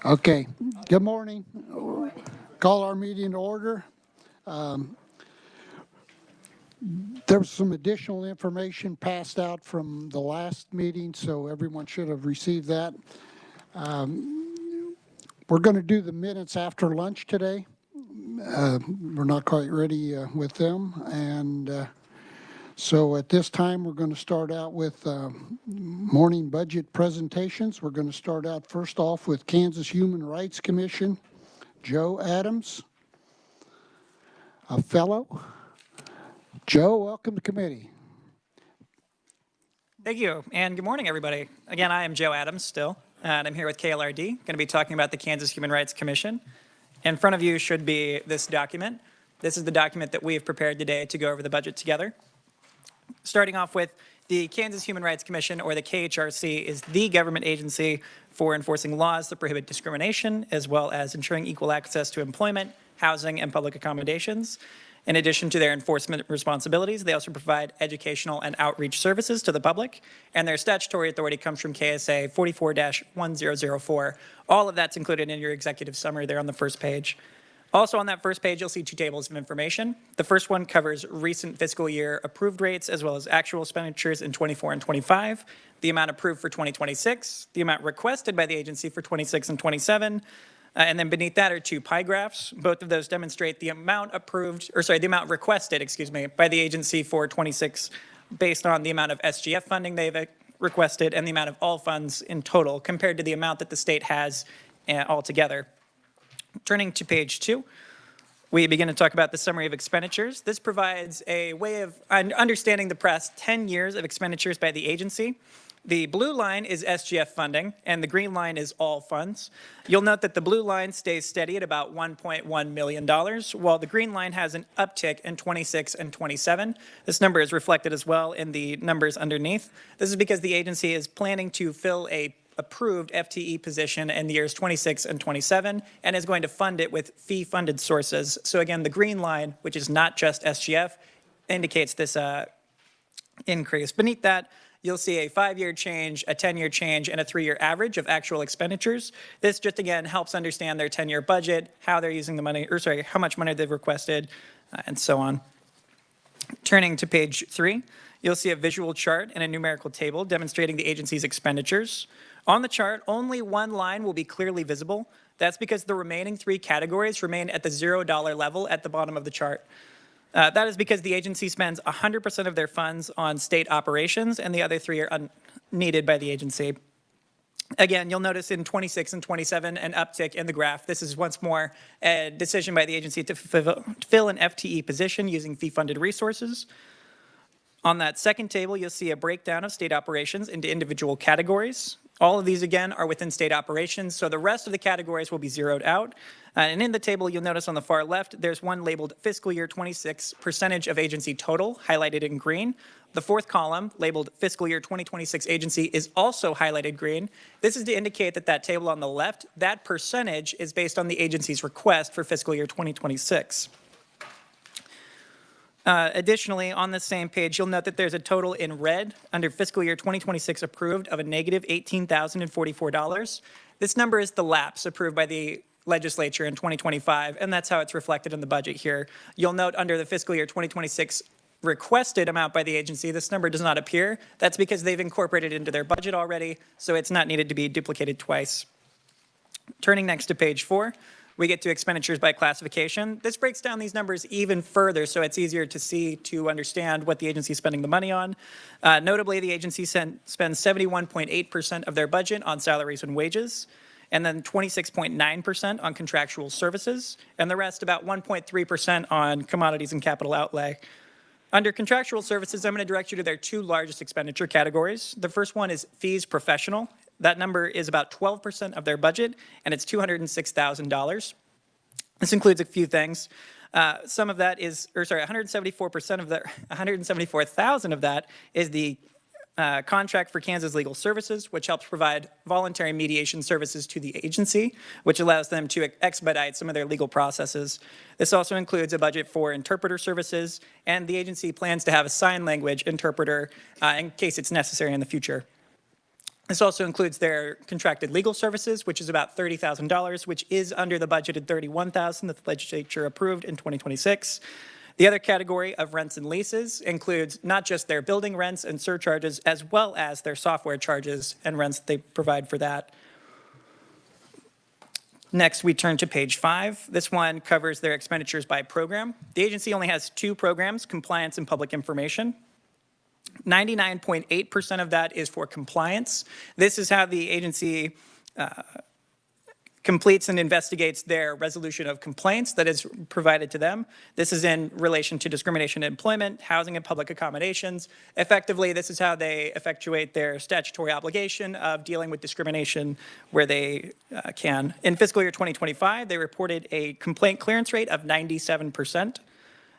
Okay, good morning. Call our meeting to order. There was some additional information passed out from the last meeting, so everyone should have received that. We're going to do the minutes after lunch today. We're not quite ready with them, and so at this time, we're going to start out with morning budget presentations. We're going to start out first off with Kansas Human Rights Commission, Joe Adams, a fellow. Joe, welcome to committee. Thank you, and good morning, everybody. Again, I am Joe Adams still, and I'm here with KLRD, going to be talking about the Kansas Human Rights Commission. In front of you should be this document. This is the document that we have prepared today to go over the budget together. Starting off with the Kansas Human Rights Commission, or the KHRC, is the government agency for enforcing laws that prohibit discrimination, as well as ensuring equal access to employment, housing, and public accommodations. In addition to their enforcement responsibilities, they also provide educational and outreach services to the public, and their statutory authority comes from KSA 44-1004. All of that's included in your executive summary there on the first page. Also on that first page, you'll see two tables of information. The first one covers recent fiscal year approved rates as well as actual expenditures in 24 and 25, the amount approved for 2026, the amount requested by the agency for 26 and 27, and then beneath that are two pie graphs. Both of those demonstrate the amount the amount requested, by the agency for 26 based on the amount of SGF funding they've requested and the amount of all funds in total compared to the amount that the state has altogether. Turning to page 2, we begin to talk about the summary of expenditures. This provides a way of understanding the past 10 years of expenditures by the agency. The blue line is SGF funding, and the green line is all funds. You'll note that the blue line stays steady at about $1.1 million, while the green line has an uptick in 26 and 27. This number is reflected as well in the numbers underneath. This is because the agency is planning to fill a approved FTE position in the years 26 and 27 and is going to fund it with fee-funded sources. So again, the green line, which is not just SGF, indicates this increase. Beneath that, you'll see a 5-year change, a 10-year change, and a 3-year average of actual expenditures. This just, again, helps understand their 10-year budget, how they're using the money, how much money they've requested, and so on. Turning to page 3, you'll see a visual chart and a numerical table demonstrating the agency's expenditures. On the chart, only one line will be clearly visible. That's because the remaining 3 categories remain at the $0 level at the bottom of the chart. That is because the agency spends 100% of their funds on state operations, and the other 3 are needed by the agency. Again, you'll notice in 26 and 27 an uptick in the graph. This is once more a decision by the agency to fill an FTE position using fee-funded resources. On that second table, you'll see a breakdown of state operations into individual categories. All of these, again, are within state operations, so the rest of the categories will be zeroed out. And in the table, you'll notice on the far left, there's one labeled fiscal year 26 percentage of agency total, highlighted in green. The fourth column, labeled fiscal year 2026 agency, is also highlighted green. This is to indicate that that table on the left, that percentage is based on the agency's request for fiscal year 2026. Additionally, on the same page, you'll note that there's a total in red under fiscal year 2026 approved of a negative $18,044. This number is the lapse approved by the legislature in 2025, and that's how it's reflected in the budget here. You'll note under the fiscal year 2026 requested amount by the agency, this number does not appear. That's because they've incorporated it into their budget already, so it's not needed to be duplicated twice. Turning next to page 4. We get to expenditures by classification. This breaks down these numbers even further so it's easier to see, to understand what the agency is spending the money on. Notably, the agency spends 71.8% of their budget on salaries and wages, and then 26.9% on contractual services, and the rest about 1.3% on commodities and capital outlay. Under contractual services, I'm going to direct you to their 2 largest expenditure categories. The first one is fees professional. That number is about 12% of their budget, and it's $206,000. This includes a few things. Some of that is, 174% of that, $174,000 of that is the contract for Kansas Legal Services, which helps provide voluntary mediation services to the agency, which allows them to expedite some of their legal processes. This also includes a budget for interpreter services, and the agency plans to have a sign language interpreter in case it's necessary in the future. This also includes their contracted legal services, which is about $30,000, which is under the budgeted $31,000 that the legislature approved in 2026. The other category of rents and leases includes not just their building rents and surcharges, as well as their software charges and rents they provide for that. Next, we turn to page 5. This one covers their expenditures by program. The agency only has 2 programs, compliance and public information. 99.8% of that is for compliance. This is how the agency completes and investigates their resolution of complaints that is provided to them. This is in relation to discrimination in employment, housing and public accommodations. Effectively, this is how they effectuate their statutory obligation of dealing with discrimination where they can. In fiscal year 2025, they reported a complaint clearance rate of 97%.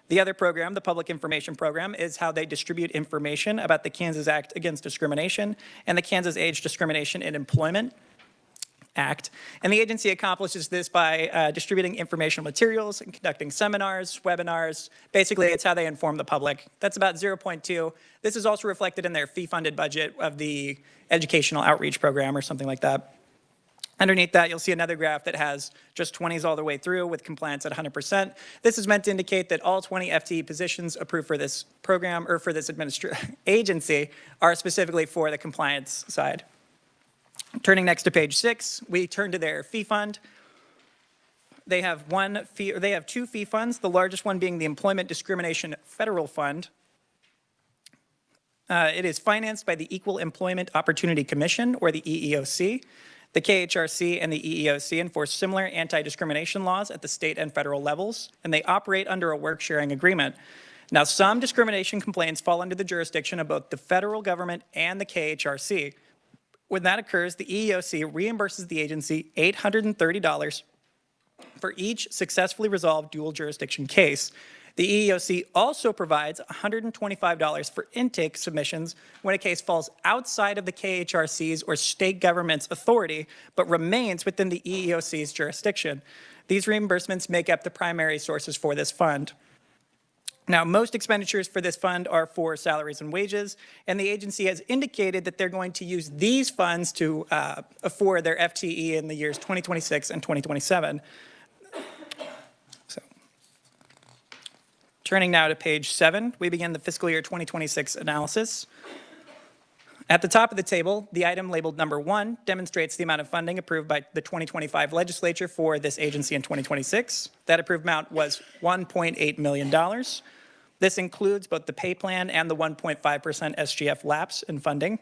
The other program, the Public Information Program, is how they distribute information about the Kansas Act Against Discrimination and the Kansas Age Discrimination in Employment Act. And the agency accomplishes this by distributing informational materials and conducting seminars, webinars. Basically, it's how they inform the public. That's about 0.2. This is also reflected in their fee-funded budget of the educational outreach program or something like that. Underneath that, you'll see another graph that has just 20s all the way through with compliance at 100%. This is meant to indicate that all 20 FTE positions approved for this program or for this agency are specifically for the compliance side. Turning next to page 6, we turn to their fee fund. They have 2 fee funds, the largest one being the Employment Discrimination Federal Fund. It is financed by the Equal Employment Opportunity Commission, or the EEOC. The KHRC and the EEOC enforce similar anti-discrimination laws at the state and federal levels, and they operate under a work-sharing agreement. Now, some discrimination complaints fall under the jurisdiction of both the federal government and the KHRC. When that occurs, the EEOC reimburses the agency $830 for each successfully resolved dual jurisdiction case. The EEOC also provides $125 for intake submissions when a case falls outside of the KHRC's or state government's authority, but remains within the EEOC's jurisdiction. These reimbursements make up the primary sources for this fund. Now, most expenditures for this fund are for salaries and wages, and the agency has indicated that they're going to use these funds to afford their FTE in the years 2026 and 2027. So, turning now to page 7, we begin the fiscal year 2026 analysis. At the top of the table, the item labeled number 1 demonstrates the amount of funding approved by the 2025 legislature for this agency in 2026. That approved amount was $1.8 million. This includes both the pay plan and the 1.5% SGF lapse in funding.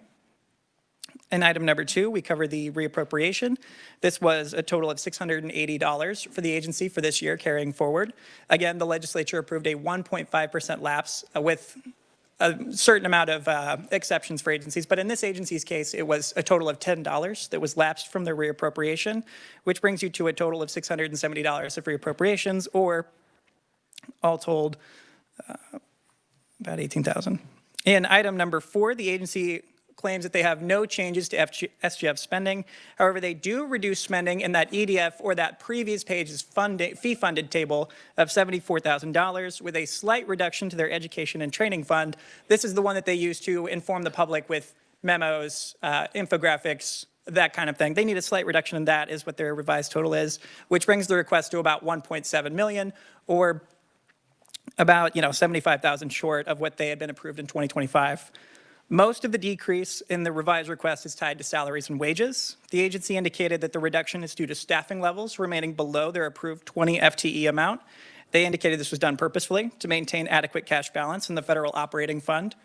In item number 2, we cover the reappropriation. This was a total of $680 for the agency for this year carrying forward. Again, the legislature approved a 1.5% lapse with a certain amount of exceptions for agencies, but in this agency's case, it was a total of $10 that was lapsed from their reappropriation, which brings you to a total of $670 of reappropriations, or all told, about $18,000. In item number 4, the agency claims that they have no changes to SGF spending. However, they do reduce spending in that EDF or that previous page's fee-funded table of $74,000 with a slight reduction to their education and training fund. This is the one that they use to inform the public with memos, infographics, that kind of thing. They need a slight reduction in that is what their revised total is, which brings the request to about $1.7 million, or about 75,000 short of what they had been approved in 2025. Most of the decrease in the revised request is tied to salaries and wages. The agency indicated that the reduction is due to staffing levels remaining below their approved 20 FTE amount. They indicated this was done purposefully to maintain adequate cash balance in the federal operating fund.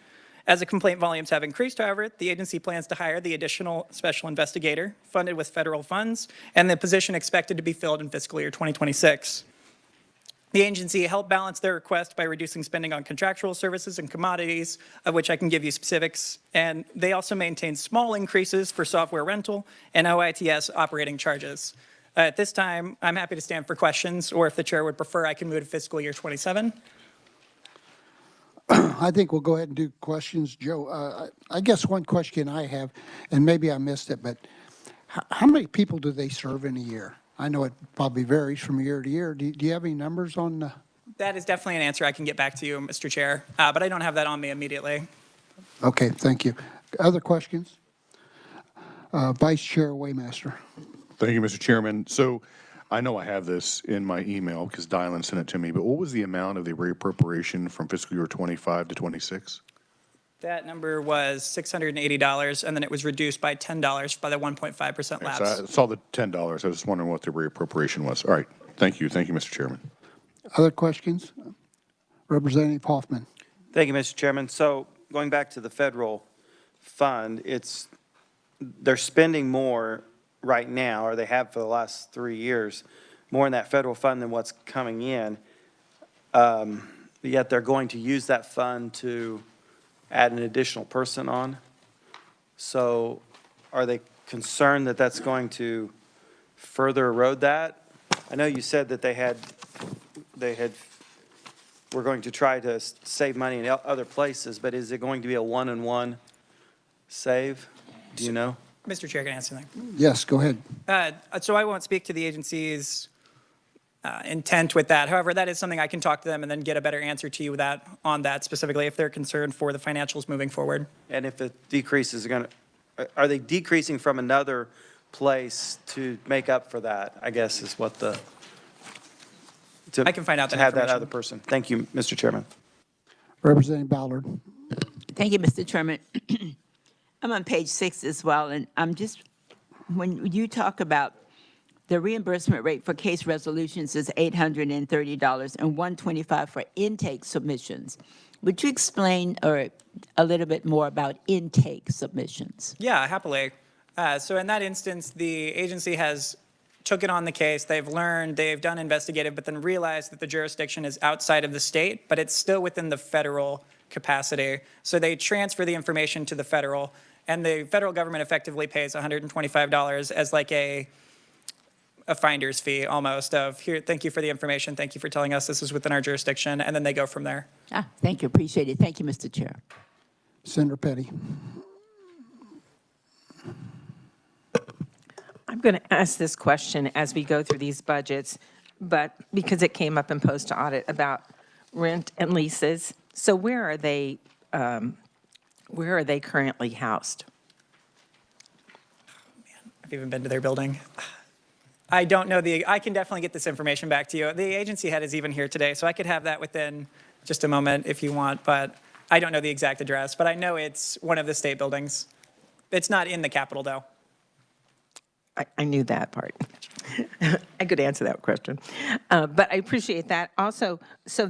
As the complaint volumes have increased, however, the agency plans to hire the additional special investigator funded with federal funds, and the position expected to be filled in fiscal year 2026. The agency helped balance their request by reducing spending on contractual services and commodities, of which I can give you specifics. And they also maintained small increases for software rental and OITS operating charges. At this time, I'm happy to stand for questions, or if the chair would prefer, I can move to fiscal year 27. I think we'll go ahead and do questions. Joe, I guess one question I have, and maybe I missed it, but how many people do they serve in a year? I know it probably varies from year to year. Do you have any numbers on? That is definitely an answer I can get back to you, Mr. Chair, but I don't have that on me immediately. Okay, thank you. Other questions? Vice Chair Waymaster. Thank you, Mr. Chairman. So I know I have this in my email because Dylan sent it to me, but what was the amount of the reappropriation from fiscal year 25 to 26? That number was $680, and then it was reduced by $10 by the 1.5% lapse. So I saw the $10. I was just wondering what the reappropriation was. All right. Thank you. Thank you, Mr. Chairman. Other questions? Representative Hoffman. Thank you, Mr. Chairman. So going back to the federal fund, they're spending more right now, or they have for the last 3 years, more in that federal fund than what's coming in. Yet they're going to use that fund to add an additional person on. So are they concerned that that's going to further erode that? I know you said that we're going to try to save money in other places, but is it going to be a one-on-one save? Do you know? Mr. Chair, can I answer that? Yes, go ahead. So I won't speak to the agency's intent with that. However, that is something I can talk to them and then get a better answer to you on that specifically if they're concerned for the financials moving forward. And if the decreases are they decreasing from another place to make up for that, I guess is what I can find out that to have that information. other person. Thank you, Mr. Chairman. Representative Ballard. Thank you, Mr. Chairman. I'm on page 6 as well, and when you talk about the reimbursement rate for case resolutions is $830 and $125 for intake submissions. Would you explain a little bit more about intake submissions? Yeah, happily. So in that instance, the agency has taken on the case, they've learned, they've done investigative, but then realized that the jurisdiction is outside of the state, but it's still within the federal capacity. So they transfer the information to the federal, and the federal government effectively pays $125 as like a finder's fee almost of, here, thank you for the information, thank you for telling us this is within our jurisdiction, and then they go from there. Thank you, appreciate it. Thank you, Mr. Chair. Senator Petty. I'm going to ask this question as we go through these budgets, but because it came up in post-audit about rent and leases. So where are they currently housed? I've even been to their building. I don't know I can definitely get this information back to you. The agency head is even here today, so I could have that within just a moment if you want, but I don't know the exact address, but I know it's one of the state buildings. It's not in the Capitol, though. I knew that part. I could answer that question. But I appreciate that. Also, so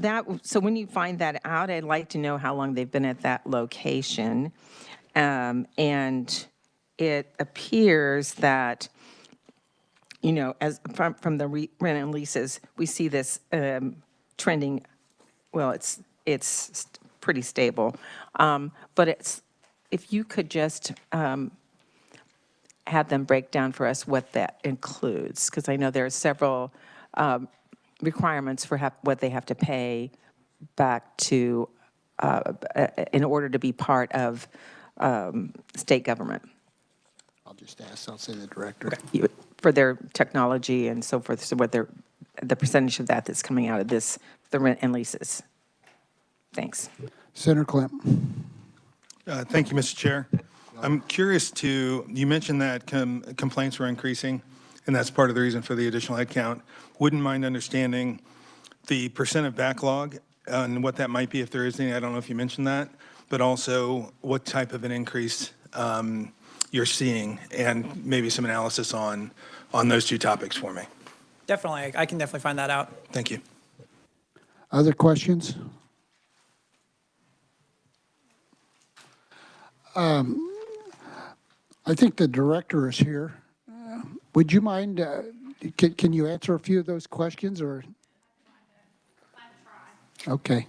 when you find that out, I'd like to know how long they've been at that location. And it appears that, you know, as from the rent and leases, we see this trending, well, it's pretty stable. But if you could just have them break down for us what that includes, because I know there are several requirements for what they have to pay back to in order to be part of state government. I'll just ask, I'll say the director. For their technology and so forth, so what the percentage of that's coming out of the rent and leases. Thanks. Senator Klemp. Thank you, Mr. Chair. I'm curious you mentioned that complaints were increasing, and that's part of the reason for the additional headcount. Wouldn't mind understanding the percent of backlog and what that might be if there is any. I don't know if you mentioned that, but also what type of an increase you're seeing, and maybe some analysis on those two topics for me. Definitely. I can definitely find that out. Thank you. Other questions? I think the director is here. Would you mind, can you answer a few of those questions, or? Okay.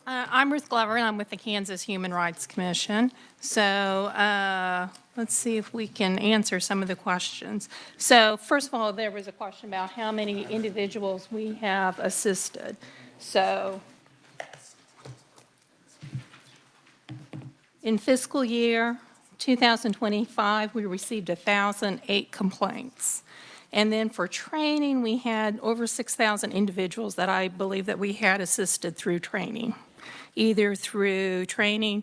I'm Ruth Glover, and I'm with the Kansas Human Rights Commission. So let's see if we can answer some of the questions. So first of all, there was a question about how many individuals we have assisted. So in fiscal year 2025, we received 1,008 complaints. And then for training, we had over 6,000 individuals that I believe that we had assisted through training. either through training,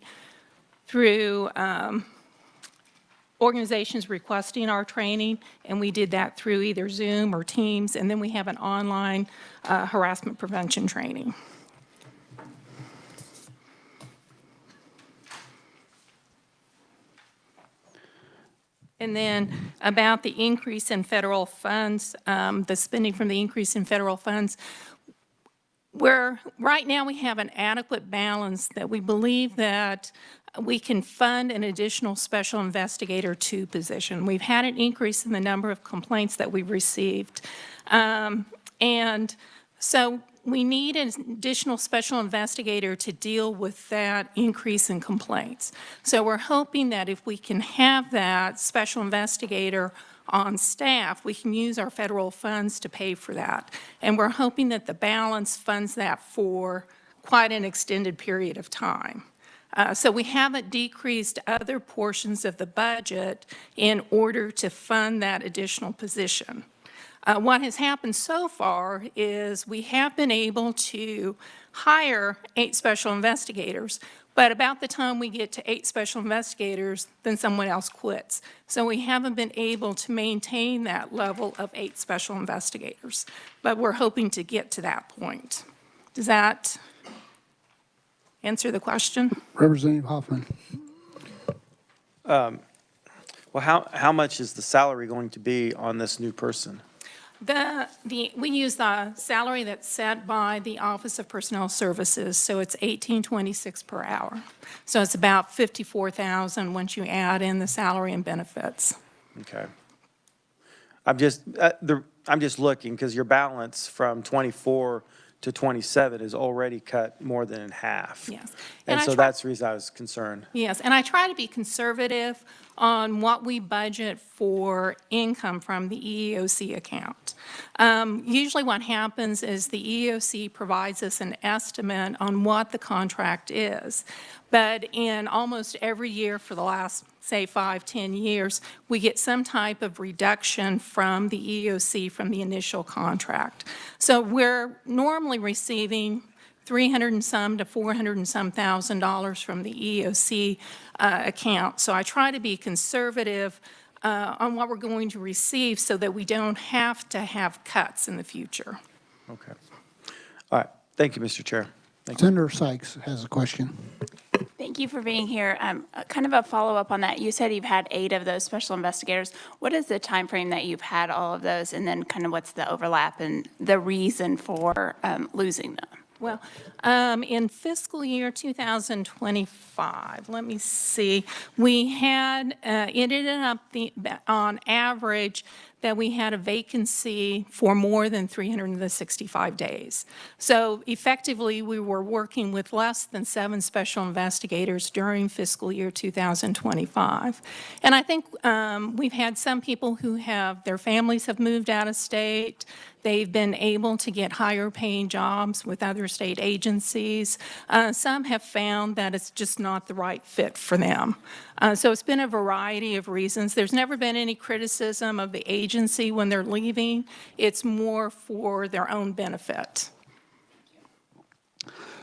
through organizations requesting our training, and we did that through either Zoom or Teams, and then we have an online harassment prevention training. And then about the increase in federal funds, the spending from the increase in federal funds, right now we have an adequate balance that we believe that we can fund an additional special investigator 2 position. We've had an increase in the number of complaints that we've received. And so we need an additional special investigator to deal with that increase in complaints. So we're hoping that if we can have that special investigator on staff, we can use our federal funds to pay for that. And we're hoping that the balance funds that for quite an extended period of time. So we haven't decreased other portions of the budget in order to fund that additional position. What has happened so far is we have been able to hire 8 special investigators, but about the time we get to 8 special investigators, then someone else quits. So we haven't been able to maintain that level of 8 special investigators, but we're hoping to get to that point. Does that answer the question? Representative Hoffman. Well, how much is the salary going to be on this new person? We use the salary that's set by the Office of Personnel Services, so it's $18.26 per hour. So it's about $54,000 once you add in the salary and benefits. Okay. I'm just looking, because your balance from 24 to 27 is already cut more than in half. Yes. And so that's the reason I was concerned. Yes, and I try to be conservative on what we budget for income from the EEOC account. Usually what happens is the EEOC provides us an estimate on what the contract is. But in almost every year for the last, say, 5-10 years, we get some type of reduction from the EEOC from the initial contract. So we're normally receiving $300 and some to $400 and some thousand from the EEOC account. So I try to be conservative on what we're going to receive so that we don't have to have cuts in the future. Okay. All right. Thank you, Mr. Chair. Thank you. Senator Sykes has a question. Thank you for being here. Kind of a follow-up on that. You said you've had 8 of those special investigators. What is the time frame that you've had all of those, and then kind of what's the overlap and the reason for losing them? Well, in fiscal year 2025, let me see, we had, it ended up on average that we had a vacancy for more than 365 days. So effectively, we were working with less than 7 special investigators during fiscal year 2025. And I think we've had some people who their families have moved out of state. They've been able to get higher paying jobs with other state agencies. Some have found that it's just not the right fit for them. So it's been a variety of reasons. There's never been any criticism of the agency when they're leaving. It's more for their own benefit.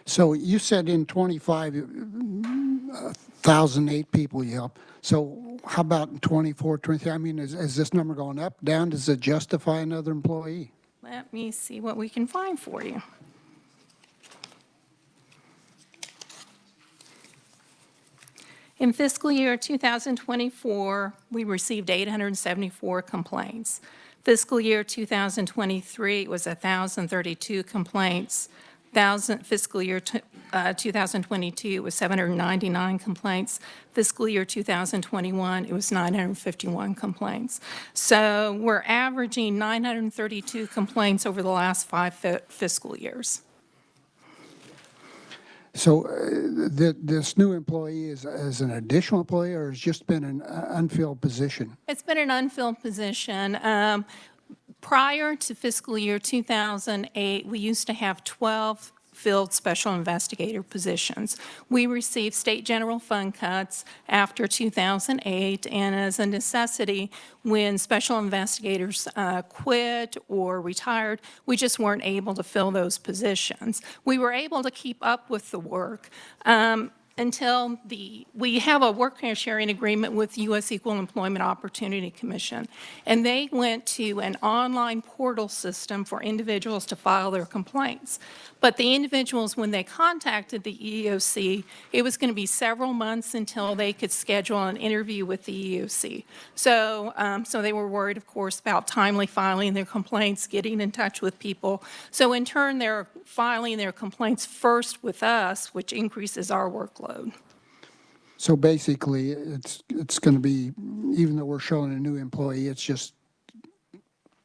So you said in 25, 1,008 people you help. So how about in 24, 23? I mean, is this number going up, down? Does it justify another employee? Let me see what we can find for you. In fiscal year 2024, we received 874 complaints. Fiscal year 2023 was 1,032 complaints. Fiscal year 2022 was 799 complaints. Fiscal year 2021, it was 951 complaints. So we're averaging 932 complaints over the last 5 fiscal years. So this new employee is an additional employee, or has just been an unfilled position? It's been an unfilled position. Prior to fiscal year 2008, we used to have 12 filled special investigator positions. We received state general fund cuts after 2008, and as a necessity, when special investigators quit or retired, we just weren't able to fill those positions. We were able to keep up with the work. Until we have a work sharing agreement with U.S. Equal Employment Opportunity Commission, and they went to an online portal system for individuals to file their complaints. But the individuals, when they contacted the EEOC, it was going to be several months until they could schedule an interview with the EEOC. So they were worried, of course, about timely filing their complaints, getting in touch with people. So in turn, they're filing their complaints first with us, which increases our workload. So basically, it's going to be, even though we're showing a new employee, it's just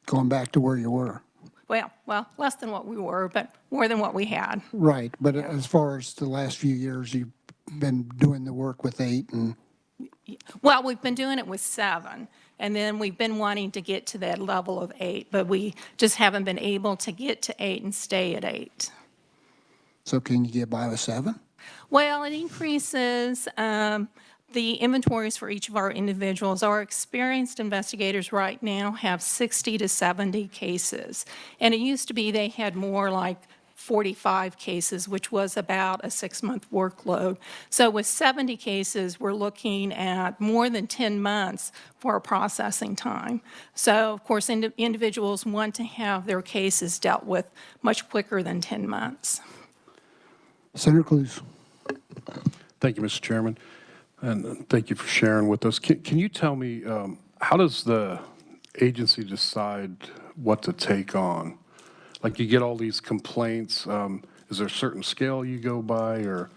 going back to where you were. Well, less than what we were, but more than what we had. Right, but as far as the last few years, you've been doing the work with 8 and... Well, we've been doing it with 7, and then we've been wanting to get to that level of 8, but we just haven't been able to get to 8 and stay at 8. So can you get by with 7? Well, it increases the inventories for each of our individuals. Our experienced investigators right now have 60 to 70 cases. And it used to be they had more like 45 cases, which was about a 6-month workload. So with 70 cases, we're looking at more than 10 months for our processing time. So, of course, individuals want to have their cases dealt with much quicker than 10 months. Senator Cruz. Thank you, Mr. Chairman, and thank you for sharing with us. Can you tell me, how does the agency decide what to take on? Like, you get all these complaints, is there a certain scale you go by, or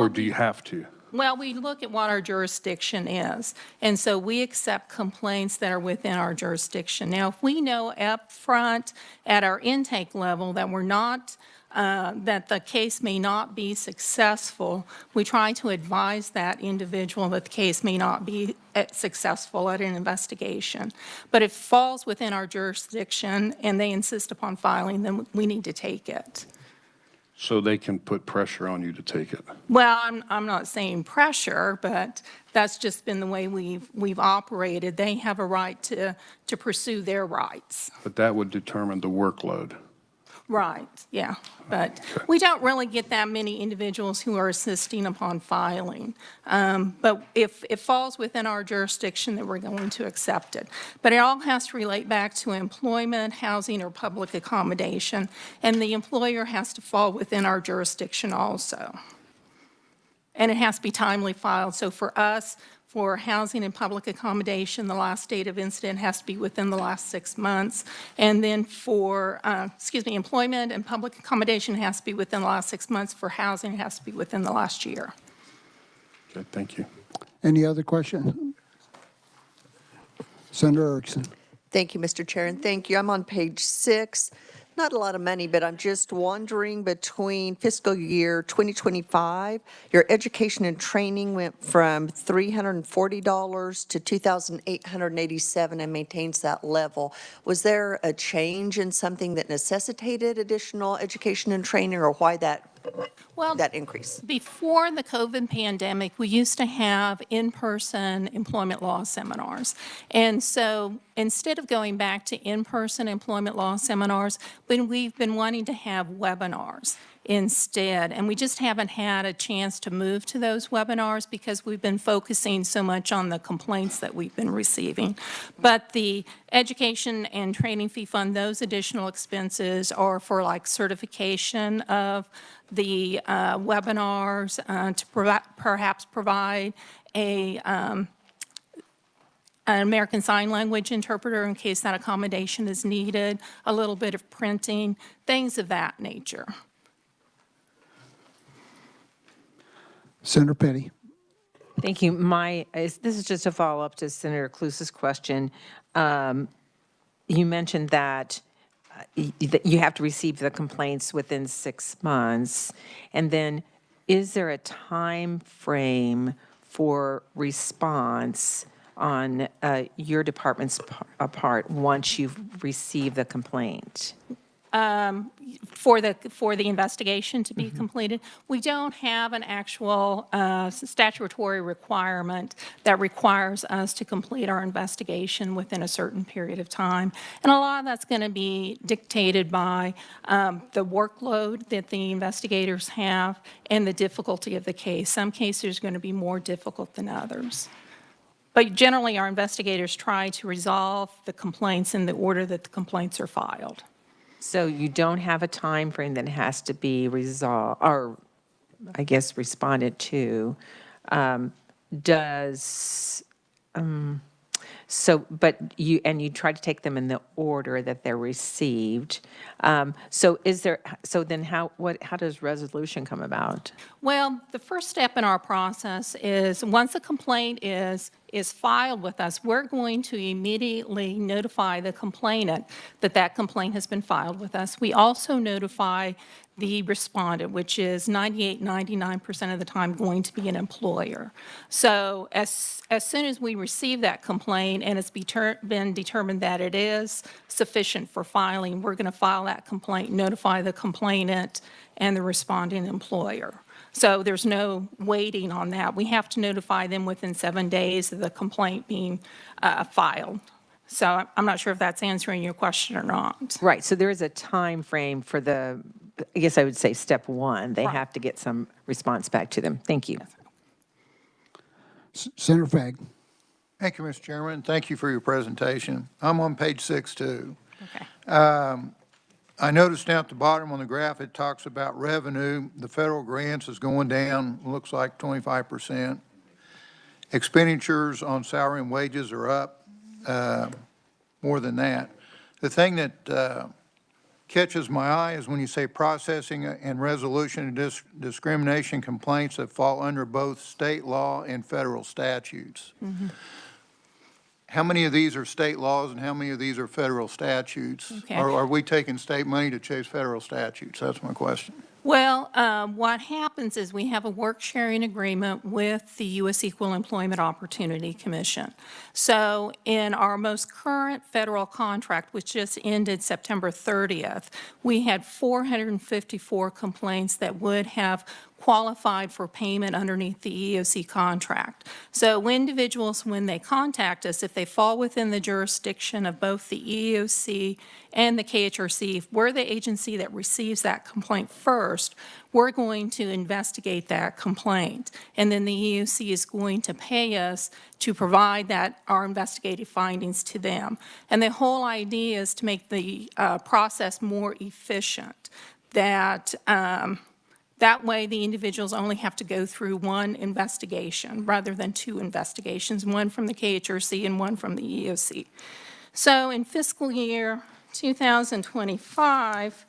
do you have to? Well, we look at what our jurisdiction is, and so we accept complaints that are within our jurisdiction. Now, if we know up front at our intake level that we're not that the case may not be successful, we try to advise that individual that the case may not be successful at an investigation. But if it falls within our jurisdiction and they insist upon filing, then we need to take it. So they can put pressure on you to take it? Well, I'm not saying pressure, but that's just been the way we've operated. They have a right to pursue their rights. But that would determine the workload. Right, yeah. But we don't really get that many individuals who are insisting upon filing. But if it falls within our jurisdiction, then we're going to accept it. But it all has to relate back to employment, housing, or public accommodation. And the employer has to fall within our jurisdiction also. And it has to be timely filed. So for us, for housing and public accommodation, the last date of incident has to be within the last 6 months. And then for, employment and public accommodation has to be within the last 6 months. For housing, it has to be within the last year. Okay, thank you. Any other questions? Senator Erickson. Thank you, Mr. Chair, and thank you. I'm on page 6. Not a lot of money, but I'm just wondering, between fiscal year 2025, your education and training went from $340 to $2,887 and maintains that level. Was there a change in something that necessitated additional education and training, or why that increase? Before the COVID pandemic, we used to have in-person employment law seminars. And so instead of going back to in-person employment law seminars, we've been wanting to have webinars instead. And we just haven't had a chance to move to those webinars because we've been focusing so much on the complaints that we've been receiving. But the education and training fee fund, those additional expenses are for like certification of the webinars, to perhaps provide an American Sign Language interpreter in case that accommodation is needed, a little bit of printing, things of that nature. Senator Petty. Thank you. This is just a follow-up to Senator Cluse's question. You mentioned that you have to receive the complaints within 6 months. And then is there a time frame for response on your department's part once you've received the complaint? for the investigation to be completed. We don't have an actual statutory requirement that requires us to complete our investigation within a certain period of time. And a lot of that's going to be dictated by the workload that the investigators have and the difficulty of the case. Some cases are going to be more difficult than others. But generally, our investigators try to resolve the complaints in the order that the complaints are filed. So you don't have a time frame that has to be resolved, or I guess responded to. But you try to take them in the order that they're received. So then how does resolution come about? Well, the first step in our process is, once a complaint is filed with us, we're going to immediately notify the complainant that that complaint has been filed with us. We also notify the respondent, which is 99% of the time going to be an employer. So as soon as we receive that complaint and it's been determined that it is sufficient for filing, we're going to file that complaint, notify the complainant and the responding employer. So there's no waiting on that. We have to notify them within 7 days of the complaint being filed. So I'm not sure if that's answering your question or not. Right, so there is a time frame for I guess I would say step one. They Right. have to get some response back to them. Thank you. Senator Fagg. Thank you, Mr. Chairman. Thank you for your presentation. I'm on page 6, too. Okay. I noticed down at the bottom on the graph, it talks about revenue. The federal grants is going down, looks like 25%. Expenditures on salary and wages are up more than that. The thing that catches my eye is when you say processing and resolution of discrimination complaints that fall under both state law and federal statutes. Mm-hmm. How many of these are state laws and how many of these are federal statutes? Okay. Or are we taking state money to chase federal statutes? That's my question. Well, what happens is we have a work sharing agreement with the U.S. Equal Employment Opportunity Commission. So in our most current federal contract, which just ended September 30th, we had 454 complaints that would have qualified for payment underneath the EEOC contract. So individuals, when they contact us, if they fall within the jurisdiction of both the EEOC and the KHRC, if we're the agency that receives that complaint first, we're going to investigate that complaint. And then the EEOC is going to pay us to provide our investigative findings to them. And the whole idea is to make the process more efficient, that way, the individuals only have to go through one investigation rather than two investigations, one from the KHRC and one from the EEOC. So in fiscal year 2025,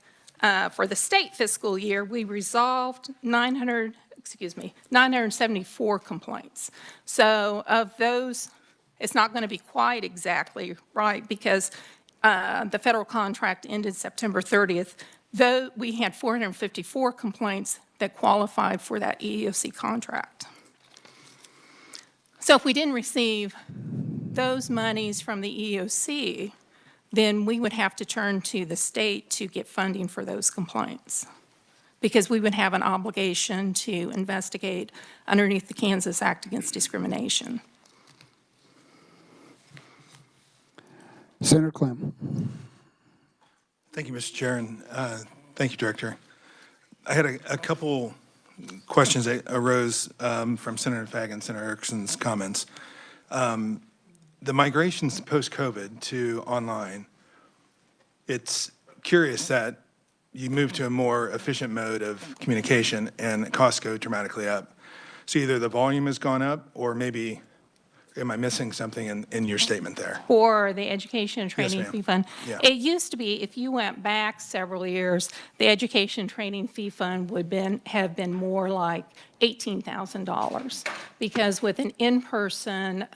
for the state fiscal year, we resolved 974 complaints. So of those, it's not going to be quite exactly right because the federal contract ended September 30th. Though we had 454 complaints that qualified for that EEOC contract. So if we didn't receive those monies from the EEOC, then we would have to turn to the state to get funding for those complaints because we would have an obligation to investigate underneath the Kansas Act Against Discrimination. Senator Clem. Thank you, Mr. Chair, and thank you, Director. I had a couple questions that arose from Senator Fagg and Senator Erickson's comments. The migrations post-COVID to online, it's curious that you move to a more efficient mode of communication and costs go dramatically up. So either the volume has gone up or maybe, am I missing something in your statement there? For the Education and Training ma'am. Fee Fund. Yeah. It used to be, if you went back several years, the Education Training Fee Fund would have been more like $18,000. Because with an in-person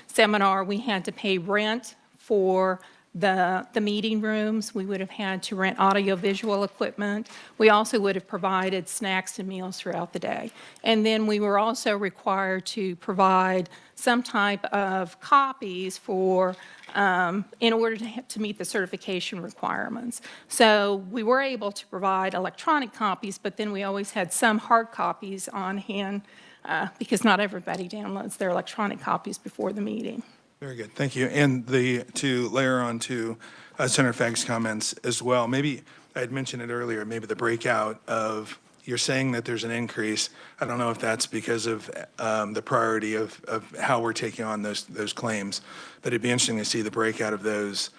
seminar, we had to pay rent for the meeting rooms. We would have had to rent audiovisual equipment. We also would have provided snacks and meals throughout the day. And then we were also required to provide some type of copies for, in order to meet the certification requirements. So we were able to provide electronic copies, but then we always had some hard copies on hand because not everybody downloads their electronic copies before the meeting. Very good, thank you. And to layer on to Senator Fagg's comments as well, maybe, I had mentioned it earlier, maybe the breakout of, you're saying that there's an increase. I don't know if that's because of the priority of how we're taking on those claims, but it'd be interesting to see the breakout of those.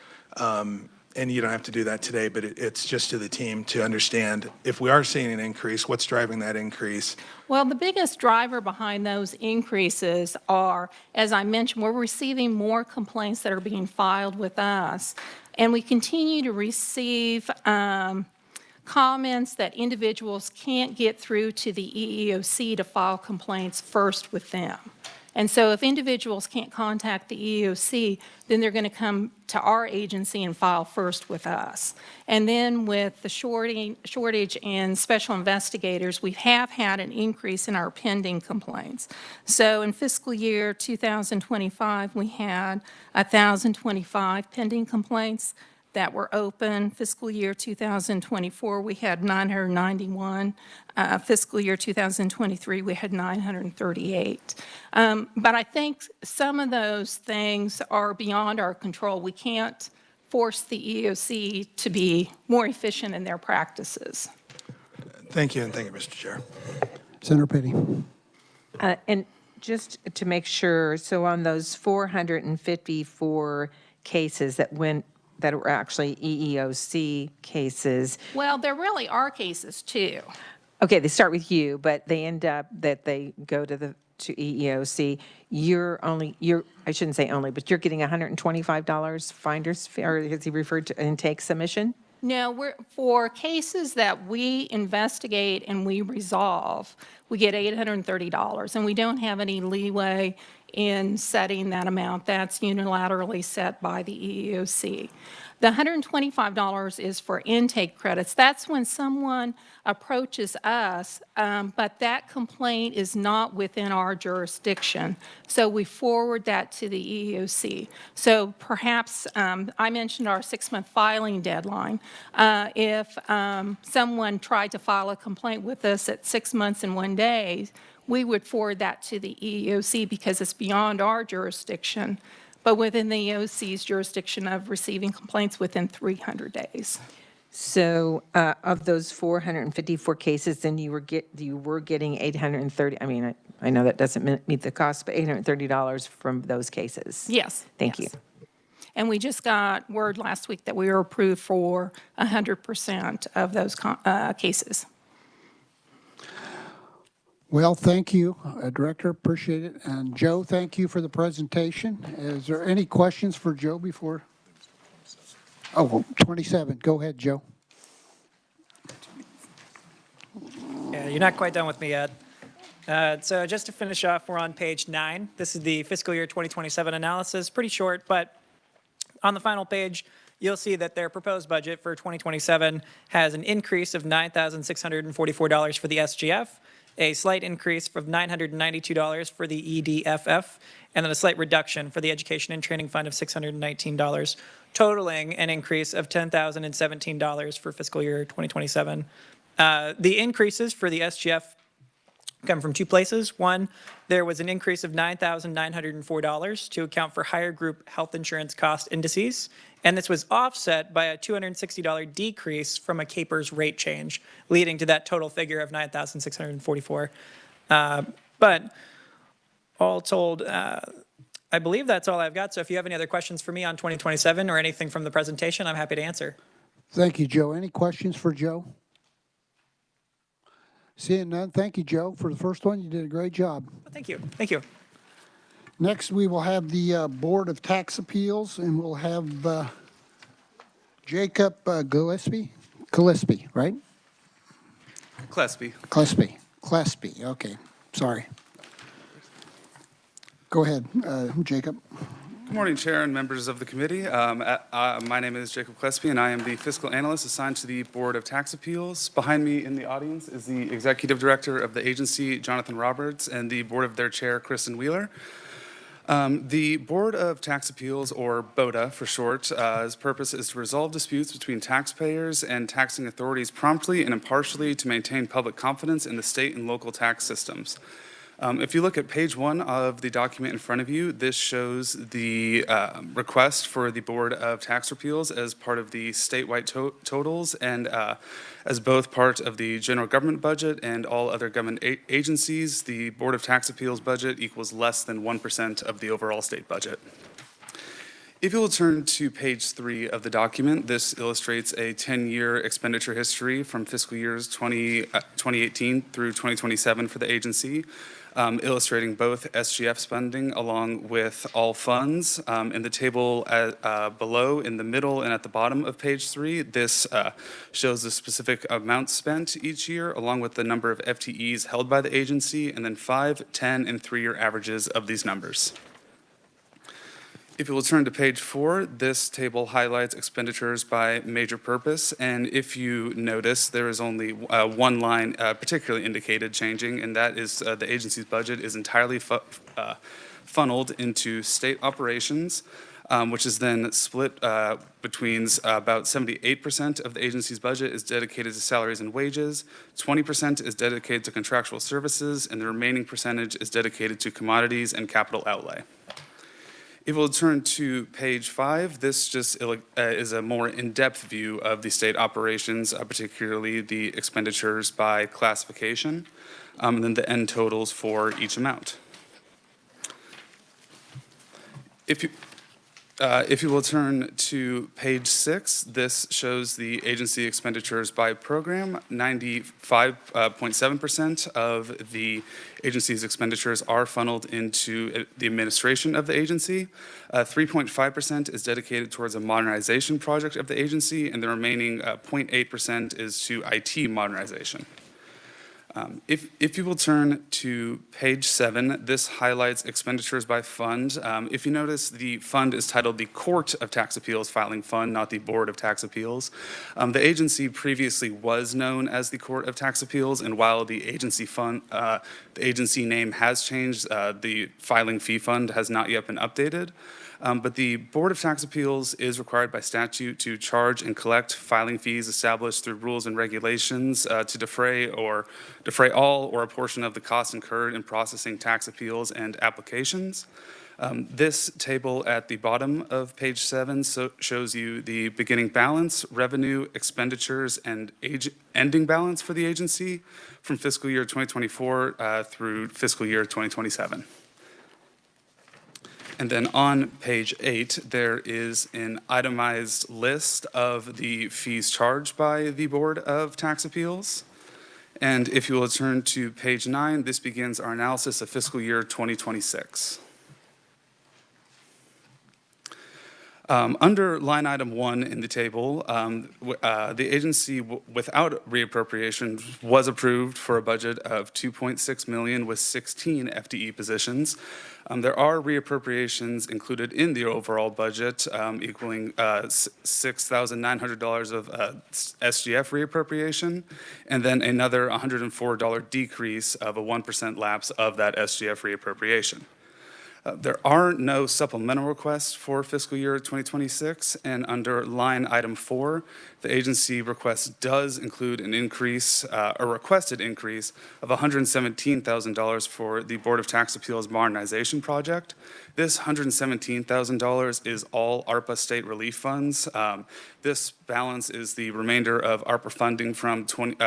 And you don't have to do that today, but it's just to the team to understand if we are seeing an increase, what's driving that increase? Well, the biggest driver behind those increases are, as I mentioned, we're receiving more complaints that are being filed with us, and we continue to receive comments that individuals can't get through to the EEOC to file complaints first with them. And so if individuals can't contact the EEOC, then they're going to come to our agency and file first with us. And then with the shortage in special investigators, we have had an increase in our pending complaints. So in fiscal year 2025, we had 1,025 pending complaints that were open. Fiscal year 2024, we had 991. Fiscal year 2023, we had 938. But I think some of those things are beyond our control. We can't force the EEOC to be more efficient in their practices. Thank you, and thank you, Mr. Chair. Senator Petty. And just to make sure, so on those 454 cases that were actually EEOC cases. Well, there really are cases too. Okay, they start with you, but they end up that they go to EEOC. I shouldn't say only, but you're getting $125 finder's fee, or has he referred to intake submission? No, for cases that we investigate and we resolve, we get $830, and we don't have any leeway in setting that amount. That's unilaterally set by the EEOC. The $125 is for intake credits. That's when someone approaches us, but that complaint is not within our jurisdiction. So we forward that to the EEOC. So perhaps, I mentioned our 6-month filing deadline. If someone tried to file a complaint with us at 6 months and 1 day, we would forward that to the EEOC because it's beyond our jurisdiction, but within the EEOC's jurisdiction of receiving complaints within 300 days. So of those 454 cases, then you were getting $830. I mean, I know that doesn't meet the cost, but $830 from those cases. Yes. Thank you. And we just got word last week that we were approved for 100% of those cases. Well, thank you, Director, appreciate it. And Joe, thank you for the presentation. Is there any questions for Joe before? Oh, 27, go ahead, Joe. Yeah, you're not quite done with me yet. So just to finish off, we're on page 9. This is the fiscal year 2027 analysis, pretty short, but on the final page, you'll see that their proposed budget for 2027 has an increase of $9,644 for the SGF, a slight increase of $992 for the EDFF, and then a slight reduction for the Education and Training Fund of $619, totaling an increase of $10,017 for fiscal year 2027. The increases for the SGF come from two places. One, there was an increase of $9,904 to account for higher group health insurance cost indices, and this was offset by a $260 decrease from a CAPERS rate change, leading to that total figure of $9,644. But all told, I believe that's all I've got. So if you have any other questions for me on 2027 or anything from the presentation, I'm happy to answer. Thank you, Joe. Any questions for Joe? Seeing none, thank you, Joe. For the first one, you did a great job. Thank you. Thank you. Next, we will have the Board of Tax Appeals, and we'll have Jacob Gillespie, right? Gillespie, okay, sorry. Go ahead, Jacob. Good morning, Chair and members of the committee. My name is Jacob Klesby, and I am the fiscal analyst assigned to the Board of Tax Appeals. Behind me in the audience is the executive director of the agency, Jonathan Roberts, and the board of their chair, Kristen Wheeler. The Board of Tax Appeals, or BOTA for short, its purpose is to resolve disputes between taxpayers and taxing authorities promptly and impartially to maintain public confidence in the state and local tax systems. If you look at page 1 of the document in front of you, this shows the request for the Board of Tax Appeals as part of the statewide totals and as both part of the general government budget and all other government agencies. The Board of Tax Appeals budget equals less than 1% of the overall state budget. If you will turn to page 3 of the document, this illustrates a 10-year expenditure history from fiscal years 2018 through 2027 for the agency, illustrating both SGF spending along with all funds. In the table below, in the middle, and at the bottom of page 3, this shows the specific amount spent each year, along with the number of FTEs held by the agency, and then 5, 10, and 3-year averages of these numbers. If you will turn to page 4, this table highlights expenditures by major purpose, and if you notice, there is only one line particularly indicated changing, and that is the agency's budget is entirely funneled into state operations, which is then split between about 78% of the agency's budget is dedicated to salaries and wages, 20% is dedicated to contractual services, and the remaining percentage is dedicated to commodities and capital outlay. If we'll turn to page 5, this just is a more in-depth view of the state operations, particularly the expenditures by classification, and then the end totals for each amount. If you will turn to page 6, this shows the agency expenditures by program. 95.7% of the agency's expenditures are funneled into the administration of the agency. 3.5% is dedicated towards a modernization project of the agency, and the remaining 0.8% is to IT modernization. If you will turn to page 7, this highlights expenditures by fund. If you notice, the fund is titled the Court of Tax Appeals Filing Fund, not the Board of Tax Appeals. The agency previously was known as the Court of Tax Appeals, and while the agency name has changed, the filing fee fund has not yet been updated. But the Board of Tax Appeals is required by statute to charge and collect filing fees established through rules and regulations to defray all or a portion of the costs incurred in processing tax appeals and applications. This table at the bottom of page 7 shows you the beginning balance, revenue, expenditures, and ending balance for the agency from fiscal year 2024 through fiscal year 2027. And then on page 8, there is an itemized list of the fees charged by the Board of Tax Appeals. And if you will turn to page 9, this begins our analysis of fiscal year 2026. Under line item 1 in the table, the agency without reappropriation was approved for a budget of $2.6 million with 16 FTE positions. There are reappropriations included in the overall budget, equaling $6,900 of SGF reappropriation, and then another $104 decrease of a 1% lapse of that SGF reappropriation. There are no supplemental requests for fiscal year 2026, and under line item 4, the agency request does include an increase, a requested increase of $117,000 for the Board of Tax Appeals modernization project. This $117,000 is all ARPA state relief funds. This balance is the remainder of ARPA funding from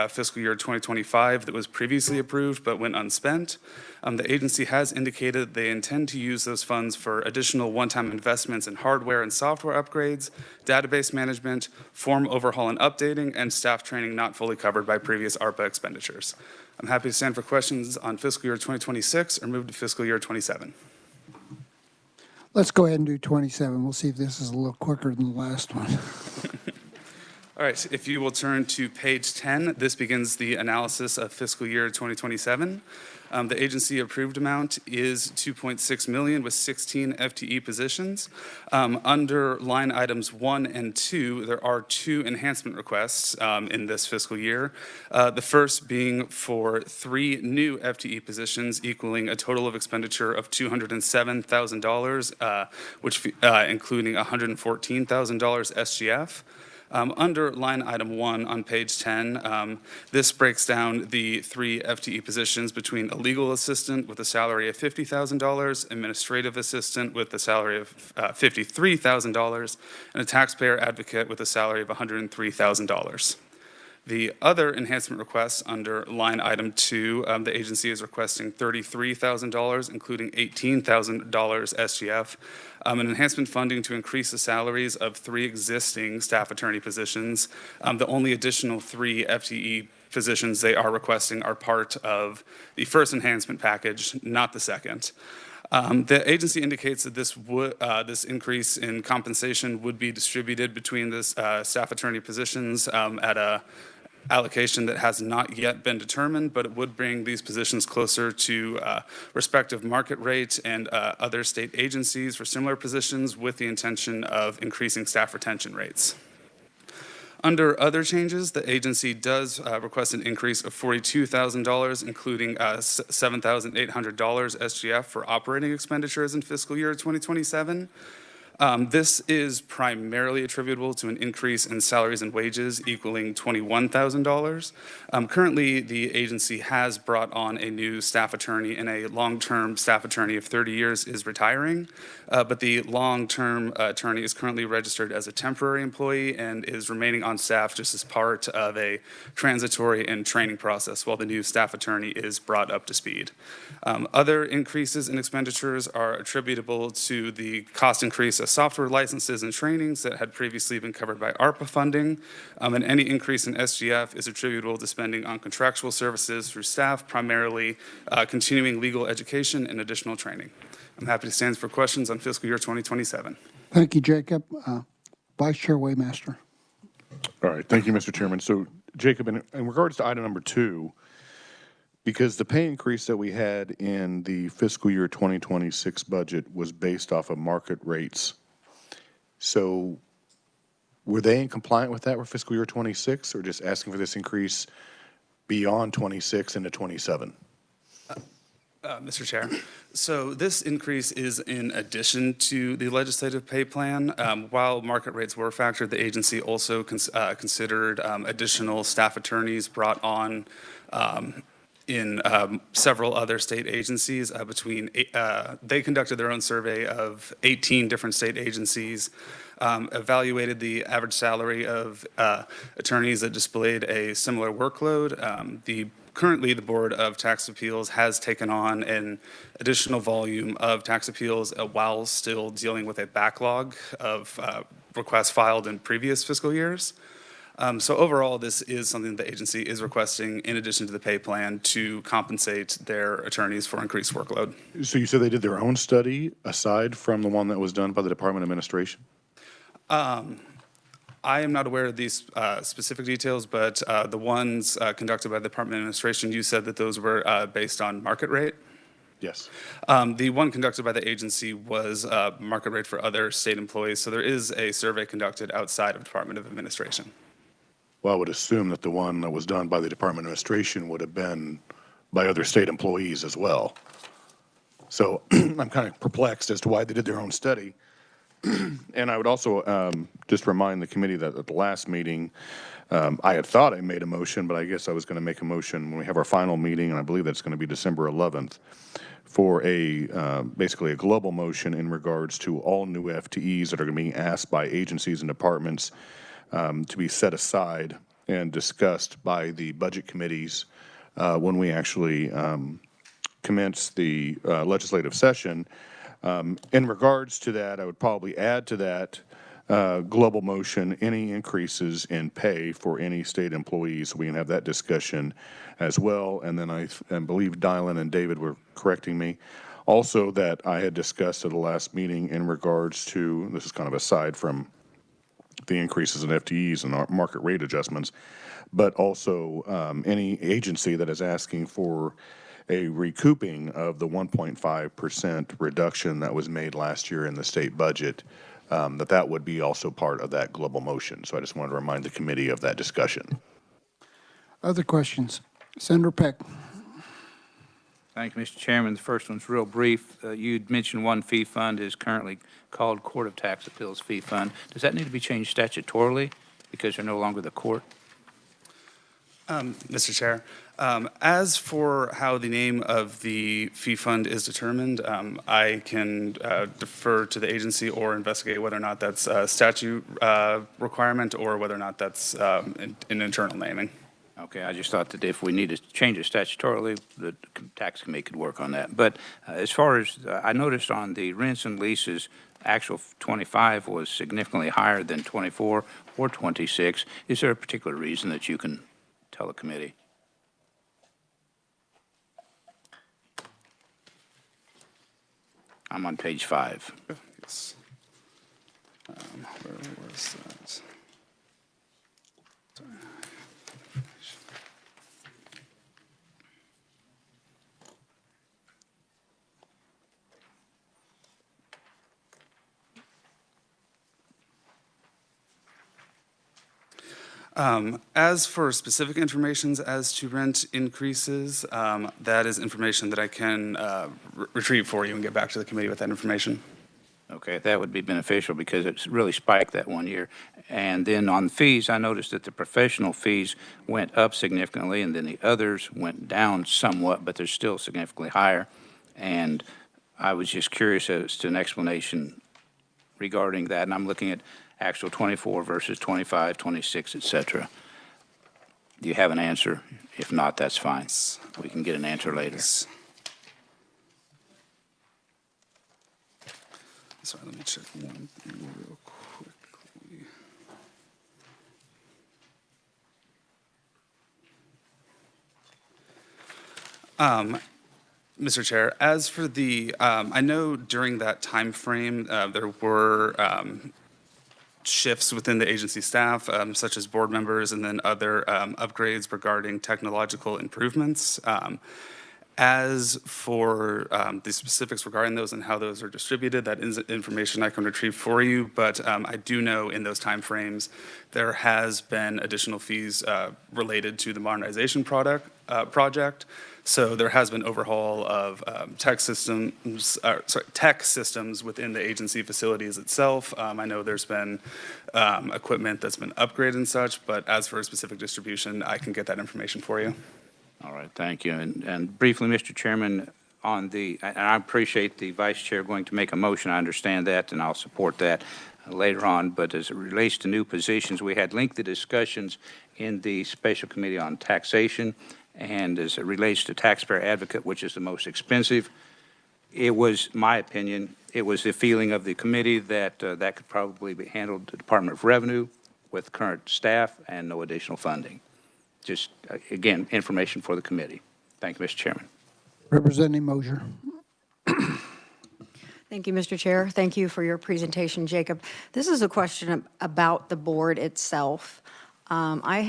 fiscal year 2025 that was previously approved but went unspent. The agency has indicated they intend to use those funds for additional one-time investments in hardware and software upgrades, database management, form overhaul and updating, and staff training not fully covered by previous ARPA expenditures. I'm happy to stand for questions on fiscal year 2026 or move to fiscal year 27. Let's go ahead and do 27. We'll see if this is a little quicker than the last one. All right, if you will turn to page 10, this begins the analysis of fiscal year 2027. The agency approved amount is 2.6 million with 16 FTE positions. Under line items 1 and 2, there are 2 enhancement requests in this fiscal year. The first being for 3 new FTE positions equaling a total of expenditure of $207,000, which including $114,000 SGF. Under line item 1 on page 10, this breaks down the 3 FTE positions between a legal assistant with a salary of $50,000, administrative assistant with a salary of $53,000, and a taxpayer advocate with a salary of $103,000. The other enhancement requests under line item 2, the agency is requesting $33,000, including $18,000 SGF, an enhancement funding to increase the salaries of 3 existing staff attorney positions. The only additional 3 FTE positions they are requesting are part of the first enhancement package, not the second. The agency indicates that this increase in compensation would be distributed between the staff attorney positions at a allocation that has not yet been determined, but it would bring these positions closer to respective market rate and other state agencies for similar positions with the intention of increasing staff retention rates. Under other changes, the agency does request an increase of $42,000, including $7,800 SGF for operating expenditures in fiscal year 2027. This is primarily attributable to an increase in salaries and wages equaling $21,000. Currently, the agency has brought on a new staff attorney, and a long-term staff attorney of 30 years is retiring. But the long-term attorney is currently registered as a temporary employee and is remaining on staff just as part of a transitory and training process while the new staff attorney is brought up to speed. Other increases in expenditures are attributable to the cost increase of software licenses and trainings that had previously been covered by ARPA funding, and any increase in SGF is attributable to spending on contractual services through staff, primarily continuing legal education and additional training. I'm happy to stand for questions on fiscal year 2027. Thank you, Jacob. Vice Chair Waymaster. All right, thank you, Mr. Chairman. So, Jacob, in regards to item number 2, because the pay increase that we had in the fiscal year 2026 budget was based off of market rates. So were they in compliant with that for fiscal year 26, or just asking for this increase beyond 26 into 27? Mr. Chair, so this increase is in addition to the legislative pay plan. While market rates were factored, the agency also considered additional staff attorneys brought on in several other state agencies. They conducted their own survey of 18 different state agencies, evaluated the average salary of attorneys that displayed a similar workload. Currently, the Board of Tax Appeals has taken on an additional volume of tax appeals while still dealing with a backlog of requests filed in previous fiscal years. So overall, this is something the agency is requesting in addition to the pay plan to compensate their attorneys for increased workload. So you said they did their own study aside from the one that was done by the Department of Administration? I am not aware of these specific details, but the ones conducted by the Department of Administration, you said that those were based on market rate? Yes. The one conducted by the agency was market rate for other state employees, so there is a survey conducted outside of Department of Administration. Well, I would assume that the one that was done by the Department of Administration would have been by other state employees as well. So I'm kind of perplexed as to why they did their own study. And I would also just remind the committee that at the last meeting, I had thought I made a motion, but I guess I was going to make a motion when we have our final meeting, and I believe that's going to be December 11th, for basically a global motion in regards to all new FTEs that are going to be asked by agencies and departments to be set aside and discussed by the budget committees when we actually commence the legislative session. In regards to that, I would probably add to that global motion any increases in pay for any state employees, so we can have that discussion as well. And then I believe Dylan and David were correcting me. Also, that I had discussed at the last meeting in regards to, this is kind of aside from the increases in FTEs and our market rate adjustments, but also any agency that is asking for a recouping of the 1.5% reduction that was made last year in the state budget, that would be also part of that global motion. So I just wanted to remind the committee of that discussion. Other questions? Senator Peck. Thank you, Mr. Chairman. The first one's real brief. You'd mentioned one fee fund is currently called Court of Tax Appeals Fee Fund. Does that need to be changed statutorily because they're no longer the court? Mr. Chair, as for how the name of the fee fund is determined, I can defer to the agency or investigate whether or not that's a statute requirement or whether or not that's an internal naming. Okay, I just thought that if we need to change it statutorily, the tax committee could work on that. But as far as, I noticed on the rents and leases, actual 25 was significantly higher than 24 or 26. Is there a particular reason that you can tell the committee? I'm on page 5. Yes. Where was that? Sorry. As for specific information as to rent increases, that is information that I can retrieve for you and get back to the committee with that information. Okay, that would be beneficial because it's really spiked that one year. And then on fees, I noticed that the professional fees went up significantly and then the others went down somewhat, but they're still significantly higher. And I was just curious as to an explanation regarding that. And I'm looking at actual 24 versus 25, 26, et cetera. Do you have an answer? If not, that's fine. We can get an answer later. Sorry, let me check one thing real quickly. Mr. Chair, as for the, I know during that time frame, there were shifts within the agency staff, such as board members and then other upgrades regarding technological improvements. As for the specifics regarding those and how those are distributed, that is information I can retrieve for you. But I do know in those timeframes there has been additional fees related to the modernization project. So there has been overhaul of tech systems within the agency facilities itself. I know there's been equipment that's been upgraded and such, but as for a specific distribution, I can get that information for you. All right, thank you. And briefly, Mr. Chairman, on the, and I appreciate the vice chair going to make a motion. I understand that, and I'll support that later on. But as it relates to new positions, we had lengthy discussions in the special committee on taxation. And as it relates to taxpayer advocate, which is the most expensive, it was my opinion, it was the feeling of the committee that that could probably be handled at the Department of Revenue with current staff and no additional funding. Just, again, information for the committee. Thank you, Mr. Chairman. Representative Mosier. Thank you, Mr. Chair. Thank you for your presentation, Jacob. This is a question about the board itself. I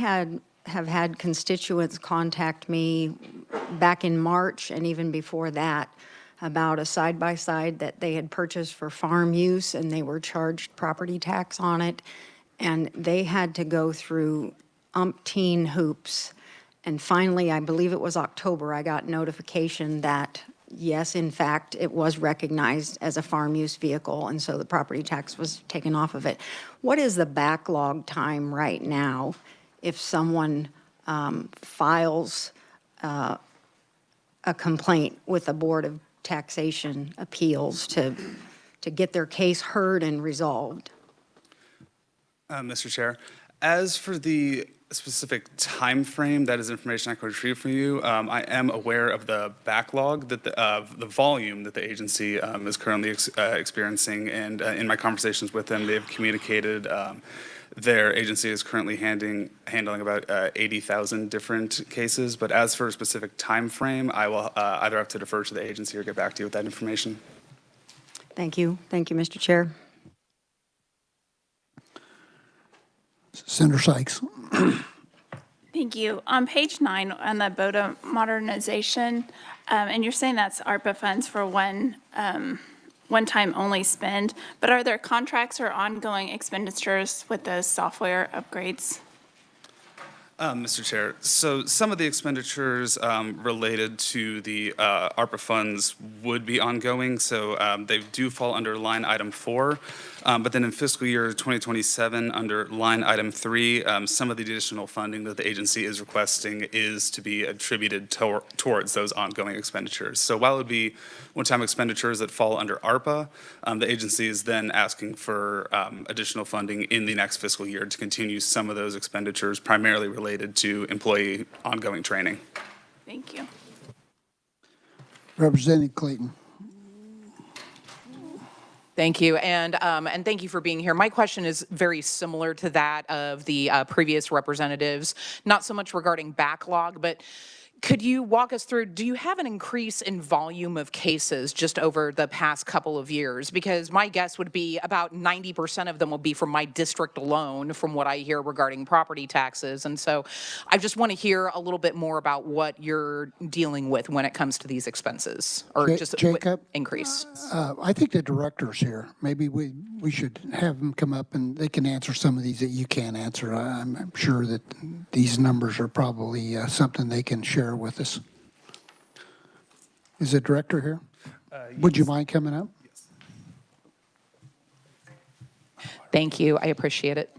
have had constituents contact me back in March and even before that about a side-by-side that they had purchased for farm use and they were charged property tax on it. And they had to go through umpteen hoops. And finally, I believe it was October, I got notification that, yes, in fact, it was recognized as a farm use vehicle, and so the property tax was taken off of it. What is the backlog time right now if someone files a complaint with the Board of Taxation Appeals to get their case heard and resolved? Mr. Chair, as for the specific time frame, that is information I can retrieve for you. I am aware of the backlog that of the volume that the agency is currently experiencing, and in my conversations with them, they've communicated their agency is currently handling about 80,000 different cases. But as for a specific time frame, I will either have to defer to the agency or get back to you with that information. Thank you. Thank you, Mr. Chair. Senator Sykes. Thank you. On page 9, on the BOTA modernization, and you're saying that's ARPA funds for one-time only spend, but are there contracts or ongoing expenditures with those software upgrades? Mr. Chair, so some of the expenditures related to the ARPA funds would be ongoing, so they do fall under line item 4. But then in fiscal year 2027, under line item 3, some of the additional funding that the agency is requesting is to be attributed towards those ongoing expenditures. So while it would be one-time expenditures that fall under ARPA, the agency is then asking for additional funding in the next fiscal year to continue some of those expenditures, primarily related to employee ongoing training. Thank you. Representative Clayton. Thank you, and thank you for being here. My question is very similar to that of the previous representatives, not so much regarding backlog, but could you walk us through, do you have an increase in volume of cases just over the past couple of years? Because my guess would be about 90% of them will be from my district alone, from what I hear regarding property taxes. And so I just want to hear a little bit more about what you're dealing with when it comes to these expenses, or just Jacob, increase. I think the director's here. Maybe we should have them come up and they can answer some of these that you can't answer. I'm sure that these numbers are probably something they can share with us. Is the director here? Would you mind coming up? Yes. Thank you. I appreciate it.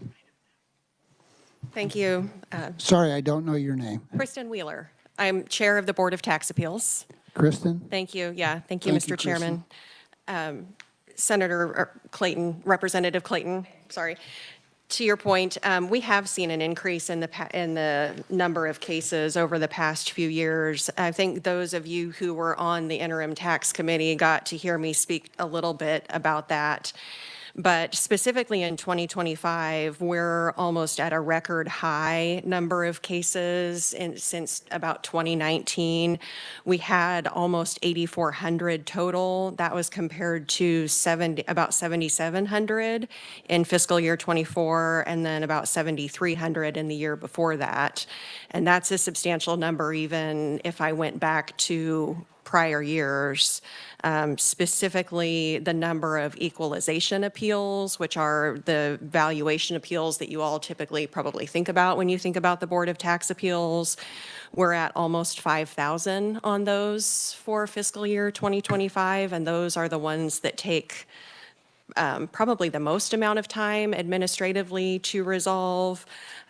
Thank you. Sorry, I don't know your name. Kristen Wheeler. I'm Chair of the Board of Tax Appeals. Kristen? Thank you. Yeah, thank you, Thank you, Mr. Chairman. Senator Clayton, Representative Clayton, sorry. To your point, we have seen an increase in the number of cases over the past few years. I think those of you who were on the interim tax committee got to hear me speak a little bit about that. But specifically in 2025, we're almost at a record high number of cases since about 2019. We had almost 8,400 total. That was compared to about 7,700 in fiscal year 24, and then about 7,300 in the year before that. And that's a substantial number even if I went back to prior years. Specifically the number of equalization appeals, which are the valuation appeals that you all typically probably think about when you think about the Board of Tax Appeals. We're at almost 5,000 on those for fiscal year 2025, and those are the ones that take probably the most amount of time administratively to resolve.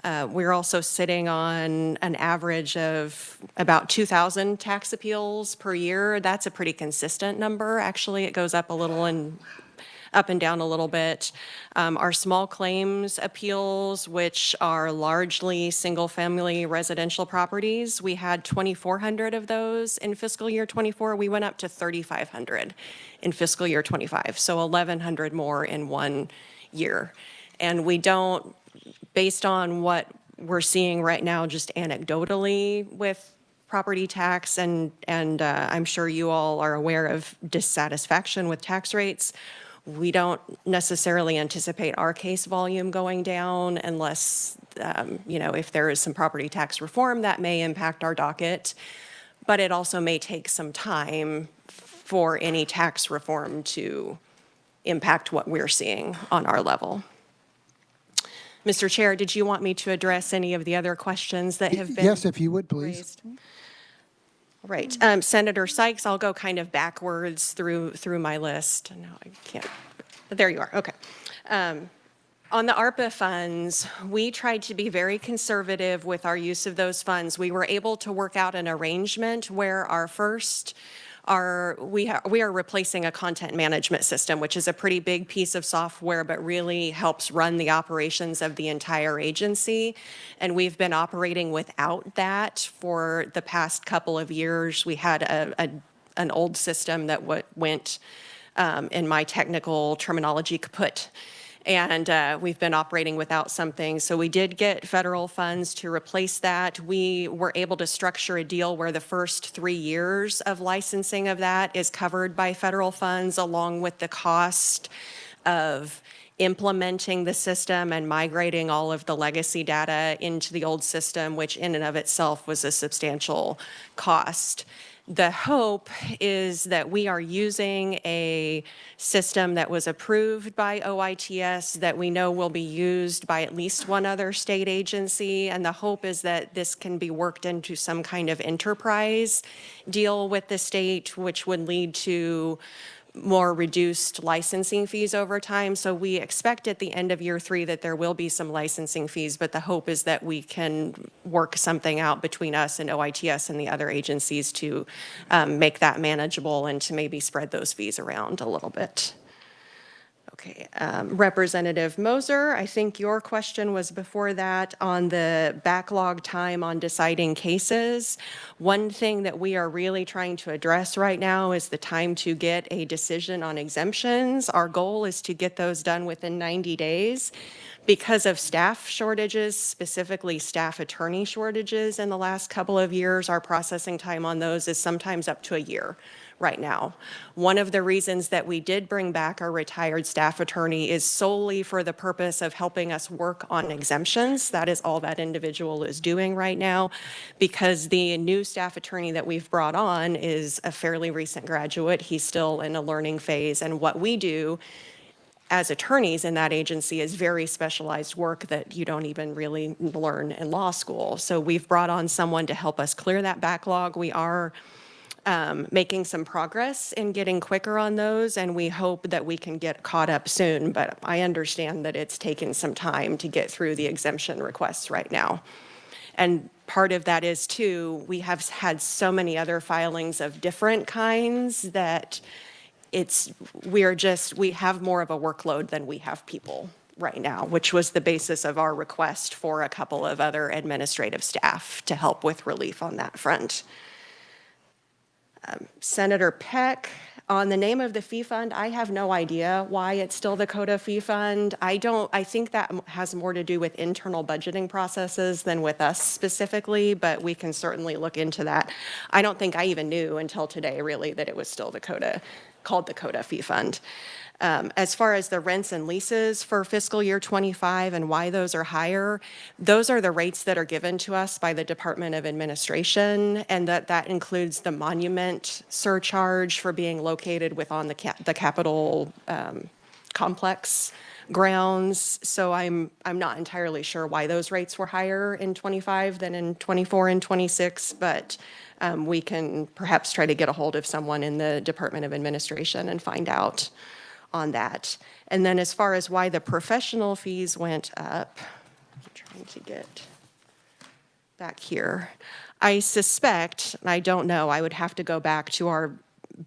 We're also sitting on an average of about 2,000 tax appeals per year. That's a pretty consistent number. Actually, it goes up a little and up and down a little bit. Our small claims appeals, which are largely single-family residential properties, we had 2,400 of those in fiscal year 24. We went up to 3,500 in fiscal year 25, so 1,100 more in 1 year. And we don't, based on what we're seeing right now, just anecdotally with property tax, and I'm sure you all are aware of dissatisfaction with tax rates, we don't necessarily anticipate our case volume going down unless, if there is some property tax reform that may impact our docket. But it also may take some time for any tax reform to impact what we're seeing on our level. Mr. Chair, did you want me to address any of the other questions that have been Yes, if you would, please. raised? Right. Senator Sykes, I'll go kind of backwards through my list. No, I can't. There you are. Okay. On the ARPA funds, we tried to be very conservative with our use of those funds. We were able to work out an arrangement where we are replacing a content management system, which is a pretty big piece of software, but really helps run the operations of the entire agency. And we've been operating without that for the past couple of years. We had an old system that went, in my technical terminology, kaput. And we've been operating without something. So we did get federal funds to replace that. We were able to structure a deal where the first 3 years of licensing of that is covered by federal funds, along with the cost of implementing the system and migrating all of the legacy data into the old system, which in and of itself was a substantial cost. The hope is that we are using a system that was approved by OITS that we know will be used by at least one other state agency. And the hope is that this can be worked into some kind of enterprise deal with the state, which would lead to more reduced licensing fees over time. So we expect at the end of year 3 that there will be some licensing fees, but the hope is that we can work something out between us and OITS and the other agencies to make that manageable and to maybe spread those fees around a little bit. Okay, Representative Moser, I think your question was before that on the backlog time on deciding cases. One thing that we are really trying to address right now is the time to get a decision on exemptions. Our goal is to get those done within 90 days. Because of staff shortages, specifically staff attorney shortages in the last couple of years, our processing time on those is sometimes up to a year right now. One of the reasons that we did bring back our retired staff attorney is solely for the purpose of helping us work on exemptions. That is all that individual is doing right now, because the new staff attorney that we've brought on is a fairly recent graduate. He's still in a learning phase, and what we do as attorneys in that agency is very specialized work that you don't even really learn in law school. So we've brought on someone to help us clear that backlog. We are making some progress in getting quicker on those, and we hope that we can get caught up soon. But I understand that it's taken some time to get through the exemption requests right now. And part of that is, too, we have had so many other filings of different kinds that we have more of a workload than we have people right now, which was the basis of our request for a couple of other administrative staff to help with relief on that front. Senator Peck, on the name of the fee fund, I have no idea why it's still the CODA fee fund. I think that has more to do with internal budgeting processes than with us specifically, but we can certainly look into that. I don't think I even knew until today, really, that it was still called the CODA fee fund. As far as the rents and leases for fiscal year 25 and why those are higher, those are the rates that are given to us by the Department of Administration, and that includes the monument surcharge for being located within the Capitol complex grounds. So I'm not entirely sure why those rates were higher in 25 than in 24 and 26, but we can perhaps try to get a hold of someone in the Department of Administration and find out on that. And then as far as why the professional fees went up, I'm trying to get back here. I suspect, and I don't know, I would have to go back to our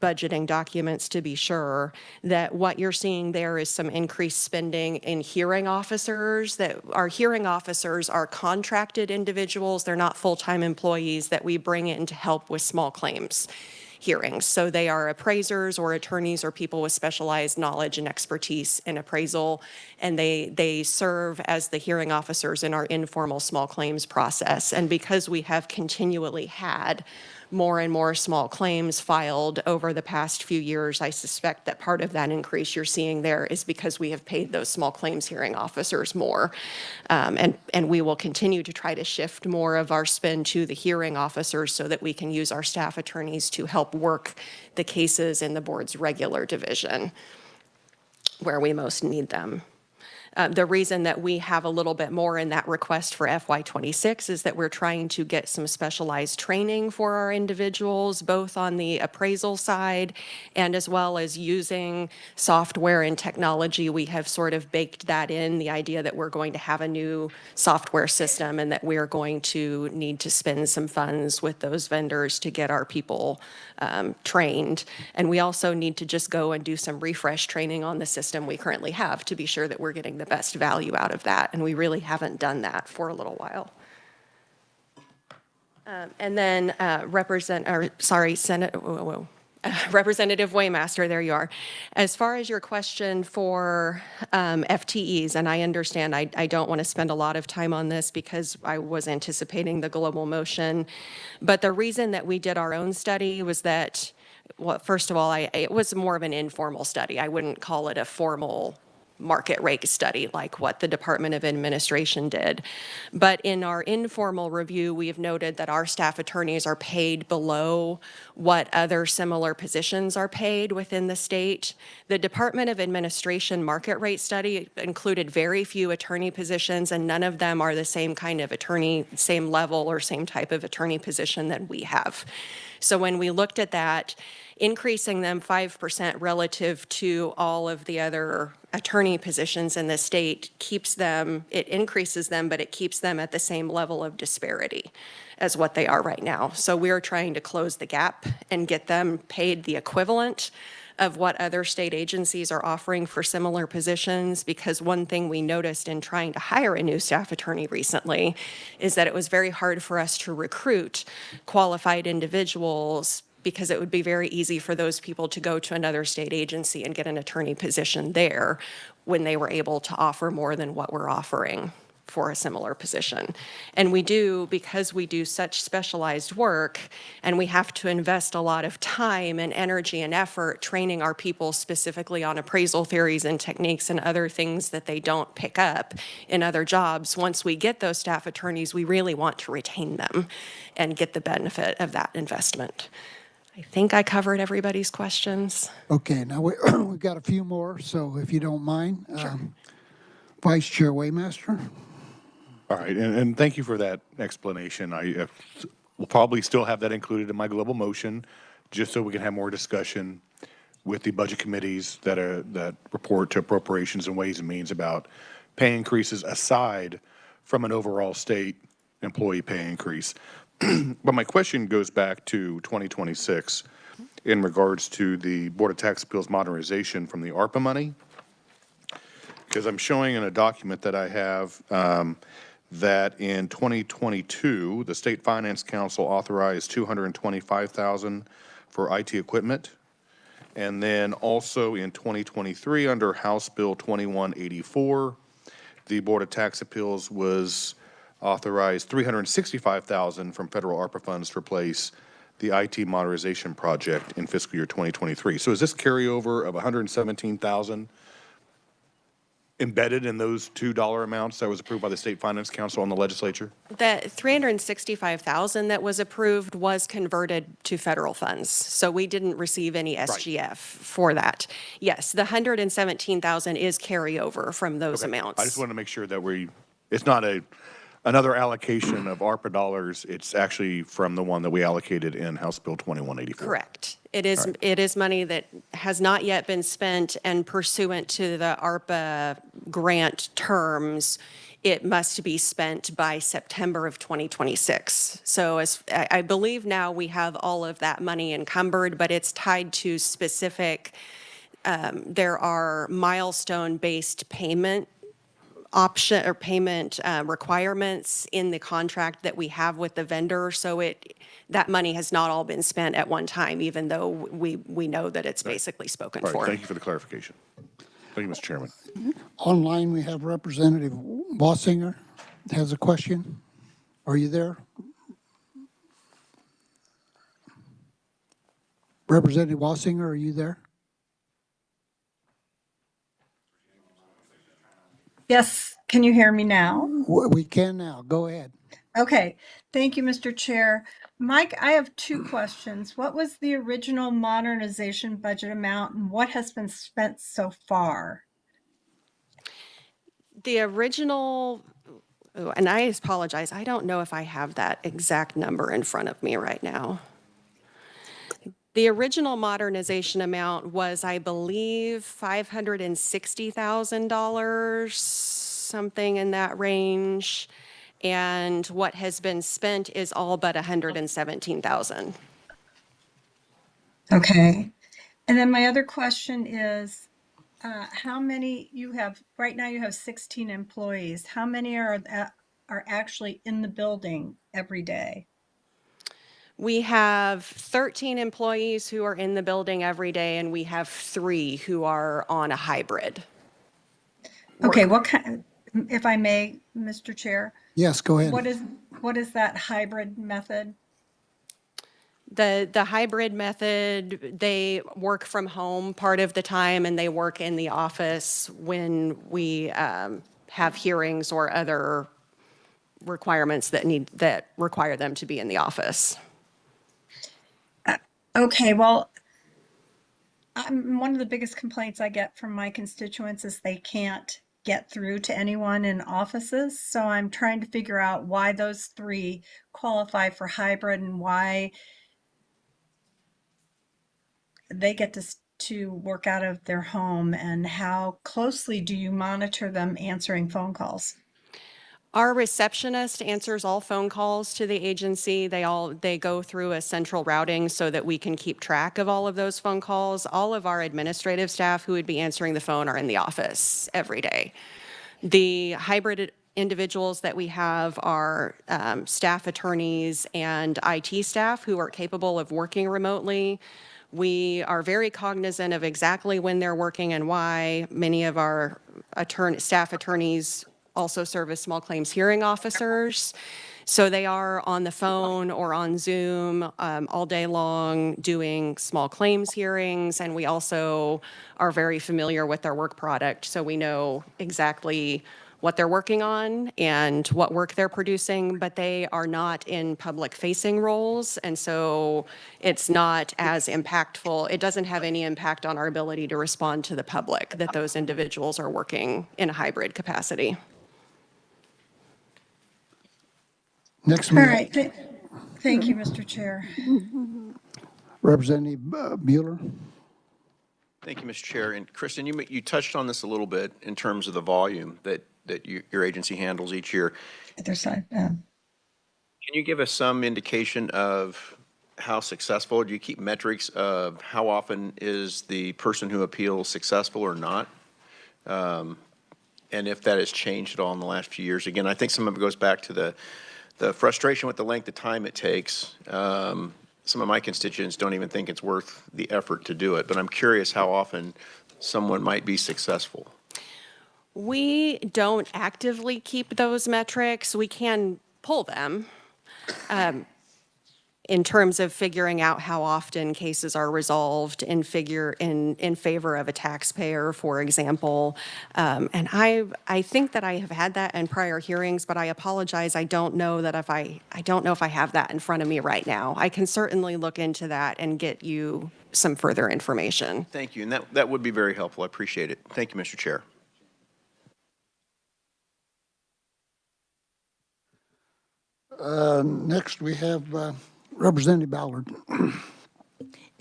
budgeting documents to be sure, that what you're seeing there is some increased spending in hearing officers. That our hearing officers are contracted individuals. They're not full-time employees that we bring in to help with small claims hearings. So they are appraisers or attorneys or people with specialized knowledge and expertise in appraisal, and they serve as the hearing officers in our informal small claims process. And because we have continually had more and more small claims filed over the past few years, I suspect that part of that increase you're seeing there is because we have paid those small claims hearing officers more. And we will continue to try to shift more of our spend to the hearing officers so that we can use our staff attorneys to help work the cases in the board's regular division where we most need them. The reason that we have a little bit more in that request for FY26 is that we're trying to get some specialized training for our individuals, both on the appraisal side and as well as using software and technology. We have sort of baked that in, the idea that we're going to have a new software system and that we're going to need to spend some funds with those vendors to get our people trained. And we also need to just go and do some refresh training on the system we currently have to be sure that we're getting the best value out of that. And we really haven't done that for a little while. And then Representative Waymaster, there you are. As far as your question for FTEs, and I understand I don't want to spend a lot of time on this because I was anticipating the global motion, but the reason that we did our own study was that, well, first of all, it was more of an informal study. I wouldn't call it a formal market rate study like what the Department of Administration did. But in our informal review, we have noted that our staff attorneys are paid below what other similar positions are paid within the state. The Department of Administration market rate study included very few attorney positions, and none of them are the same kind of attorney, same level or same type of attorney position that we have. So when we looked at that, increasing them 5% relative to all of the other attorney positions in the state keeps them, it increases them, but it keeps them at the same level of disparity as what they are right now. So we're trying to close the gap and get them paid the equivalent of what other state agencies are offering for similar positions, because one thing we noticed in trying to hire a new staff attorney recently is that it was very hard for us to recruit qualified individuals, because it would be very easy for those people to go to another state agency and get an attorney position there when they were able to offer more than what we're offering for a similar position. And we do, because we do such specialized work and we have to invest a lot of time and energy and effort training our people specifically on appraisal theories and techniques and other things that they don't pick up in other jobs. Once we get those staff attorneys, we really want to retain them and get the benefit of that investment. I think I covered everybody's questions. Okay, now we've got a few more, so if you don't mind. Vice Chair Waymaster. All right, and thank you for that explanation. I will probably still have that included in my global motion, just so we can have more discussion with the budget committees that report to Appropriations and Ways and Means about pay increases aside from an overall state employee pay increase. But my question goes back to 2026 in regards to the Board of Tax Appeals modernization from the ARPA money, because I'm showing in a document that I have that in 2022, the State Finance Council authorized $225,000 for IT equipment. And then also in 2023, under House Bill 2184, the Board of Tax Appeals was authorized $365,000 from federal ARPA funds to replace the IT modernization project in fiscal year 2023. So is this carryover of $117,000 embedded in those $2 amounts that was approved by the State Finance Council and the legislature? That $365,000 that was approved was converted to federal funds. So we didn't receive any SGF for that. Yes, the $117,000 is carryover from those amounts. I just wanted to make sure that it's not another allocation of ARPA dollars. It's actually from the one that we allocated in House Bill 2184. Correct. It is money that has not yet been spent, and pursuant to the ARPA grant terms, it must be spent by September of 2026. So I believe now we have all of that money encumbered, but it's tied to specific, there are milestone-based payment option or payment requirements in the contract that we have with the vendor. So that money has not all been spent at one time, even though we know that it's basically spoken All right, for. thank you for the clarification. Thank you, Mr. Chairman. Online, we have Representative Wassinger has a question. Are you there? Representative Wassinger, are you there? Yes, can you hear me now? We can now. Go ahead. Okay, thank you, Mr. Chair. Mike, I have two questions. What was the original modernization budget amount and what has been spent so far? The original, and I apologize, I don't know if I have that exact number in front of me right now. The original modernization amount was, I believe, $560,000, something in that range. And what has been spent is all but $117,000. Okay. And then my other question is, how many you have, right now you have 16 employees. How many are actually in the building every day? We have 13 employees who are in the building every day, and we have 3 who are on a hybrid. Okay, if I may, Mr. Chair? Yes, go ahead. What is that hybrid method? The hybrid method, they work from home part of the time and they work in the office when we have hearings or other requirements that require them to be in the office. Okay, well, one of the biggest complaints I get from my constituents is they can't get through to anyone in offices. So I'm trying to figure out why those three qualify for hybrid and why they get to work out of their home, and how closely do you monitor them answering phone calls? Our receptionist answers all phone calls to the agency. They go through a central routing so that we can keep track of all of those phone calls. All of our administrative staff who would be answering the phone are in the office every day. The hybrid individuals that we have are staff attorneys and IT staff who are capable of working remotely. We are very cognizant of exactly when they're working and why. Many of our staff attorneys also serve as small claims hearing officers. So they are on the phone or on Zoom all day long doing small claims hearings. And we also are very familiar with their work product. So we know exactly what they're working on and what work they're producing, but they are not in public facing roles. And so it's not as impactful. It doesn't have any impact on our ability to respond to the public that those individuals are working in a hybrid capacity. Next, All we right, thank you, Mr. Chair. Representative Bueller. Thank you, Mr. Chair. And Kristen, you touched on this a little bit in terms of the volume that your agency handles each year. Other side. Can you give us some indication of how successful? Do you keep metrics of how often is the person who appeals successful or not? And if that has changed at all in the last few years? Again, I think some of it goes back to the frustration with the length of time it takes. Some of my constituents don't even think it's worth the effort to do it, but I'm curious how often someone might be successful. We don't actively keep those metrics. We can pull them in terms of figuring out how often cases are resolved in favor of a taxpayer, for example. And I think that I have had that in prior hearings, but I apologize. I don't know if I have that in front of me right now. I can certainly look into that and get you some further information. Thank you, and that would be very helpful. I appreciate it. Thank you, Mr. Chair. Next, we have Representative Ballard.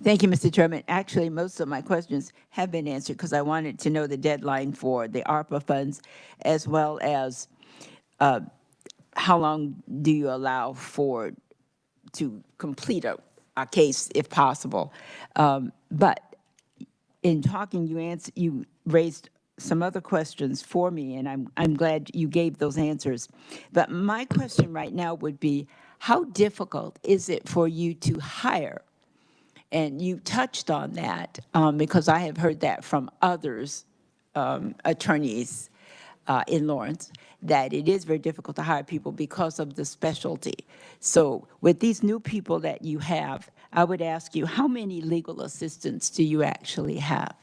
Thank you, Mr. Chairman. Actually, most of my questions have been answered because I wanted to know the deadline for the ARPA funds, as well as how long do you allow to complete a case if possible. But in talking, you raised some other questions for me, and I'm glad you gave those answers. But my question right now would be, how difficult is it for you to hire? And you touched on that because I have heard that from others, attorneys in Lawrence, that it is very difficult to hire people because of the specialty. So with these new people that you have, I would ask you, how many legal assistants do you actually have?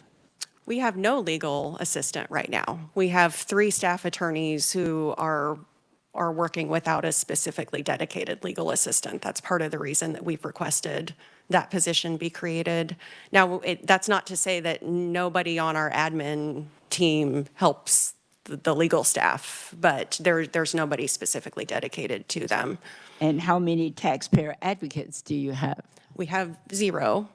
We have no legal assistant right now. We have 3 staff attorneys who are working without a specifically dedicated legal assistant. That's part of the reason that we've requested that position be created. Now, that's not to say that nobody on our admin team helps the legal staff, but there's nobody specifically dedicated to them. And how many taxpayer advocates do you have? We have 0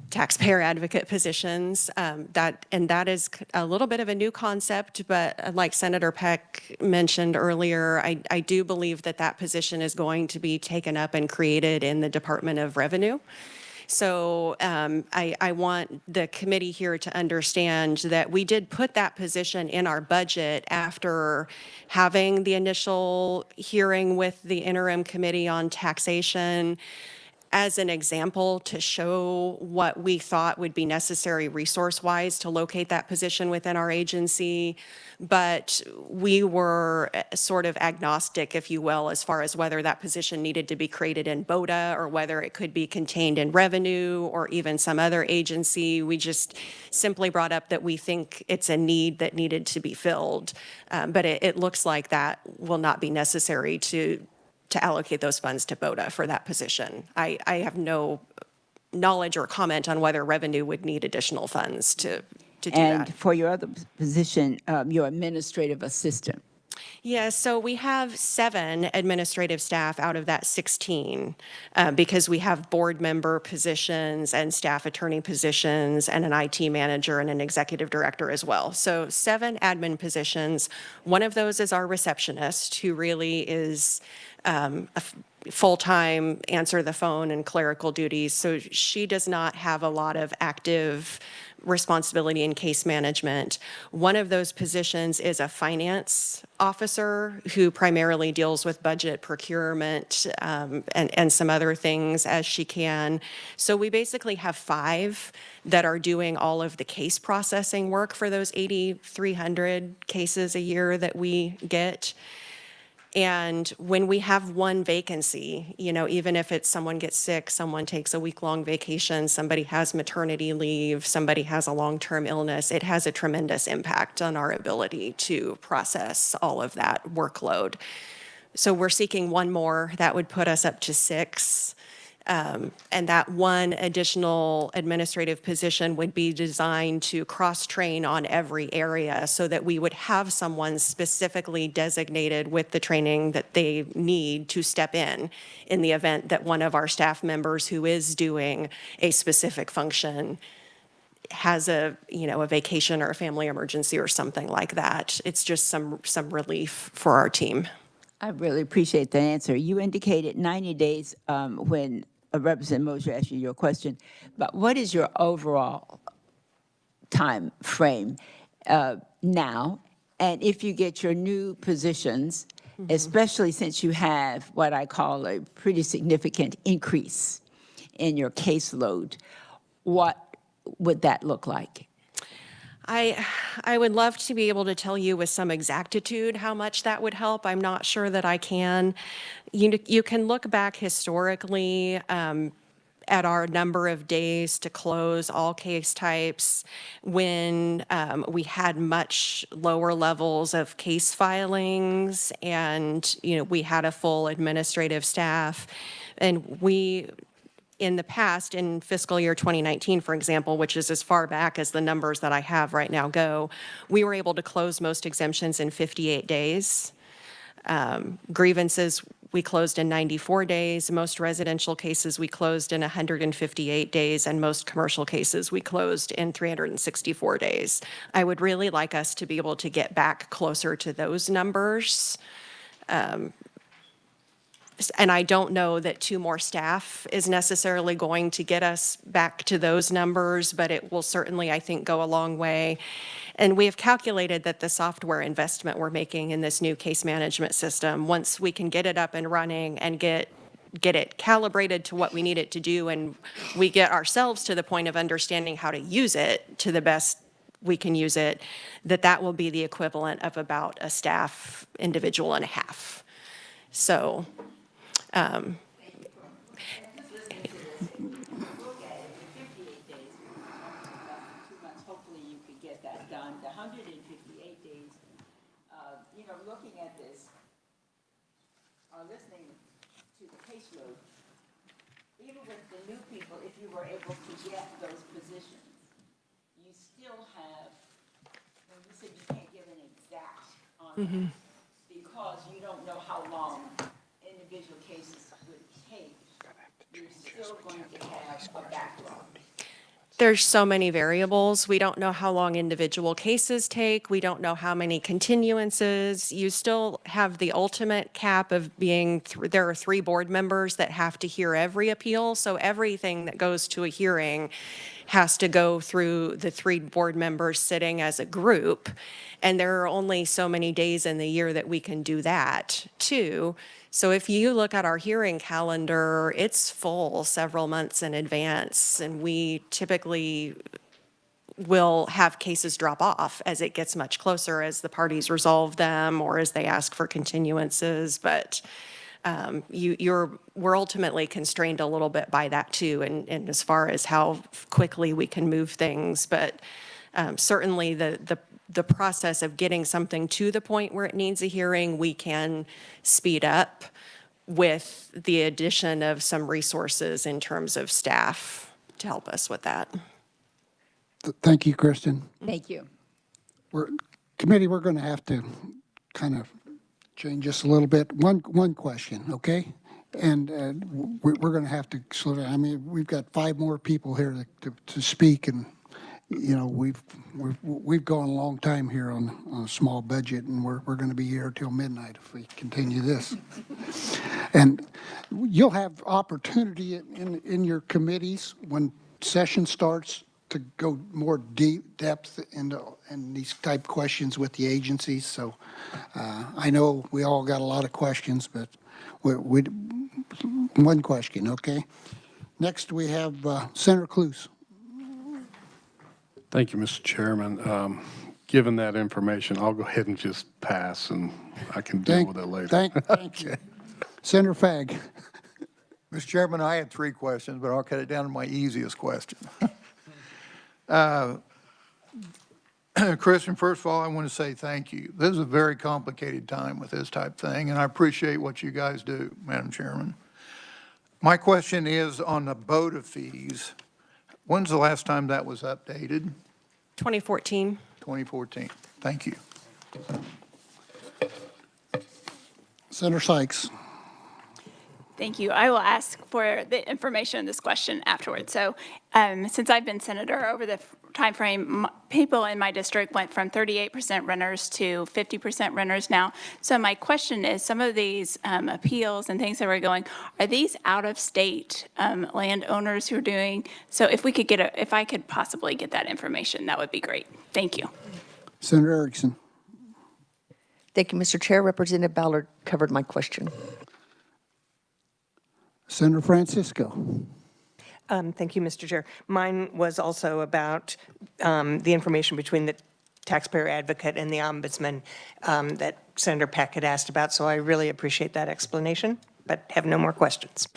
taxpayer advocate positions. That is a little bit of a new concept, but like Senator Peck mentioned earlier, I do believe that position is going to be taken up and created in the Department of Revenue. So I want the committee here to understand that we did put that position in our budget after having the initial hearing with the interim committee on taxation. as an example to show what we thought would be necessary resource-wise to locate that position within our agency. But we were sort of agnostic, if you will, as far as whether that position needed to be created in BOTA or whether it could be contained in revenue or even some other agency. We just simply brought up that we think it's a need that needed to be filled. But it looks like that will not be necessary to allocate those funds to BOTA for that position. I have no knowledge or comment on whether revenue would need additional funds to do that. And for your other position, your administrative assistant. Yeah, so we have 7 administrative staff out of that 16 because we have board member positions and staff attorney positions and an IT manager and an executive director as well. So 7 admin positions. One of those is our receptionist, who really is full-time answer the phone and clerical duties. So she does not have a lot of active responsibility in case management. One of those positions is a finance officer who primarily deals with budget procurement and some other things as she can. So we basically have 5 that are doing all of the case processing work for those 8,300 cases a year that we get. And when we have one vacancy, you know, even if it's someone gets sick, someone takes a week-long vacation, somebody has maternity leave, somebody has a long-term illness, it has a tremendous impact on our ability to process all of that workload. So we're seeking one more. That would put us up to 6. And that one additional administrative position would be designed to cross-train on every area so that we would have someone specifically designated with the training that they need to step in the event that one of our staff members who is doing a specific function has a vacation or a family emergency or something like that. It's just some relief for our team. I really appreciate the answer. You indicated 90 days when Representative Mosher asked you your question, but what is your overall time frame now? And if you get your new positions, especially since you have what I call a pretty significant increase in your caseload, what would that look like? I would love to be able to tell you with some exactitude how much that would help. I'm not sure that I can. You can look back historically at our number of days to close all case types when we had much lower levels of case filings and, we had a full administrative staff. And in the past, in fiscal year 2019, for example, which is as far back as the numbers that I have right now go, we were able to close most exemptions in 58 days. Grievances, we closed in 94 days. Most residential cases, we closed in 158 days, and most commercial cases, we closed in 364 days. I would really like us to be able to get back closer to those numbers. And I don't know that 2 more staff is necessarily going to get us back to those numbers, but it will certainly, I think, go a long way. And we have calculated that the software investment we're making in this new case management system, once we can get it up and running and get it calibrated to what we need it to do, and we get ourselves to the point of understanding how to use it to the best we can use it, that will be the equivalent of about a staff individual and a half. So, hopefully you could get that done. The 158 days, looking at this, or listening to the caseload, even with the new people, if you were able to get those positions, you still have, when you said you can't give an exact on it, because you don't know how long individual cases would take, you're still going to have a backlog. There's so many variables. We don't know how long individual cases take. We don't know how many continuances. You still have the ultimate cap of being, there are 3 board members that have to hear every appeal. So everything that goes to a hearing has to go through the 3 board members sitting as a group. And there are only so many days in the year that we can do that too. So if you look at our hearing calendar, it's full several months in advance, and we typically will have cases drop off as it gets much closer, as the parties resolve them or as they ask for continuances. But we're ultimately constrained a little bit by that too, and as far as how quickly we can move things. But certainly the process of getting something to the point where it needs a hearing, we can speed up with the addition of some resources in terms of staff to help us with that. Thank you, Kristen. Thank you. Committee, we're going to have to kind of change this a little bit. One question, okay? And we're going to have to slow down. I mean, we've got 5 more people here to speak, and you know, we've gone a long time here on a small budget, and we're going to be here till midnight if we continue this. And you'll have opportunity in your committees when session starts to go more depth into these type questions with the agencies. So I know we all got a lot of questions, but one question, okay? Next we have Senator Cluse. Thank you, Mr. Chairman. Given that information, I'll go ahead and just pass, and I can deal with it later. Thank you. Senator Fagg. Mr. Chairman, I had 3 questions, but I'll cut it down to my easiest question. Kristen, first of all, I want to say thank you. This is a very complicated time with this type thing, and I appreciate what you guys do, Madam Chairman. My question is on the BOTA fees. When's the last time that was updated? 2014. 2014. Thank you. Senator Sykes. Thank you. I will ask for the information on this question afterwards. So since I've been senator over the time frame, people in my district went from 38% renters to 50% renters now. So my question is, some of these appeals and things that we're going, are these out-of-state landowners who are doing? So if we could if I could possibly get that information, that would be great. Thank you. Senator Erickson. Thank you, Mr. Chair. Representative Ballard covered my question. Senator Francisco. Thank you, Mr. Chair. Mine was also about the information between the taxpayer advocate and the ombudsman that Senator Peck had asked about, so I really appreciate that explanation, but have no more questions.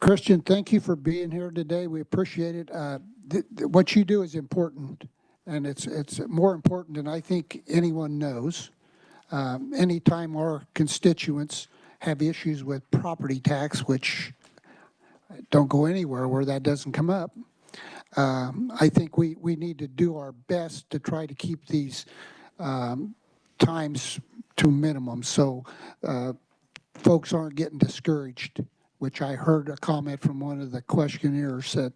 Christian, thank you for being here today. We appreciate it. What you do is important, and it's more important than I think anyone knows. Anytime our constituents have issues with property tax, which don't go anywhere where that doesn't come up, I think we need to do our best to try to keep these times to minimum so folks aren't getting discouraged, which I heard a comment from one of the questionnaires that,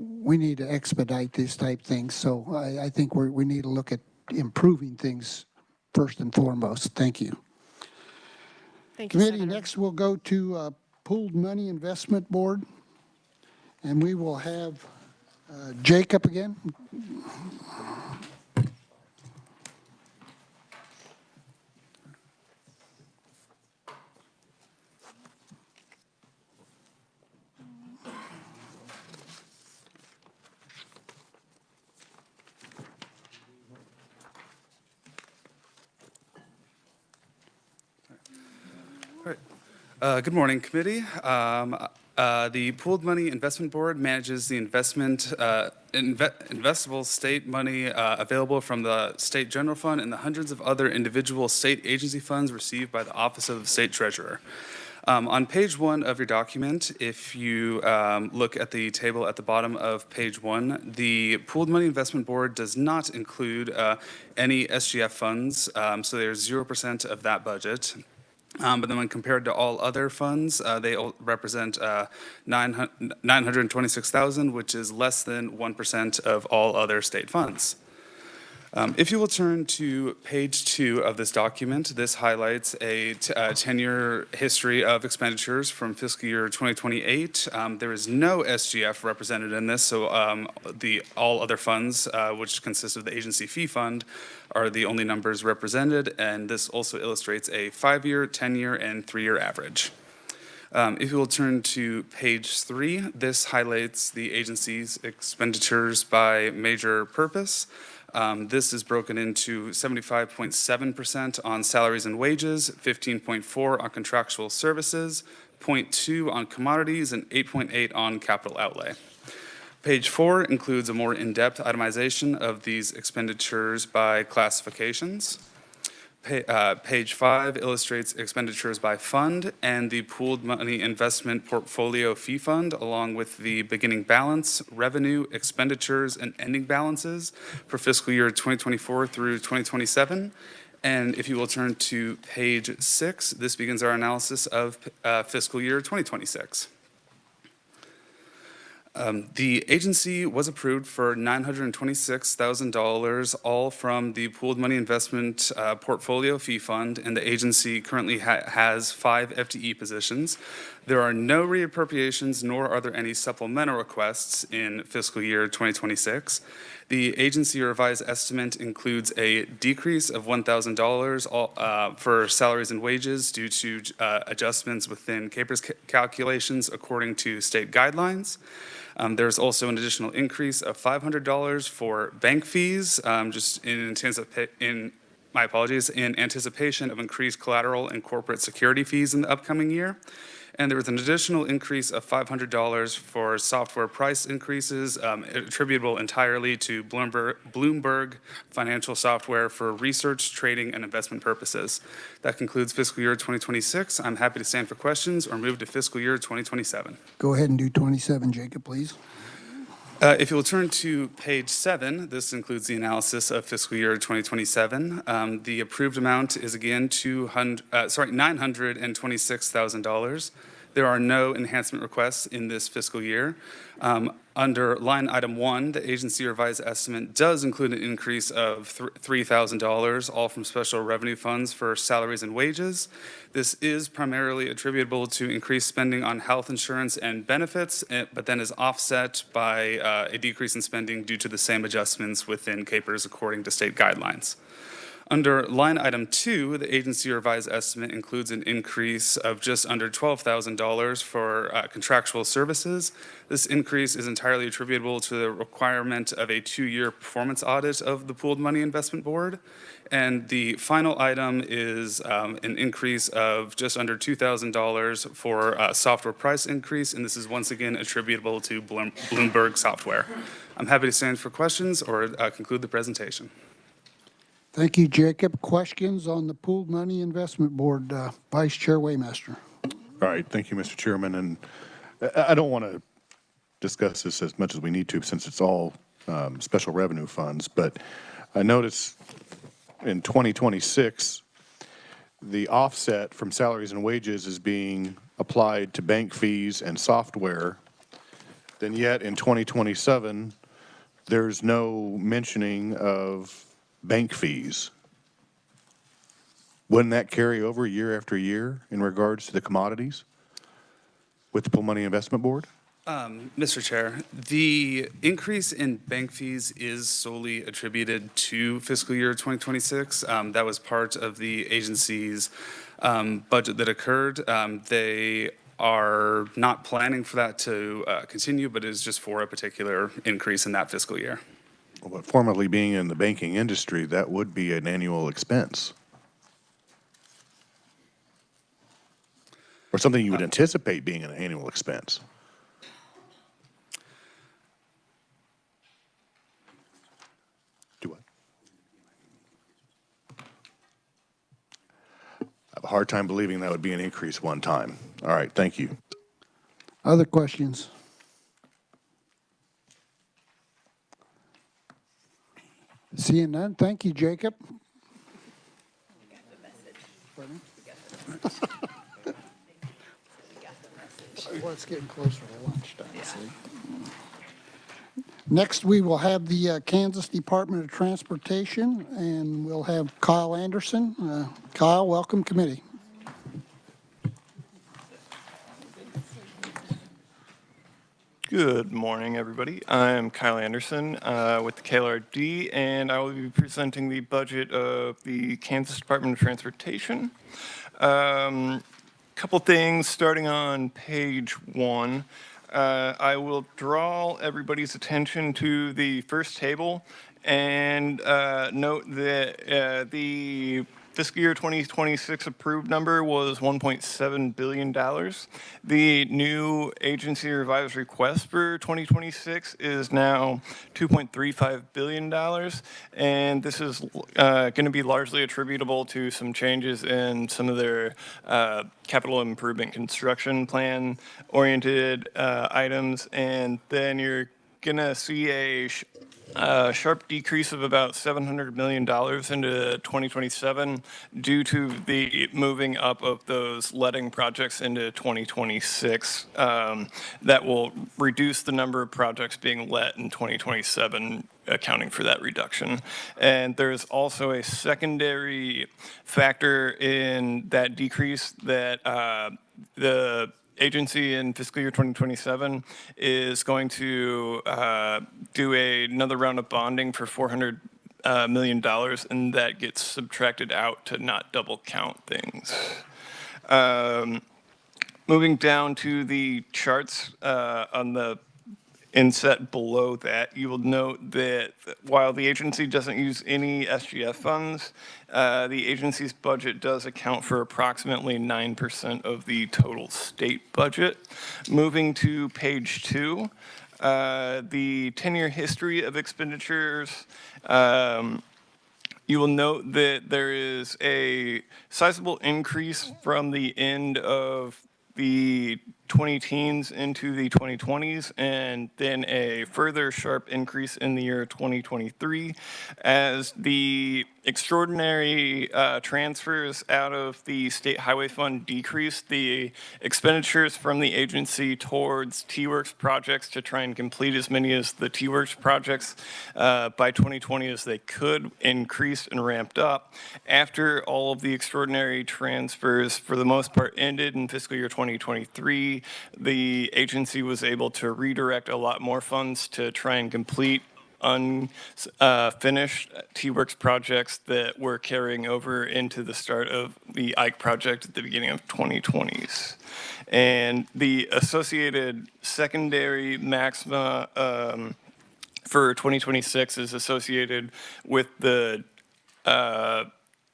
we need to expedite these type things. So I think we need to look at improving things first and foremost. Thank you. Thank you, Committee, Senator. next we'll go to Pooled Money Investment Board, and we will have Jacob again. Good morning, committee. The Pooled Money Investment Board manages the investable state money available from the State General Fund and the hundreds of other individual state agency funds received by the Office of the State Treasurer. On page 1 of your document, if you look at the table at the bottom of page 1, the Pooled Money Investment Board does not include any SGF funds, so there's 0% of that budget. But then when compared to all other funds, they represent $926,000, which is less than 1% of all other state funds. If you will turn to page 2 of this document, this highlights a 10-year history of expenditures from fiscal year 2028. There is no SGF represented in this, so all other funds, which consist of the agency fee fund, are the only numbers represented, and this also illustrates a 5-year, 10-year, and 3-year average. If you will turn to page 3, this highlights the agency's expenditures by major purpose. This is broken into 75.7% on salaries and wages, 15.4% on contractual services, 0.2% on commodities, and 8.8% on capital outlay. Page 4 includes a more in-depth itemization of these expenditures by classifications. Page 5 illustrates expenditures by fund and the pooled money investment portfolio fee fund, along with the beginning balance, revenue, expenditures, and ending balances for fiscal year 2024 through 2027. And if you will turn to page 6, this begins our analysis of fiscal year 2026. The agency was approved for $926,000, all from the pooled money investment portfolio fee fund, and the agency currently has 5 FTE positions. There are no reappropriations, nor are there any supplemental requests in fiscal year 2026. The agency revised estimate includes a decrease of $1,000 for salaries and wages due to adjustments within CAPER's calculations according to state guidelines. There's also an additional increase of $500 for bank fees, just in anticipation of increased collateral and corporate security fees in the upcoming year. And there was an additional increase of $500 for software price increases attributable entirely to Bloomberg financial software for research, trading, and investment purposes. That concludes fiscal year 2026. I'm happy to stand for questions or move to fiscal year 2027. Go ahead and do 27, Jacob, please. If you will turn to page 7, this includes the analysis of fiscal year 2027. The approved amount is again $926,000. There are no enhancement requests in this fiscal year. Under line item 1, the agency revised estimate does include an increase of $3,000, all from special revenue funds for salaries and wages. This is primarily attributable to increased spending on health insurance and benefits, but then is offset by a decrease in spending due to the same adjustments within CAPERS according to state guidelines. Under line item 2, the agency revised estimate includes an increase of just under $12,000 for contractual services. This increase is entirely attributable to the requirement of a 2-year performance audit of the Pooled Money Investment Board. And the final item is an increase of just under $2,000 for software price increase, and this is once again attributable to Bloomberg software. I'm happy to stand for questions or conclude the presentation. Thank you, Jacob. Questions on the Pooled Money Investment Board? Vice Chair Waymaster. All right, thank you, Mr. Chairman. And I don't want to discuss this as much as we need to since it's all special revenue funds, but I noticed in 2026, the offset from salaries and wages is being applied to bank fees and software. Then yet in 2027, there's no mentioning of bank fees. Wouldn't that carry over year after year in regards to the commodities with the Pooled Money Investment Board? Mr. Chair, the increase in bank fees is solely attributed to fiscal year 2026. That was part of the agency's budget that occurred. They are not planning for that to continue, but it is just for a particular increase in that fiscal year. Well, but formerly being in the banking industry, that would be an annual expense. Or something you would anticipate being an annual expense. Do what? I have a hard time believing that would be an increase one time. All right, thank you. Other questions? Seeing none, thank you, Jacob. Well, it's getting closer to lunchtime, see? Next, we will have the Kansas Department of Transportation, and we'll have Kyle Anderson. Kyle, welcome committee. Good morning, everybody. I'm Kyle Anderson with the KLRD, and I will be presenting the budget of the Kansas Department of Transportation. Couple things starting on page 1. I will draw everybody's attention to the first table and note that the fiscal year 2026 approved number was $1.7 billion. The new agency revised request for 2026 is now $2.35 billion. And this is going to be largely attributable to some changes in some of their capital improvement construction plan oriented items. And then you're going to see a sharp decrease of about $700 million into 2027 due to the moving up of those letting projects into 2026. That will reduce the number of projects being let in 2027, accounting for that reduction. And there's also a secondary factor in that decrease that the agency in fiscal year 2027 is going to do another round of bonding for $400 million, and that gets subtracted out to not double count things. Moving down to the charts on the inset below that, you will note that while the agency doesn't use any SGF funds, the agency's budget does account for approximately 9% of the total state budget. Moving to page 2, the 10-year history of expenditures. You will note that there is a sizable increase from the end of the 2010s into the 2020s, and then a further sharp increase in the year 2023 as the extraordinary transfers out of the state highway fund decreased the expenditures from the agency towards T-Works projects to try and complete as many as the T-Works projects by 2020 as they could, increased and ramped up. After all of the extraordinary transfers for the most part ended in fiscal year 2023, the agency was able to redirect a lot more funds to try and complete unfinished T-Works projects that were carrying over into the start of the Ike project at the beginning of 2020s. And the associated secondary maxima for 2026 is associated with the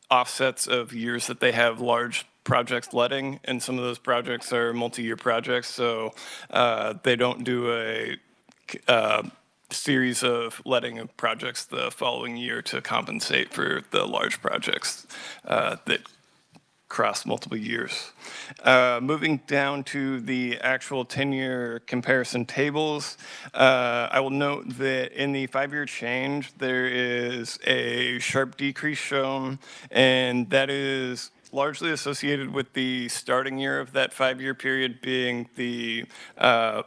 offsets of years that they have large projects letting, and some of those projects are multi-year projects, so they don't do a series of letting of projects the following year to compensate for the large projects that cross multiple years. Moving down to the actual 10-year comparison tables, I will note that in the 5-year change, there is a sharp decrease shown, and that is largely associated with the starting year of that 5-year period being the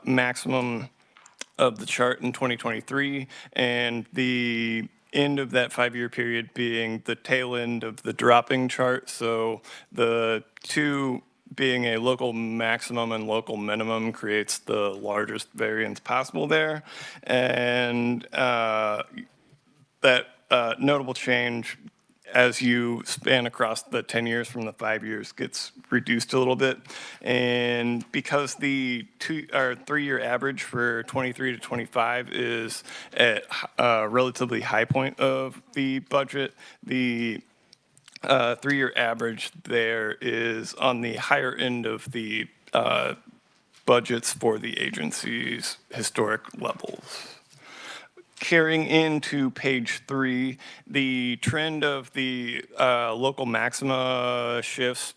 maximum of the chart in 2023, and the end of that 5-year period being the tail end of the dropping chart. So the two being a local maximum and local minimum creates the largest variance possible there. And that notable change as you span across the 10 years from the 5 years gets reduced a little bit. And because the 3-year average for 23 to 25 is at a relatively high point of the budget, the 3-year average there is on the higher end of the budgets for the agency's historic levels. Carrying into page 3, the trend of the local maxima shifts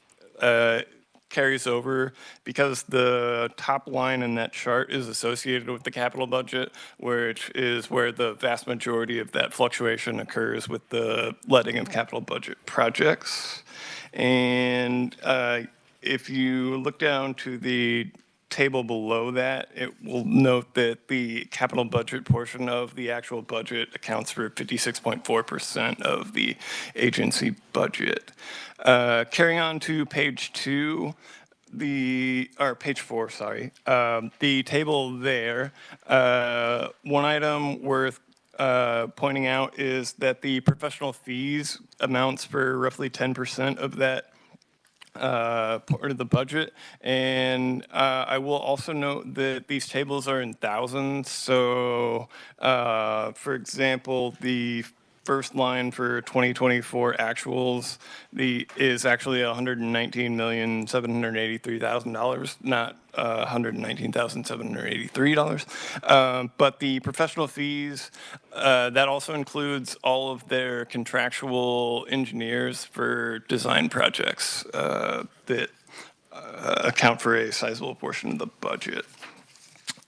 carries over because the top line in that chart is associated with the capital budget, which is where the vast majority of that fluctuation occurs with the letting of capital budget projects. And if you look down to the table below that, it will note that the capital budget portion of the actual budget accounts for 56.4% of the agency budget. Carrying on to page 2, page 4, sorry. The table there, one item worth pointing out is that the professional fees amounts for roughly 10% of that part of the budget. And I will also note that these tables are in thousands. So, for example, the first line for 2024 actuals is actually $119,783,000, not $119,783. But the professional fees, that also includes all of their contractual engineers for design projects that account for a sizable portion of the budget.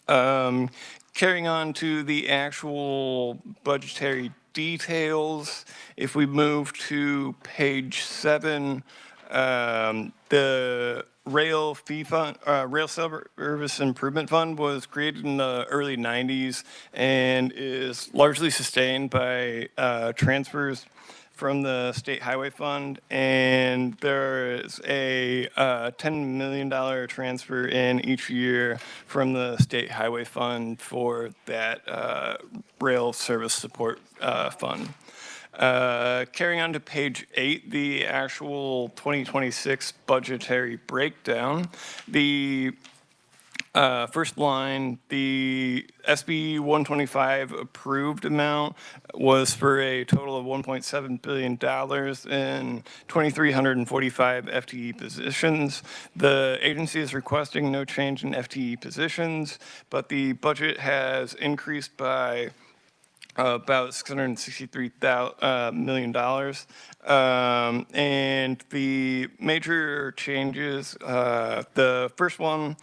Carrying on to the actual budgetary details, if we move to page 7, the rail fee fund, rail service improvement fund was created in the early 90s and is largely sustained by transfers from the State Highway Fund, and there is a $10 million transfer in each year from the State Highway Fund for that rail service support fund. Carrying on to page 8, the actual 2026 budgetary breakdown. The first line, the SB 125 approved amount was for a total of $1.7 billion in 2,345 FTE positions. The agency is requesting no change in FTE positions, but the budget has increased by about $663 million. And the major changes, the first one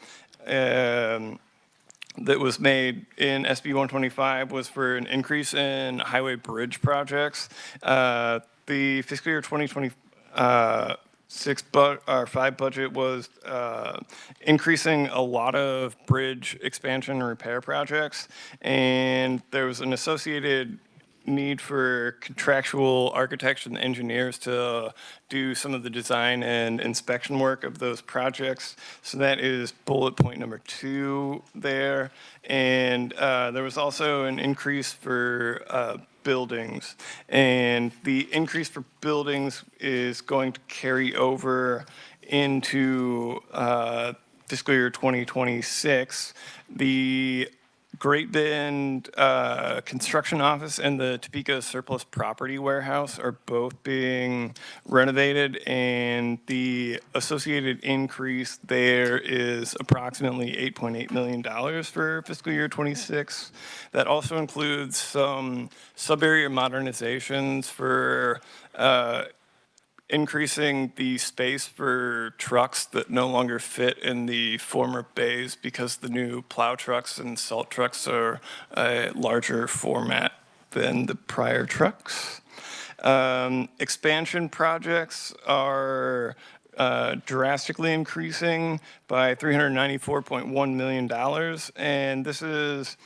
that was made in SB 125 was for an increase in highway bridge projects. The fiscal year 2025 budget was increasing a lot of bridge expansion and repair projects, and there was an associated need for contractual architects and engineers to do some of the design and inspection work of those projects. So that is bullet point number 2 there. And there was also an increase for buildings. And the increase for buildings is going to carry over into fiscal year 2026. The Great Bend Construction Office and the Topeka Surplus Property Warehouse are both being renovated, and the associated increase there is approximately $8.8 million for fiscal year 26. That also includes some sub-area modernizations for increasing the space for trucks that no longer fit in the former bays because the new plow trucks and salt trucks are a larger format than the prior trucks. Expansion projects are drastically increasing by $394.1 million, and this is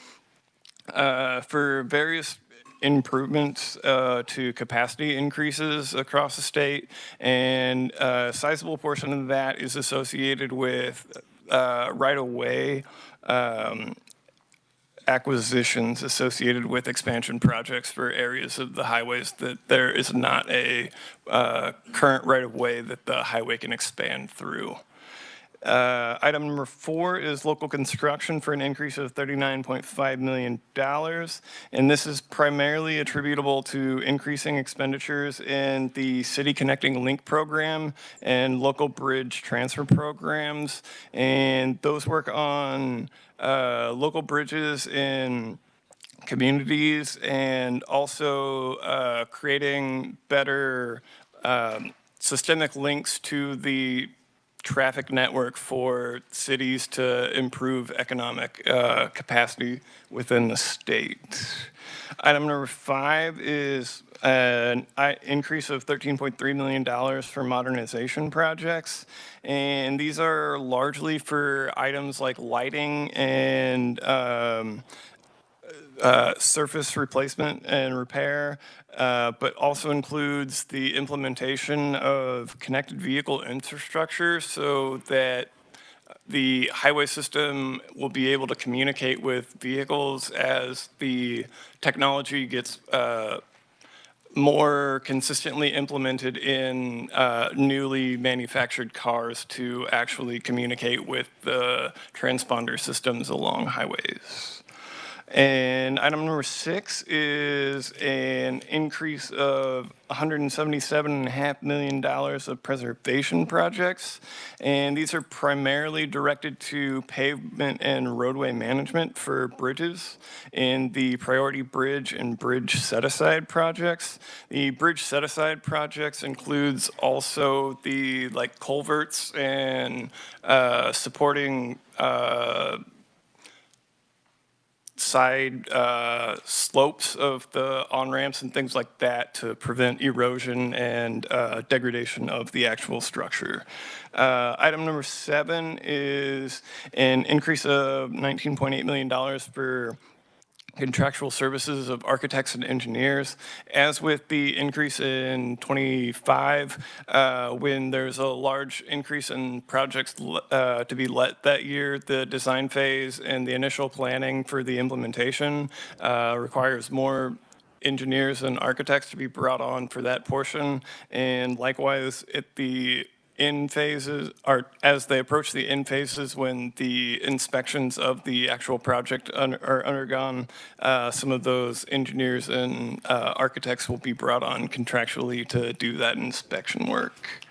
for various improvements to capacity increases across the state, and a sizable portion of that is associated with right-of-way acquisitions associated with expansion projects for areas of the highways that there is not a current right-of-way that the highway can expand through. Item number 4 is local construction for an increase of $39.5 million. And this is primarily attributable to increasing expenditures in the City Connecting Link program and local bridge transfer programs. And those work on local bridges in communities and also creating better systemic links to the traffic network for cities to improve economic capacity within the state. Item number 5 is an increase of $13.3 million for modernization projects. And these are largely for items like lighting and surface replacement and repair, but also includes the implementation of connected vehicle infrastructure so that the highway system will be able to communicate with vehicles as the technology gets more consistently implemented in newly manufactured cars to actually communicate with the transponder systems along highways. And item number 6 is an increase of $177.5 million of preservation projects. And these are primarily directed to pavement and roadway management for bridges in the priority bridge and bridge set-aside projects. The bridge set-aside projects includes also the culverts and supporting side slopes of the on-ramps and things like that to prevent erosion and degradation of the actual structure. Item number 7 is an increase of $19.8 million for contractual services of architects and engineers. As with the increase in 25, when there's a large increase in projects to be let that year, the design phase and the initial planning for the implementation requires more engineers and architects to be brought on for that portion. And likewise, at the in phases, or as they approach the in phases when the inspections of the actual project are undergone, some of those engineers and architects will be brought on contractually to do that inspection work.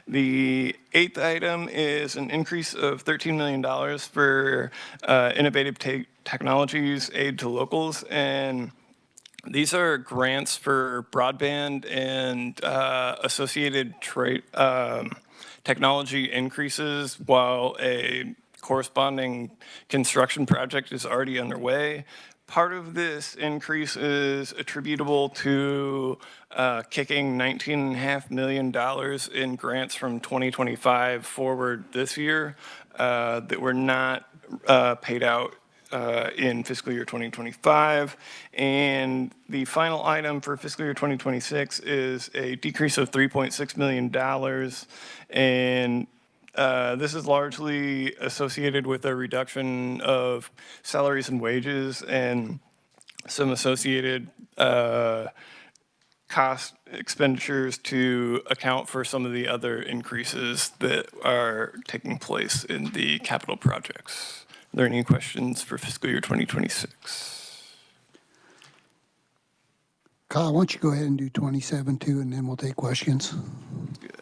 The 8th item is an increase of $13 million for innovative technologies aid to locals, and these are grants for broadband and associated technology increases while a corresponding construction project is already underway. Part of this increase is attributable to kicking $19.5 million in grants from 2025 forward this year that were not paid out in fiscal year 2025. And the final item for fiscal year 2026 is a decrease of $3.6 million. And this is largely associated with a reduction of salaries and wages and some associated cost expenditures to account for some of the other increases that are taking place in the capital projects. Are there any questions for fiscal year 2026? Kyle, why don't you go ahead and do 27 too, and then we'll take questions. Good.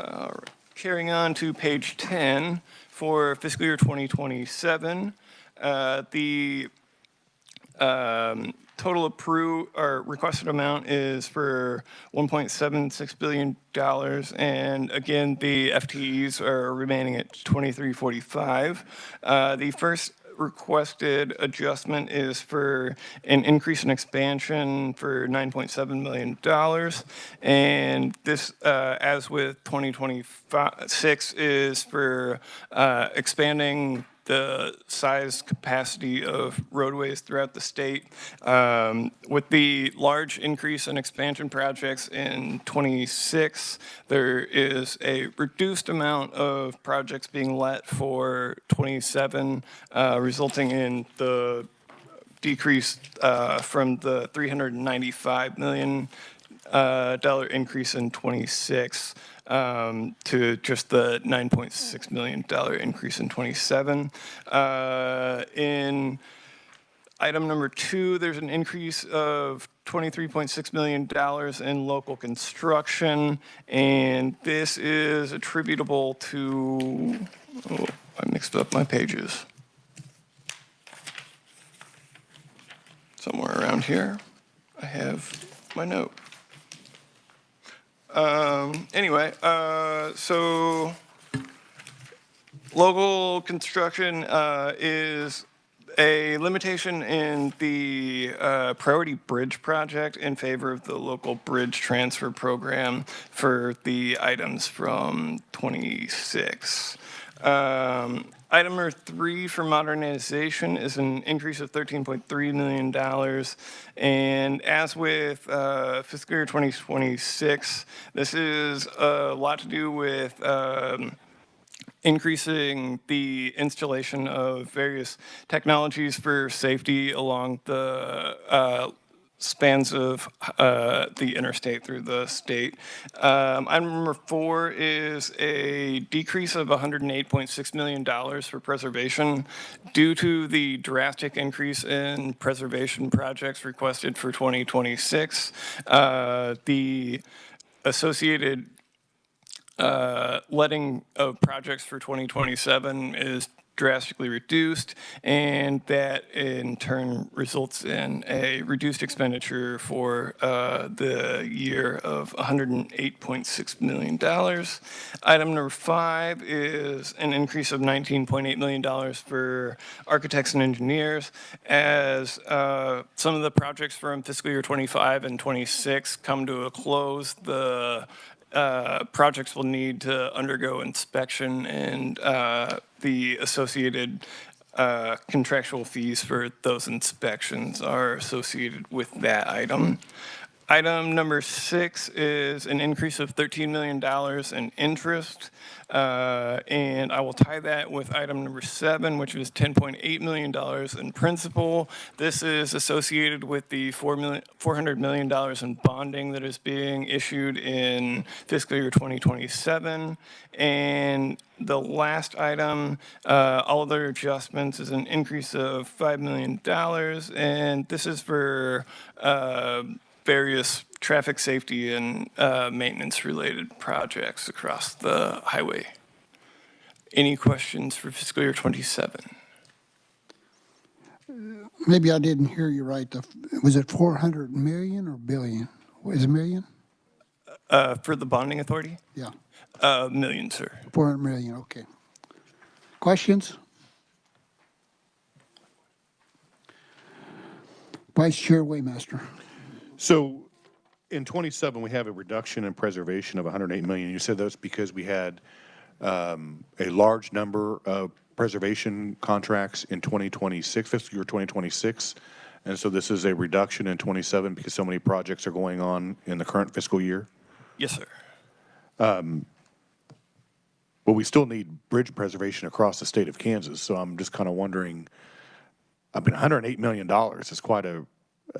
All right. Carrying on to page 10 for fiscal year 2027, the total approved or requested amount is for $1.76 billion. And again, the FTEs are remaining at 2345. The first requested adjustment is for an increase in expansion for $9.7 million. And this, as with 2026, is for expanding the size capacity of roadways throughout the state. With the large increase in expansion projects in 26, there is a reduced amount of projects being let for 27, resulting in the decrease from the $395 million increase in 26 to just the $9.6 million increase in 27. In item number 2, there's an increase of $23.6 million in local construction, and this is attributable to, oh, I mixed up my pages. Somewhere around here, I have my note. Anyway, so local construction is a limitation in the priority bridge project in favor of the local bridge transfer program for the items from 26. Item number 3 for modernization is an increase of $13.3 million. And as with fiscal year 2026, this is a lot to do with increasing the installation of various technologies for safety along the spans of the interstate through the state. Item number 4 is a decrease of $108.6 million for preservation due to the drastic increase in preservation projects requested for 2026. The associated letting of projects for 2027 is drastically reduced, and that in turn results in a reduced expenditure for the year of $108.6 million. Item number 5 is an increase of $19.8 million for architects and engineers, as some of the projects from fiscal year 25 and 26 come to a close. The projects will need to undergo inspection, and the associated contractual fees for those inspections are associated with that item. Item number 6 is an increase of $13 million in interest, and I will tie that with item number 7, which is $10.8 million in principal. This is associated with the $400 million in bonding that is being issued in fiscal year 2027. And the last item, all other adjustments, is an increase of $5 million, and this is for various traffic safety and maintenance-related projects across the highway. Any questions for fiscal year 27? Maybe I didn't hear you right. Was it 400 million or billion? Is it million? For the bonding authority? Yeah. Million, sir. 400 million, okay. Questions? Vice Chair Waymaster. So in 27, we have a reduction in preservation of 108 million. You said that's because we had a large number of preservation contracts in 2026, fiscal year 2026. And so this is a reduction in 27 because so many projects are going on in the current fiscal year? Yes, sir. But we still need bridge preservation across the state of Kansas. So I'm just kind of wondering, I mean, $108 million is quite a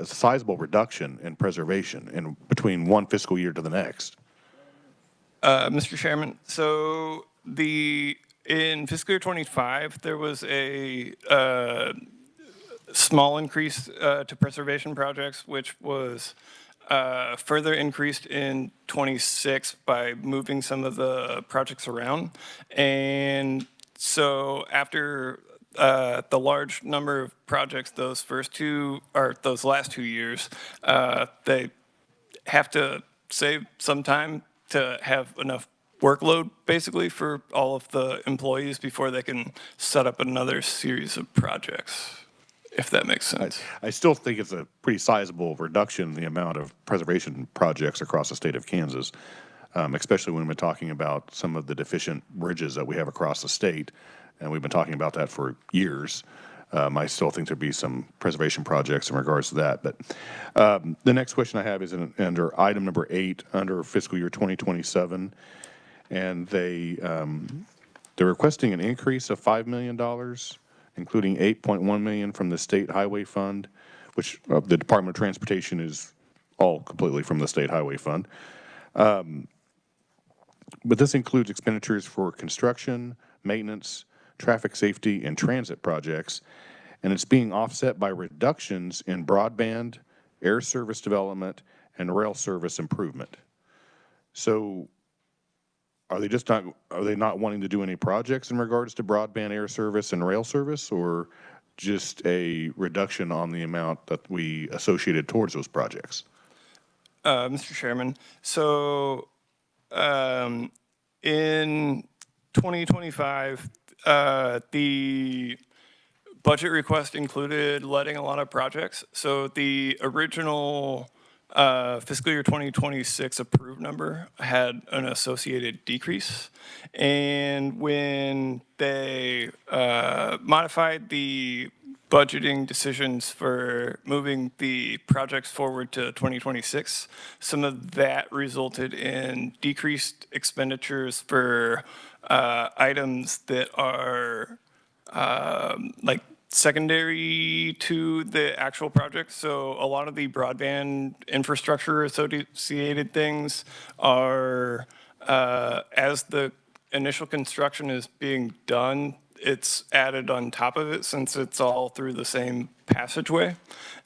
sizable reduction in preservation in between one fiscal year to the next. Mr. Chairman, so in fiscal year 25, there was a small increase to preservation projects, which was further increased in 26 by moving some of the projects around. And so after the large number of projects, those last 2 years, they have to save some time to have enough workload, basically, for all of the employees before they can set up another series of projects, if that makes sense. I still think it's a pretty sizable reduction in the amount of preservation projects across the state of Kansas, especially when we're talking about some of the deficient bridges that we have across the state. And we've been talking about that for years. I still think there'd be some preservation projects in regards to that. But the next question I have is under item number 8, under fiscal year 2027. And they're requesting an increase of $5 million, including $8.1 million from the State Highway Fund, which the Department of Transportation is all completely from the State Highway Fund. But this includes expenditures for construction, maintenance, traffic safety, and transit projects, and it's being offset by reductions in broadband, air service development, and rail service improvement. So are they not wanting to do any projects in regards to broadband, air service, and rail service, or just a reduction on the amount that we associated towards those projects? Mr. Chairman, so in 2025, the budget request included letting a lot of projects. So the original fiscal year 2026 approved number had an associated decrease. And when they modified the budgeting decisions for moving the projects forward to 2026, some of that resulted in decreased expenditures for items that are like secondary to the actual project. So a lot of the broadband infrastructure associated things are, as the initial construction is being done, it's added on top of it since it's all through the same passageway.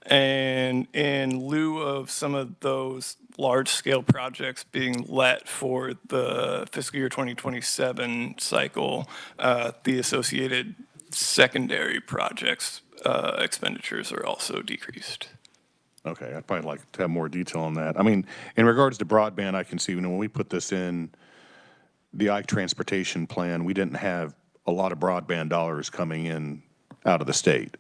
And in lieu of some of those large-scale projects being let for the fiscal year 2027 cycle, the associated secondary projects expenditures are also decreased. Okay, I'd probably like to have more detail on that. I mean, in regards to broadband, I can see, when we put this in the Ike transportation plan, we didn't have a lot of broadband dollars coming in out of the state.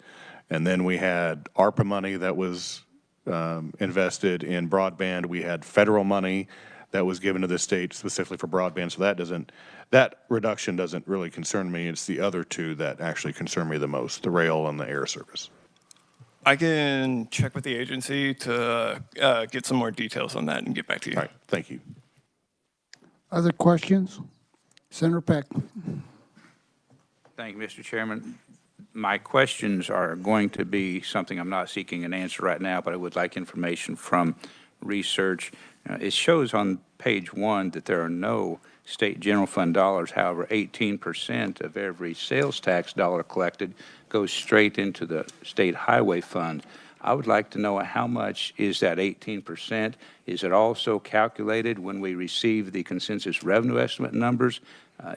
And then we had ARPA money that was invested in broadband. We had federal money that was given to the state specifically for broadband. So that reduction doesn't really concern me. It's the other two that actually concern me the most, the rail and the air service. I can check with the agency to get some more details on that and get back to you. All right, thank you. Other questions? Senator Peck. Thank you, Mr. Chairman. My questions are going to be something I'm not seeking an answer right now, but I would like information from research. It shows on page 1 that there are no state general fund dollars. However, 18% of every sales tax dollar collected goes straight into the state highway fund. I would like to know how much is that 18%? Is it also calculated when we receive the consensus revenue estimate numbers?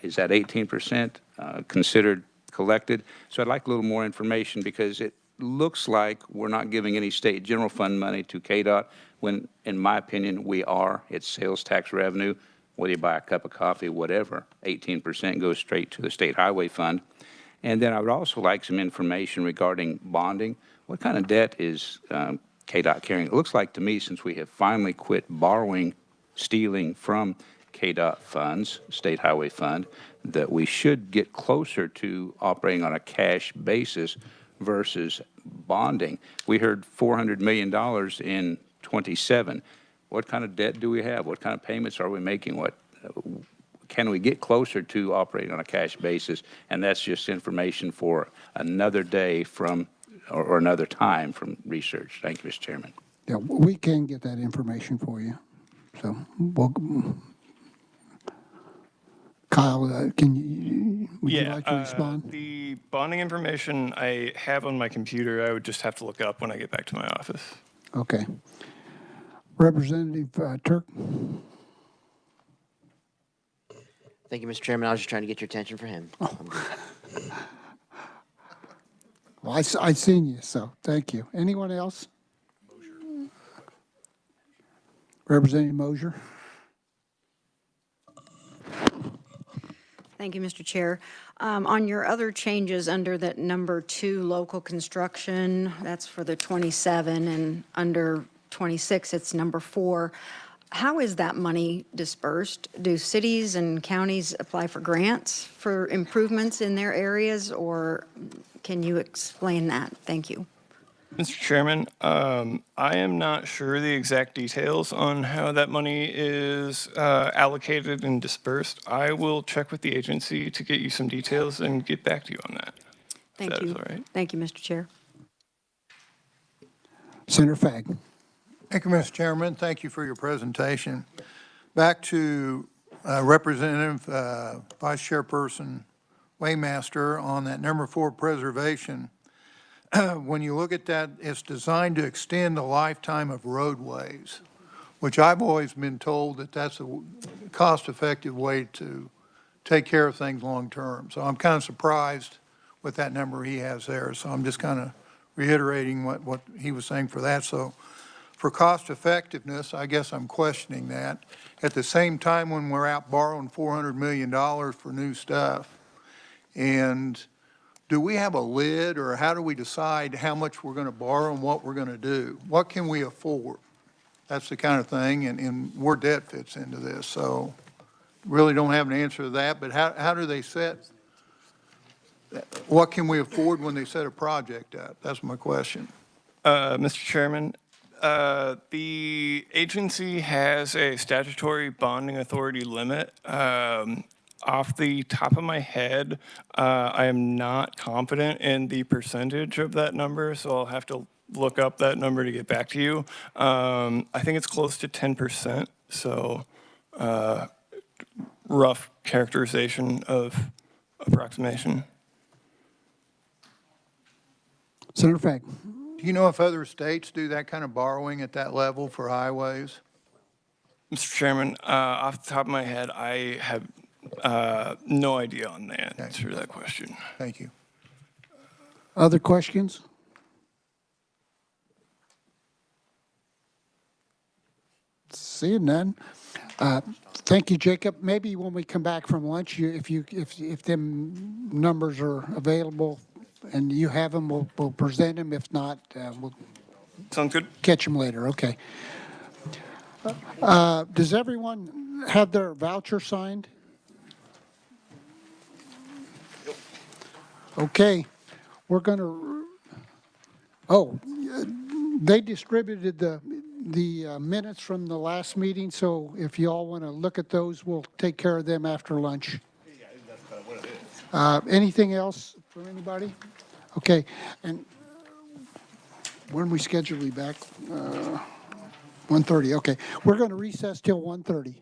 Is that 18% considered collected? So I'd like a little more information, because it looks like we're not giving any state general fund money to KDOT when, in my opinion, we are. It's sales tax revenue. Whether you buy a cup of coffee, whatever, 18% goes straight to the state highway fund. And then I would also like some information regarding bonding. What kind of debt is KDOT carrying? It looks like to me, since we have finally quit stealing from KDOT funds, State Highway Fund, that we should get closer to operating on a cash basis versus bonding. We heard $400 million in 27. What kind of debt do we have? What kind of payments are we making? Can we get closer to operating on a cash basis? And that's just information for another day or another time from research. Thank you, Mr. Chairman. Yeah, we can get that information for you. So, Kyle, would you like to respond? The bonding information I have on my computer. I would just have to look up when I get back to my office. Okay. Representative Turk. Thank you, Mr. Chairman. I was just trying to get your attention for him. Oh. Well, I seen you, so thank you. Anyone else? Mosier. Representative Mosier. Thank you, Mr. Chair. On your other changes under that number 2, local construction, that's for the 27, and under 26, it's number 4. How is that money dispersed? Do cities and counties apply for grants for improvements in their areas, or can you explain that? Thank you. Mr. Chairman, I am not sure the exact details on how that money is allocated and dispersed. I will check with the agency to get you some details and get back to you on that. Thank you. If that is all right. Thank you, Mr. Chair. Senator Fagg. Thank you, Mr. Chairman. Thank you for your presentation. Back to Representative Vice Chairperson Waymaster on that number 4 preservation. When you look at that, it's designed to extend the lifetime of roadways, which I've always been told that that's a cost-effective way to take care of things long-term. So I'm kind of surprised with that number he has there. So I'm just kind of reiterating what he was saying for that. So for cost effectiveness, I guess I'm questioning that. At the same time, when we're out borrowing $400 million for new stuff, and do we have a lid, or how do we decide how much we're going to borrow and what we're going to do? What can we afford? That's the kind of thing, and where debt fits into this. So really don't have an answer to that, but how do they set, what can we afford when they set a project up? That's my question. Mr. Chairman, the agency has a statutory bonding authority limit. Off the top of my head, I am not confident in the percentage of that number, so I'll have to look up that number to get back to you. I think it's close to 10%, so rough characterization of approximation. Senator Fagg. Do you know if other states do that kind of borrowing at that level for highways? Mr. Chairman, off the top of my head, I have no idea on the answer to that question. Thank you. Other questions? Seeing none. Thank you, Jacob. Maybe when we come back from lunch, if them numbers are available and you have them, we'll present them. If not, we'll Sounds good. catch them later. Okay. Does everyone have their voucher signed? Okay. We're going to, they distributed the minutes from the last meeting, so if you all want to look at those, we'll take care of them after lunch. Anything else from anybody? Okay, and when we schedule you back? 1:30, okay. We're going to recess till 1:30.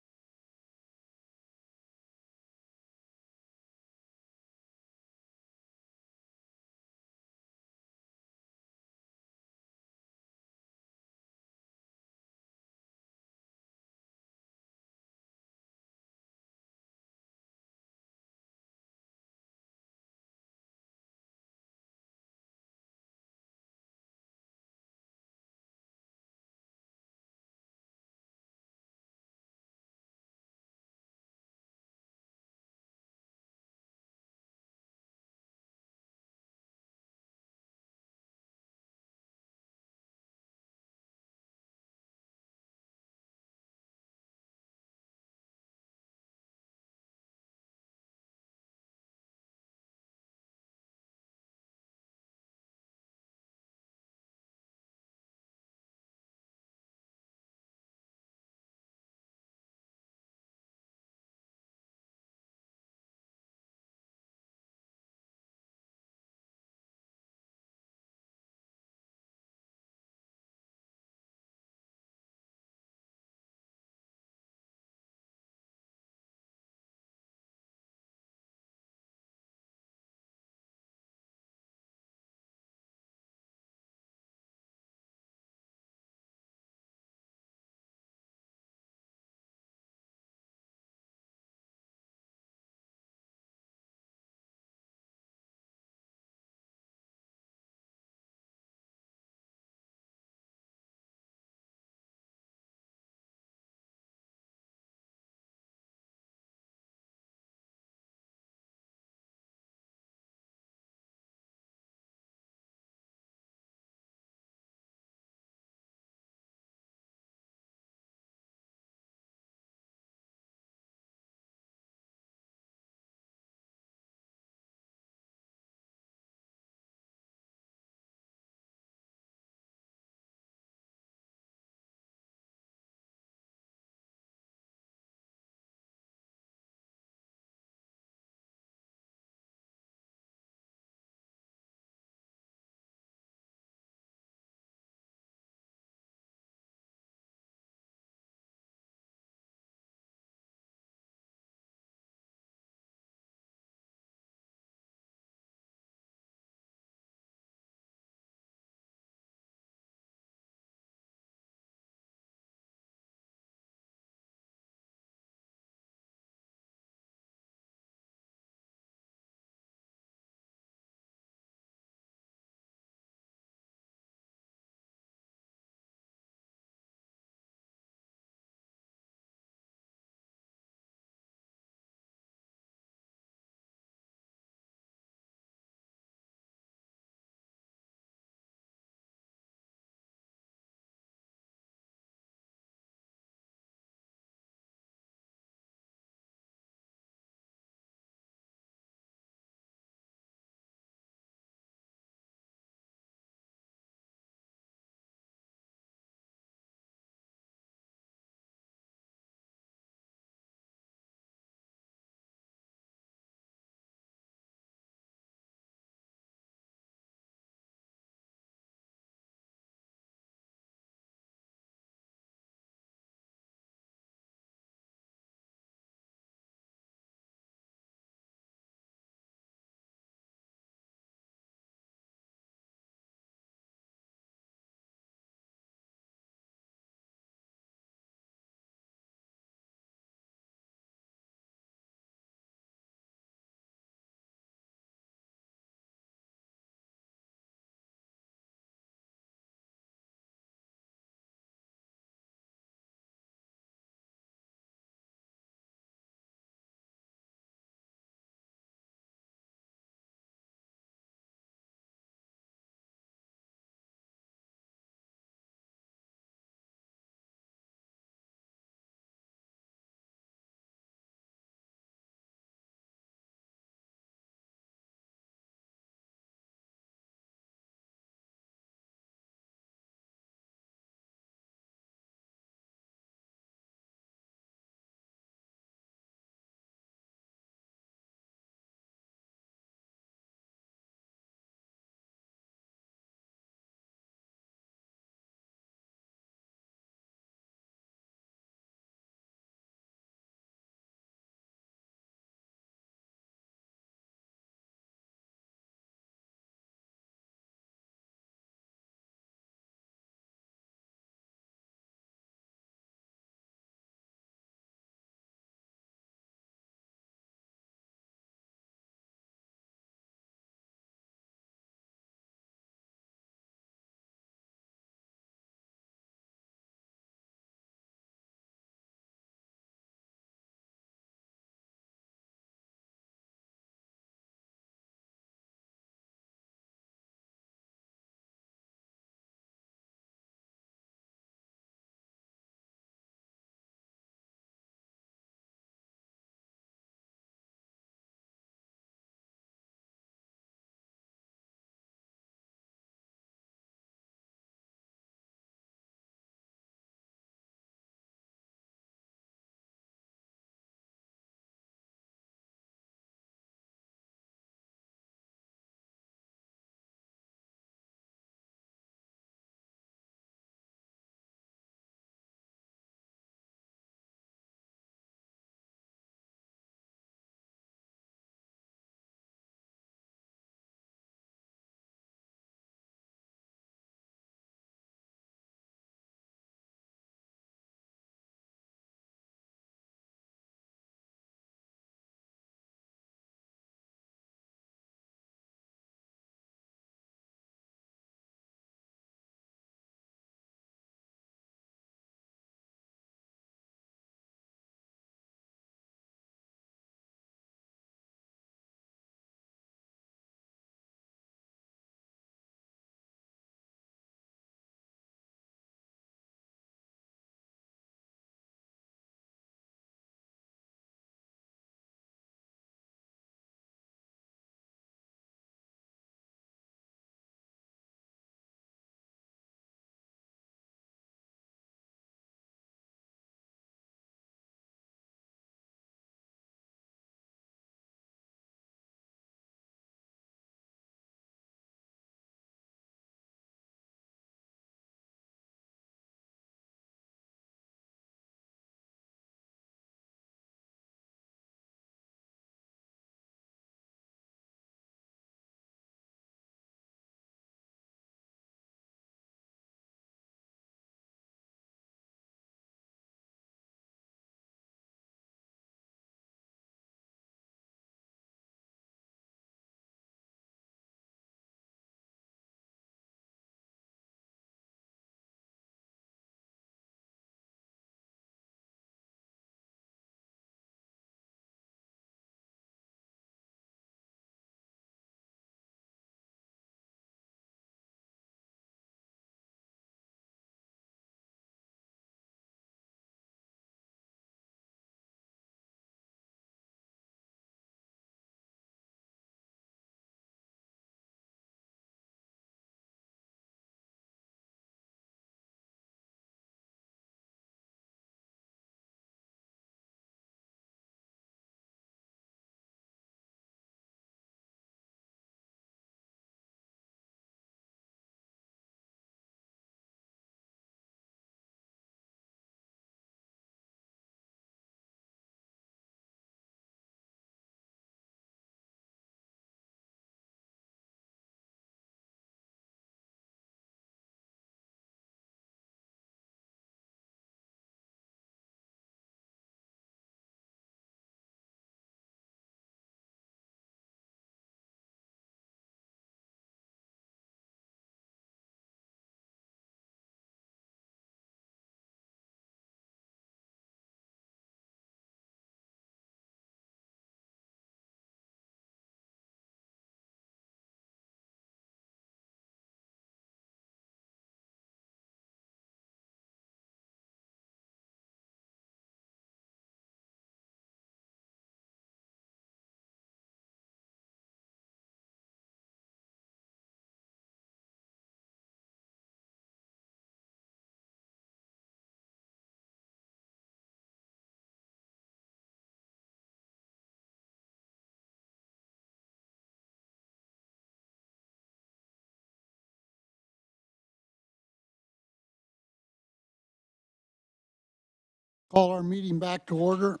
Call our meeting back to order.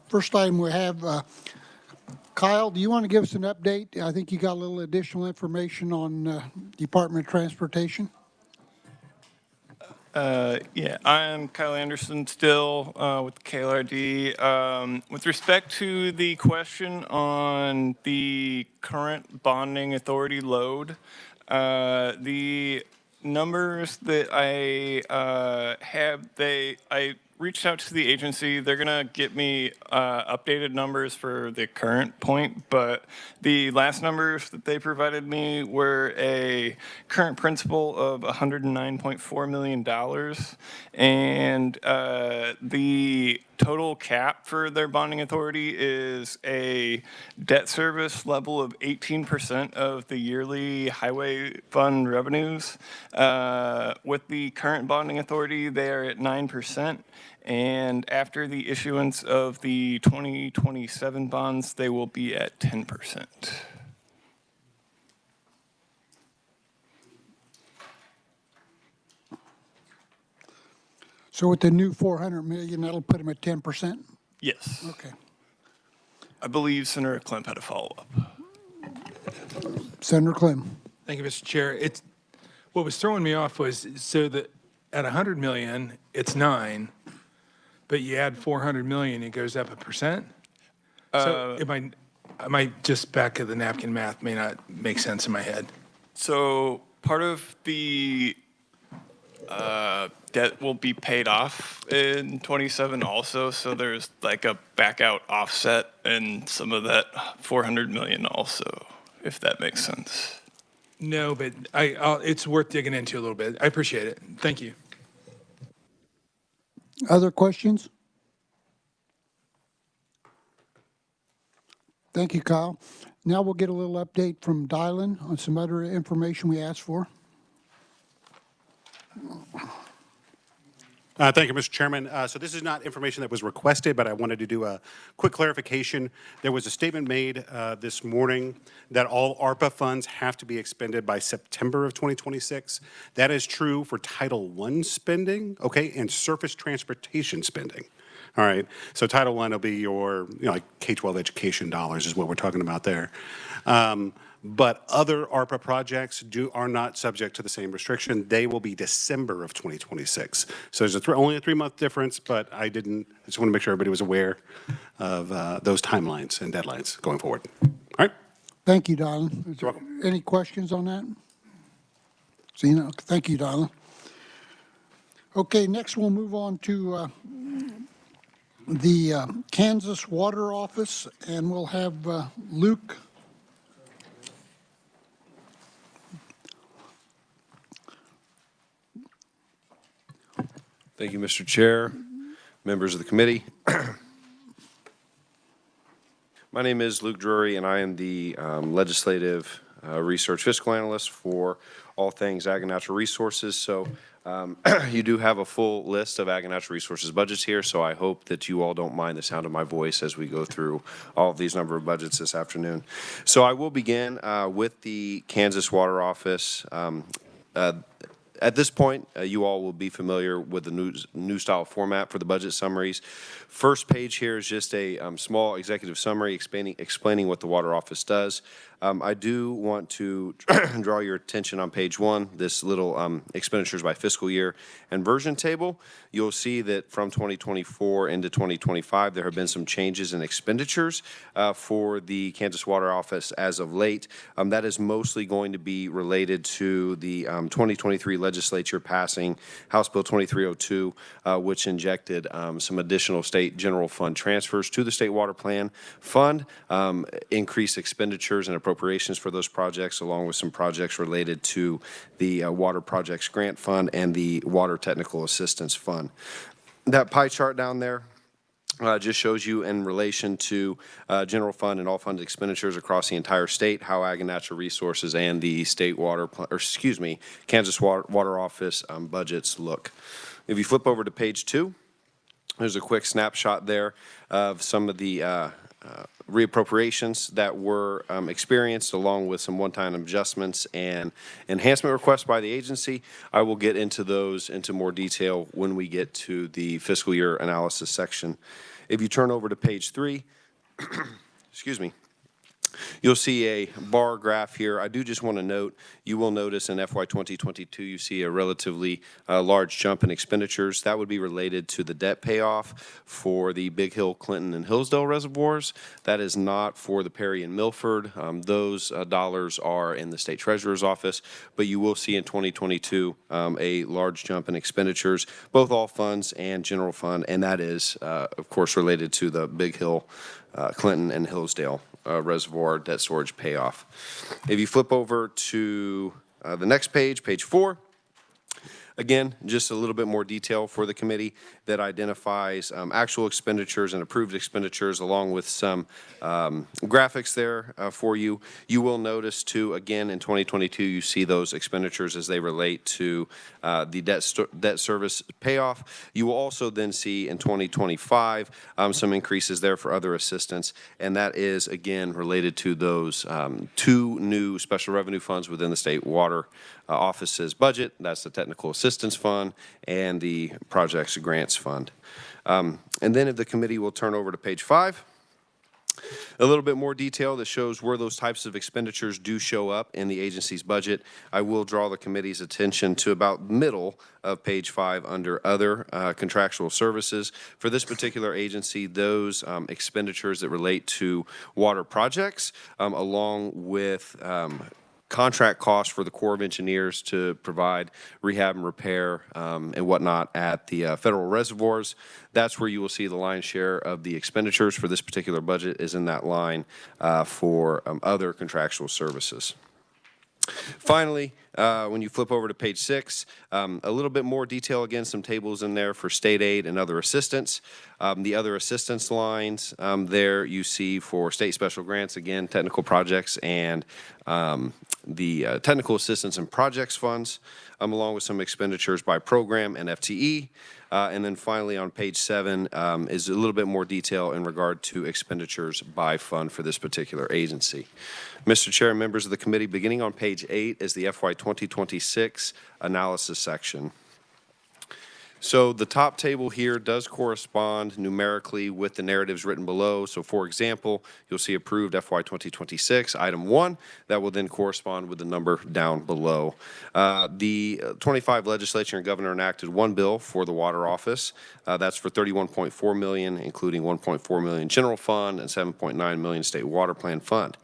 First item we have, Kyle, do you want to give us an update? I think you got a little additional information on Department of Transportation. Yeah, I'm Kyle Anderson still with KLRD. With respect to the question on the current bonding authority load, the numbers that I have, I reached out to the agency. They're gonna get me updated numbers for the current point, but the last numbers that they provided me were a current principal of $109.4 million, and the total cap for their bonding authority is a debt service level of 18% of the yearly highway fund revenues. With the current bonding authority, they are at 9%. And after the issuance of the 2027 bonds, they will be at 10%. So with the new 400 million, that'll put them at 10%? Yes. Okay. I believe Senator Klemp had a follow-up. Senator Clem. Thank you, Mr. Chair. What was throwing me off was, so that at 100 million, it's 9, but you add 400 million, it goes up 1%? So am I just back of the napkin math may not make sense in my head? So part of the debt will be paid off in 27 also, so there's like a back out offset in some of that 400 million also, if that makes sense. No, but it's worth digging into a little bit. I appreciate it. Thank you. Other questions? Thank you, Kyle. Now we'll get a little update from Dylan on some other information we asked for. Thank you, Mr. Chairman. So this is not information that was requested, but I wanted to do a quick clarification. There was a statement made this morning that all ARPA funds have to be expended by September of 2026. That is true for Title I spending, okay, and surface transportation spending. All right, so Title I will be your, like K-12 education dollars is what we're talking about there. But other ARPA projects are not subject to the same restriction. They will be December of 2026. So there's only a 3-month difference, but I just want to make sure everybody was aware of those timelines and deadlines going forward. All right. Thank you, Dylan. Is there any questions on that? Thank you, Dylan. Okay, next we'll move on to the Kansas Water Office, and we'll have Luke. Thank you, Mr. Chair, members of the committee. My name is Luke Drury, and I am the legislative research fiscal analyst for all things ag and natural resources. So you do have a full list of ag and natural resources budgets here, so I hope that you all don't mind the sound of my voice as we go through all of these number of budgets this afternoon. So I will begin with the Kansas Water Office. At this point, you all will be familiar with the new style format for the budget summaries. First page here is just a small executive summary explaining what the Water Office does. I do want to draw your attention on page 1, this little expenditures by fiscal year and version table. You'll see that from 2024 into 2025, there have been some changes in expenditures for the Kansas Water Office as of late. That is mostly going to be related to the 2023 legislature passing House Bill 2302, which injected some additional state general fund transfers to the State Water Plan Fund, increased expenditures and appropriations for those projects, along with some projects related to the Water Projects Grant Fund and the Water Technical Assistance Fund. That pie chart down there just shows you in relation to general fund and all fund expenditures across the entire state, how Ag and Natural Resources and the state water, Kansas Water Office budgets look. If you flip over to page 2, there's a quick snapshot there of some of the reappropriations that were experienced, along with some one-time adjustments and enhancement requests by the agency. I will get into those into more detail when we get to the fiscal year analysis section. If you turn over to page 3, excuse me, you'll see a bar graph here. I do just want to note, you will notice in FY 2022, you see a relatively large jump in expenditures. That would be related to the debt payoff for the Big Hill, Clinton, and Hillsdale reservoirs. That is not for the Perry and Milford. Those dollars are in the State Treasurer's office, but you will see in 2022 a large jump in expenditures, both all funds and general fund, and that is, of course, related to the Big Hill, Clinton, and Hillsdale reservoir debt storage payoff. If you flip over to the next page, page 4, again, just a little bit more detail for the committee that identifies actual expenditures and approved expenditures, along with some graphics there for you. You will notice, too, again, in 2022, you see those expenditures as they relate to the debt service payoff. You will also then see in 2025 some increases there for other assistance, and that is, again, related to those 2 new special revenue funds within the state water office's budget. That's the Technical Assistance Fund and the Projects Grants Fund. And then if the committee will turn over to page 5, a little bit more detail that shows where those types of expenditures do show up in the agency's budget. I will draw the committee's attention to about middle of page 5 under other contractual services. For this particular agency, those expenditures that relate to water projects, along with contract costs for the Corps of Engineers to provide rehab and repair and whatnot at the federal reservoirs. That's where you will see the lion's share of the expenditures for this particular budget is in that line for other contractual services. Finally, when you flip over to page 6, a little bit more detail, again, some tables in there for state aid and other assistance. The other assistance lines there you see for state special grants, again, technical projects and the technical assistance and projects funds, along with some expenditures by program and FTE. And then finally on page 7 is a little bit more detail in regard to expenditures by fund for this particular agency. Mr. Chair, members of the committee, beginning on page 8 is the FY 2026 analysis section. So the top table here does correspond numerically with the narratives written below. So for example, you'll see approved FY 2026, item 1, that will then correspond with the number down below. The 25 legislature and governor enacted one bill for the water office. That's for $31.4 million, including $1.4 million general fund and $7.9 million state water plan fund.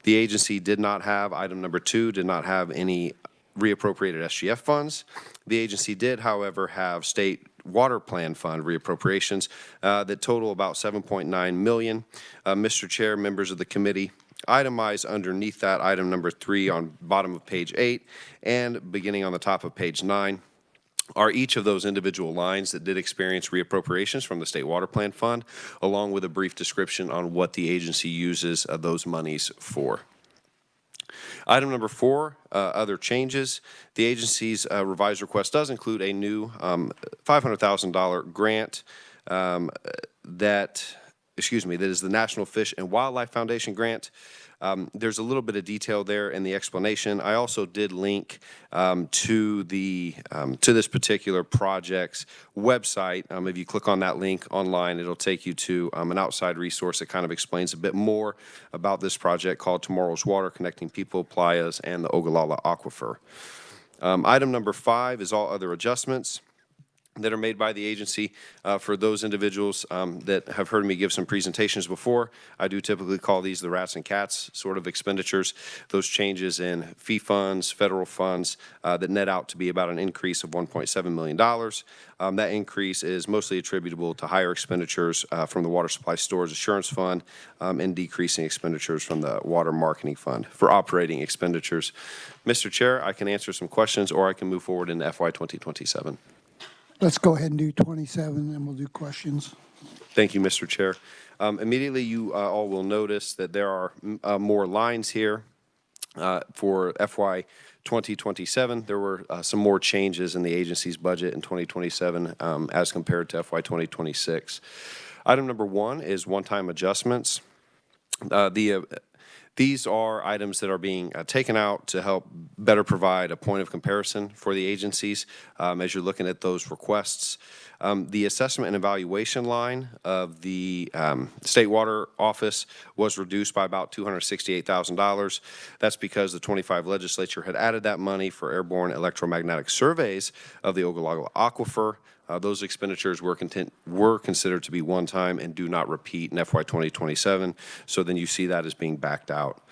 The agency did not have, item number 2, did not have any reappropriated SGF funds. The agency did, however, have state water plan fund reappropriations that total about $7.9 million. Mr. Chair, members of the committee, itemized underneath that, item number 3 on bottom of page 8 and beginning on the top of page 9 are each of those individual lines that did experience reappropriations from the State Water Plan Fund, along with a brief description on what the agency uses those monies for. Item number 4, other changes. The agency's revised request does include a new $500,000 grant that is the National Fish and Wildlife Foundation grant. There's a little bit of detail there in the explanation. I also did link to this particular project's website. If you click on that link online, it'll take you to an outside resource that kind of explains a bit more about this project called Tomorrow's Water, Connecting People, Playas, and the Ogallala Aquifer. Item number 5 is all other adjustments that are made by the agency. For those individuals that have heard me give some presentations before, I do typically call these the rats and cats sort of expenditures. Those changes in fee funds, federal funds that net out to be about an increase of $1.7 million. That increase is mostly attributable to higher expenditures from the Water Supply Storage Assurance Fund and decreasing expenditures from the Water Marketing Fund for operating expenditures. Mr. Chair, I can answer some questions or I can move forward into FY 2027. Let's go ahead and do 27, and we'll do questions. Thank you, Mr. Chair. Immediately, you all will notice that there are more lines here for FY 2027. There were some more changes in the agency's budget in 2027 as compared to FY 2026. Item number 1 is one-time adjustments. These are items that are being taken out to help better provide a point of comparison for the agencies as you're looking at those requests. The assessment and evaluation line of the State Water Office was reduced by about $268,000. That's because the 25 legislature had added that money for airborne electromagnetic surveys of the Ogallala Aquifer. Those expenditures were considered to be one-time and do not repeat in FY 2027, so then you see that as being backed out.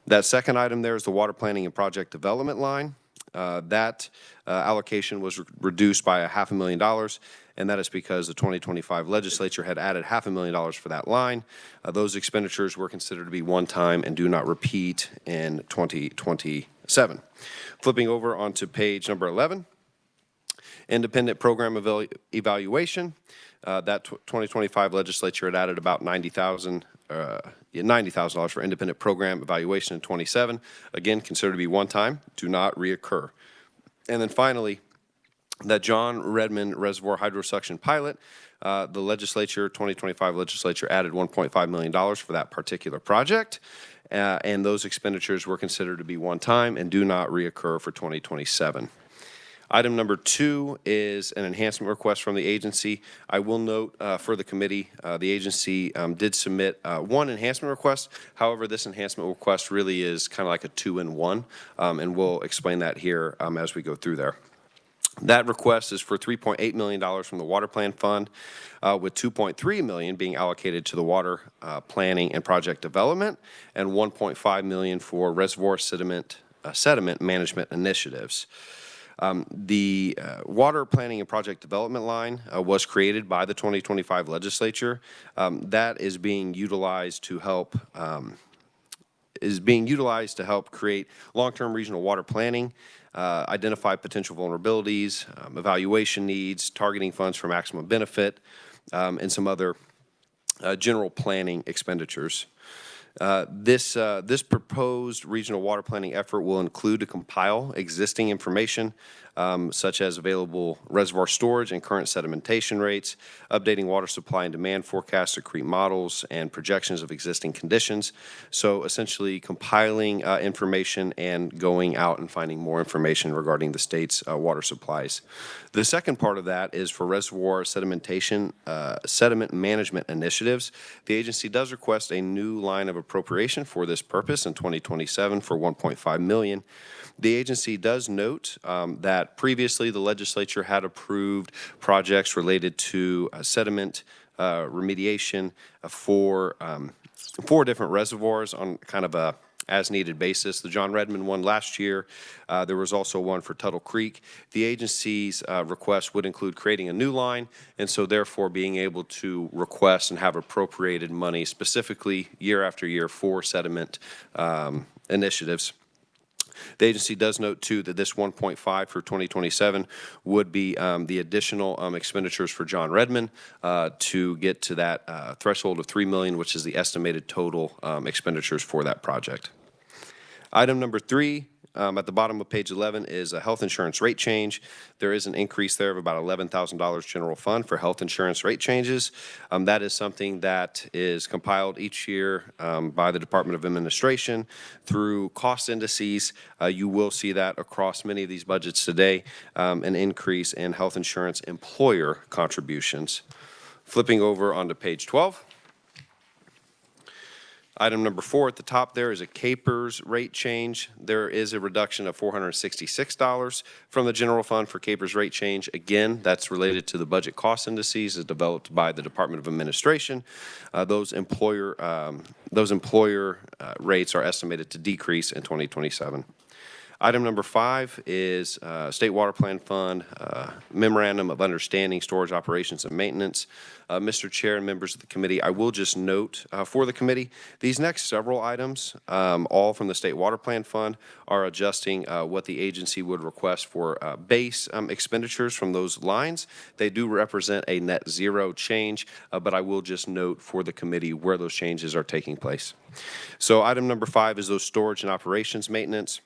That second item there is the water planning and project development line. That allocation was reduced by $500,000, and that is because the 2025 legislature had added $500,000 for that line. Those expenditures were considered to be one-time and do not repeat in 2027. Flipping over onto page number 11. Independent program evaluation. That 2025 legislature had added about $90,000 for independent program evaluation in 27. Again, considered to be one time, do not reoccur. And then finally, that John Redmond Reservoir Hydrosuction Pilot, the legislature, 2025 legislature added $1.5 million for that particular project. And those expenditures were considered to be one time and do not reoccur for 2027. Item number 2 is an enhancement request from the agency. I will note for the committee, the agency did submit one enhancement request. However, this enhancement request really is kind of like a 2-in-1, and we'll explain that here as we go through there. That request is for $3.8 million from the Water Plan Fund, with $2.3 million being allocated to the water planning and project development, and $1.5 million for reservoir sediment management initiatives. The water planning and project development line was created by the 2025 legislature. That is being utilized to help create long-term regional water planning, identify potential vulnerabilities, evaluation needs, targeting funds for maximum benefit, and some other general planning expenditures. This proposed regional water planning effort will include to compile existing information such as available reservoir storage and current sedimentation rates, updating water supply and demand forecasts to create models and projections of existing conditions. So essentially compiling information and going out and finding more information regarding the state's water supplies. The second part of that is for reservoir sediment management initiatives. The agency does request a new line of appropriation for this purpose in 2027 for $1.5 million. The agency does note that previously the legislature had approved projects related to sediment remediation for 4 different reservoirs on kind of a as-needed basis. The John Redmond one last year, there was also one for Tuttle Creek. The agency's request would include creating a new line, and so therefore being able to request and have appropriated money specifically year after year for sediment initiatives. The agency does note, too, that this 1.5 for 2027 would be the additional expenditures for John Redmond to get to that threshold of $3 million, which is the estimated total expenditures for that project. Item number 3, at the bottom of page 11, is a health insurance rate change. There is an increase there of about $11,000 general fund for health insurance rate changes. That is something that is compiled each year by the Department of Administration through cost indices. You will see that across many of these budgets today, an increase in health insurance employer contributions. Flipping over onto page 12. Item number 4 at the top there is a CAPERS rate change. There is a reduction of $466 from the general fund for CAPERS rate change. Again, that's related to the budget cost indices as developed by the Department of Administration. Those employer rates are estimated to decrease in 2027. Item number 5 is State Water Plan Fund Memorandum of Understanding, Storage Operations and Maintenance. Mr. Chair and members of the committee, I will just note for the committee, these next several items, all from the State Water Plan Fund, are adjusting what the agency would request for base expenditures from those lines. They do represent a net zero change, but I will just note for the committee where those changes are taking place. So item number 5 is those storage and operations maintenance.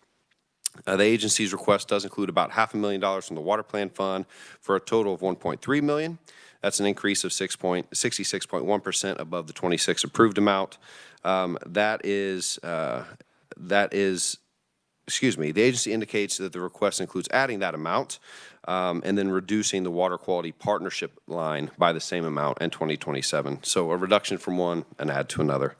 The agency's request does include about $500,000 from the water plan fund for a total of $1.3 million. That's an increase of 66.1% above the 26 approved amount. The agency indicates that the request includes adding that amount and then reducing the water quality partnership line by the same amount in 2027. So a reduction from one and add to another.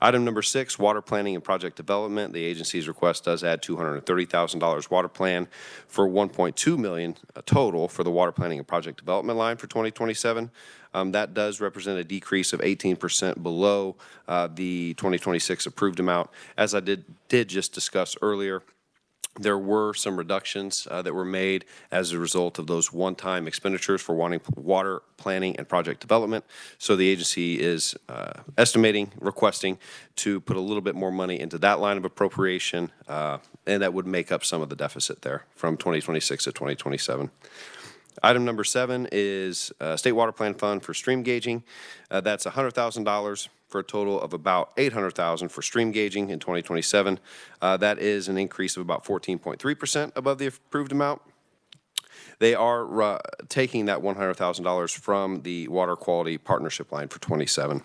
Item number 6, water planning and project development. The agency's request does add $230,000 water plan for $1.2 million total for the water planning and project development line for 2027. That does represent a decrease of 18% below the 2026 approved amount. As I did just discuss earlier, there were some reductions that were made as a result of those one-time expenditures for water planning and project development. So the agency is requesting to put a little bit more money into that line of appropriation, and that would make up some of the deficit there from 2026 to 2027. Item number 7 is State Water Plan Fund for stream gauging. That's $100,000 for a total of about $800,000 for stream gauging in 2027. That is an increase of about 14.3% above the approved amount. They are taking that $100,000 from the water quality partnership line for 27.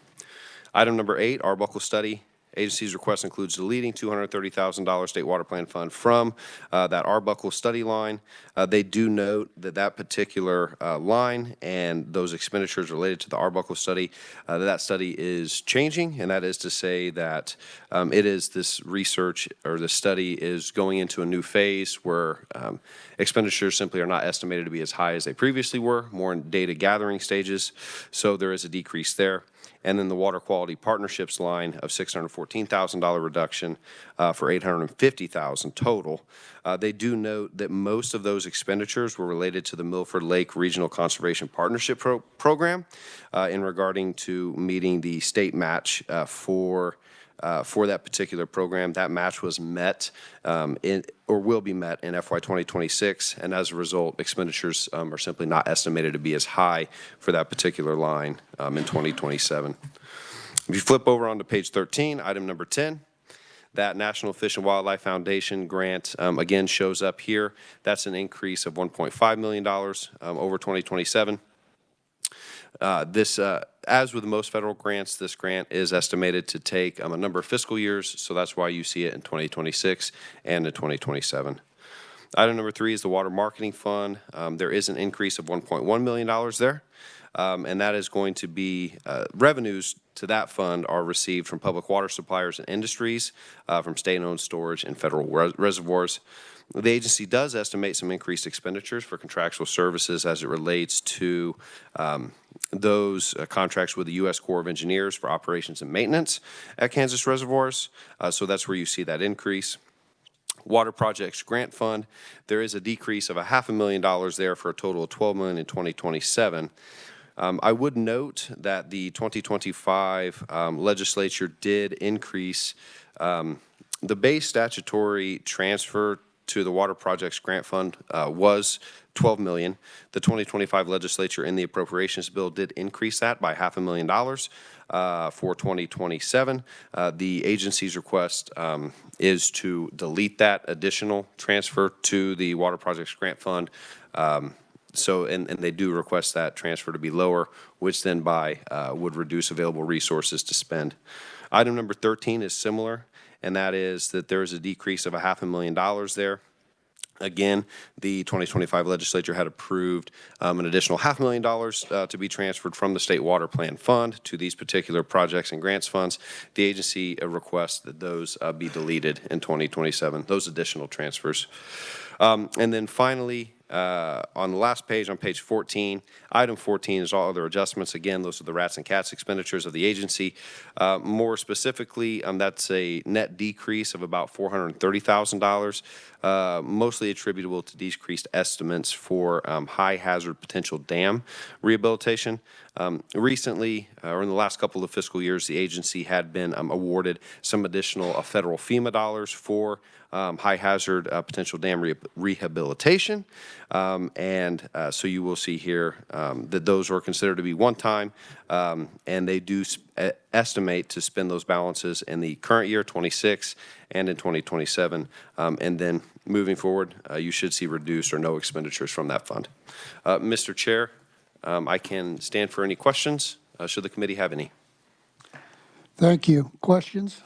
Item number 8, Arbuckle study. Agency's request includes deleting $230,000 State Water Plan Fund from that Arbuckle study line. They do note that that particular line and those expenditures related to the Arbuckle study, that study is changing, and that is to say that it is this research or the study is going into a new phase where expenditures simply are not estimated to be as high as they previously were, more in data gathering stages, so there is a decrease there. And then the water quality partnerships line of $614,000 reduction for $850,000 total. They do note that most of those expenditures were related to the Milford Lake Regional Conservation Partnership Program in regarding to meeting the state match for that particular program. That match was met or will be met in FY 2026, and as a result, expenditures are simply not estimated to be as high for that particular line in 2027. If you flip over onto page 13, item number 10, that National Fish and Wildlife Foundation grant again shows up here. That's an increase of $1.5 million over 2027. As with most federal grants, this grant is estimated to take a number of fiscal years, so that's why you see it in 2026 and in 2027. Item number 3 is the Water Marketing Fund. There is an increase of $1.1 million there, and that is going to be revenues to that fund are received from public water suppliers and industries, from state-owned storage and federal reservoirs. The agency does estimate some increased expenditures for contractual services as it relates to those contracts with the U.S. Corps of Engineers for operations and maintenance at Kansas reservoirs. So that's where you see that increase. Water Projects Grant Fund, there is a decrease of $500,000 there for a total of $12 million in 2027. I would note that the 2025 legislature did increase the base statutory transfer to the Water Projects Grant Fund was $12 million. The 2025 legislature in the appropriations bill did increase that by $500,000 for 2027. The agency's request is to delete that additional transfer to the Water Projects Grant Fund. And they do request that transfer to be lower, which then would reduce available resources to spend. Item number 13 is similar, and that is that there is a decrease of $500,000 there. Again, the 2025 legislature had approved an additional $500,000 to be transferred from the State Water Plan Fund to these particular projects and grants funds. The agency requests that those be deleted in 2027, those additional transfers. And then finally, on the last page, on page 14, item 14 is all other adjustments. Again, those are the rats and cats expenditures of the agency. More specifically, that's a net decrease of about $430,000, mostly attributable to decreased estimates for high hazard potential dam rehabilitation. Recently, or in the last couple of fiscal years, the agency had been awarded some additional federal FEMA dollars for high hazard potential dam rehabilitation. So you will see here that those are considered to be one time, and they do estimate to spend those balances in the current year, 26, and in 2027. And then moving forward, you should see reduced or no expenditures from that fund. Mr. Chair, I can stand for any questions, should the committee have any. Thank you. Questions?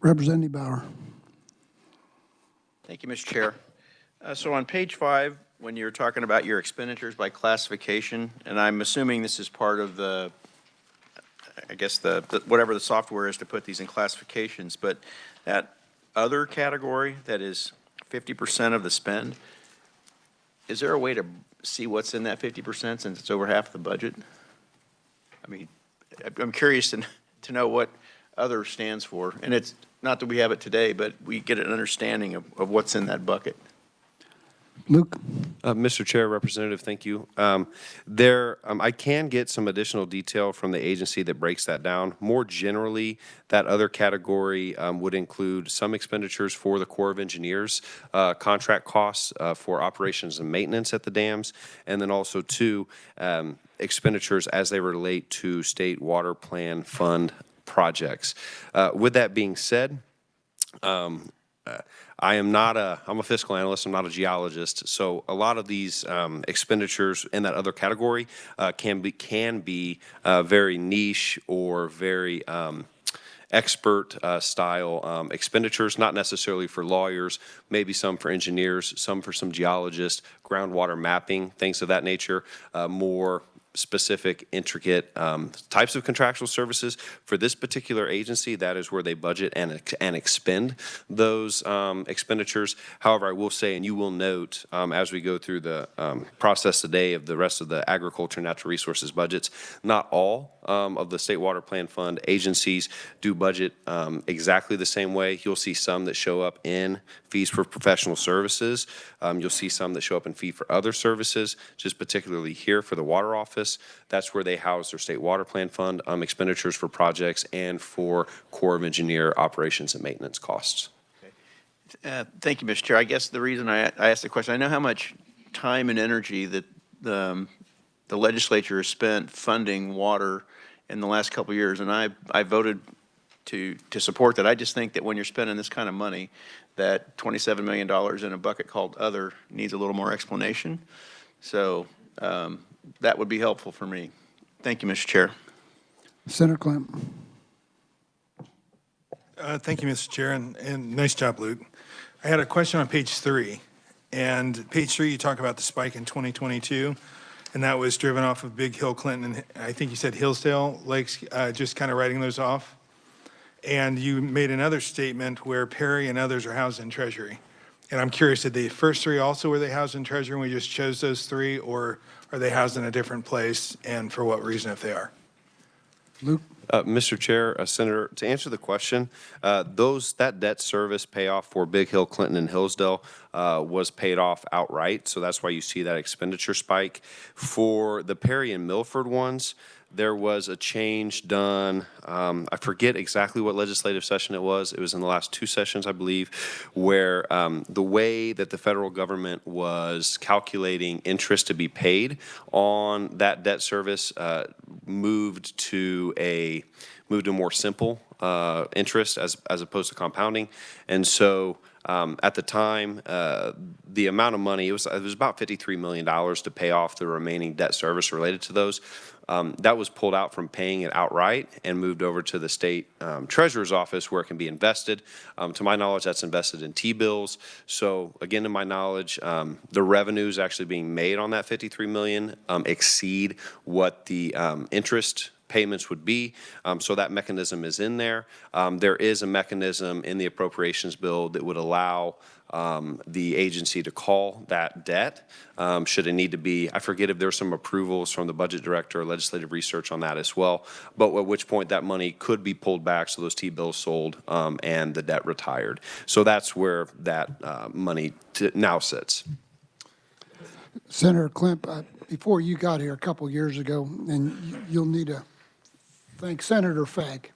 Representative Bauer. Thank you, Mr. Chair. So on page 5, when you're talking about your expenditures by classification, and I'm assuming this is part of the, I guess the whatever the software is to put these in classifications, but that other category that is 50% of the spend, is there a way to see what's in that 50% since it's over half the budget? I mean, I'm curious to know what other stands for, and it's not that we have it today, but we get an understanding of what's in that bucket. Luke? Mr. Chair, Representative, thank you. I can get some additional detail from the agency that breaks that down. More generally, that other category would include some expenditures for the Corps of Engineers, contract costs for operations and maintenance at the dams, and then also expenditures as they relate to state water plan fund projects. With that being said, I'm a fiscal analyst, I'm not a geologist, so a lot of these expenditures in that other category can be very niche or very expert style expenditures, not necessarily for lawyers, maybe some for engineers, some for some geologists, groundwater mapping, things of that nature, more specific, intricate types of contractual services. For this particular agency, that is where they budget and expend those expenditures. However, I will say, and you will note as we go through the process today of the rest of the agriculture and natural resources budgets, not all of the State Water Plan Fund agencies do budget exactly the same way. You'll see some that show up in fees for professional services. You'll see some that show up in fee for other services, just particularly here for the water office. That's where they house their State Water Plan Fund expenditures for projects and for Corps of Engineer operations and maintenance costs. Thank you, Mr. Chair. I guess the reason I asked the question, I know how much time and energy that the legislature has spent funding water in the last couple of years, and I voted to support that. I just think that when you're spending this kind of money, that $27 million in a bucket called other needs a little more explanation. So that would be helpful for me. Thank you, Mr. Chair. Senator Clamp. Thank you, Mr. Chair, and nice job, Luke. I had a question on page 3. And page 3, you talk about the spike in 2022, and that was driven off of Big Hill, Clinton, and I think you said Hillsdale Lakes, just kind of writing those off. And you made another statement where Perry and others are housed in Treasury. And I'm curious, did the first 3 also, were they housed in Treasury and we just chose those 3, or are they housed in a different place, and for what reason if they are? Luke? Mr. Chair, Senator, to answer the question, that debt service payoff for Big Hill, Clinton, and Hillsdale was paid off outright, so that's why you see that expenditure spike. For the Perry and Milford ones, there was a change done, I forget exactly what legislative session it was in the last 2 sessions, I believe, where the way that the federal government was calculating interest to be paid on that debt service moved to a more simple interest as opposed to compounding. And so at the time, the amount of money, it was about $53 million to pay off the remaining debt service related to those. That was pulled out from paying it outright and moved over to the state treasurer's office where it can be invested. To my knowledge, that's invested in T-bills. So again, to my knowledge, the revenues actually being made on that $53 million exceed what the interest payments would be. So that mechanism is in there. There is a mechanism in the appropriations bill that would allow the agency to call that debt should it need to be. I forget if there's some approvals from the budget director or legislative research on that as well, but at which point that money could be pulled back so those T-bills sold and the debt retired. So that's where that money now sits. Senator Klemp, before you got here a couple years ago, and you'll need to thank Senator Fagg.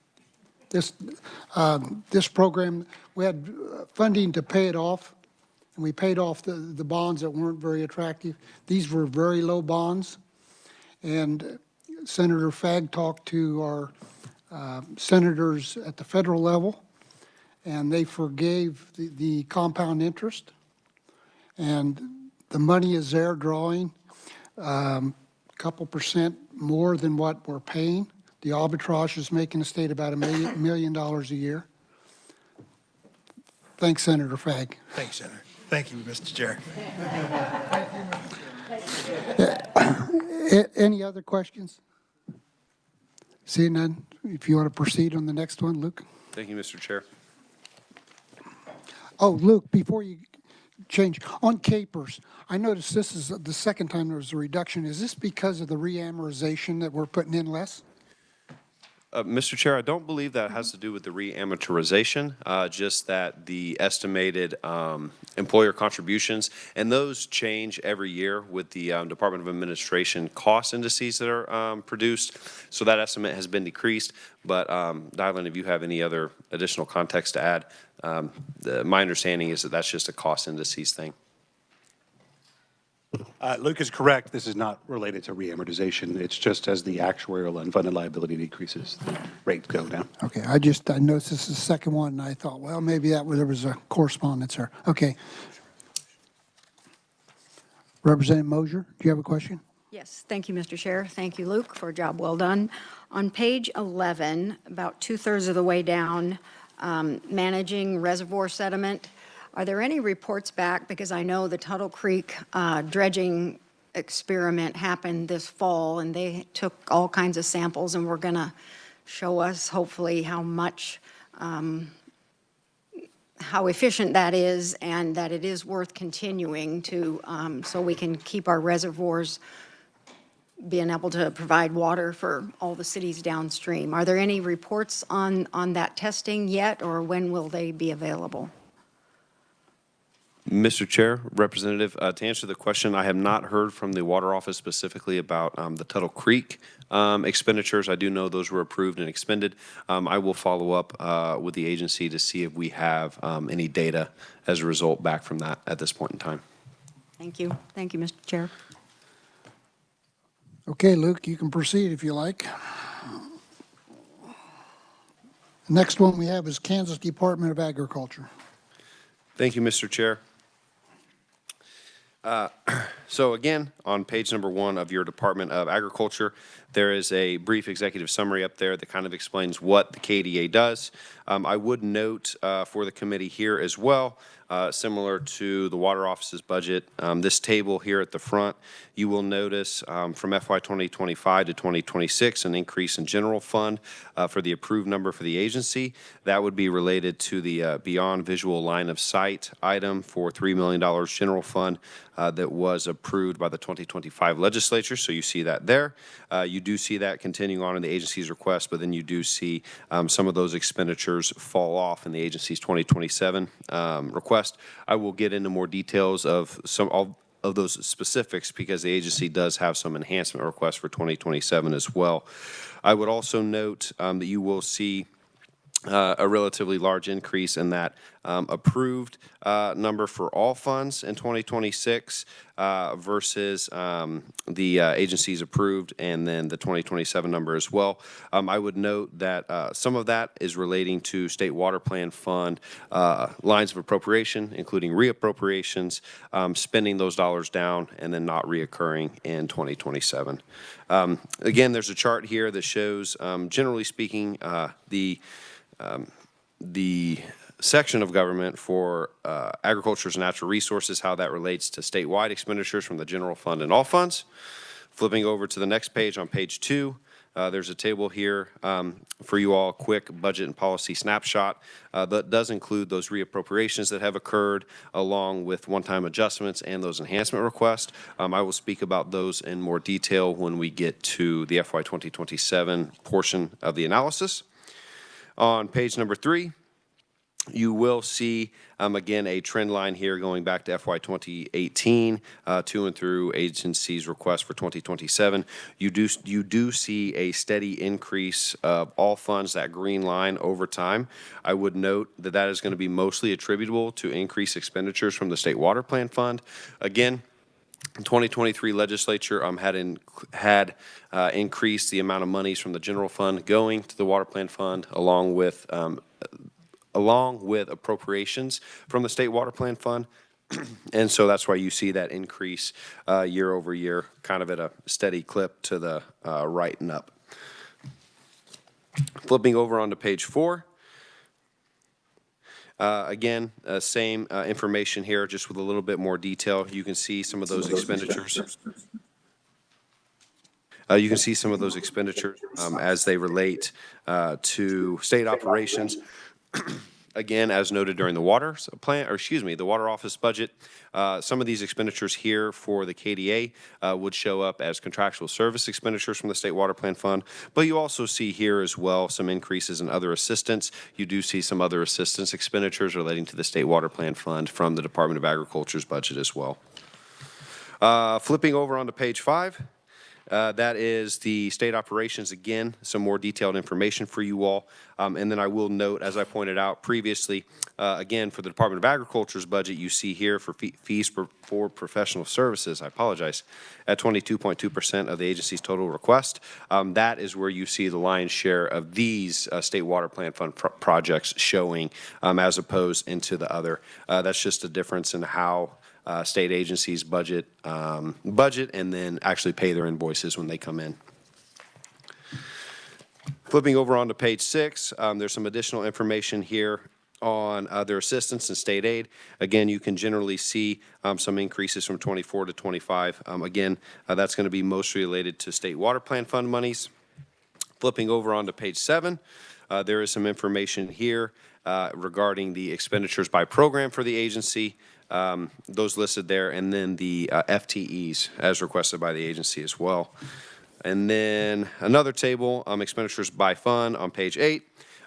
This program, we had funding to pay it off, and we paid off the bonds that weren't very attractive. These were very low bonds, and Senator Fagg talked to our senators at the federal level, and they forgave the compound interest, and the money is there drawing a couple percent more than what we're paying. The arbitrage is making the state about $1 million a year. Thanks, Senator Fagg. Thanks, Senator. Thank you, Mr. Chair. Any other questions? Seeing none, if you want to proceed on the next one, Luke. Thank you, Mr. Chair. Oh, Luke, before you change, on capers, I noticed this is the second time there was a reduction. Is this because of the re-amortization that we're putting in less? Mr. Chair, I don't believe that has to do with the re-amortization, just that the estimated employer contributions, and those change every year with the Department of Administration cost indices that are produced. So that estimate has been decreased. But Dylan, if you have any other additional context to add, my understanding is that that's just a cost indices thing. Luke is correct. This is not related to re-amortization. It's just as the actuarial unfunded liability decreases, the rates go down. Okay, I noticed this is the second one, and I thought, well, maybe there was a correspondence there. Okay. Representative Mosier, do you have a question? Yes, thank you, Mr. Chair. Thank you, Luke, for a job well done. On page 11, about 2/3 of the way down, managing reservoir sediment, are there any reports back? Because I know the Tuttle Creek dredging experiment happened this fall, and they took all kinds of samples, and were going to show us, hopefully, how much, how efficient that is, and that it is worth continuing to, so we can keep our reservoirs being able to provide water for all the cities downstream. Are there any reports on that testing yet, or when will they be available? Mr. Chair, Representative, to answer the question, I have not heard from the Water Office specifically about the Tuttle Creek expenditures. I do know those were approved and expended. I will follow up with the agency to see if we have any data as a result back from that at this point in time. Thank you. Thank you, Mr. Chair. Okay, Luke, you can proceed if you like. Next one we have is Kansas Department of Agriculture. Thank you, Mr. Chair. So again, on page number 1 of your Department of Agriculture, there is a brief executive summary up there that kind of explains what the KDA does. I would note for the committee here as well, similar to the Water Office's budget, this table here at the front, you will notice from FY 2025 to 2026 an increase in general fund for the approved number for the agency. That would be related to the beyond visual line of sight item for $3 million general fund that was approved by the 2025 legislature. So you see that there. You do see that continuing on in the agency's request, but then you do see some of those expenditures fall off in the agency's 2027 request. I will get into more details of some of those specifics because the agency does have some enhancement requests for 2027 as well. I would also note that you will see a relatively large increase in that approved number for all funds in 2026 versus the agency's approved and then the 2027 number as well. I would note that some of that is relating to state water plan fund lines of appropriation, including reappropriations, spending those dollars down and then not reoccurring in 2027. Again, there's a chart here that shows, generally speaking, the section of government for agriculture's natural resources, how that relates to statewide expenditures from the general fund and all funds. Flipping over to the next page on page 2, there's a table here for you all, a quick budget and policy snapshot that does include those reappropriations that have occurred along with one-time adjustments and those enhancement requests. I will speak about those in more detail when we get to the FY 2027 portion of the analysis. On page number 3, You will see, again, a trend line here going back to FY 2018 to and through agency's request for 2027. You do see a steady increase of all funds, that green line, over time. I would note that that is going to be mostly attributable to increased expenditures from the State Water Plan Fund. Again, 2023 legislature had increased the amount of monies from the general fund going to the water plan fund, along with appropriations from the state water plan fund. And so that's why you see that increase year over year, kind of at a steady clip to the right and up. Flipping over onto page 4. Again, same information here, just with a little bit more detail. You can see some of those expenditures. You can see some of those expenditures as they relate to state operations. Again, as noted during the water plan, or excuse me, the water office budget, some of these expenditures here for the KDA would show up as contractual service expenditures from the State Water Plan Fund. But you also see here as well some increases in other assistance. You do see some other assistance expenditures relating to the State Water Plan Fund from the Department of Agriculture's budget as well. Flipping over onto page 5. That is the state operations. Again, some more detailed information for you all. And then I will note, as I pointed out previously, again, for the Department of Agriculture's budget, you see here for fees for professional services, I apologize, at 22.2% of the agency's total request. That is where you see the lion's share of these State Water Plan Fund projects showing as opposed into the other. That's just a difference in how state agencies budget and then actually pay their invoices when they come in. Flipping over onto page 6, there's some additional information here on their assistance and state aid. Again, you can generally see some increases from 24 to 25. Again, that's going to be mostly related to State Water Plan Fund monies. Flipping over onto page 7, there is some information here regarding the expenditures by program for the agency. Those listed there, and then the FTEs as requested by the agency as well. And then another table, expenditures by fund on page 8.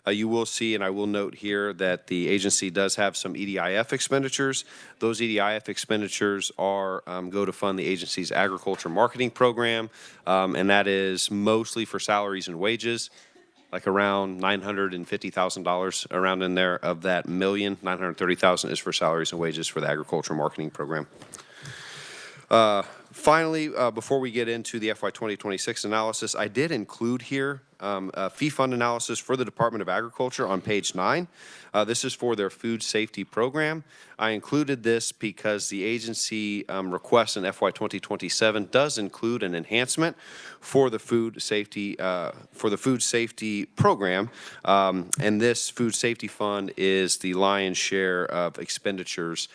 You will see, and I will note here, that the agency does have some EDIF expenditures. Those EDIF expenditures are go to fund the agency's agriculture marketing program, and that is mostly for salaries and wages, like around $950,000 around in there. Of that $1,930,000 is for salaries and wages for the agriculture marketing program. Finally, before we get into the FY 2026 analysis, I did include here a fee fund analysis for the Department of Agriculture on page 9. This is for their food safety program. I included this because the agency request in FY 2027 does include an enhancement for the food safety program, and this food safety fund is the lion's share of expenditures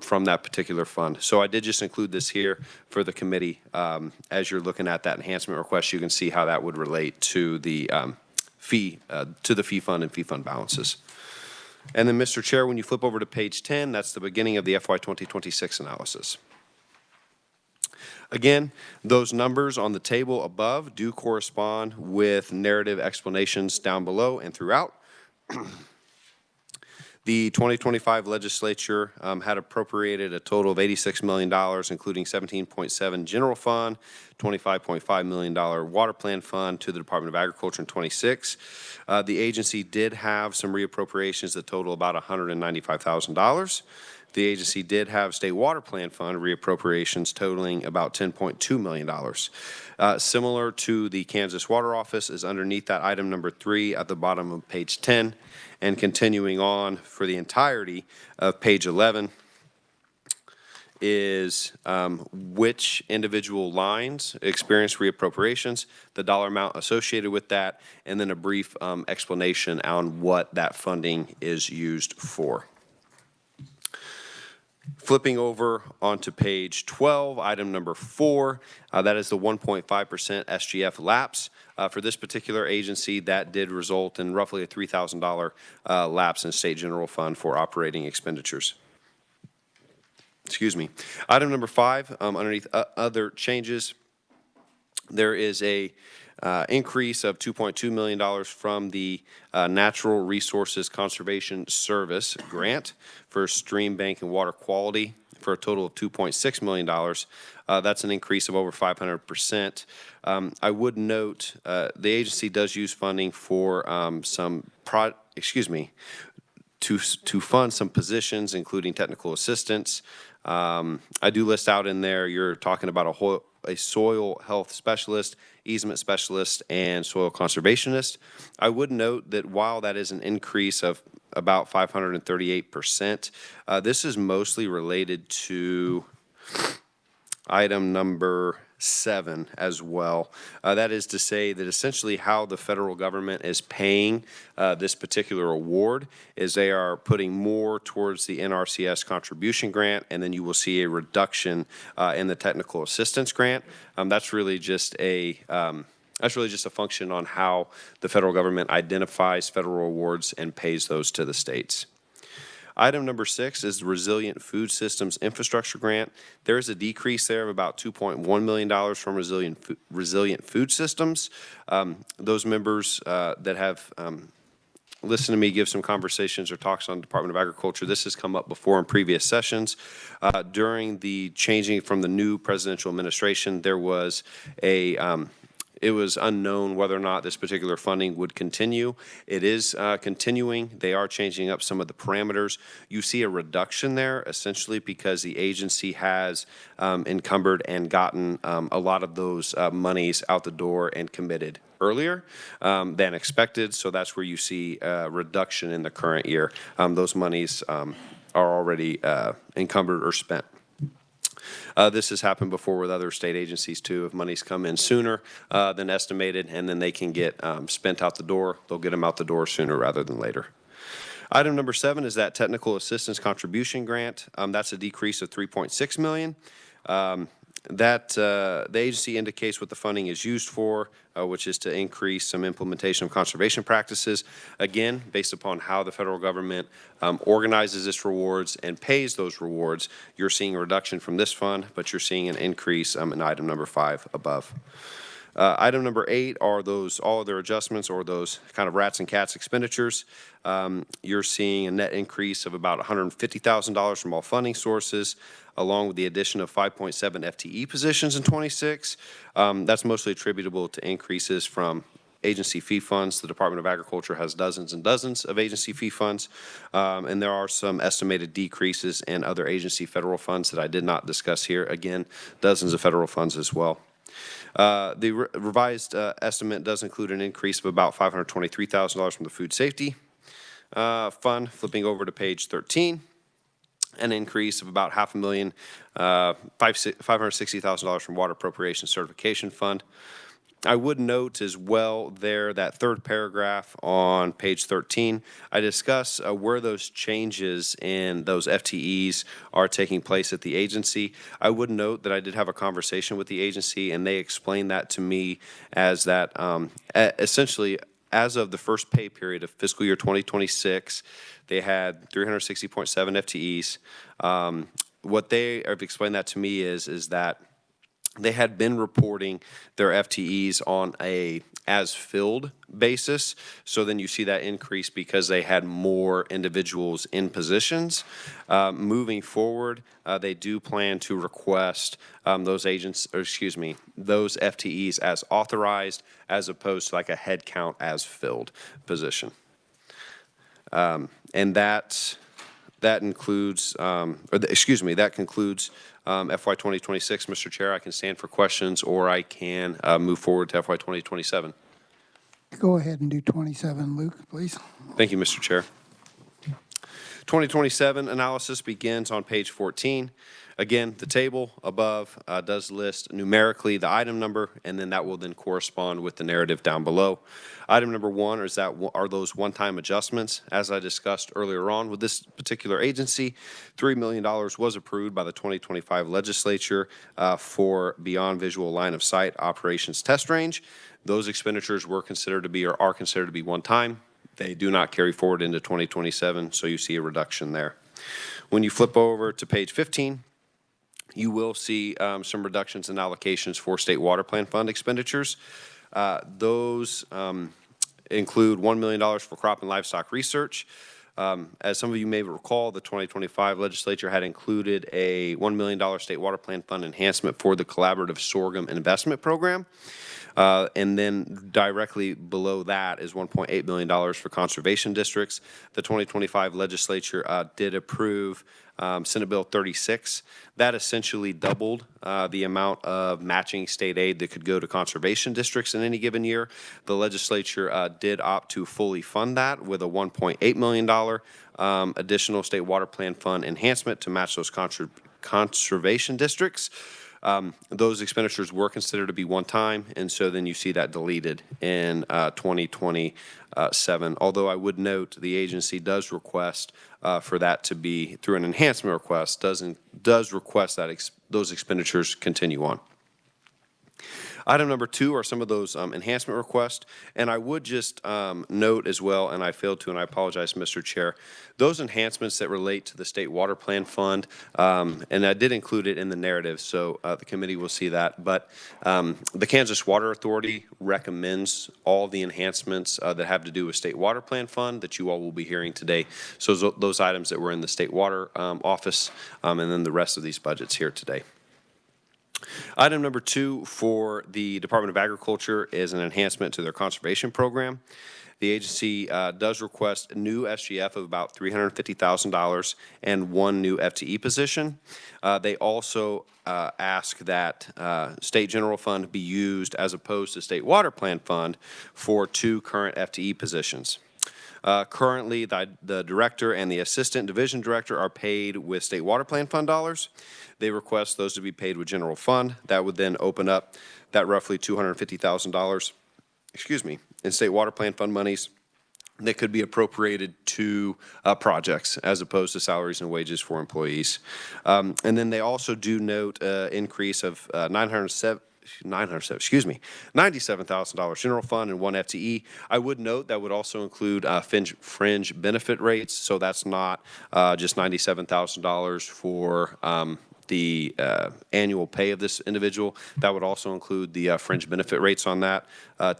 from that particular fund. So I did just include this here for the committee. As you're looking at that enhancement request, you can see how that would relate to the fee fund and fee fund balances. And then, Mr. Chair, when you flip over to page 10, that's the beginning of the FY 2026 analysis. Again, those numbers on the table above do correspond with narrative explanations down below and throughout. The 2025 legislature had appropriated a total of $86 million, including $17.7 general fund, $25.5 million water plan fund to the Department of Agriculture in 26. The agency did have some reappropriations that total about $195,000. The agency did have state water plan fund reappropriations totaling about $10.2 million. Similar to the Kansas Water Office is underneath that item number 3 at the bottom of page 10. And continuing on for the entirety of page 11 is which individual lines experience reappropriations, the dollar amount associated with that, and then a brief explanation on what that funding is used for. Flipping over onto page 12, item number 4, that is the 1.5% SGF lapse. For this particular agency, that did result in roughly a $3,000 lapse in state general fund for operating expenditures. Excuse me. Item number 5, underneath other changes, There is a increase of $2.2 million from the Natural Resources Conservation Service grant for stream bank and water quality for a total of $2.6 million. That's an increase of over 500%. I would note the agency does use funding for to fund some positions, including technical assistance. I do list out in there, you're talking about a soil health specialist, easement specialist, and soil conservationist. I would note that while that is an increase of about 538%, this is mostly related to item number 7 as well. That is to say that essentially how the federal government is paying this particular award is they are putting more towards the NRCS contribution grant, and then you will see a reduction in the technical assistance grant. That's really just a function on how the federal government identifies federal awards and pays those to the states. Item number 6 is the Resilient Food Systems Infrastructure Grant. There is a decrease there of about $2.1 million from Resilient Food Systems. Those members that have listened to me give some conversations or talks on Department of Agriculture, this has come up before in previous sessions. During the changing from the new presidential administration, there was it was unknown whether or not this particular funding would continue. It is continuing. They are changing up some of the parameters. You see a reduction there essentially because the agency has encumbered and gotten a lot of those monies out the door and committed earlier than expected. So that's where you see a reduction in the current year. Those monies are already encumbered or spent. This has happened before with other state agencies too. If monies come in sooner than estimated and then they can get spent out the door, they'll get them out the door sooner rather than later. Item number 7 is that technical assistance contribution grant. That's a decrease of $3.6 million. The agency indicates what the funding is used for, which is to increase some implementation of conservation practices. Again, based upon how the federal government organizes its rewards and pays those rewards, you're seeing a reduction from this fund, but you're seeing an increase in item number 5 above. Item number 8 are all of their adjustments or those kind of rats and cats expenditures. You're seeing a net increase of about $150,000 from all funding sources, along with the addition of 5.7 FTE positions in 26. That's mostly attributable to increases from agency fee funds. The Department of Agriculture has dozens and dozens of agency fee funds, and there are some estimated decreases in other agency federal funds that I did not discuss here. Again, dozens of federal funds as well. The revised estimate does include an increase of about $523,000 from the Food Safety Fund. Flipping over to page 13, an increase of about $560,000 from Water Appropriation Certification Fund. I would note as well there that third paragraph on page 13, I discuss where those changes in those FTEs are taking place at the agency. I would note that I did have a conversation with the agency and they explained that to me as that essentially as of the first pay period of fiscal year 2026, they had 360.7 FTEs. What they have explained that to me is that they had been reporting their FTEs on a as-filled basis. So then you see that increase because they had more individuals in positions. Moving forward, they do plan to request those FTEs as authorized as opposed to like a headcount as filled position. And that concludes FY 2026, Mr. Chair. I can stand for questions or I can move forward to FY 2027. Go ahead and do 27, Luke, please. Thank you, Mr. Chair. 2027 analysis begins on page 14. Again, the table above does list numerically the item number, and then that will then correspond with the narrative down below. Item number 1 are those one-time adjustments. As I discussed earlier on with this particular agency, $3 million was approved by the 2025 legislature for beyond visual line of sight operations test range. Those expenditures were considered to be or are considered to be one-time. They do not carry forward into 2027, so you see a reduction there. When you flip over to page 15, you will see some reductions in allocations for state water plan fund expenditures. Those include $1 million for crop and livestock research. As some of you may recall, the 2025 legislature had included a $1 million state water plan fund enhancement for the collaborative sorghum investment program. And then directly below that is $1.8 million for conservation districts. The 2025 legislature did approve Senate Bill 36. That essentially doubled the amount of matching state aid that could go to conservation districts in any given year. The legislature did opt to fully fund that with a $1.8 million additional state water plan fund enhancement to match those conservation districts. Those expenditures were considered to be one-time, and so then you see that deleted in 2027. Although I would note the agency does request for that to be, through an enhancement request, does request that those expenditures continue on. Item number 2 are some of those enhancement requests, and I would just note as well, and I failed to, and I apologize, Mr. Chair, those enhancements that relate to the State Water Plan Fund, and I did include it in the narrative, so the committee will see that, but the Kansas Water Authority recommends all the enhancements that have to do with State Water Plan Fund that you all will be hearing today. So those items that were in the State Water Office, and then the rest of these budgets here today. Item number 2 for the Department of Agriculture is an enhancement to their conservation program. The agency does request a new SGF of about $350,000 and 1 new FTE position. They also ask that state general fund be used as opposed to state water plan fund for 2 current FTE positions. Currently, the director and the assistant division director are paid with state water plan fund dollars. They request those to be paid with general fund. That would then open up that roughly $250,000, in state water plan fund monies that could be appropriated to projects as opposed to salaries and wages for employees. And then they also do note increase of $97,000 general fund and 1 FTE. I would note that would also include fringe benefit rates, so that's not just $97,000 for the annual pay of this individual. That would also include the fringe benefit rates on that,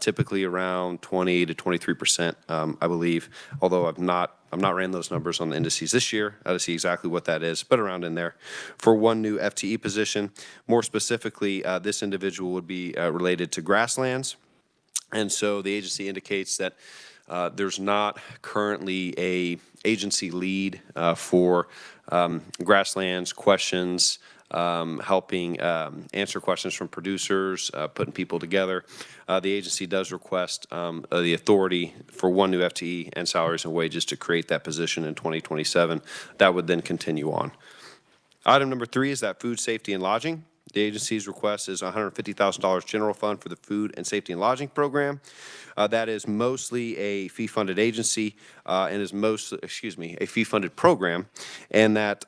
typically around 20 to 23%, I believe, although I've not ran those numbers on the indices this year to see exactly what that is, but around in there. For 1 new FTE position, more specifically, this individual would be related to grasslands. And so the agency indicates that there's not currently a agency lead for grasslands questions, helping answer questions from producers, putting people together. The agency does request the authority for 1 new FTE and salaries and wages to create that position in 2027. That would then continue on. Item number 3 is that food safety and lodging. The agency's request is $150,000 general fund for the food and safety and lodging program. That is mostly a fee-funded agency and is a fee-funded program, and that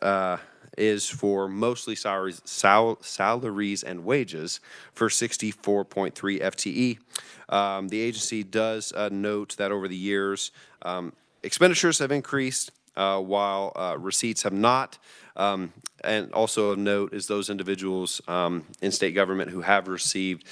is for mostly salaries and wages for 64.3 FTE. The agency does note that over the years, expenditures have increased while receipts have not. And also of note is those individuals in state government who have received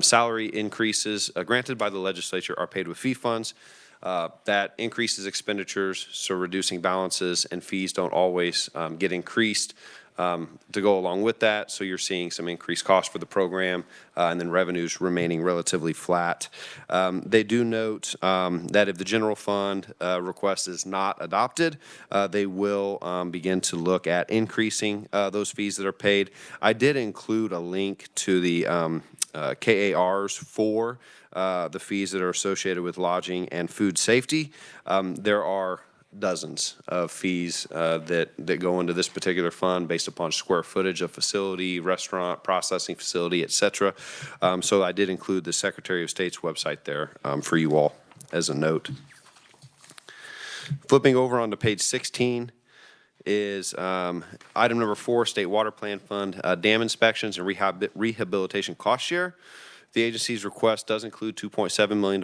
salary increases granted by the legislature are paid with fee funds. That increases expenditures, so reducing balances, and fees don't always get increased to go along with that. So you're seeing some increased costs for the program and then revenues remaining relatively flat. They do note that if the general fund request is not adopted, they will begin to look at increasing those fees that are paid. I did include a link to the KARs for the fees that are associated with lodging and food safety. There are dozens of fees that go into this particular fund based upon square footage of facility, restaurant, processing facility, et cetera. So I did include the Secretary of State's website there for you all as a note. Flipping over onto page 16 is item number 4, State Water Plan Fund, dam inspections and rehabilitation cost share. The agency's request does include $2.7 million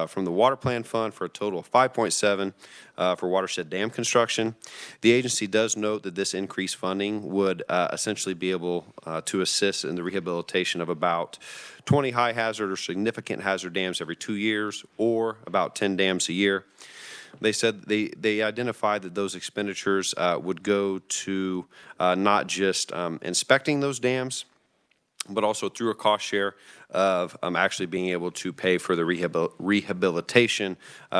from the Water Plan Fund for a total of $5.7 for watershed dam construction. The agency does note that this increased funding would essentially be able to assist in the rehabilitation of about 20 high hazard or significant hazard dams every 2 years, or about 10 dams a year. They said they identified that those expenditures would go to not just inspecting those dams, but also through a cost share of actually being able to pay for the rehabilitation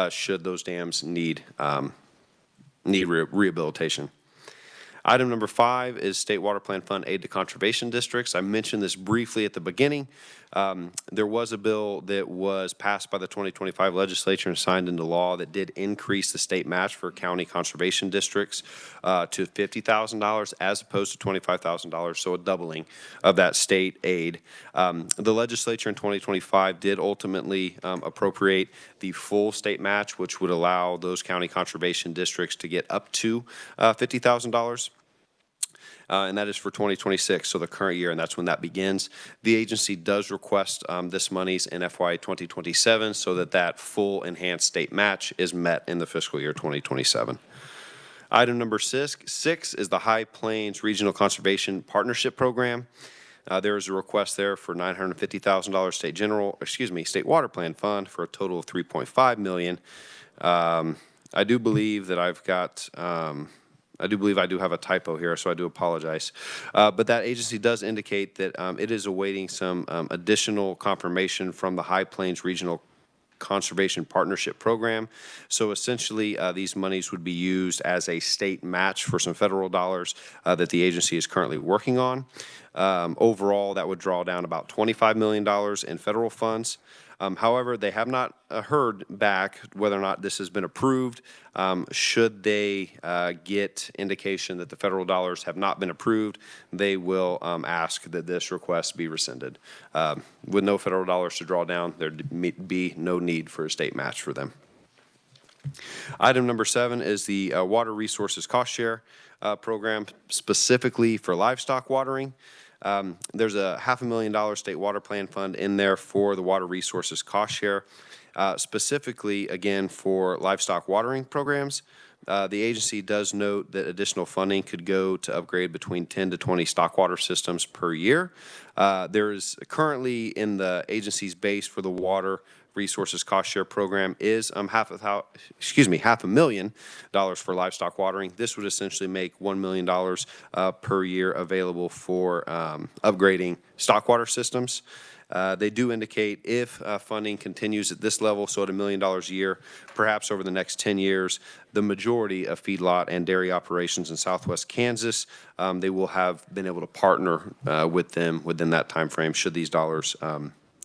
should those dams need rehabilitation. Item number 5 is State Water Plan Fund aid to conservation districts. I mentioned this briefly at the beginning. There was a bill that was passed by the 2025 legislature and signed into law that did increase the state match for county conservation districts to $50,000 as opposed to $25,000, so a doubling of that state aid. The legislature in 2025 did ultimately appropriate the full state match, which would allow those county conservation districts to get up to $50,000. And that is for 2026, so the current year, and that's when that begins. The agency does request this monies in FY 2027 so that that full enhanced state match is met in the fiscal year 2027. Item number 6 is the High Plains Regional Conservation Partnership Program. There is a request there for $950,000 state water plan fund for a total of $3.5 million. I do believe that I do have a typo here, so I do apologize. But that agency does indicate that it is awaiting some additional confirmation from the High Plains Regional Conservation Partnership Program. So essentially, these monies would be used as a state match for some federal dollars that the agency is currently working on. Overall, that would draw down about $25 million in federal funds. However, they have not heard back whether or not this has been approved. Should they get indication that the federal dollars have not been approved, they will ask that this request be rescinded. With no federal dollars to draw down, there'd be no need for a state match for them. Item number 7 is the Water Resources Cost Share Program, specifically for livestock watering. There's a $500,000 state water plan fund in there for the water resources cost share, specifically, again, for livestock watering programs. The agency does note that additional funding could go to upgrade between 10 to 20 stock water systems per year. There is currently in the agency's base for the water resources cost share program is $500,000 for livestock watering. This would essentially make $1 million per year available for upgrading stock water systems. They do indicate if funding continues at this level, so at $1 million a year, perhaps over the next 10 years, the majority of feedlot and dairy operations in Southwest Kansas, they will have been able to partner with them within that time frame should these dollars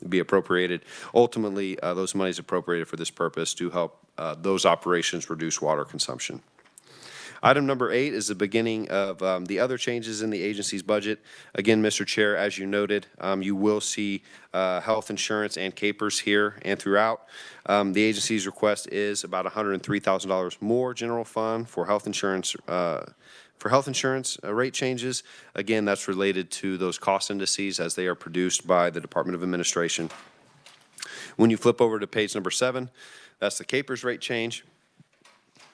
be appropriated. Ultimately, those monies appropriated for this purpose do help those operations reduce water consumption. Item number 8 is the beginning of the other changes in the agency's budget. Again, Mr. Chair, as you noted, you will see health insurance and capers here and throughout. The agency's request is about $103,000 more general fund for health insurance rate changes. Again, that's related to those cost indices as they are produced by the Department of Administration. When you flip over to page number 7, that's the capers rate change.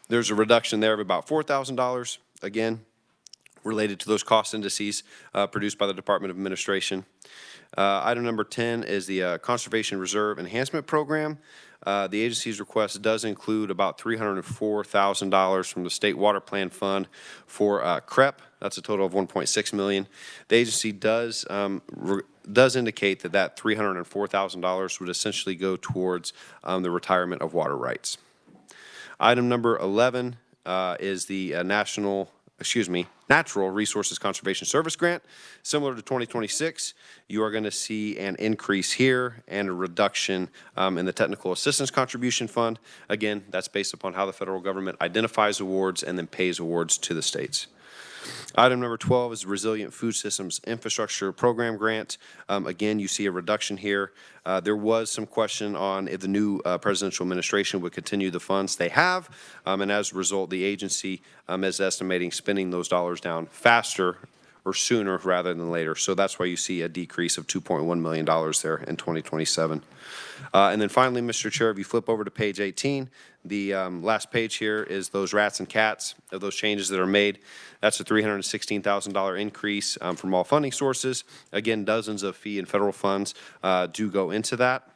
There's a reduction there of about $4,000, again, related to those cost indices produced by the Department of Administration. Item number 10 is the Conservation Reserve Enhancement Program. The agency's request does include about $304,000 from the State Water Plan Fund for CREP. That's a total of $1.6 million. The agency does indicate that $304,000 would essentially go towards the retirement of water rights. Item number 11 is the Natural Resources Conservation Service Grant. Similar to 2026, you are going to see an increase here and a reduction in the Technical Assistance Contribution Fund. Again, that's based upon how the federal government identifies awards and then pays awards to the states. Item number 12 is the Resilient Food Systems Infrastructure Program Grant. Again, you see a reduction here. There was some question on if the new presidential administration would continue the funds they have, and as a result, the agency is estimating spending those dollars down faster or sooner rather than later. So that's why you see a decrease of $2.1 million there in 2027. And then finally, Mr. Chair, if you flip over to page 18, the last page here is those rats and cats of those changes that are made. That's a $316,000 increase from all funding sources. Again, dozens of fee and federal funds do go into that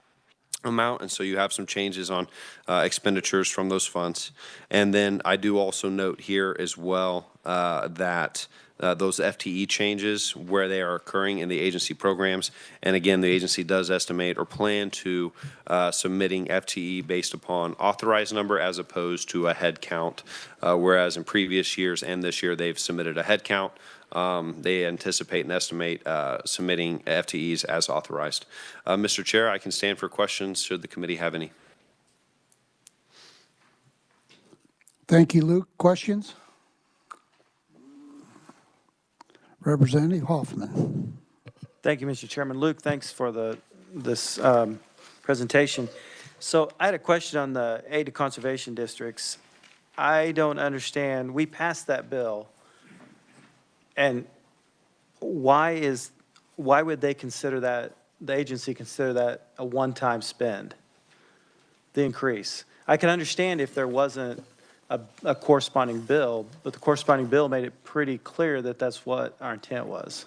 amount, and so you have some changes on expenditures from those funds. And then I do also note here as well that those FTE changes where they are occurring in the agency programs. And again, the agency does estimate or plan to submitting FTE based upon authorized number as opposed to a head count, whereas in previous years and this year they've submitted a head count. They anticipate and estimate submitting FTEs as authorized. Mr. Chair, I can stand for questions should the committee have any. Thank you, Luke. Questions? Representative Hoffman. Thank you, Mr. Chairman. Luke, thanks for this presentation. So I had a question on the aid to conservation districts. I don't understand. We passed that bill, and why would they consider that, the agency consider that a one-time spend, the increase? I can understand if there wasn't a corresponding bill, but the corresponding bill made it pretty clear that that's what our intent was.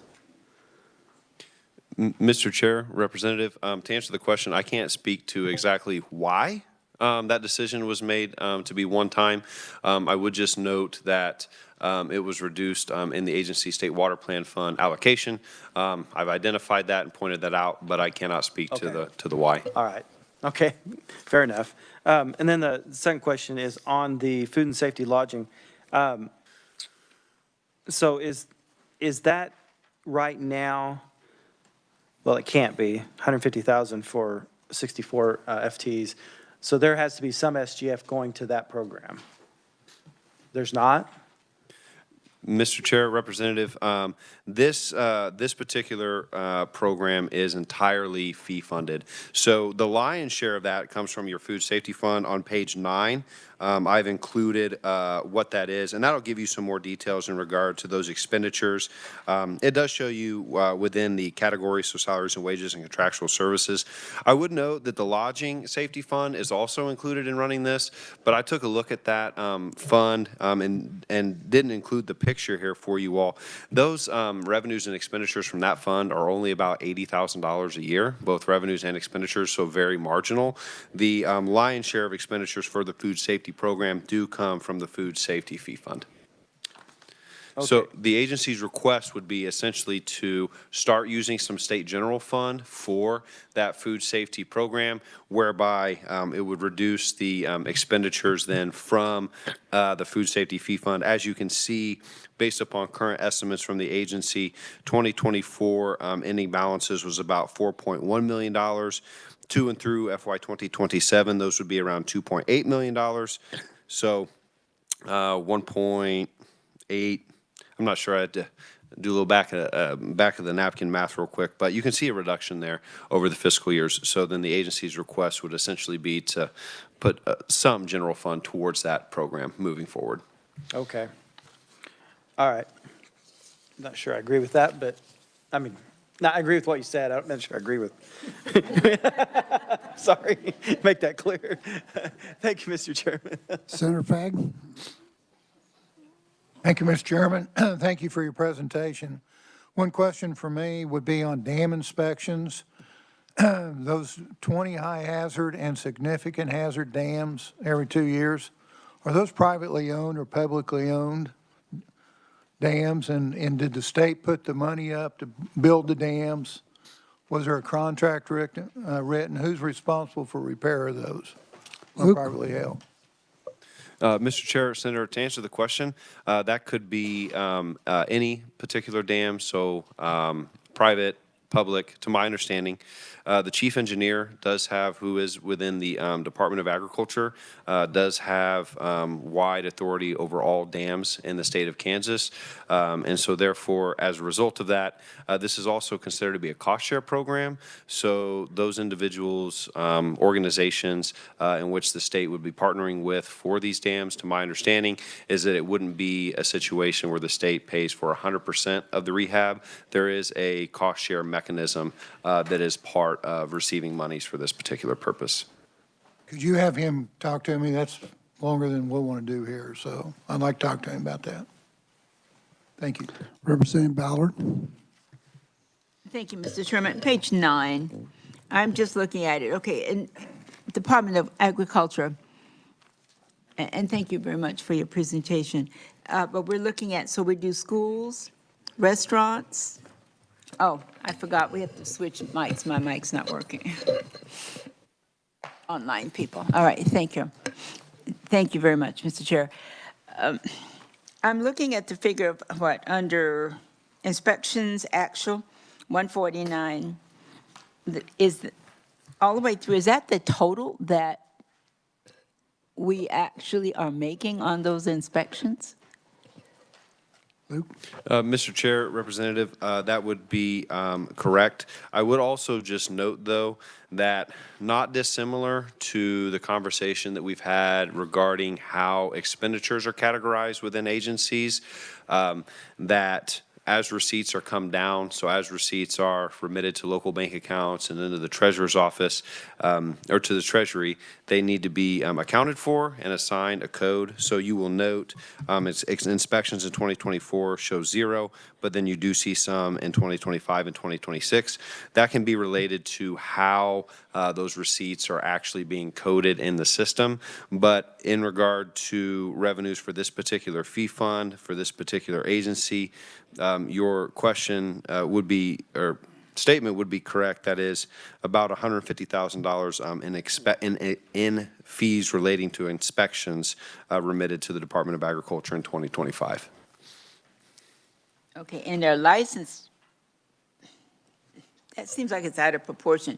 Mr. Chair, Representative, to answer the question, I can't speak to exactly why that decision was made to be one time. I would just note that it was reduced in the agency state water plan fund allocation. I've identified that and pointed that out, but I cannot speak to the why. All right. Okay. Fair enough. And then the second question is on the food and safety lodging. So is that right now? Well, it can't be 150,000 for 64 FTEs. So there has to be some SGF going to that program. There's not? Mr. Chair, Representative, this particular program is entirely fee funded. So the lion's share of that comes from your food safety fund on page 9. I've included what that is, and that'll give you some more details in regard to those expenditures. It does show you within the categories, so salaries and wages and contractual services. I would note that the lodging safety fund is also included in running this, but I took a look at that fund and didn't include the picture here for you all. Those revenues and expenditures from that fund are only about $80,000 a year, both revenues and expenditures, so very marginal. The lion's share of expenditures for the food safety program do come from the food safety fee fund. Okay. So the agency's request would be essentially to start using some state general fund for that food safety program, whereby it would reduce the expenditures then from the food safety fee fund. As you can see, based upon current estimates from the agency, 2024 ending balances was about $4.1 million. To and through FY 2027, those would be around $2.8 million. So 1.8, I'm not sure, I had to do a little back of the napkin math real quick, but you can see a reduction there over the fiscal years. So then the agency's request would essentially be to put some general fund towards that program moving forward. Okay. All right. Not sure I agree with that, but I mean, no, I agree with what you said. I'm not sure I agree with. Sorry, make that clear. Thank you, Mr. Chairman. Senator Fagg. Thank you, Mr. Chairman. Thank you for your presentation. One question for me would be on dam inspections. Those 20 high hazard and significant hazard dams every 2 years, are those privately owned or publicly owned dams? And did the state put the money up to build the dams? Was there a contract written? Who's responsible for repair of those? Or privately held? Mr. Chair, Senator, to answer the question, that could be any particular dam, so private, public, to my understanding, the chief engineer does have, who is within the Department of Agriculture, does have wide authority over all dams in the state of Kansas. And so therefore, as a result of that, this is also considered to be a cost share program. So those individuals, organizations in which the state would be partnering with for these dams, to my understanding, is that it wouldn't be a situation where the state pays for 100% of the rehab. There is a cost share mechanism that is part of receiving monies for this particular purpose. Could you have him talk to me? That's longer than we'll want to do here, so I'd like to talk to him about that. Thank you. Representative Ballard. Thank you, Mr. Chairman. Page 9, I'm just looking at it. Okay, in Department of Agriculture, and thank you very much for your presentation, but we're looking at, so we do schools, restaurants. Oh, I forgot, we have to switch mics. My mic's not working. Online people. All right, thank you. Thank you very much, Mr. Chair. I'm looking at the figure of what, under inspections actual, 149, is all the way through, is that the total that we actually are making on those inspections? Mr. Chair, Representative, that would be correct. I would also just note, though, that not dissimilar to the conversation that we've had regarding how expenditures are categorized within agencies, that as receipts are come down, so as receipts are remitted to local bank accounts and then to the treasurer's office or to the treasury, they need to be accounted for and assigned a code. So you will note its inspections in 2024 show 0, but then you do see some in 2025 and 2026. That can be related to how those receipts are actually being coded in the system. But in regard to revenues for this particular fee fund, for this particular agency, your question would be, or statement would be correct. That is about $150,000 in fees relating to inspections remitted to the Department of Agriculture in 2025. Okay, and their license, that seems like it's out of proportion.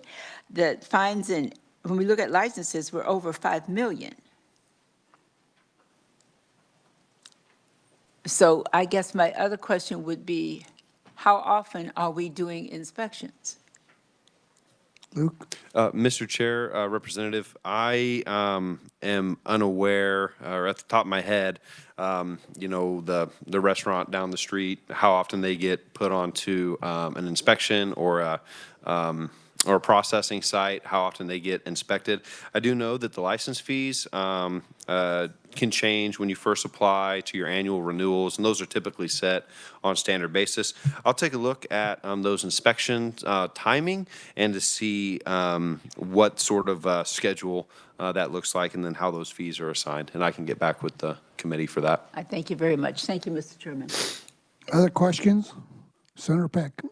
The fines, and when we look at licenses, we're over 5 million. So I guess my other question would be, how often are we doing inspections? Luke? Mr. Chair, Representative, I am unaware, or at the top of my head, you know, the restaurant down the street, how often they get put onto an inspection or a processing site, how often they get inspected. I do know that the license fees can change when you first apply to your annual renewals, and those are typically set on standard basis. I'll take a look at those inspection timing and to see what sort of schedule that looks like and then how those fees are assigned, and I can get back with the committee for that. I thank you very much. Thank you, Mr. Chairman. Other questions? Senator Peck.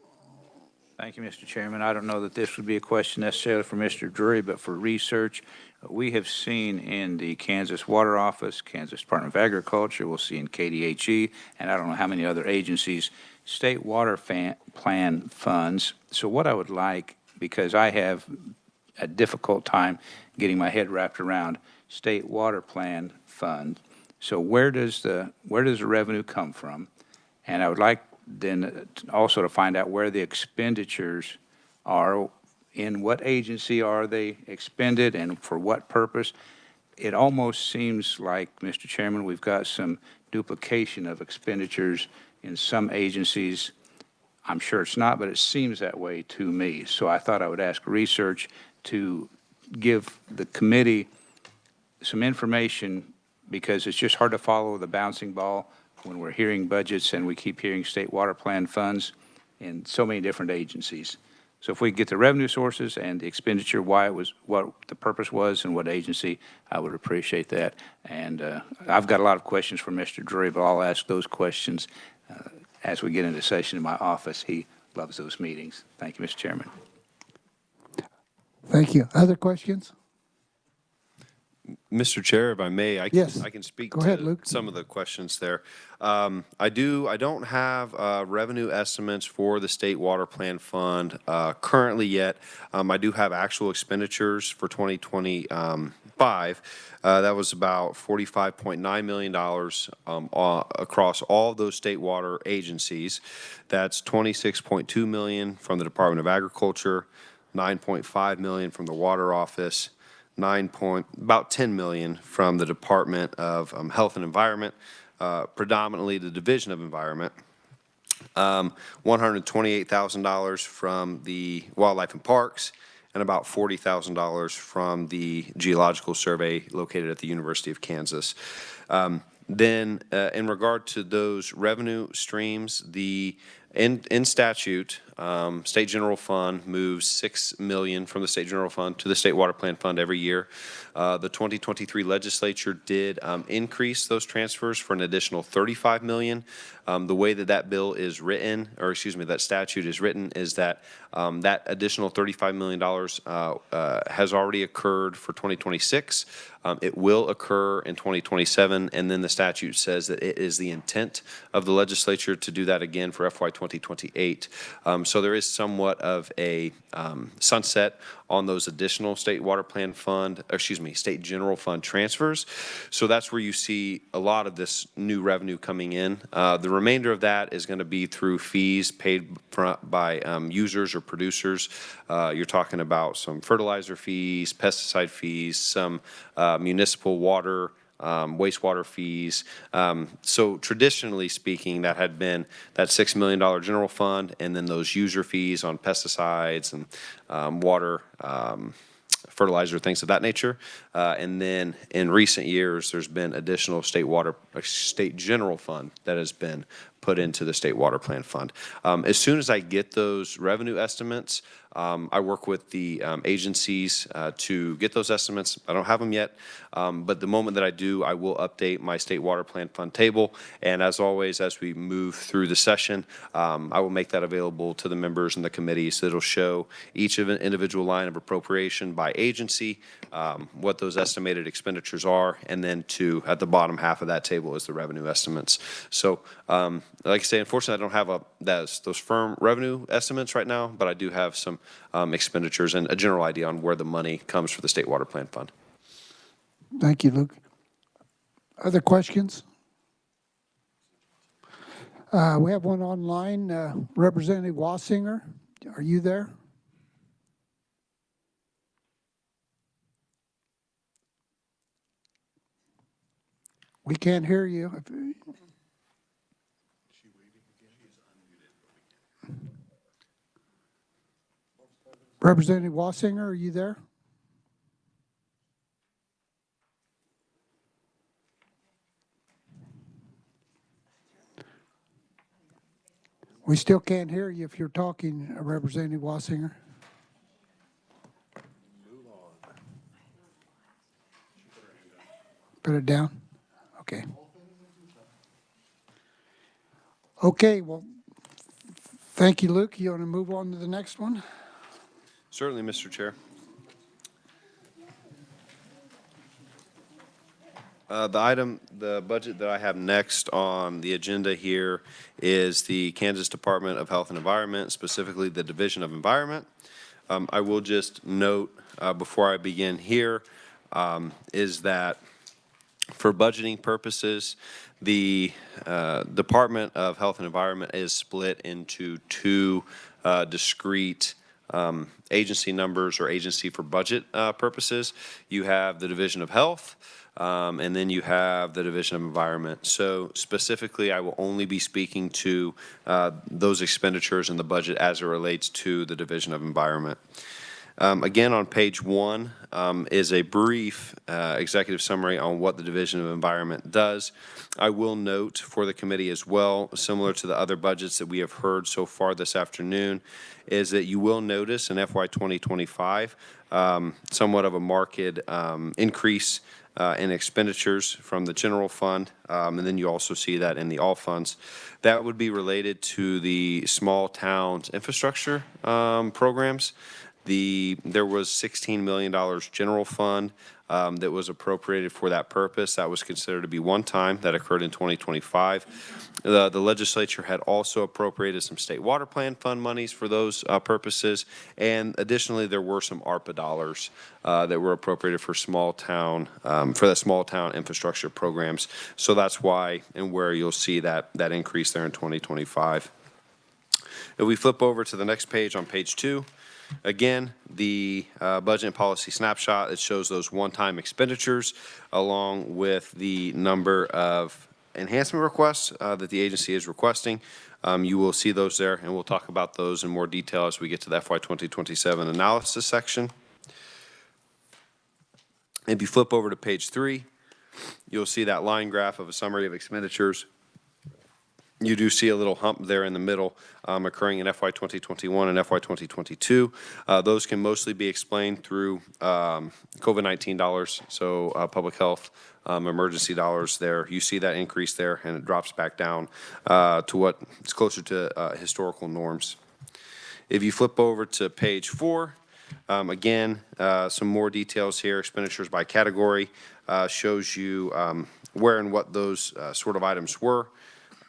Thank you, Mr. Chairman. I don't know that this would be a question necessarily for Mr. Drury, but for research, we have seen in the Kansas Water Office, Kansas Department of Agriculture, we'll see in KDHE, and I don't know how many other agencies, state water plan funds. So what I would like, because I have a difficult time getting my head wrapped around state water plan fund. So where does the revenue come from? And I would like then also to find out where the expenditures are, in what agency are they expended and for what purpose. It almost seems like, Mr. Chairman, we've got some duplication of expenditures in some agencies. I'm sure it's not, but it seems that way to me. So I thought I would ask research to give the committee some information, because it's just hard to follow the bouncing ball when we're hearing budgets and we keep hearing state water plan funds in so many different agencies. So if we get the revenue sources and the expenditure, why it was, what the purpose was and what agency, I would appreciate that. And I've got a lot of questions for Mr. Drury, but I'll ask those questions as we get into session in my office. He loves those meetings. Thank you, Mr. Chairman. Thank you. Other questions? Mr. Chair, if I may, Yes. I can speak Go ahead, to Luke. some of the questions there. I don't have revenue estimates for the State Water Plan Fund currently yet. I do have actual expenditures for 2025. That was about $45.9 million across all of those state water agencies. That's $26.2 million from the Department of Agriculture, $9.5 million from the Water Office, about $10 million from the Department of Health and Environment, predominantly the Division of Environment, $128,000 from the Wildlife and Parks, and about $40,000 from the Geological Survey located at the University of Kansas. Then, in regard to those revenue streams, in statute, State General Fund moves $6 million from the State General Fund to the State Water Plan Fund every year. The 2023 legislature did increase those transfers for an additional $35 million. The way that bill is written, or excuse me, that statute is written, is that that additional $35 million has already occurred for 2026. It will occur in 2027, and then the statute says that it is the intent of the legislature to do that again for FY 2028. So there is somewhat of a sunset on those additional State Water Plan Fund, State General Fund transfers. So that's where you see a lot of this new revenue coming in. The remainder of that is going to be through fees paid by users or producers. You're talking about some fertilizer fees, pesticide fees, some municipal water, wastewater fees. So traditionally speaking, that had been that $6 million general fund, and then those user fees on pesticides and water, fertilizer, things of that nature. And then in recent years, there's been additional state general fund that has been put into the State Water Plan Fund. As soon as I get those revenue estimates, I work with the agencies to get those estimates. I don't have them yet, but the moment that I do, I will update my State Water Plan Fund table. And as always, as we move through the session, I will make that available to the members and the committee, so it'll show each of an individual line of appropriation by agency, what those estimated expenditures are, and then at the bottom half of that table is the revenue estimates. So like I say, unfortunately, I don't have those firm revenue estimates right now, but I do have some expenditures and a general idea on where the money comes for the State Water Plan Fund. Thank you, Luke. Other questions? We have one online. Representative Wassinger, are you there? We can't hear you. Representative Wassinger, are you there? We still can't hear you if you're talking, Representative Wassinger. Put it down? Okay. Okay, well, thank you, Luke. You want to move on to the next one? Certainly, Mr. Chair. The budget that I have next on the agenda here is the Kansas Department of Health and Environment, specifically the Division of Environment. I will just note before I begin here is that for budgeting purposes, the Department of Health and Environment is split into two discrete agency numbers or agency for budget purposes. You have the Division of Health, and then you have the Division of Environment. So specifically, I will only be speaking to those expenditures in the budget as it relates to the Division of Environment. Again, on page 1 is a brief executive summary on what the Division of Environment does. I will note for the committee as well, similar to the other budgets that we have heard so far this afternoon, is that you will notice in FY 2025 somewhat of a marked increase in expenditures from the general fund, and then you also see that in the all funds. That would be related to the small towns infrastructure programs. There was $16 million general fund that was appropriated for that purpose. That was considered to be one time. That occurred in 2025. The legislature had also appropriated some state water plan fund monies for those purposes. And additionally, there were some ARPA dollars that were appropriated for the small town infrastructure programs. So that's why and where you'll see that increase there in 2025. If we flip over to the next page on page 2, again, the budget and policy snapshot, it shows those one-time expenditures along with the number of enhancement requests that the agency is requesting. You will see those there, and we'll talk about those in more detail as we get to the FY 2027 analysis section. If you flip over to page 3, you'll see that line graph of a summary of expenditures. You do see a little hump there in the middle occurring in FY 2021 and FY 2022. Those can mostly be explained through COVID-19 dollars, so public health emergency dollars there. You see that increase there, and it drops back down to what is closer to historical norms. If you flip over to page 4, again, some more details here. Expenditures by category shows you where and what those sort of items were.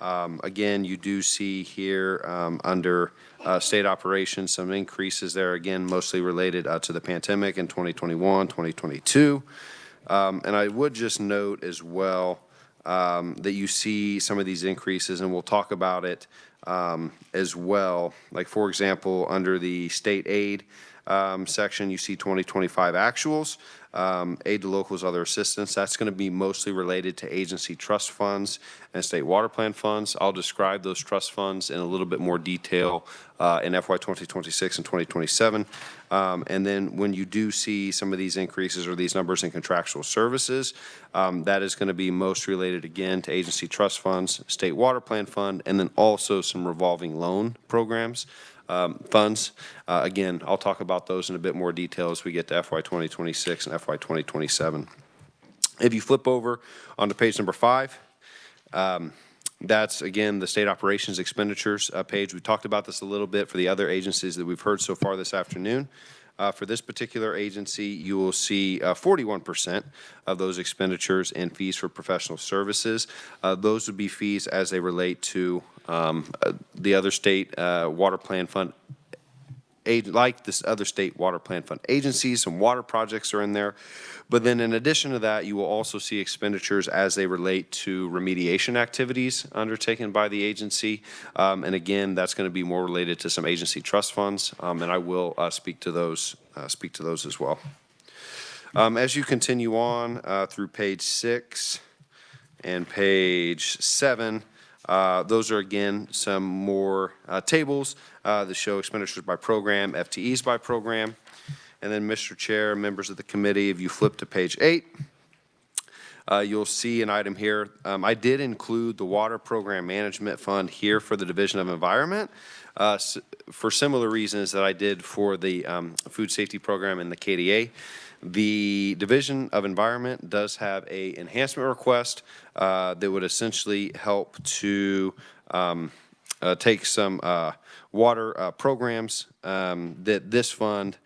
Again, you do see here under state operations some increases there, again, mostly related to the pandemic in 2021, 2022. And I would just note as well that you see some of these increases, and we'll talk about it as well. Like, for example, under the state aid section, you see 2025 actuals. Aid to locals, other assistance, that's going to be mostly related to agency trust funds and state water plan funds. I'll describe those trust funds in a little bit more detail in FY 2026 and 2027. And then when you do see some of these increases or these numbers in contractual services, that is going to be most related again to agency trust funds, state water plan fund, and then also some revolving loan programs. Funds. Again, I'll talk about those in a bit more detail as we get to FY 2026 and FY 2027. If you flip over onto page number 5, that's, again, the state operations expenditures page. We talked about this a little bit for the other agencies that we've heard so far this afternoon. For this particular agency, you will see 41% of those expenditures in fees for professional services. Those would be fees as they relate to the other state water plan fund, like this other state water plan fund agencies. Some water projects are in there. But then in addition to that, you will also see expenditures as they relate to remediation activities undertaken by the agency. And again, that's going to be more related to some agency trust funds. And I will speak to those as well. As you continue on through page 6 and page 7, those are, again, some more tables that show expenditures by program, FTEs by program. And then, Mr. Chair, members of the committee, if you flip to page 8, you'll see an item here. I did include the Water Program Management Fund here for the Division of Environment for similar reasons that I did for the Food Safety Program and the KDA. The Division of Environment does have an enhancement request that would essentially help to take some water programs that this fund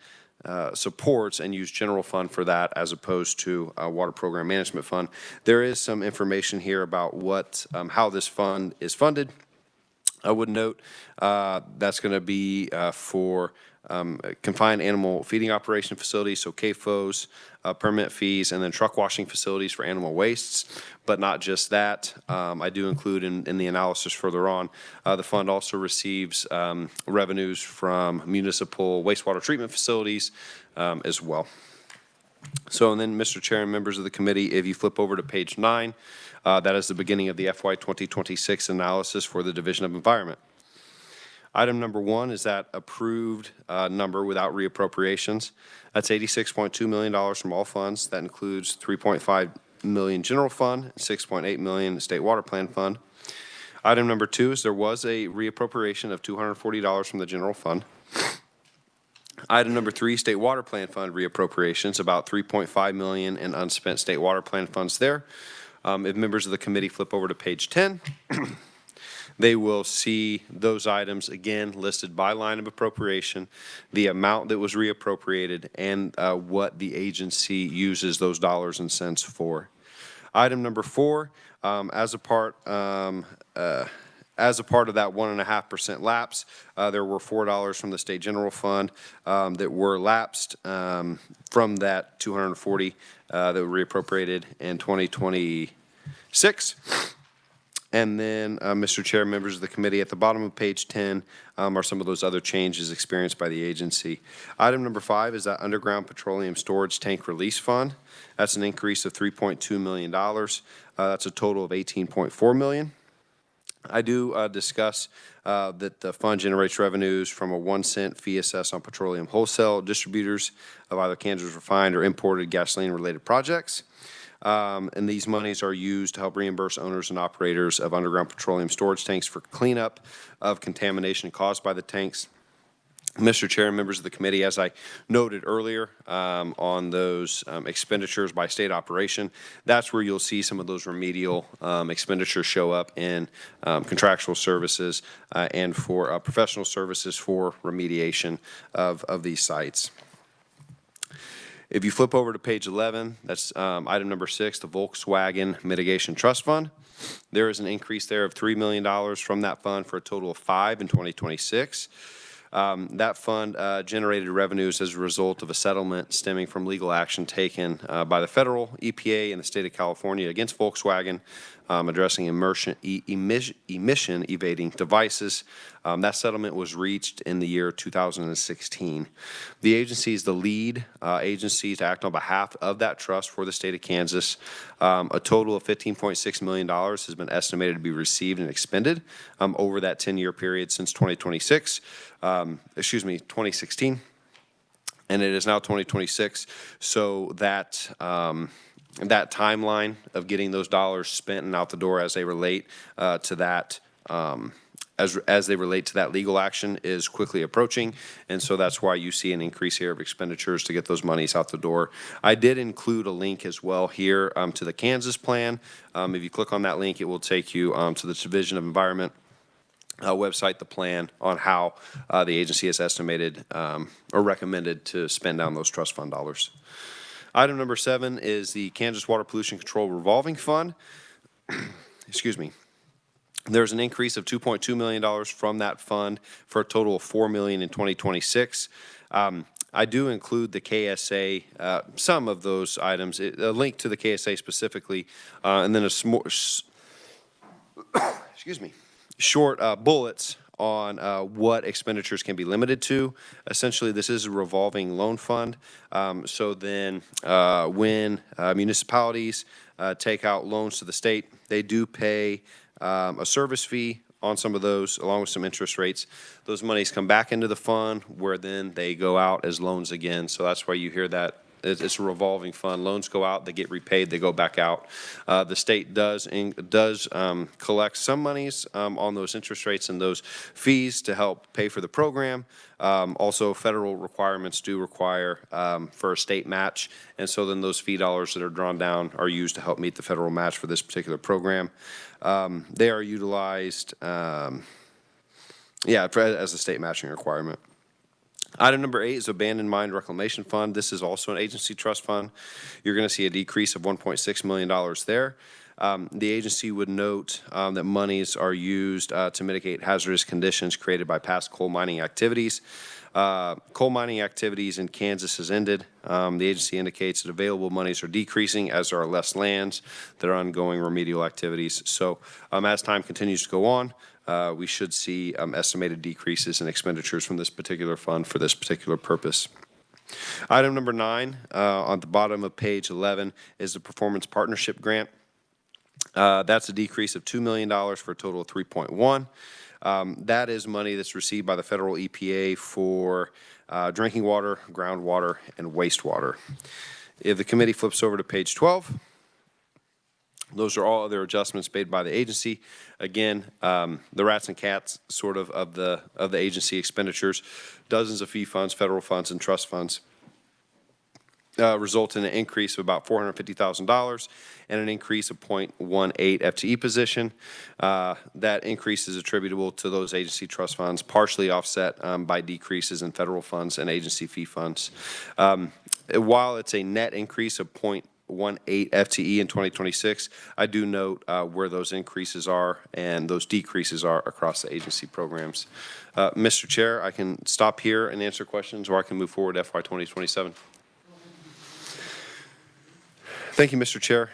supports and use general fund for that as opposed to a water program management fund. There is some information here about what how this fund is funded. I would note that's going to be for confined animal feeding operation facilities, so CAFOs, permit fees, and then truck washing facilities for animal wastes. But not just that. I do include in the analysis further on, the fund also receives revenues from municipal wastewater treatment facilities as well. So, and then, Mr. Chair and members of the committee, if you flip over to page 9, that is the beginning of the FY 2026 analysis for the Division of Environment. Item number 1 is that approved number without reappropriations. That's $86.2 million from all funds. That includes $3.5 million general fund, $6.8 million state water plan fund. Item number 2 is there was a reappropriation of $240 from the general fund. Item number 3, state water plan fund reappropriations, about $3.5 million in unspent state water plan funds there. If members of the committee flip over to page 10, they will see those items again listed by line of appropriation, the amount that was reappropriated, and what the agency uses those dollars and cents for. Item number 4, as a part of that 1.5% lapse, there were $4 from the state general fund that were lapsed from that 240 that were reappropriated in 2026. And then, Mr. Chair, members of the committee, at the bottom of page 10 are some of those other changes experienced by the agency. Item number 5 is that underground petroleum storage tank release fund. That's an increase of $3.2 million. That's a total of $18.4 million. I do discuss that the fund generates revenues from a 1-cent fee assessed on petroleum wholesale distributors of either Kansas refined or imported gasoline-related projects. And these monies are used to help reimburse owners and operators of underground petroleum storage tanks for cleanup of contamination caused by the tanks. Mr. Chair and members of the committee, as I noted earlier on those expenditures by state operation, that's where you'll see some of those remedial expenditures show up in contractual services and for professional services for remediation of these sites. If you flip over to page 11, that's item number 6, the Volkswagen Mitigation Trust Fund. There is an increase there of $3 million from that fund for a total of $5 million in 2026. That fund generated revenues as a result of a settlement stemming from legal action taken by the federal EPA and the state of California against Volkswagen, addressing emission evading devices. That settlement was reached in the year 2016. The agency is the lead agency to act on behalf of that trust for the state of Kansas. A total of $15.6 million has been estimated to be received and expended over that 10-year period since 2016. And it is now 2026, so that that timeline of getting those dollars spent and out the door as they relate to that as they relate to that legal action is quickly approaching, and so that's why you see an increase here of expenditures to get those monies out the door. I did include a link as well here to the Kansas plan. If you click on that link, it will take you to the Division of Environment website, the plan on how the agency has estimated or recommended to spend down those trust fund dollars. Item number 7 is the Kansas Water Pollution Control Revolving Fund. Excuse me. There's an increase of $2.2 million from that fund for a total of $4 million in 2026. I do include the KSA, some of those items, a link to the KSA specifically, and then excuse me, short bullets on what expenditures can be limited to. Essentially, this is a revolving loan fund. So then when municipalities take out loans to the state, they do pay a service fee on some of those, along with some interest rates. Those monies come back into the fund where then they go out as loans again. So that's why you hear that. It's a revolving fund. Loans go out, they get repaid, they go back out. The state does collect some monies on those interest rates and those fees to help pay for the program. Also, federal requirements do require for a state match, and so then those fee dollars that are drawn down are used to help meet the federal match for this particular program. They are utilized, as a state matching requirement. Item number 8 is Abandoned Mine Reclamation Fund. This is also an agency trust fund. You're going to see a decrease of $1.6 million there. The agency would note that monies are used to mitigate hazardous conditions created by past coal mining activities. Coal mining activities in Kansas has ended. The agency indicates that available monies are decreasing as there are less lands that are ongoing remedial activities. So as time continues to go on, we should see estimated decreases in expenditures from this particular fund for this particular purpose. Item number 9 on the bottom of page 11 is the Performance Partnership Grant. That's a decrease of $2 million for a total of $3.1 million. That is money that's received by the federal EPA for drinking water, groundwater, and wastewater. If the committee flips over to page 12, those are all other adjustments made by the agency. Again, the rats and cats sort of the agency expenditures, dozens of fee funds, federal funds, and trust funds. result in an increase of about $450,000 and an increase of 0.18 FTE position. That increase is attributable to those agency trust funds, partially offset by decreases in federal funds and agency fee funds. While it's a net increase of 0.18 FTE in 2026, I do note where those increases are and those decreases are across the agency programs. Mr. Chair, I can stop here and answer questions, or I can move forward to FY 2027. Thank you, Mr. Chair.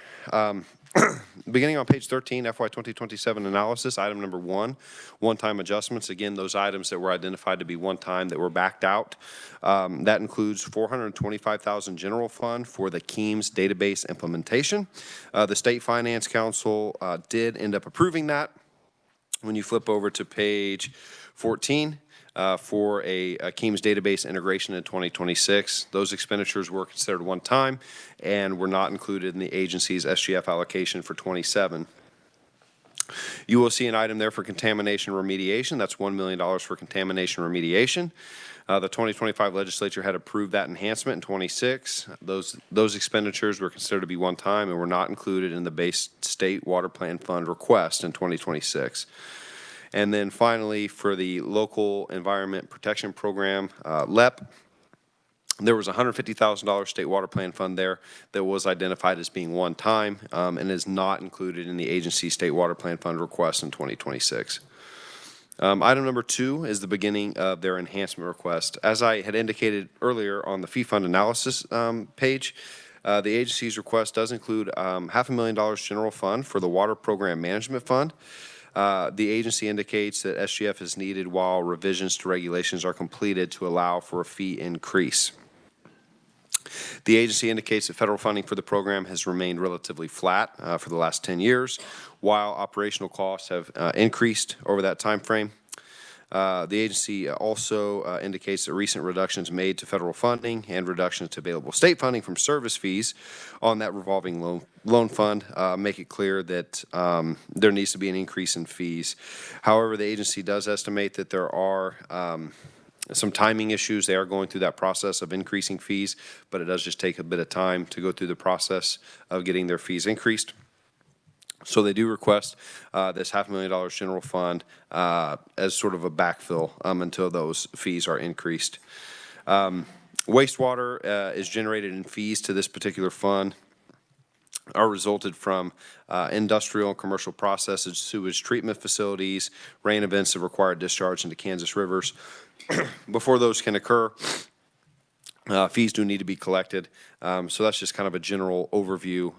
Beginning on page 13, FY 2027 analysis, item number 1, one-time adjustments. Again, those items that were identified to be one-time that were backed out. That includes $425,000 general fund for the KEAMS database implementation. The State Finance Council did end up approving that. When you flip over to page 14, for a KEAMS database integration in 2026. Those expenditures were considered one time and were not included in the agency's SGF allocation for 27. You will see an item there for contamination remediation. That's $1 million for contamination remediation. The 2025 legislature had approved that enhancement in 26. Those expenditures were considered to be one time and were not included in the base state water plan fund request in 2026. And then finally, for the Local Environment Protection Program, LEP, there was a $150,000 state water plan fund there that was identified as being one time and is not included in the agency state water plan fund request in 2026. Item number 2 is the beginning of their enhancement request. As I had indicated earlier on the fee fund analysis page, the agency's request does include $500,000 general fund for the Water Program Management Fund. The agency indicates that SGF is needed while revisions to regulations are completed to allow for a fee increase. The agency indicates that federal funding for the program has remained relatively flat for the last 10 years, while operational costs have increased over that time frame. The agency also indicates that recent reductions made to federal funding and reductions to available state funding from service fees on that revolving loan fund make it clear that there needs to be an increase in fees. However, the agency does estimate that there are some timing issues. They are going through that process of increasing fees, but it does just take a bit of time to go through the process of getting their fees increased. So they do request this $500,000 general fund as sort of a backfill until those fees are increased. Wastewater is generated in fees to this particular fund are resulted from industrial and commercial processes, sewage treatment facilities, rain events that require discharge into Kansas rivers. Before those can occur, fees do need to be collected. So that's just kind of a general overview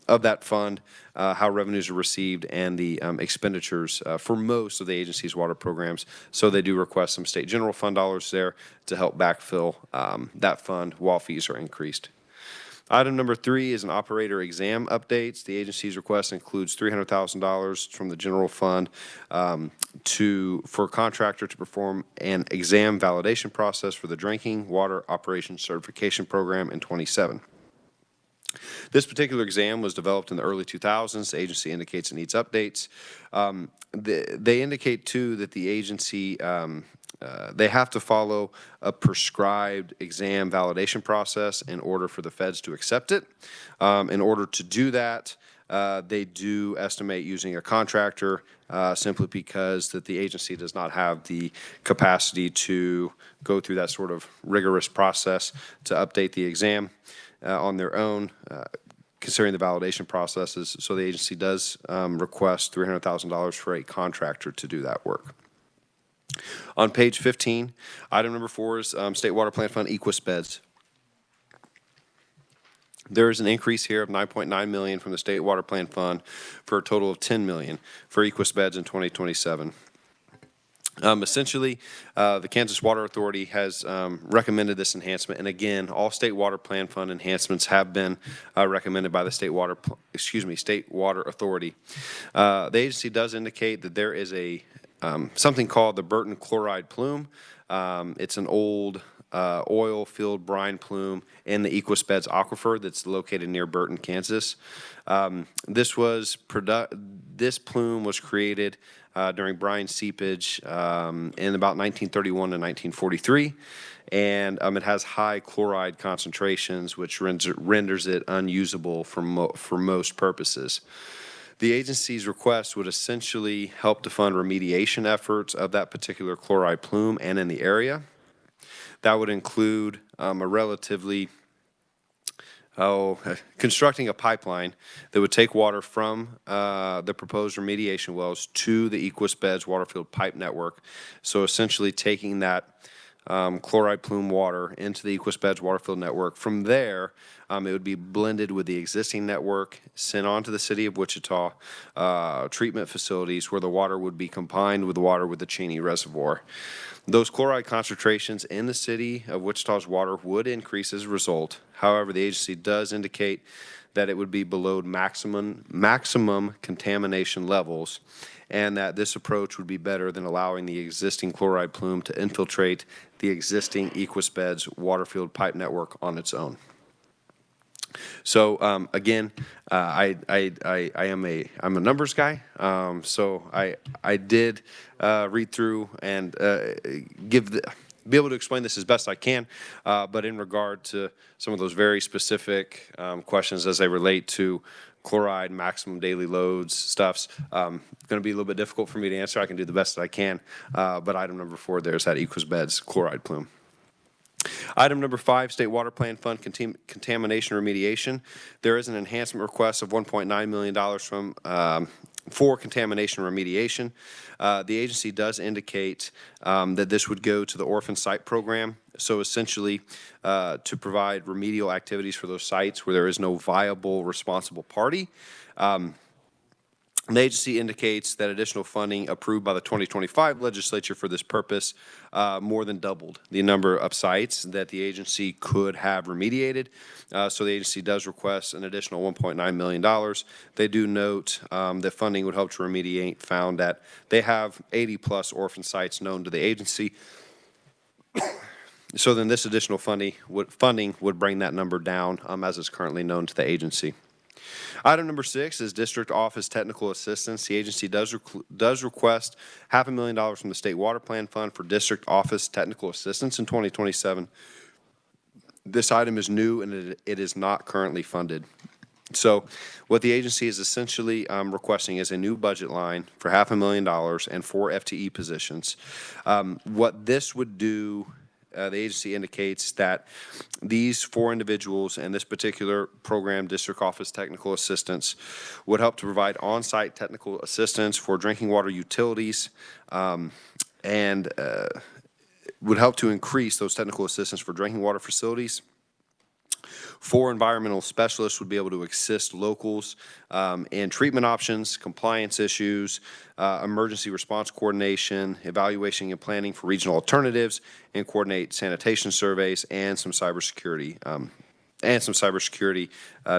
of that fund, how revenues are received, and the expenditures for most of the agency's water programs. So they do request some state general fund dollars there to help backfill that fund while fees are increased. Item number 3 is an operator exam updates. The agency's request includes $300,000 from the general fund for a contractor to perform an exam validation process for the drinking water operations certification program in 27. This particular exam was developed in the early 2000s. The agency indicates it needs updates. They indicate, too, that the agency they have to follow a prescribed exam validation process in order for the feds to accept it. In order to do that, they do estimate using a contractor simply because that the agency does not have the capacity to go through that sort of rigorous process to update the exam on their own, considering the validation processes. So the agency does request $300,000 for a contractor to do that work. On page 15, item number 4 is State Water Plant Fund EQUIS beds. There is an increase here of $9.9 million from the State Water Plant Fund for a total of $10 million for EQUIS beds in 2027. Essentially, the Kansas Water Authority has recommended this enhancement, and again, all State Water Plan Fund enhancements have been recommended by the State Water Authority. The agency does indicate that there is a something called the Burton chloride plume. It's an old oil field brine plume in the Equisbeds aquifer that's located near Burton, Kansas. This plume was created during brine seepage in about 1931 to 1943, and it has high chloride concentrations, which renders it unusable for most purposes. The agency's request would essentially help to fund remediation efforts of that particular chloride plume and in the area. That would include constructing a pipeline that would take water from the proposed remediation wells to the Equisbeds waterfield pipe network. So essentially taking that chloride plume water into the Equisbeds waterfield network. From there, it would be blended with the existing network, sent on to the city of Wichita treatment facilities where the water would be combined with the water with the Cheney Reservoir. Those chloride concentrations in the city of Wichita's water would increase as a result. However, the agency does indicate that it would be below maximum contamination levels, and that this approach would be better than allowing the existing chloride plume to infiltrate the existing Equisbeds waterfield pipe network on its own. So again, I'm a numbers guy, so I did read through and be able to explain this as best I can, but in regard to some of those very specific questions as they relate to chloride, maximum daily loads, stuffs, going to be a little bit difficult for me to answer. I can do the best that I can, but item number 4 there is that Equisbeds chloride plume. Item number 5, State Water Plan Fund Contamination Remediation. There is an enhancement request of $1.9 million for contamination remediation. The agency does indicate that this would go to the Orphan Site Program. So essentially, to provide remedial activities for those sites where there is no viable responsible party. The agency indicates that additional funding approved by the 2025 legislature for this purpose more than doubled the number of sites that the agency could have remediated. So the agency does request an additional $1.9 million. They do note that funding would help to remediate, found that they have 80+ orphan sites known to the agency. So then this additional funding would bring that number down as is currently known to the agency. Item number 6 is District Office Technical Assistance. The agency does request $500,000 from the State Water Plan Fund for District Office Technical Assistance in 2027. This item is new and it is not currently funded. So what the agency is essentially requesting is a new budget line for $500,000 and 4 FTE positions. What this would do, the agency indicates that these 4 individuals and this particular program, District Office Technical Assistance, would help to provide on-site technical assistance for drinking water utilities and would help to increase those technical assistance for drinking water facilities. 4 environmental specialists would be able to assist locals in treatment options, compliance issues, emergency response coordination, evaluation and planning for regional alternatives, and coordinate sanitation surveys and some cybersecurity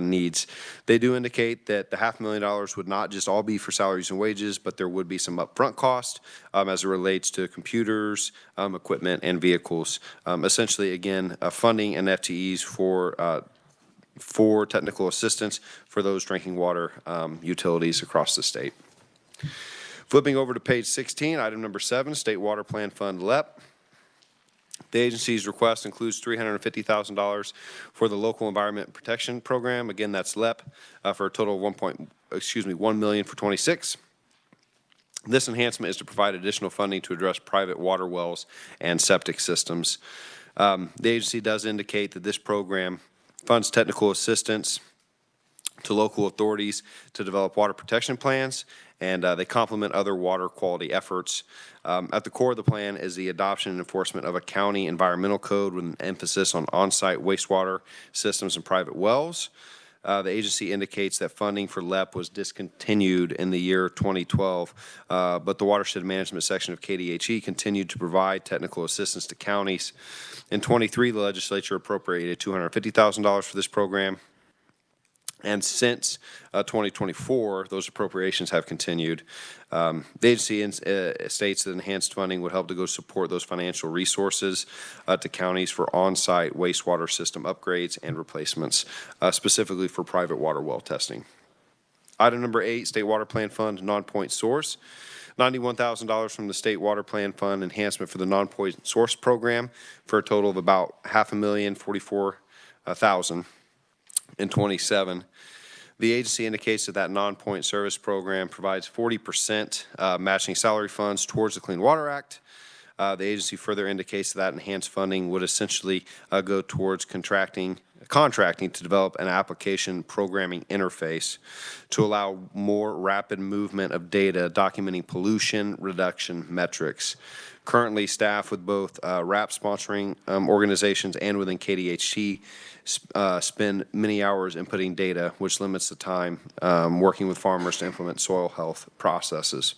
needs. They do indicate that the $500,000 would not just all be for salaries and wages, but there would be some upfront cost as it relates to computers, equipment, and vehicles. Essentially, again, funding and FTEs for technical assistance for those drinking water utilities across the state. Flipping over to page 16, item number 7, State Water Plan Fund LEP. The agency's request includes $350,000 for the Local Environment Protection Program. Again, that's LEP for a total of $1 million for 26. This enhancement is to provide additional funding to address private water wells and septic systems. The agency does indicate that this program funds technical assistance to local authorities to develop water protection plans, and they complement other water quality efforts. At the core of the plan is the adoption and enforcement of a county environmental code with an emphasis on on-site wastewater systems and private wells. The agency indicates that funding for LEP was discontinued in the year 2012, but the watershed management section of KDHE continued to provide technical assistance to counties. In 23, the legislature appropriated $250,000 for this program. And since 2024, those appropriations have continued. The agency states that enhanced funding would help to go support those financial resources to counties for on-site wastewater system upgrades and replacements, specifically for private water well testing. Item number 8, State Water Plan Fund, non-point source. $91,000 from the State Water Plan Fund enhancement for the non-point source program for a total of about $544,000 in 27. The agency indicates that that non-point service program provides 40% matching salary funds towards the Clean Water Act. The agency further indicates that enhanced funding would essentially go towards contracting to develop an application programming interface to allow more rapid movement of data documenting pollution reduction metrics. Currently, staff with both RAP sponsoring organizations and within KDHT spend many hours inputting data, which limits the time working with farmers to implement soil health processes.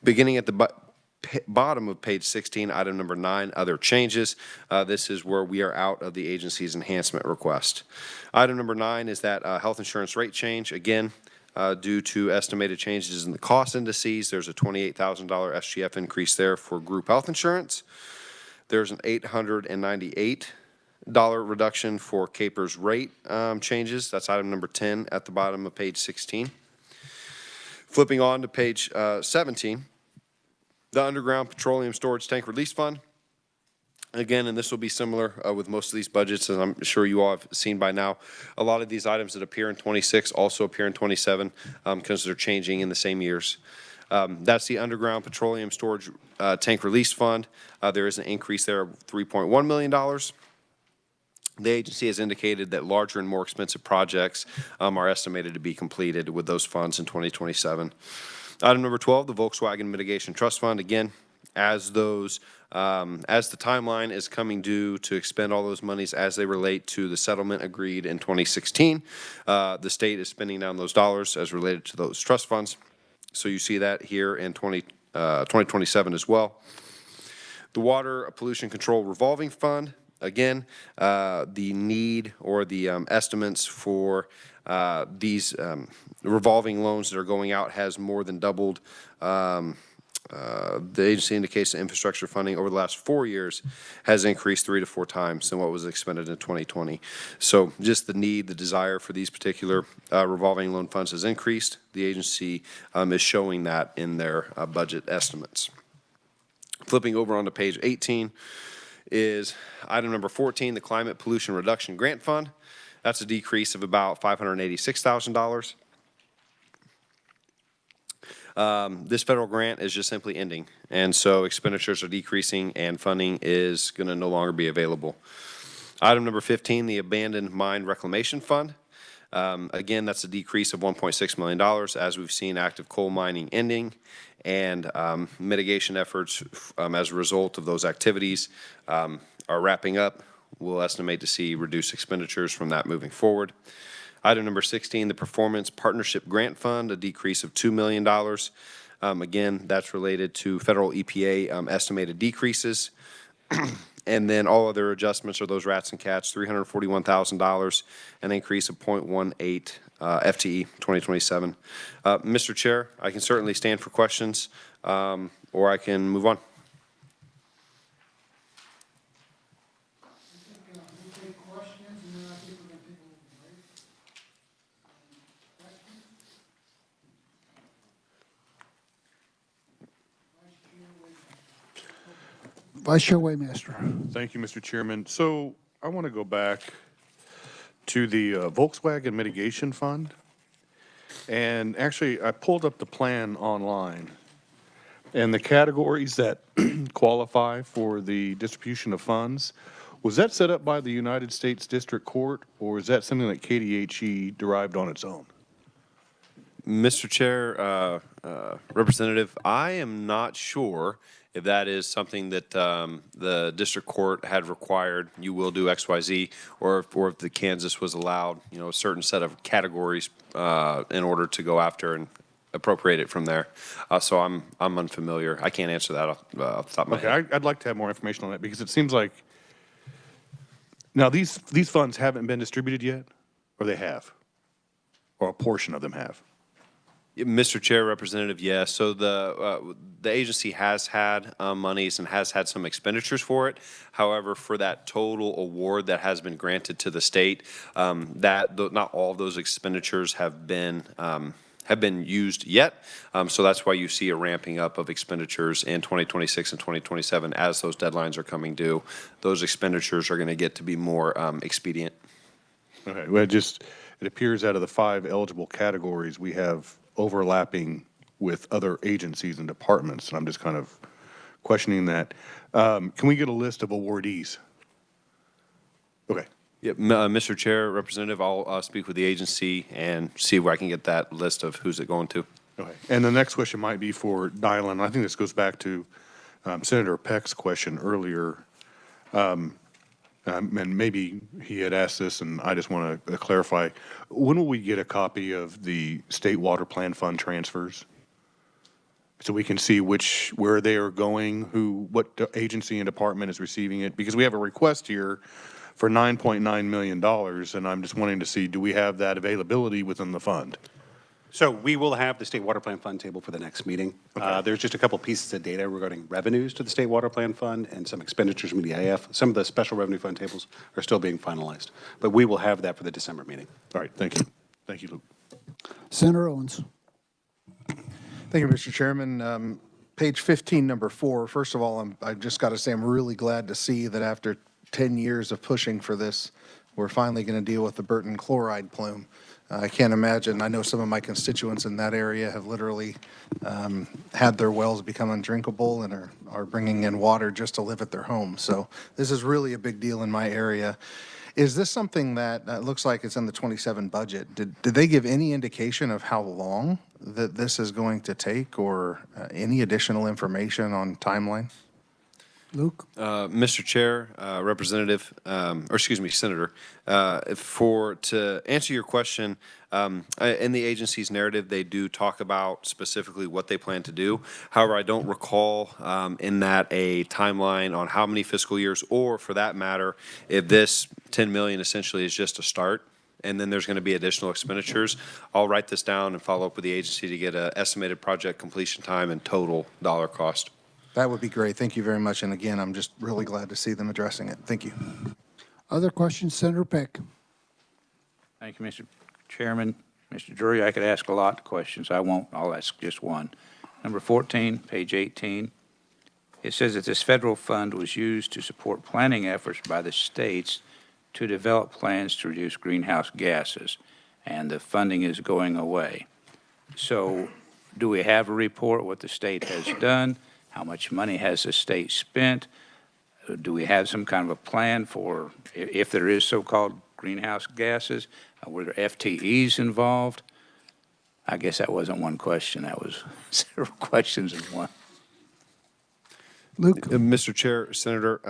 Beginning at the bottom of page 16, item number 9, other changes. This is where we are out of the agency's enhancement request. Item number 9 is that health insurance rate change. Again, due to estimated changes in the cost indices, there's a $28,000 SGF increase there for group health insurance. There's an $898 reduction for CAPER's rate changes. That's item number 10 at the bottom of page 16. Flipping on to page 17, the Underground Petroleum Storage Tank Release Fund. Again, and this will be similar with most of these budgets, as I'm sure you all have seen by now. A lot of these items that appear in 26 also appear in 27 because they're changing in the same years. That's the Underground Petroleum Storage Tank Release Fund. There is an increase there of $3.1 million. The agency has indicated that larger and more expensive projects are estimated to be completed with those funds in 2027. Item number 12, the Volkswagen Mitigation Trust Fund. Again, as the timeline is coming due to expend all those monies as they relate to the settlement agreed in 2016, the state is spending down those dollars as related to those trust funds. So you see that here in 2027 as well. The Water Pollution Control Revolving Fund. Again, the need or the estimates for these revolving loans that are going out has more than doubled. The agency indicates that infrastructure funding over the last 4 years has increased 3 to 4 times than what was expended in 2020. So just the need, the desire for these particular revolving loan funds has increased. The agency is showing that in their budget estimates. Flipping over onto page 18 is item number 14, the Climate Pollution Reduction Grant Fund. That's a decrease of about $586,000. This federal grant is just simply ending, and so expenditures are decreasing and funding is going to no longer be available. Item number 15, the Abandoned Mine Reclamation Fund. Again, that's a decrease of $1.6 million as we've seen active coal mining ending and mitigation efforts as a result of those activities are wrapping up. We'll estimate to see reduced expenditures from that moving forward. Item number 16, the Performance Partnership Grant Fund, a decrease of $2 million. Again, that's related to federal EPA estimated decreases. And then all other adjustments are those rats and cats, $341,000, an increase of 0.18 FTE 2027. Mr. Chair, I can certainly stand for questions, or I can move on. Vice Chair Waymaster. Thank you, Mr. Chairman. So I want to go back to the Volkswagen Mitigation Fund. And actually, I pulled up the plan online. And the categories that qualify for the distribution of funds, was that set up by the United States District Court, or is that something that KDHE derived on its own? Mr. Chair, Representative, I am not sure if that is something that the district court had required, you will do X, Y, Z, or if the Kansas was allowed, a certain set of categories in order to go after and appropriate it from there. So I'm unfamiliar. I can't answer that off the top of my head. I'd like to have more information on that because it seems like now these funds haven't been distributed yet. Or they have? Or a portion of them have? Mr. Chair, Representative, yes. So the agency has had monies and has had some expenditures for it. However, for that total award that has been granted to the state, not all of those expenditures have been used yet. So that's why you see a ramping up of expenditures in 2026 and 2027 as those deadlines are coming due. Those expenditures are going to get to be more expedient. Okay, well, it appears out of the 5 eligible categories, we have overlapping with other agencies and departments, and I'm just kind of questioning that. Can we get a list of awardees? Okay. Yep, Mr. Chair, Representative, I'll speak with the agency and see where I can get that list of who's it going to. Okay. And the next question might be for Dylan. I think this goes back to Senator Peck's question earlier. And maybe he had asked this, and I just want to clarify. When will we get a copy of the State Water Plan Fund transfers? So we can see where they are going, what agency and department is receiving it? Because we have a request here for $9.9 million, and I'm just wanting to see, do we have that availability within the fund? So we will have the State Water Plan Fund table for the next meeting. There's just a couple pieces of data regarding revenues to the State Water Plan Fund and some expenditures from the EIF. Some of the special revenue fund tables are still being finalized, but we will have that for the December meeting. All right, thank you. Thank you, Luke. Senator Owens. Thank you, Mr. Chairman. Page 15, number 4. First of all, I've just got to say I'm really glad to see that after 10 years of pushing for this, we're finally going to deal with the Burton chloride plume. I can't imagine. I know some of my constituents in that area have literally had their wells become undrinkable and are bringing in water just to live at their home. So this is really a big deal in my area. Is this something that looks like it's in the 27 budget? Did they give any indication of how long that this is going to take, or any additional information on timeline? Luke? Mr. Chair, Representative, Senator, to answer your question, in the agency's narrative, they do talk about specifically what they plan to do. However, I don't recall in that a timeline on how many fiscal years, or for that matter, if this 10 million essentially is just a start, and then there's going to be additional expenditures. I'll write this down and follow up with the agency to get an estimated project completion time and total dollar cost. That would be great. Thank you very much. And again, I'm just really glad to see them addressing it. Thank you. Other questions, Senator Peck? Thank you, Mr. Chairman. Mr. Drury, I could ask a lot of questions. I won't. I'll ask just one. Number 14, page 18. It says that this federal fund was used to support planning efforts by the states to develop plans to reduce greenhouse gases, and the funding is going away. So do we have a report what the state has done? How much money has the state spent? Do we have some kind of a plan for if there is so-called greenhouse gases? Were there FTEs involved? I guess that wasn't one question. That was several questions in one. Luke? Mr. Chair, Senator,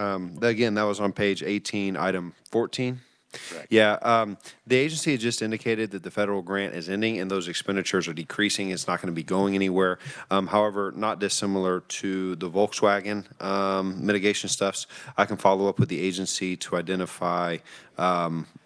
again, that was on page 18, item 14. Correct. Yeah, the agency had just indicated that the federal grant is ending and those expenditures are decreasing. It's not going to be going anywhere. However, not dissimilar to the Volkswagen mitigation stuffs, I can follow up with the agency to identify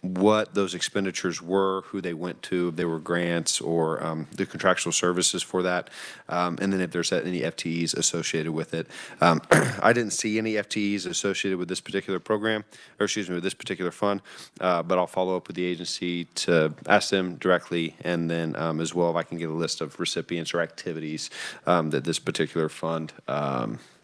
what those expenditures were, who they went to, if they were grants or the contractual services for that, and then if there's any FTEs associated with it. I didn't see any FTEs associated with this particular program, or excuse me, with this particular fund, but I'll follow up with the agency to ask them directly, and then as well if I can get a list of recipients or activities that this particular fund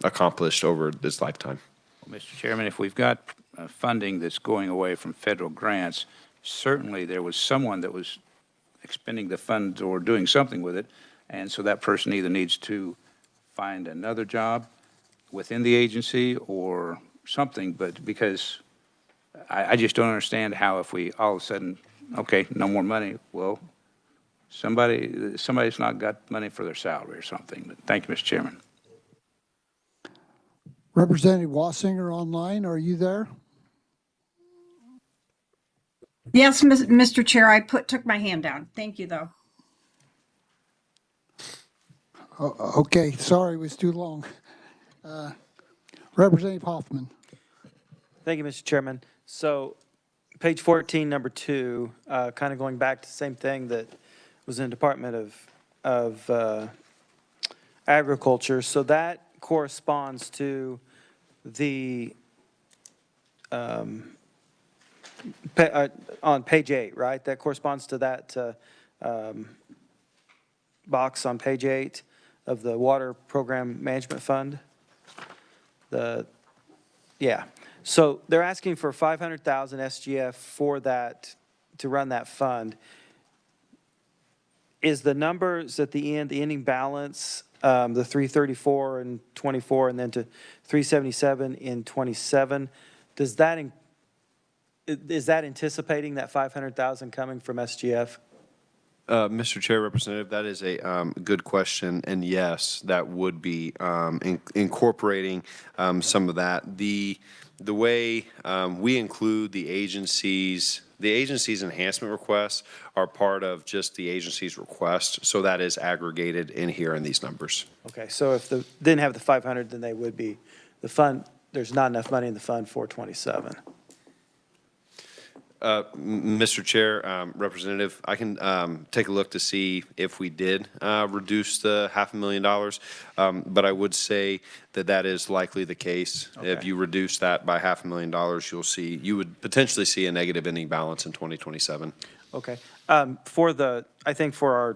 accomplished over this lifetime. Well, Mr. Chairman, if we've got funding that's going away from federal grants, certainly there was someone that was expending the funds or doing something with it, and so that person either needs to find another job within the agency or something, but because I just don't understand how if we all of a sudden, okay, no more money, well, somebody's not got money for their salary or something. But thank you, Mr. Chairman. Representative Wassinger online, are you there? Yes, Mr. Chair, I took my hand down. Thank you, though. Okay, sorry, it was too long. Representative Hoffman. Thank you, Mr. Chairman. So page 14, number 2, kind of going back to the same thing that was in Department of Agriculture. So that corresponds to the, on page 8, right? That corresponds to that box on page 8 of the Water Program Management Fund. Yeah. So they're asking for 500,000 SGF for that, to run that fund. Is the numbers at the end, the ending balance, the 334 and 24, and then to 377 in 27, is that anticipating that 500,000 coming from SGF? Mr. Chair, Representative, that is a good question, and yes, that would be incorporating some of that. The way we include the agency's enhancement requests are part of just the agency's request, so that is aggregated in here in these numbers. Okay, so if they didn't have the 500, then they would be, the fund, there's not enough money in the fund for 27. Mr. Chair, Representative, I can take a look to see if we did reduce the $500,000, but I would say that that is likely the case. Okay. If you reduce that by $500,000, you would potentially see a negative ending balance in 2027. Okay. I think for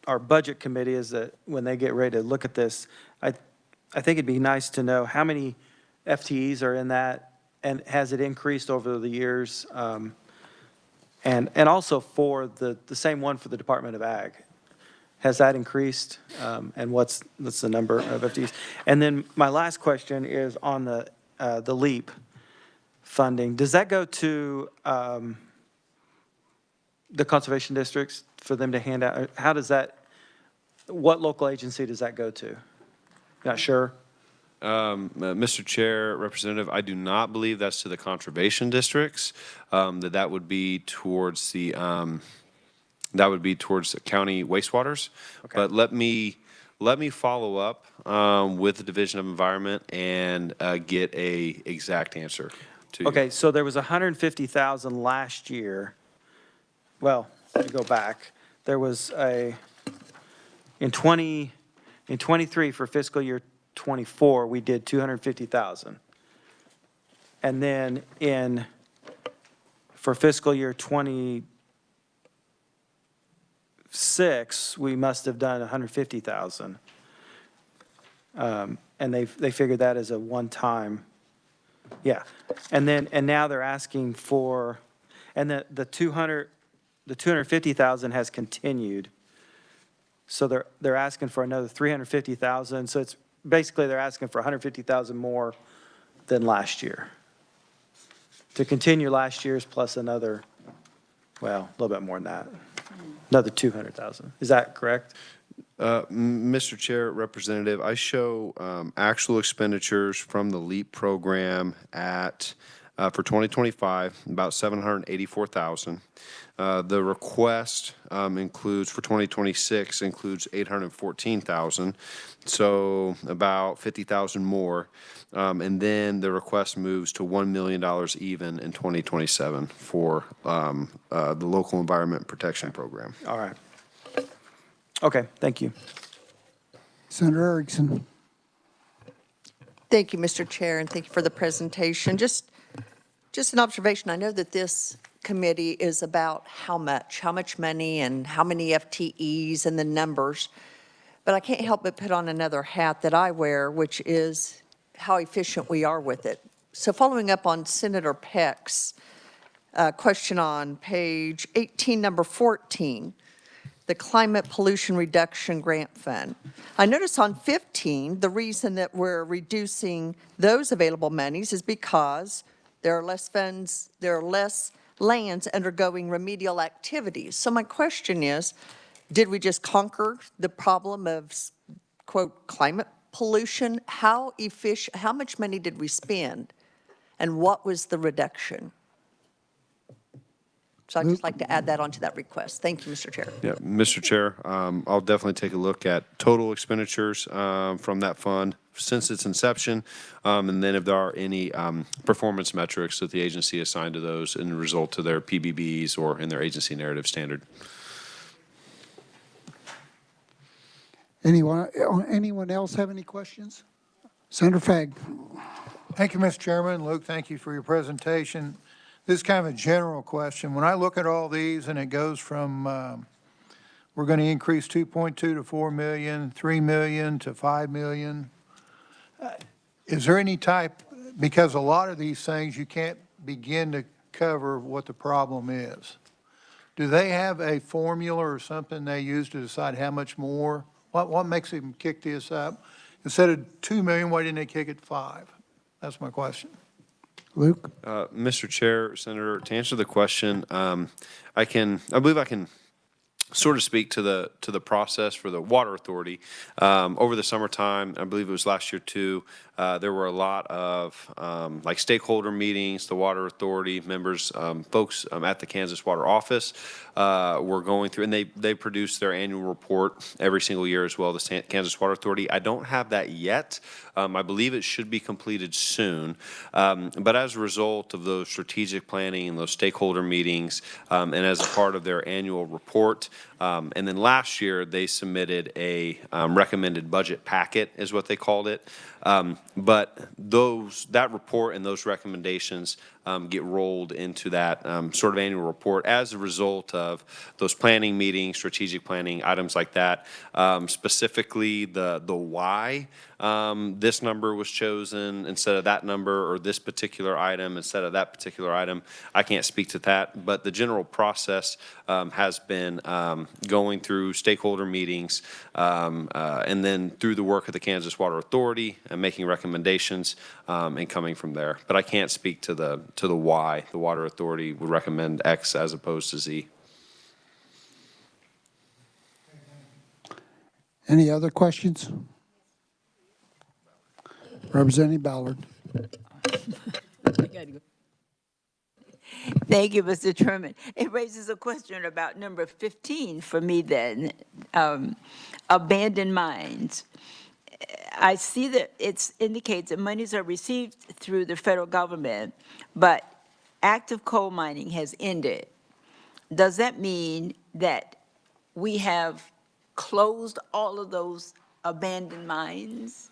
our budget committee is that when they get ready to look at this, I think it'd be nice to know how many FTEs are in that, and has it increased over the years? And also for the same one for the Department of Ag. Has that increased? And what's the number of FTEs? And then my last question is on the LEAP funding. Does that go to the conservation districts for them to hand out? How does that, what local agency does that go to? Not sure? Mr. Chair, Representative, I do not believe that's to the conservation districts. That would be towards the county wastewaters. Okay. But let me follow up with the Division of Environment and get a exact answer to you. Okay, so there was 150,000 last year. Well, let me go back. There was in 23 for fiscal year 24, we did 250,000. And then for fiscal year 26, we must have done 150,000. And they figured that as a one-time, yeah. And now they're asking for, and the 250,000 has continued. So they're asking for another 350,000. So it's basically they're asking for 150,000 more than last year. To continue last year's plus another, well, a little bit more than that. Another 200,000. Is that correct? Mr. Chair, Representative, I show actual expenditures from the LEAP program at for 2025, about $784,000. The request includes, for 2026, includes $814,000, so about $50,000 more. And then the request moves to $1 million even in 2027 for the Local Environment Protection Program. All right. Okay, thank you. Senator Erickson. Thank you, Mr. Chair, and thank you for the presentation. Just an observation. I know that this committee is about how much money and how many FTEs and the numbers, but I can't help but put on another hat that I wear, which is how efficient we are with it. So following up on Senator Peck's question on page 18, number 14, the Climate Pollution Reduction Grant Fund. I notice on 15, the reason that we're reducing those available monies is because there are less funds, there are less lands undergoing remedial activities. So my question is, did we just conquer the problem of, quote, climate pollution? How much money did we spend? And what was the reduction? So I'd just like to add that onto that request. Thank you, Mr. Chair. Yeah, Mr. Chair, I'll definitely take a look at total expenditures from that fund since its inception, and then if there are any performance metrics that the agency assigned to those in result to their PBBs or in their agency narrative standard. Anyone else have any questions? Senator Fagg. Thank you, Mr. Chairman. Luke, thank you for your presentation. This is kind of a general question. When I look at all these and it goes from, we're going to increase 2.2 to 4 million, 3 million to 5 million. Is there any type, because a lot of these things you can't begin to cover what the problem is. Do they have a formula or something they use to decide how much more? What makes them kick this up? Instead of 2 million, why didn't they kick it 5? That's my question. Luke? Mr. Chair, Senator, to answer the question, I believe I can sort of speak to the process for the Water Authority. Over the summertime, I believe it was last year too, there were a lot of like stakeholder meetings, the Water Authority members, folks at the Kansas Water Office were going through, and they produce their annual report every single year as well, the Kansas Water Authority. I don't have that yet. I believe it should be completed soon. But as a result of those strategic planning and those stakeholder meetings, and as a part of their annual report, and then last year they submitted a recommended budget packet, is what they called it. But that report and those recommendations get rolled into that sort of annual report as a result of those planning meetings, strategic planning, items like that. Specifically, the why this number was chosen instead of that number, or this particular item instead of that particular item. I can't speak to that, but the general process has been going through stakeholder meetings and then through the work of the Kansas Water Authority and making recommendations and coming from there. But I can't speak to the why the Water Authority would recommend X as opposed to Z. Any other questions? Representative Ballard. Thank you, Mr. Chairman. It raises a question about number 15 for me then, abandoned mines. I see that it indicates that monies are received through the federal government, but active coal mining has ended. Does that mean that we have closed all of those abandoned mines?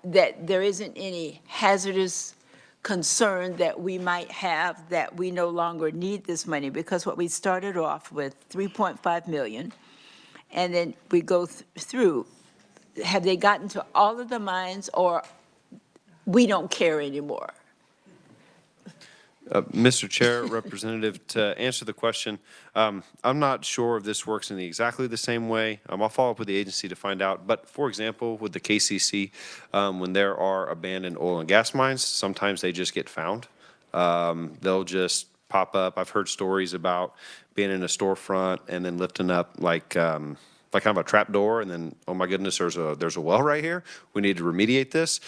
That there isn't any hazardous concern that we might have that we no longer need this money? Because what we started off with, 3.5 million, and then we go through, have they gotten to all of the mines, or we don't care anymore? Mr. Chair, Representative, to answer the question, I'm not sure if this works in exactly the same way. I'll follow up with the agency to find out. But for example, with the KCC, when there are abandoned oil and gas mines, sometimes they just get found. They'll just pop up. I've heard stories about being in a storefront and then lifting up like kind of a trap door, and then, oh my goodness, there's a well right here. We need to remediate this.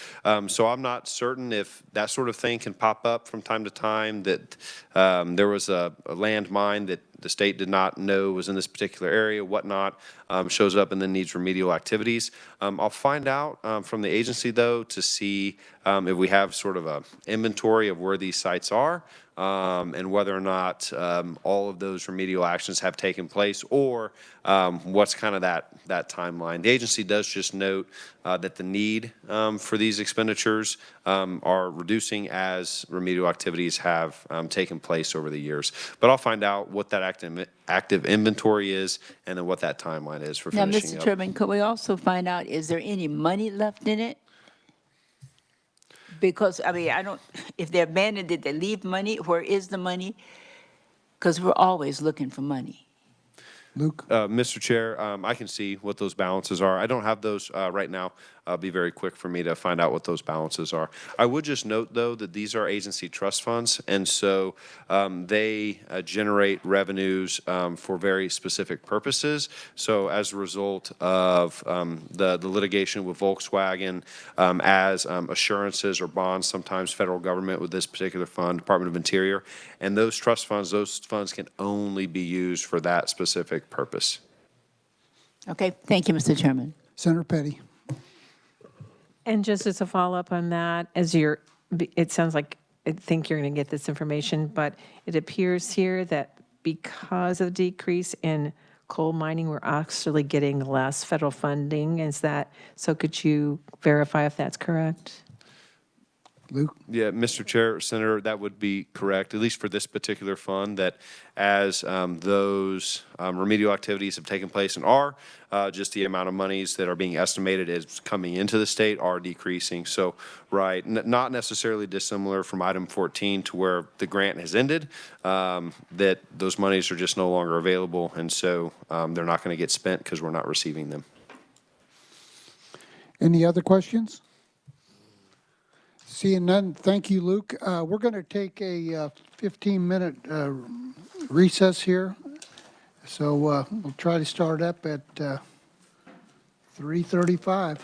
So I'm not certain if that sort of thing can pop up from time to time, that there was a land mine that the state did not know was in this particular area, whatnot, shows up and then needs remedial activities. I'll find out from the agency, though, to see if we have sort of a inventory of where these sites are, and whether or not all of those remedial actions have taken place, or what's kind of that timeline. The agency does just note that the need for these expenditures are reducing as remedial activities have taken place over the years. But I'll find out what that active inventory is, and then what that timeline is for Now, finishing Mr. up. Chairman, could we also find out, is there any money left in it? Because, I mean, if they're abandoned, did they leave money? Where is the money? Because we're always looking for money. Luke? Mr. Chair, I can see what those balances are. I don't have those right now. It'll be very quick for me to find out what those balances are. I would just note, though, that these are agency trust funds, and so they generate revenues for very specific purposes. So as a result of the litigation with Volkswagen, as assurances or bonds, sometimes federal government with this particular fund, Department of Interior, and those trust funds, those funds can only be used for that specific purpose. Okay, thank you, Mr. Chairman. Senator Petty. And just as a follow-up on that, it sounds like, I think you're going to get this information, but it appears here that because of decrease in coal mining, we're actually getting less federal funding. Is that, so could you verify if that's correct? Luke? Yeah, Mr. Chair, Senator, that would be correct, at least for this particular fund, that as those remedial activities have taken place and are, just the amount of monies that are being estimated as coming into the state are decreasing. So, right, not necessarily dissimilar from item 14 to where the grant has ended, that those monies are just no longer available, and so they're not going to get spent because we're not receiving them. Any other questions? Seeing none, thank you, Luke. We're going to take a 15-minute recess here. So we'll try to start up at 3:35.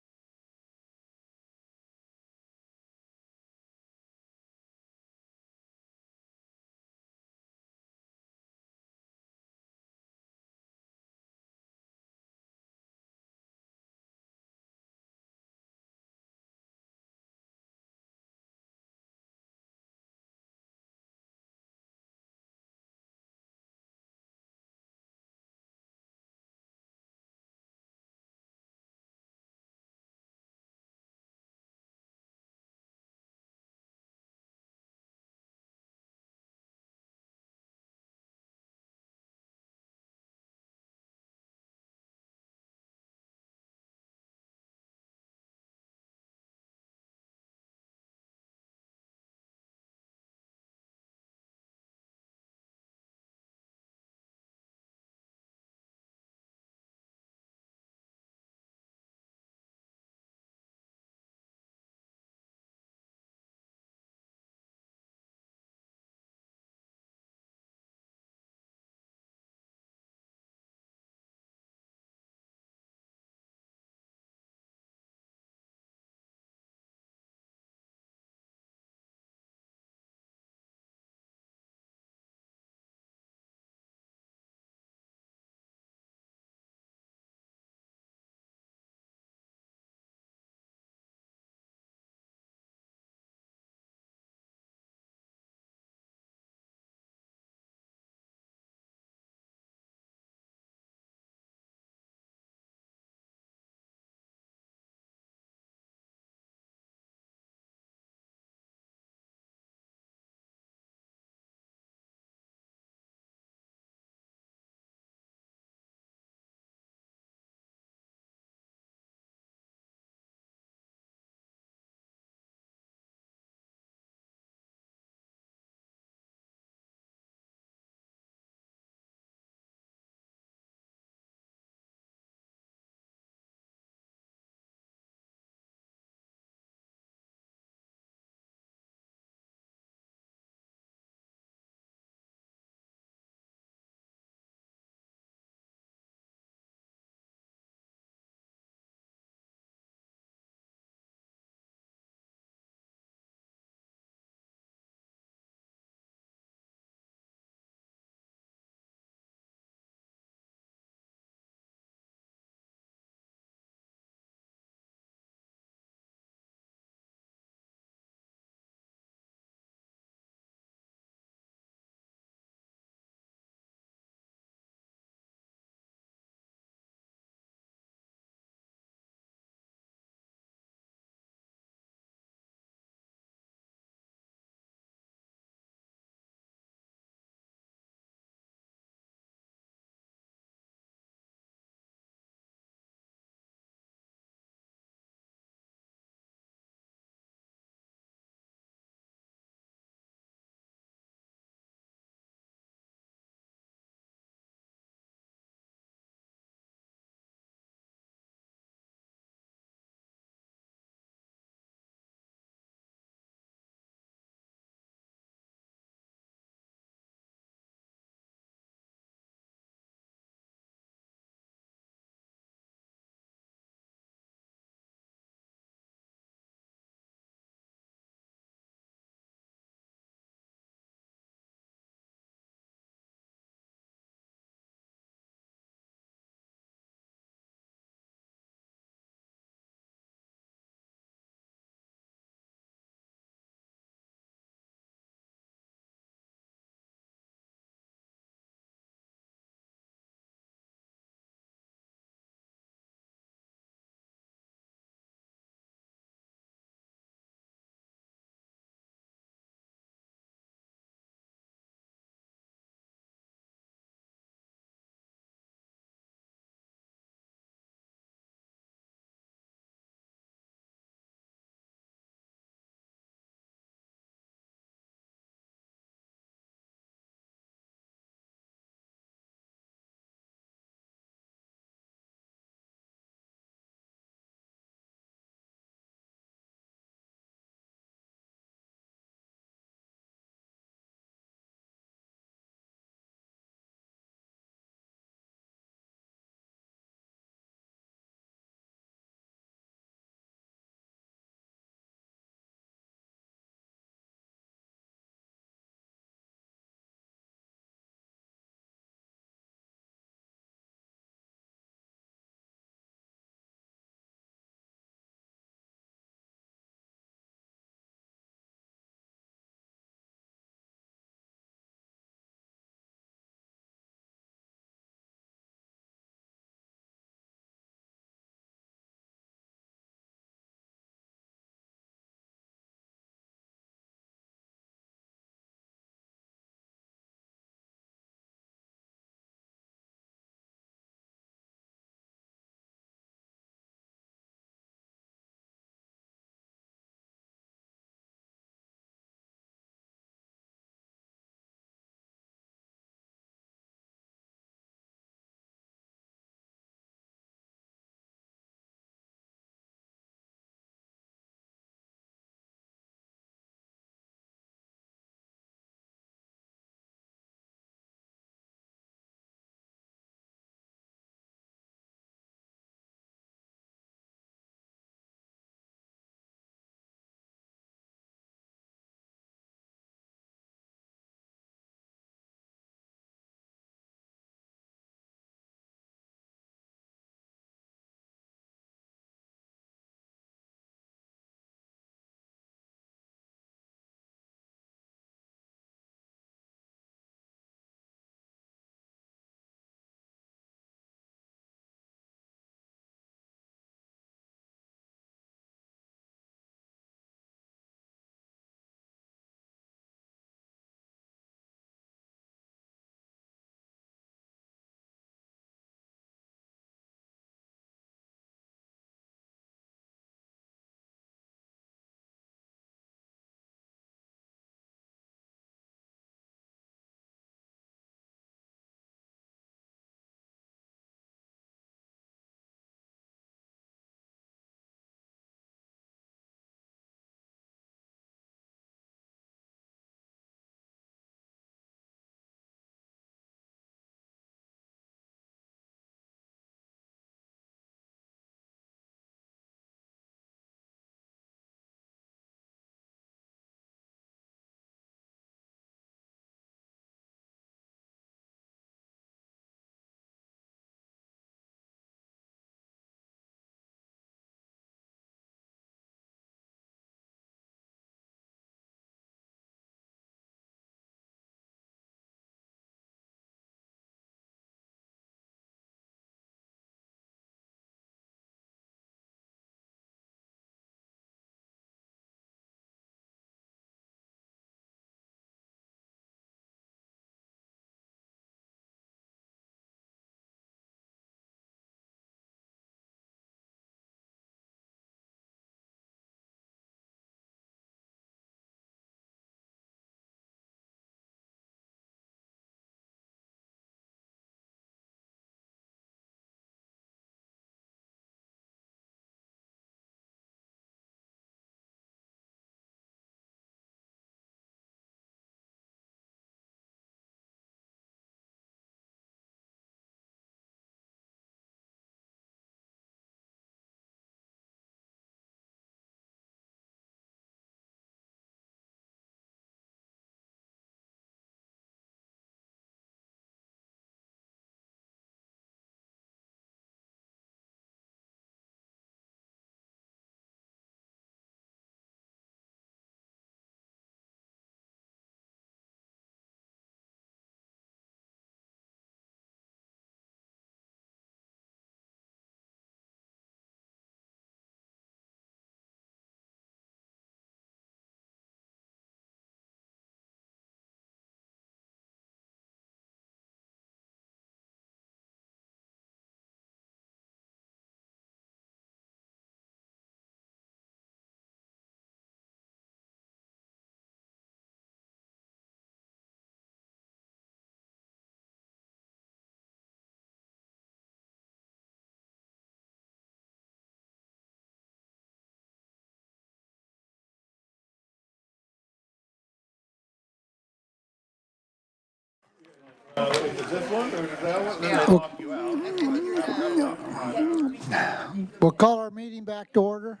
We'll call our meeting back to order.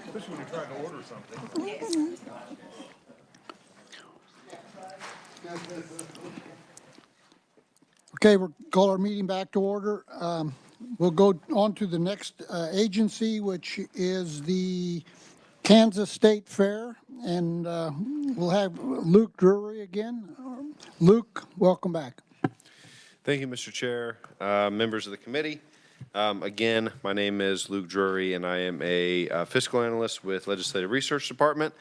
Especially when you're trying to order something. Okay, we'll call our meeting back to order. We'll go on to the next agency, which is the Kansas State Fair, and we'll have Luke Drury again. Luke, welcome back. Thank you, Mr. Chair, members of the committee. Again, my name is Luke Drury, and I am a fiscal analyst with Legislative Research Department.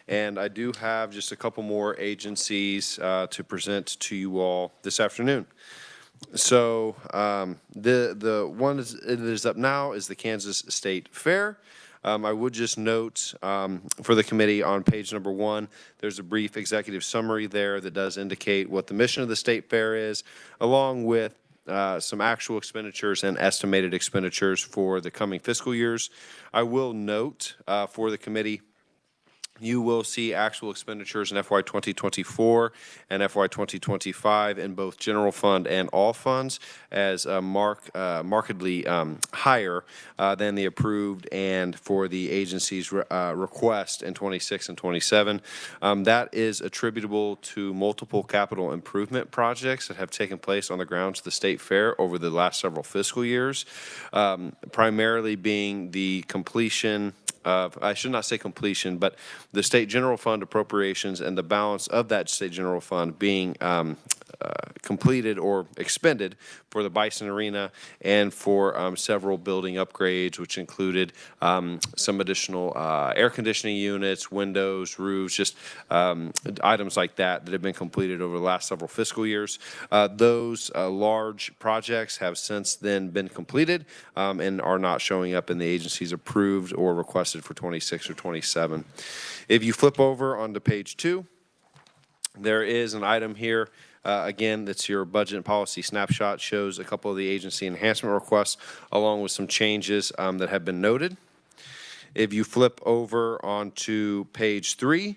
And I do have just a couple more agencies to present to you all this afternoon. So the one that is up now is the Kansas State Fair. I would just note for the committee on page number 1, there's a brief executive summary there that does indicate what the mission of the State Fair is, along with some actual expenditures and estimated expenditures for the coming fiscal years. I will note for the committee, you will see actual expenditures in FY 2024 and FY 2025 in both general fund and all funds as markedly higher than the approved and for the agency's request in 26 and 27. That is attributable to multiple capital improvement projects that have taken place on the grounds of the State Fair over the last several fiscal years, primarily being the completion of, I should not say completion, but the state general fund appropriations and the balance of that state general fund being completed or expended for the Bison Arena and for several building upgrades, which included some additional air conditioning units, windows, roofs, just items like that that have been completed over the last several fiscal years. Those large projects have since then been completed and are not showing up in the agency's approved or requested for 26 or 27. If you flip over onto page 2, there is an item here. Again, that's your budget and policy snapshot, shows a couple of the agency enhancement requests along with some changes that have been noted. If you flip over onto page 3,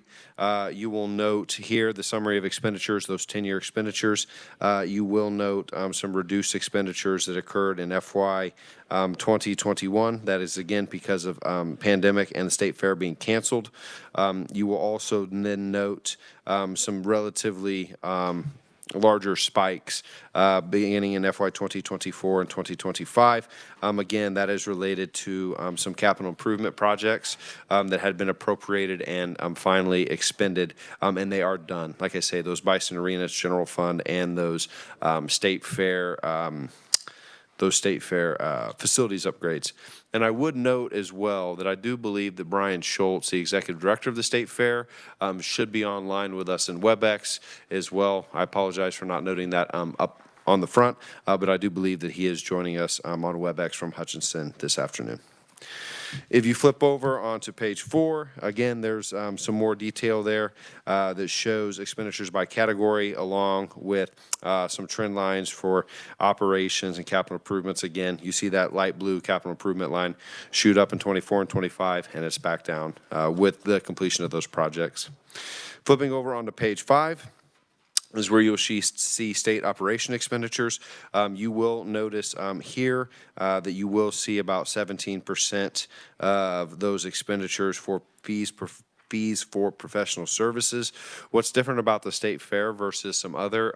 you will note here the summary of expenditures, those 10-year expenditures. You will note some reduced expenditures that occurred in FY 2021. That is, again, because of pandemic and the State Fair being canceled. You will also then note some relatively larger spikes beginning in FY 2024 and 2025. Again, that is related to some capital improvement projects that had been appropriated and finally expended, and they are done. Like I say, those Bison Arenas General Fund and those State Fair facilities upgrades. And I would note as well that I do believe that Brian Schultz, the Executive Director of the State Fair, should be online with us in WebEx as well. I apologize for not noting that up on the front, but I do believe that he is joining us on WebEx from Hutchinson this afternoon. If you flip over onto page 4, again, there's some more detail there that shows expenditures by category along with some trend lines for operations and capital improvements. Again, you see that light blue capital improvement line shoot up in 24 and 25, and it's back down with the completion of those projects. Flipping over onto page 5, is where you'll see state operation expenditures. You will notice here that you will see about 17% of those expenditures for fees for professional services. What's different about the State Fair versus some other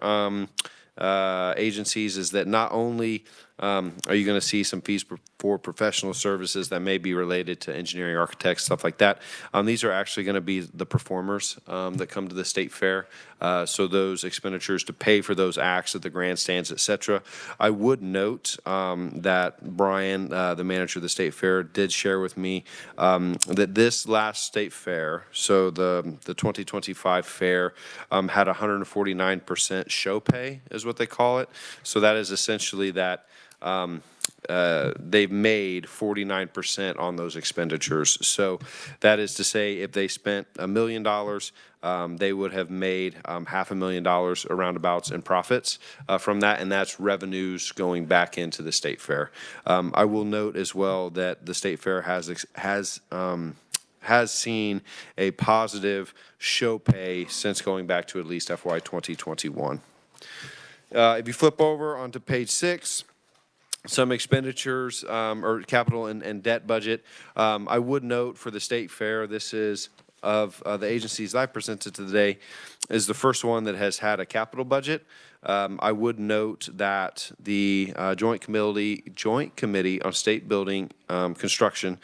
agencies is that not only are you going to see some fees for professional services that may be related to engineering, architects, stuff like that. These are actually going to be the performers that come to the State Fair. So those expenditures to pay for those acts at the grandstands, et cetera. I would note that Brian, the manager of the State Fair, did share with me that this last State Fair, so the 2025 fair, had 149% show pay, is what they call it. So that is essentially that they've made 49% on those expenditures. So that is to say, if they spent $1 million, they would have made $500,000 aroundabouts in profits from that, and that's revenues going back into the State Fair. I will note as well that the State Fair has seen a positive show pay since going back to at least FY 2021. If you flip over onto page 6, some expenditures or capital and debt budget. I would note for the state fair, this is of the agencies I've presented today, is the first one that has had a capital budget. I would note that the Joint Committee on State Building Construction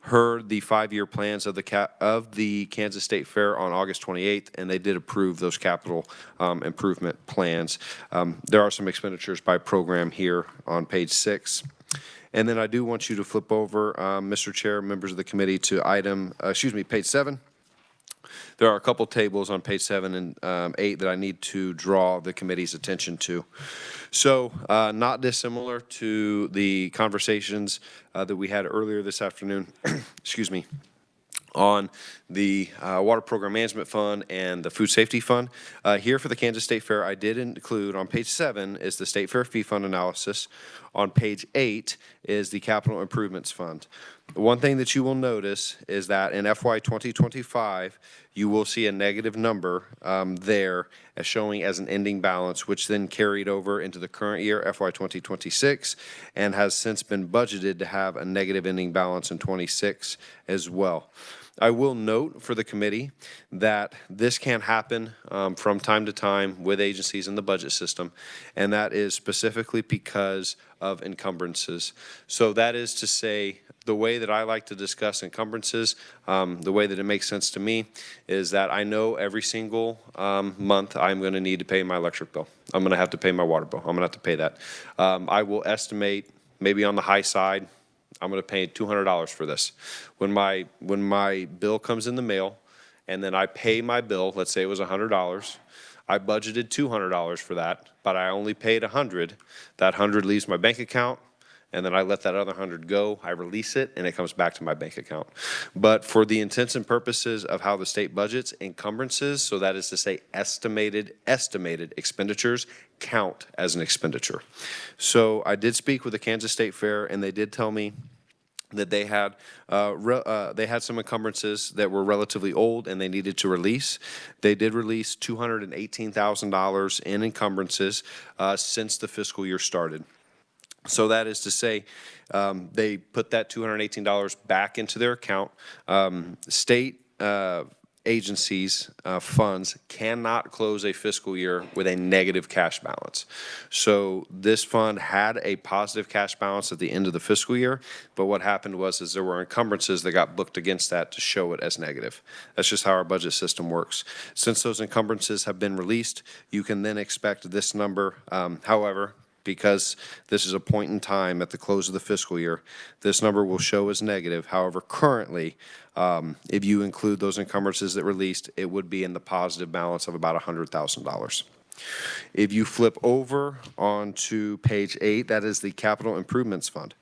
heard the 5-year plans of the Kansas State Fair on August 28th, and they did approve those capital improvement plans. There are some expenditures by program here on page 6. And then I do want you to flip over, Mr. Chair, members of the committee, to page 7. There are a couple tables on page 7 and 8 that I need to draw the committee's attention to. So not dissimilar to the conversations that we had earlier this afternoon, excuse me, on the Water Program Management Fund and the Food Safety Fund. Here for the Kansas State Fair, I did include on page 7 is the State Fair Fee Fund analysis. On page 8 is the Capital Improvements Fund. One thing that you will notice is that in FY 2025, you will see a negative number there as showing as an ending balance, which then carried over into the current year, FY 2026, and has since been budgeted to have a negative ending balance in 26 as well. I will note for the committee that this can happen from time to time with agencies in the budget system, and that is specifically because of encumbrances. So that is to say, the way that I like to discuss encumbrances, the way that it makes sense to me, is that I know every single month I'm going to need to pay my electric bill. I'm going to have to pay my water bill. I'm going to have to pay that. I will estimate, maybe on the high side, I'm going to pay $200 for this. When my bill comes in the mail and then I pay my bill, let's say it was $100, I budgeted $200 for that, but I only paid $100. That $100 leaves my bank account, and then I let that other $100 go. I release it, and it comes back to my bank account. But for the intents and purposes of how the state budgets, encumbrances, so that is to say estimated expenditures, count as an expenditure. So I did speak with the Kansas State Fair, and they did tell me that they had some encumbrances that were relatively old and they needed to release. They did release $218,000 in encumbrances since the fiscal year started. So that is to say, they put that $218 back into their account. State agencies' funds cannot close a fiscal year with a negative cash balance. So this fund had a positive cash balance at the end of the fiscal year, but what happened was there were encumbrances that got booked against that to show it as negative. That's just how our budget system works. Since those encumbrances have been released, you can then expect this number, however, because this is a point in time at the close of the fiscal year, this number will show as negative. However, currently, if you include those encumbrances that released, it would be in the positive balance of about $100,000. If you flip over onto page 8, that is the Capital Improvements Fund.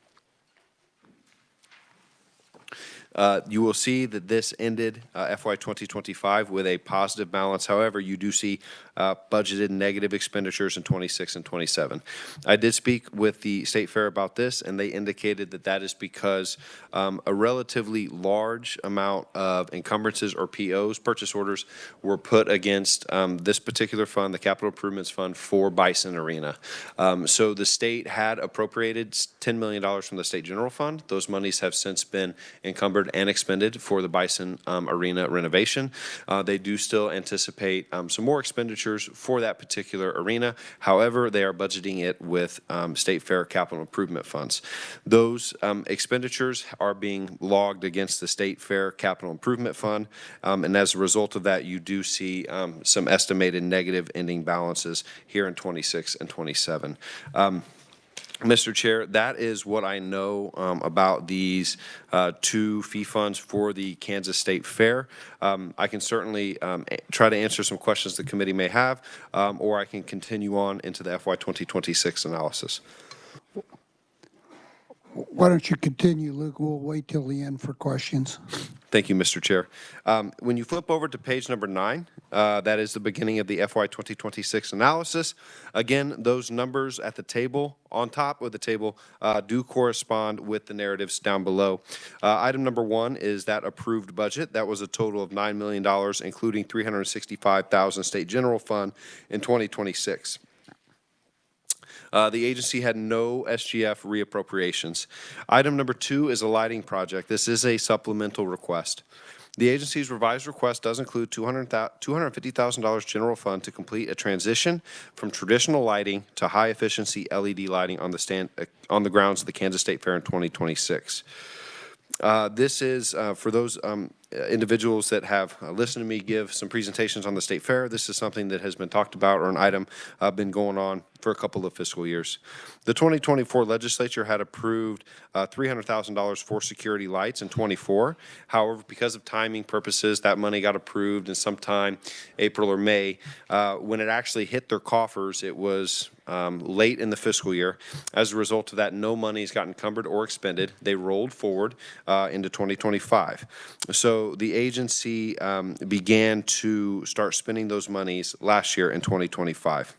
You will see that this ended FY 2025 with a positive balance. However, you do see budgeted negative expenditures in 26 and 27. I did speak with the State Fair about this, and they indicated that that is because a relatively large amount of encumbrances or POs, purchase orders, were put against this particular fund, the Capital Improvements Fund for Bison Arena. So the state had appropriated $10 million from the State General Fund. Those monies have since been encumbered and expended for the Bison Arena renovation. They do still anticipate some more expenditures for that particular arena. However, they are budgeting it with State Fair capital improvement funds. Those expenditures are being logged against the State Fair capital improvement fund, and as a result of that, you do see some estimated negative ending balances here in 26 and 27. Mr. Chair, that is what I know about these two fee funds for the Kansas State Fair. I can certainly try to answer some questions the committee may have, or I can continue on into the FY 2026 analysis. Why don't you continue, Luke? We'll wait till the end for questions. Thank you, Mr. Chair. When you flip over to page number 9, that is the beginning of the FY 2026 analysis. Again, those numbers at the table, on top of the table, do correspond with the narratives down below. Item number 1 is that approved budget. That was a total of $9 million, including $365,000 State General Fund in 2026. The agency had no SGF reappropriations. Item number 2 is a lighting project. This is a supplemental request. The agency's revised request does include $250,000 general fund to complete a transition from traditional lighting to high-efficiency LED lighting on the grounds of the Kansas State Fair in 2026. This is for those individuals that have listened to me give some presentations on the State Fair. This is something that has been talked about, or an item been going on for a couple of fiscal years. The 2024 legislature had approved $300,000 for security lights in '24. However, because of timing purposes, that money got approved in sometime April or May. When it actually hit their coffers, it was late in the fiscal year. As a result of that, no money's got encumbered or expended. They rolled forward into 2025. So the agency began to start spending those monies last year in 2025.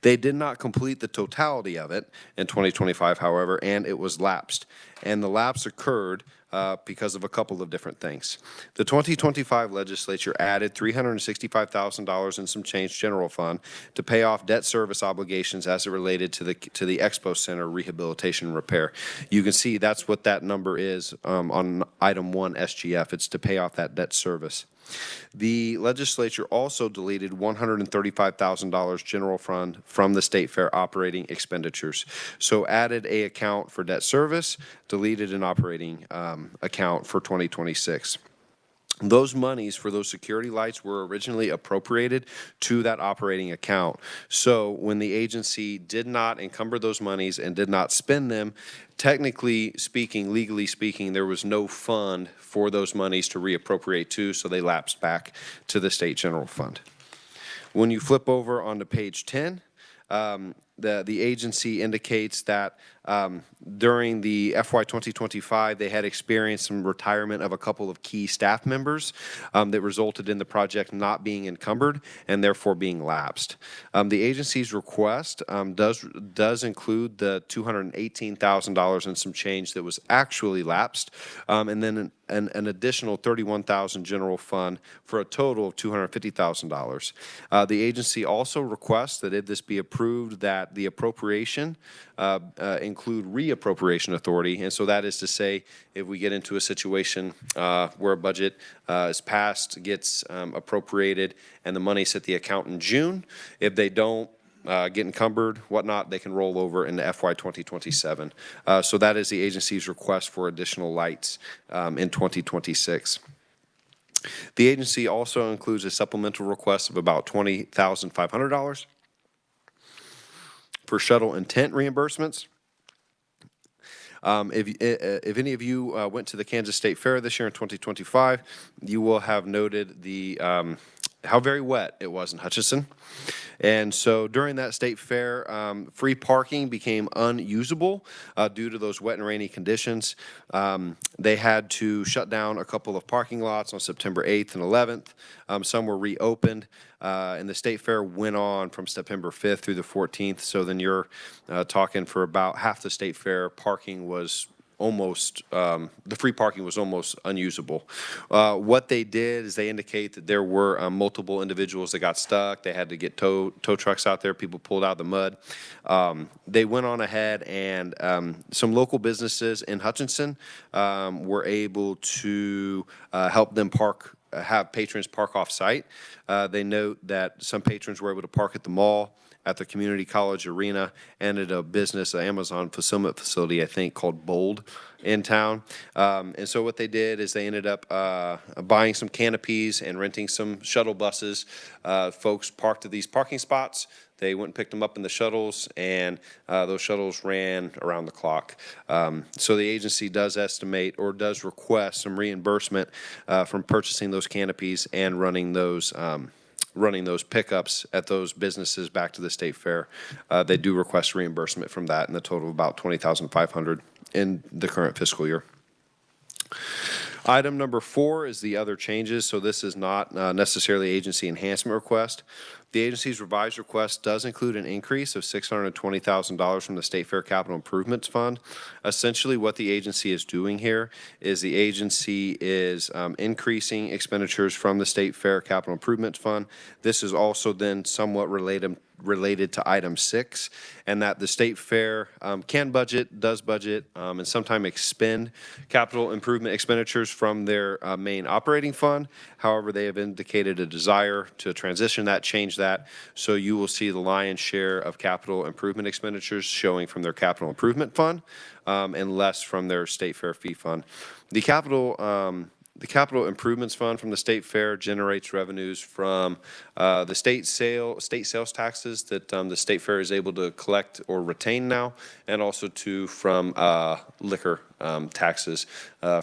They did not complete the totality of it in 2025, however, and it was lapsed. And the lapse occurred because of a couple of different things. The 2025 legislature added $365,000 in some change general fund to pay off debt service obligations as it related to the Expo Center rehabilitation and repair. You can see that's what that number is on item 1 SGF. It's to pay off that debt service. The legislature also deleted $135,000 general fund from the State Fair operating expenditures. So added a account for debt service, deleted an operating account for 2026. Those monies for those security lights were originally appropriated to that operating account. So when the agency did not encumber those monies and did not spend them, technically speaking, legally speaking, there was no fund for those monies to reappropriate to, so they lapsed back to the state general fund. When you flip over onto page 10, the agency indicates that during the FY 2025, they had experienced some retirement of a couple of key staff members that resulted in the project not being encumbered and therefore being lapsed. The agency's request does include the $218,000 and some change that was actually lapsed, and then an additional $31,000 general fund for a total of $250,000. The agency also requests that if this be approved, that the appropriation include reappropriation authority. And so that is to say, if we get into a situation where a budget is passed, gets appropriated, and the money's hit the account in June, if they don't get encumbered, whatnot, they can roll over into FY 2027. So that is the agency's request for additional lights in 2026. The agency also includes a supplemental request of about $20,500 for shuttle intent reimbursements. If any of you went to the Kansas State Fair this year in 2025, you will have noted the how very wet it was in Hutchinson. And so during that state fair, free parking became unusable due to those wet and rainy conditions. They had to shut down a couple of parking lots on September 8th and 11th. Some were reopened, and the state fair went on from September 5th through the 14th. So then you're talking for about half the state fair, parking was almost, the free parking was almost unusable. What they did is they indicate that there were multiple individuals that got stuck. They had to get tow trucks out there. People pulled out of the mud. They went on ahead and some local businesses in Hutchinson were able to help them have patrons park off site. They note that some patrons were able to park at the mall, at the community college arena, and at a business, an Amazon fulfillment facility, I think, called Bold in town. And so what they did is they ended up buying some canopies and renting some shuttle buses. Folks parked at these parking spots. They went and picked them up in the shuttles, and those shuttles ran around the clock. So the agency does estimate or does request some reimbursement from purchasing those canopies and running those pickups at those businesses back to the state fair. They do request reimbursement from that in the total of about $20,500 in the current fiscal year. Item number 4 is the other changes. So this is not necessarily agency enhancement request. The agency's revised request does include an increase of $620,000 from the State Fair Capital Improvements Fund. Essentially what the agency is doing here is the agency is increasing expenditures from the State Fair Capital Improvements Fund. This is also then somewhat related related to item 6, and that the state fair can budget, does budget, and sometimes expend capital improvement expenditures from their main operating fund. However, they have indicated a desire to transition that, change that, so you will see the lion's share of capital improvement expenditures showing from their capital improvement fund and less from their state fair fee fund. The capital improvements fund from the state fair generates revenues from the state sales taxes that the state fair is able to collect or retain now, and also from liquor taxes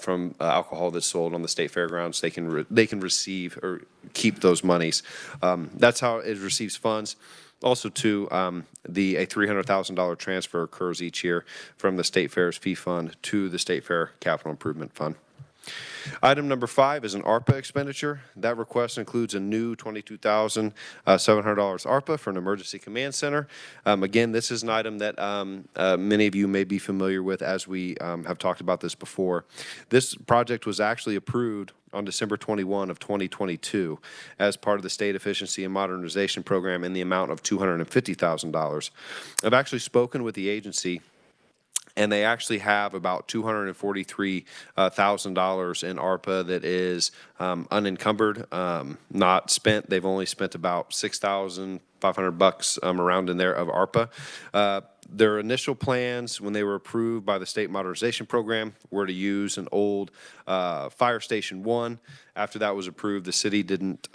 from alcohol that's sold on the state fairgrounds. They can receive or keep those monies. That's how it receives funds. Also, a $300,000 transfer occurs each year from the state fair's fee fund to the state fair capital improvement fund. Item number 5 is an ARPA expenditure. That request includes a new $22,700 ARPA for an emergency command center. Again, this is an item that many of you may be familiar with, as we have talked about this before. This project was actually approved on December 21 of 2022 as part of the State Efficiency and Modernization Program in the amount of $250,000. I've actually spoken with the agency, and they actually have about $243,000 in ARPA that is unencumbered, not spent. They've only spent about $6,500 around in there of ARPA. Their initial plans, when they were approved by the State Modernization Program, were to use an old Fire Station 1. After that was approved, the city didn't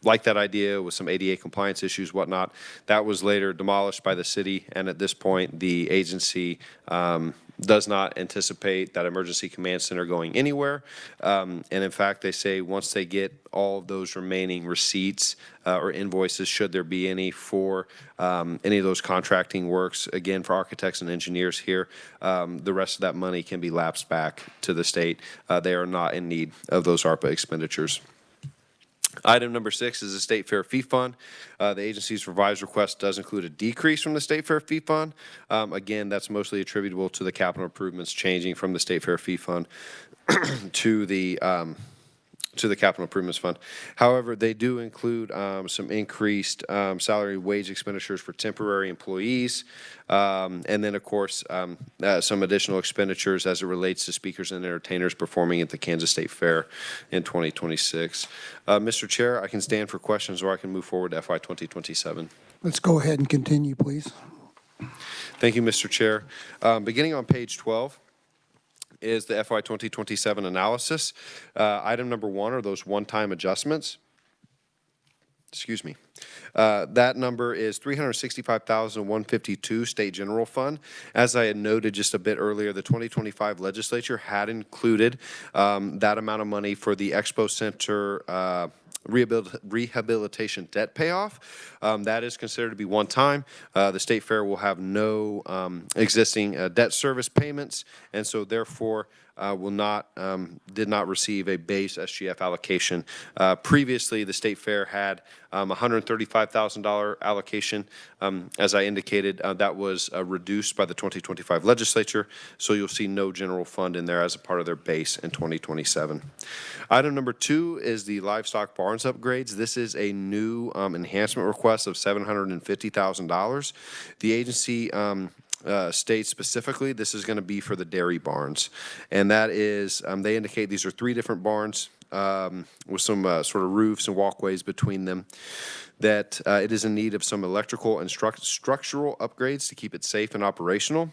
like that idea with some ADA compliance issues, whatnot. That was later demolished by the city, and at this point, the agency does not anticipate that emergency command center going anywhere. And in fact, they say once they get all of those remaining receipts or invoices, should there be any, for any of those contracting works, again, for architects and engineers here, the rest of that money can be lapsed back to the state. They are not in need of those ARPA expenditures. Item number 6 is the State Fair Fee Fund. The agency's revised request does include a decrease from the State Fair Fee Fund. Again, that's mostly attributable to the capital improvements changing from the State Fair Fee Fund to the capital improvements fund. However, they do include some increased salary wage expenditures for temporary employees, and then, of course, some additional expenditures as it relates to speakers and entertainers performing at the Kansas State Fair in 2026. Mr. Chair, I can stand for questions, or I can move forward to FY 2027. Let's go ahead and continue, please. Thank you, Mr. Chair. Beginning on page 12, is the FY 2027 analysis. Item number 1 are those one-time adjustments. Excuse me. That number is $365,152 State General Fund. As I had noted just a bit earlier, the 2025 legislature had included that amount of money for the Expo Center rehabilitation debt payoff. That is considered to be one time. The State Fair will have no existing debt service payments, and so therefore did not receive a base SGF allocation. Previously, the State Fair had $135,000 allocation. As I indicated, that was reduced by the 2025 legislature, so you'll see no general fund in there as a part of their base in 2027. Item number 2 is the livestock barns upgrades. This is a new enhancement request of $750,000. The agency states specifically this is going to be for the dairy barns, and that is, they indicate these are 3 different barns with some sort of roofs and walkways between them, that it is in need of some electrical and structural upgrades to keep it safe and operational.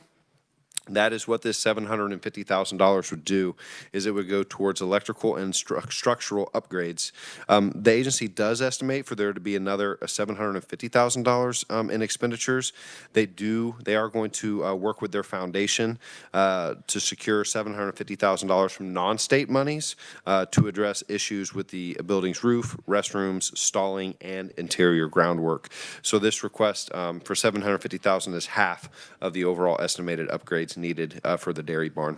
That is what this $750,000 would do, is it would go towards electrical and structural upgrades. The agency does estimate for there to be another $750,000 in expenditures. They are going to work with their foundation to secure $750,000 from non-state monies to address issues with the building's roof, restrooms, stalling, and interior groundwork. So this request for $750,000 is half of the overall estimated upgrades needed for the dairy barn.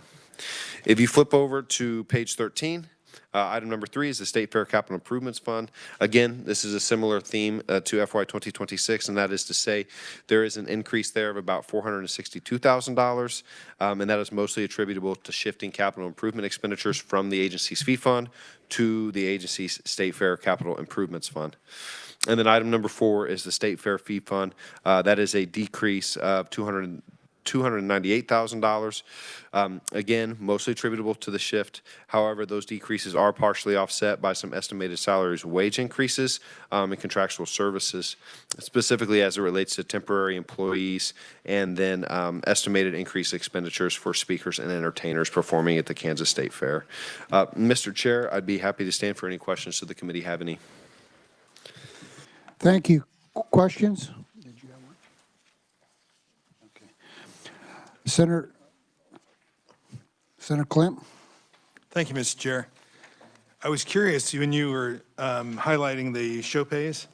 If you flip over to page 13, Item number 3 is the State Fair Capital Improvements Fund. Again, this is a similar theme to FY 2026, and that is to say there is an increase there of about $462,000, and that is mostly attributable to shifting capital improvement expenditures from the agency's fee fund to the agency's State Fair Capital Improvements Fund. And then item number 4 is the State Fair Fee Fund. That is a decrease of $298,000. Again, mostly attributable to the shift. However, those decreases are partially offset by some estimated salaries and wage increases and contractual services, specifically as it relates to temporary employees, and then estimated increased expenditures for speakers and entertainers performing at the Kansas State Fair. Mr. Chair, I'd be happy to stand for any questions should the committee have any. Thank you. Questions? Did you have one? Okay. Senator Klemp? Thank you, Mr. Chair. I was curious when you were highlighting the show pays,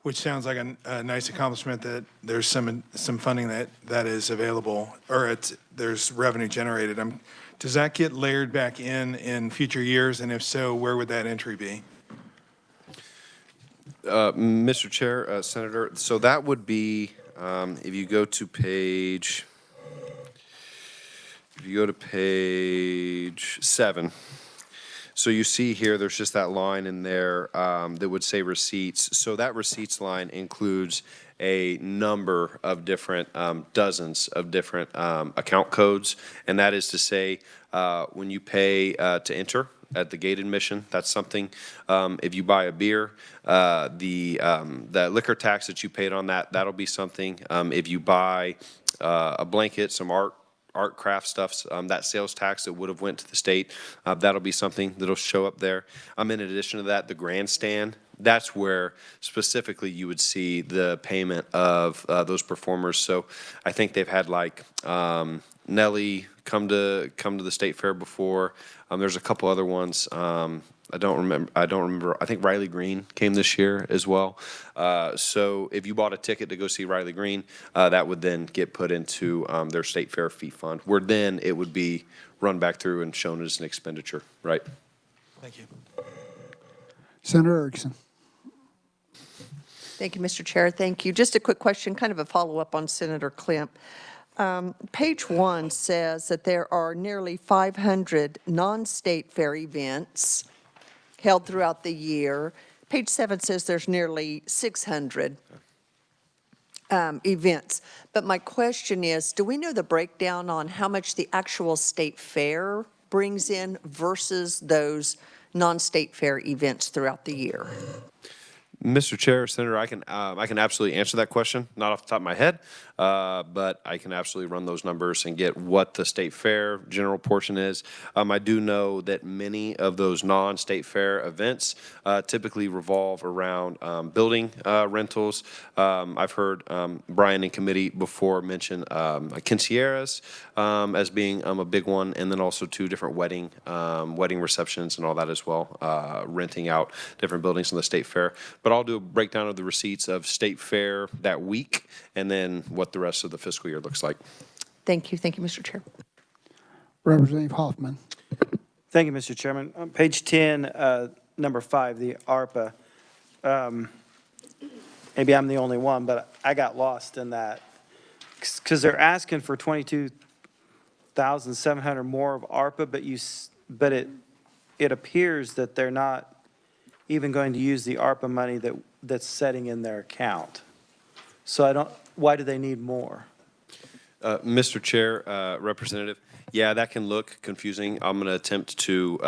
which sounds like a nice accomplishment that there's some funding that is available, or there's revenue generated. Does that get layered back in future years, and if so, where would that entry be? Mr. Chair, Senator, so that would be, if you go to page 7, so you see here, there's just that line in there that would say receipts. So that receipts line includes a number of different, dozens of different account codes, and that is to say, when you pay to enter at the gate admission, that's something. If you buy a beer, the liquor tax that you paid on that, that'll be something. If you buy a blanket, some art craft stuff, that sales tax that would have went to the state, that'll be something that'll show up there. In addition to that, the grandstand, that's where specifically you would see the payment of those performers. So I think they've had like Nelly come to the state fair before. There's a couple other ones. I don't remember. I think Riley Green came this year as well. So if you bought a ticket to go see Riley Green, that would then get put into their state fair fee fund, where then it would be run back through and shown as an expenditure, right? Thank you. Senator Erickson. Thank you, Mr. Chair. Thank you. Just a quick question, kind of a follow-up on Senator Klemp. Page 1 says that there are nearly 500 non-state fair events held throughout the year. Page 7 says there's nearly 600 events. But my question is, do we know the breakdown on how much the actual state fair brings in versus those non-state fair events throughout the year? Mr. Chair, Senator, I can absolutely answer that question, not off the top of my head, but I can absolutely run those numbers and get what the state fair general portion is. I do know that many of those non-state fair events typically revolve around building rentals. I've heard Brian in committee before mention quinceañeras as being a big one, and then also 2 different wedding receptions and all that as well, renting out different buildings in the state fair. But I'll do a breakdown of the receipts of state fair that week, and then what the rest of the fiscal year looks like. Thank you. Thank you, Mr. Chair. Representative Hoffman. Thank you, Mr. Chairman. On page 10, number 5, the ARPA. Maybe I'm the only one, but I got lost in that because they're asking for 22,700 more of ARPA, but it appears that they're not even going to use the ARPA money that's setting in their account. So why do they need more? Mr. Chair, Representative, yeah, that can look confusing. I'm going to attempt to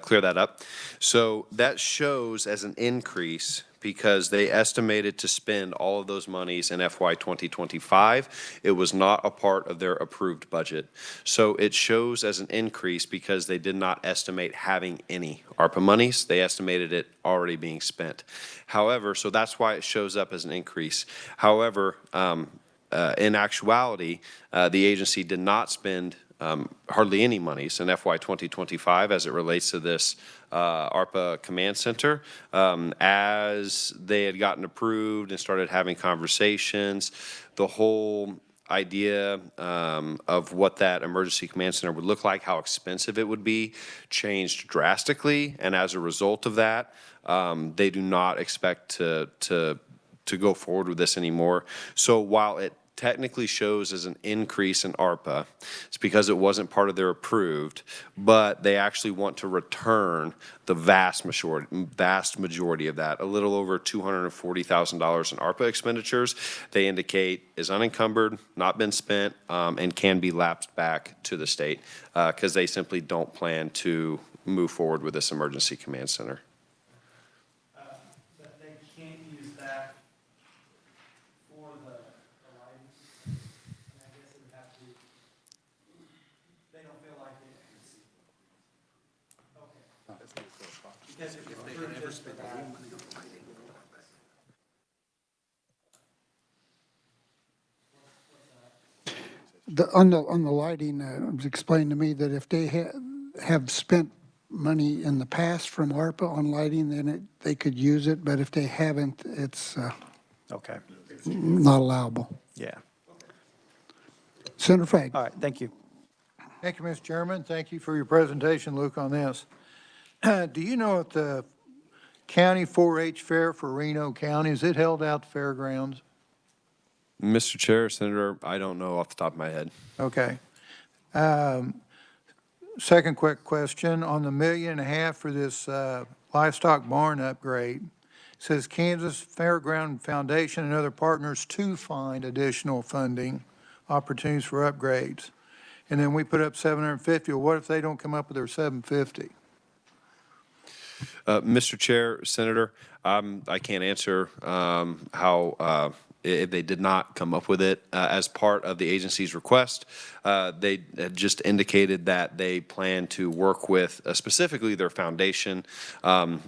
clear that up. So that shows as an increase because they estimated to spend all of those monies in FY 2025. It was not a part of their approved budget. So it shows as an increase because they did not estimate having any ARPA monies. They estimated it already being spent. However, so that's why it shows up as an increase. However, in actuality, the agency did not spend hardly any monies in FY 2025 as it relates to this ARPA Command Center. As they had gotten approved and started having conversations, the whole idea of what that emergency command center would look like, how expensive it would be, changed drastically. And as a result of that, they do not expect to go forward with this anymore. So while it technically shows as an increase in ARPA, it's because it wasn't part of their approved, but they actually want to return the vast majority of that, a little over $240,000 in ARPA expenditures. They indicate is unencumbered, not been spent, and can be lapsed back to the state because they simply don't plan to move forward with this emergency command center. But they can't use that for the lighting. And I guess it would have to, they don't feel like it. Okay. Because if it's approved just for that. On the lighting, it was explained to me that if they have spent money in the past from ARPA on lighting, then they could use it, but if they haven't, it's Okay. not allowable. Yeah. Senator Fagg. All right, thank you. Thank you, Mr. Chairman. Thank you for your presentation, Luke, on this. Do you know if the county 4-H fair for Reno County, is it held out at the fairgrounds? Mr. Chair, Senator, I don't know off the top of my head. Okay. Second quick question, on the $1.5 million for this livestock barn upgrade, it says Kansas Fairground Foundation and other partners to find additional funding opportunities for upgrades. And then we put up 750. Well, what if they don't come up with their 750? Mr. Chair, Senator, I can't answer how if they did not come up with it as part of the agency's request. They had just indicated that they plan to work with specifically their foundation,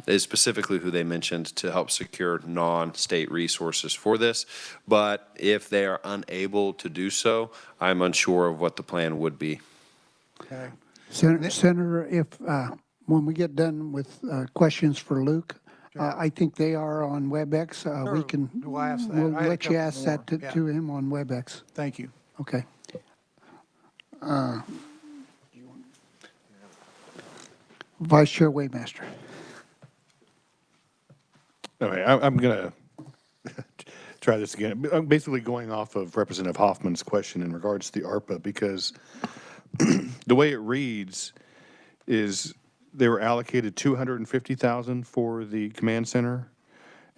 is specifically who they mentioned to help secure non-state resources for this. But if they are unable to do so, I'm unsure of what the plan would be. Okay. Senator, if when we get done with questions for Luke, I think they are on WebEx. We can, Do I ask that? we'll I had a let you couple ask that more. to him on WebEx. Thank you. Okay. Vice Chair Waymaster. Okay, I'm going to try this again. I'm basically going off of Representative Hoffman's question in regards to the ARPA, because the way it reads is they were allocated $250,000 for the command center,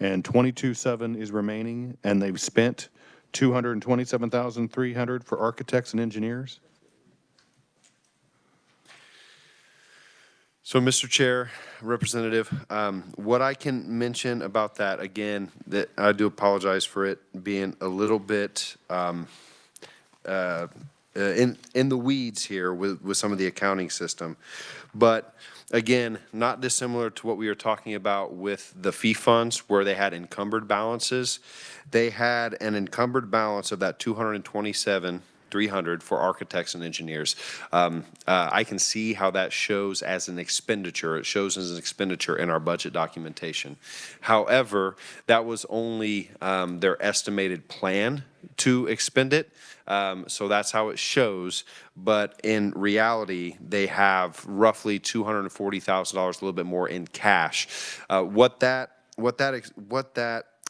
and 22.7 is remaining, and they've spent $227,300 for architects and engineers. So, Mr. Chair, Representative, what I can mention about that, again, that I do apologize for it being a little bit in the weeds here with some of the accounting system. But again, not dissimilar to what we were talking about with the fee funds where they had encumbered balances. They had an encumbered balance of that $227,300 for architects and engineers. I can see how that shows as an expenditure. It shows as an expenditure in our budget documentation. However, that was only their estimated plan to expend it. So that's how it shows. But in reality, they have roughly $240,000, a little bit more in cash. What that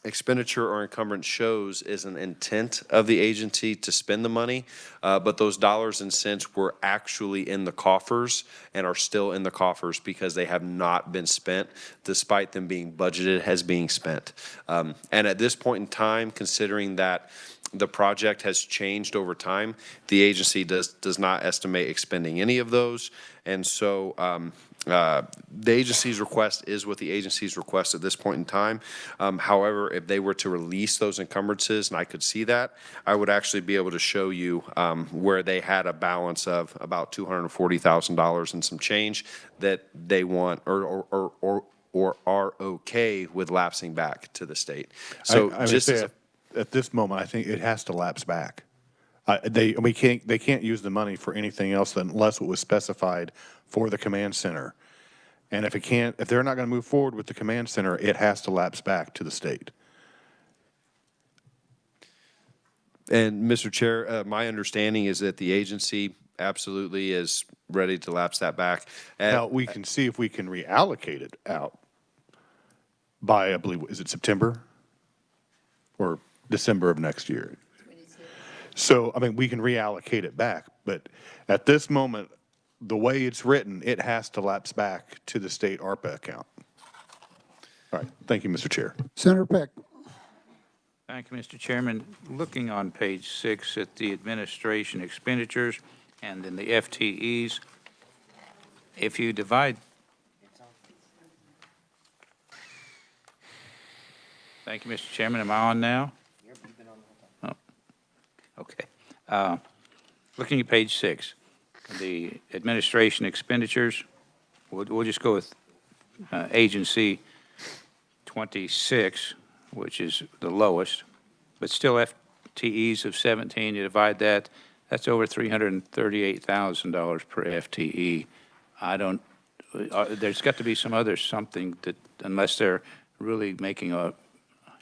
expenditure or encumbrance shows is an intent of the agency to spend the money, but those dollars and cents were actually in the coffers and are still in the coffers because they have not been spent, despite them being budgeted as being spent. And at this point in time, considering that the project has changed over time, the agency does not estimate expending any of those. And so the agency's request is what the agency's request at this point in time. However, if they were to release those encumbrances, and I could see that, I would actually be able to show you where they had a balance of about $240,000 and some change that they want or are okay with lapsing back to the state. So I would just say as a at this moment, I think it has to lapse back. They can't use the money for anything else unless it was specified for the command center. And if they're not going to move forward with the command center, it has to lapse back to the state. And Mr. Chair, my understanding is that the agency absolutely is ready to lapse that back. Now, we can see if we can reallocate it out by, I believe, is it September or December of next year? So, I mean, we can reallocate it back, but at this moment, the way it's written, it has to lapse back to the state ARPA account. All right, thank you, Mr. Chair. Senator Peck. Thank you, Mr. Chairman. Looking on page 6 at the administration expenditures and then the FTEs, if you divide. Thank you, Mr. Chairman. Am I on now? Oh, okay. Looking at page 6, the administration expenditures, we'll just go with agency 26, which is the lowest, but still FTEs of 17. You divide that, that's over $338,000 per FTE. I don't. There's got to be some other something that, unless they're really making a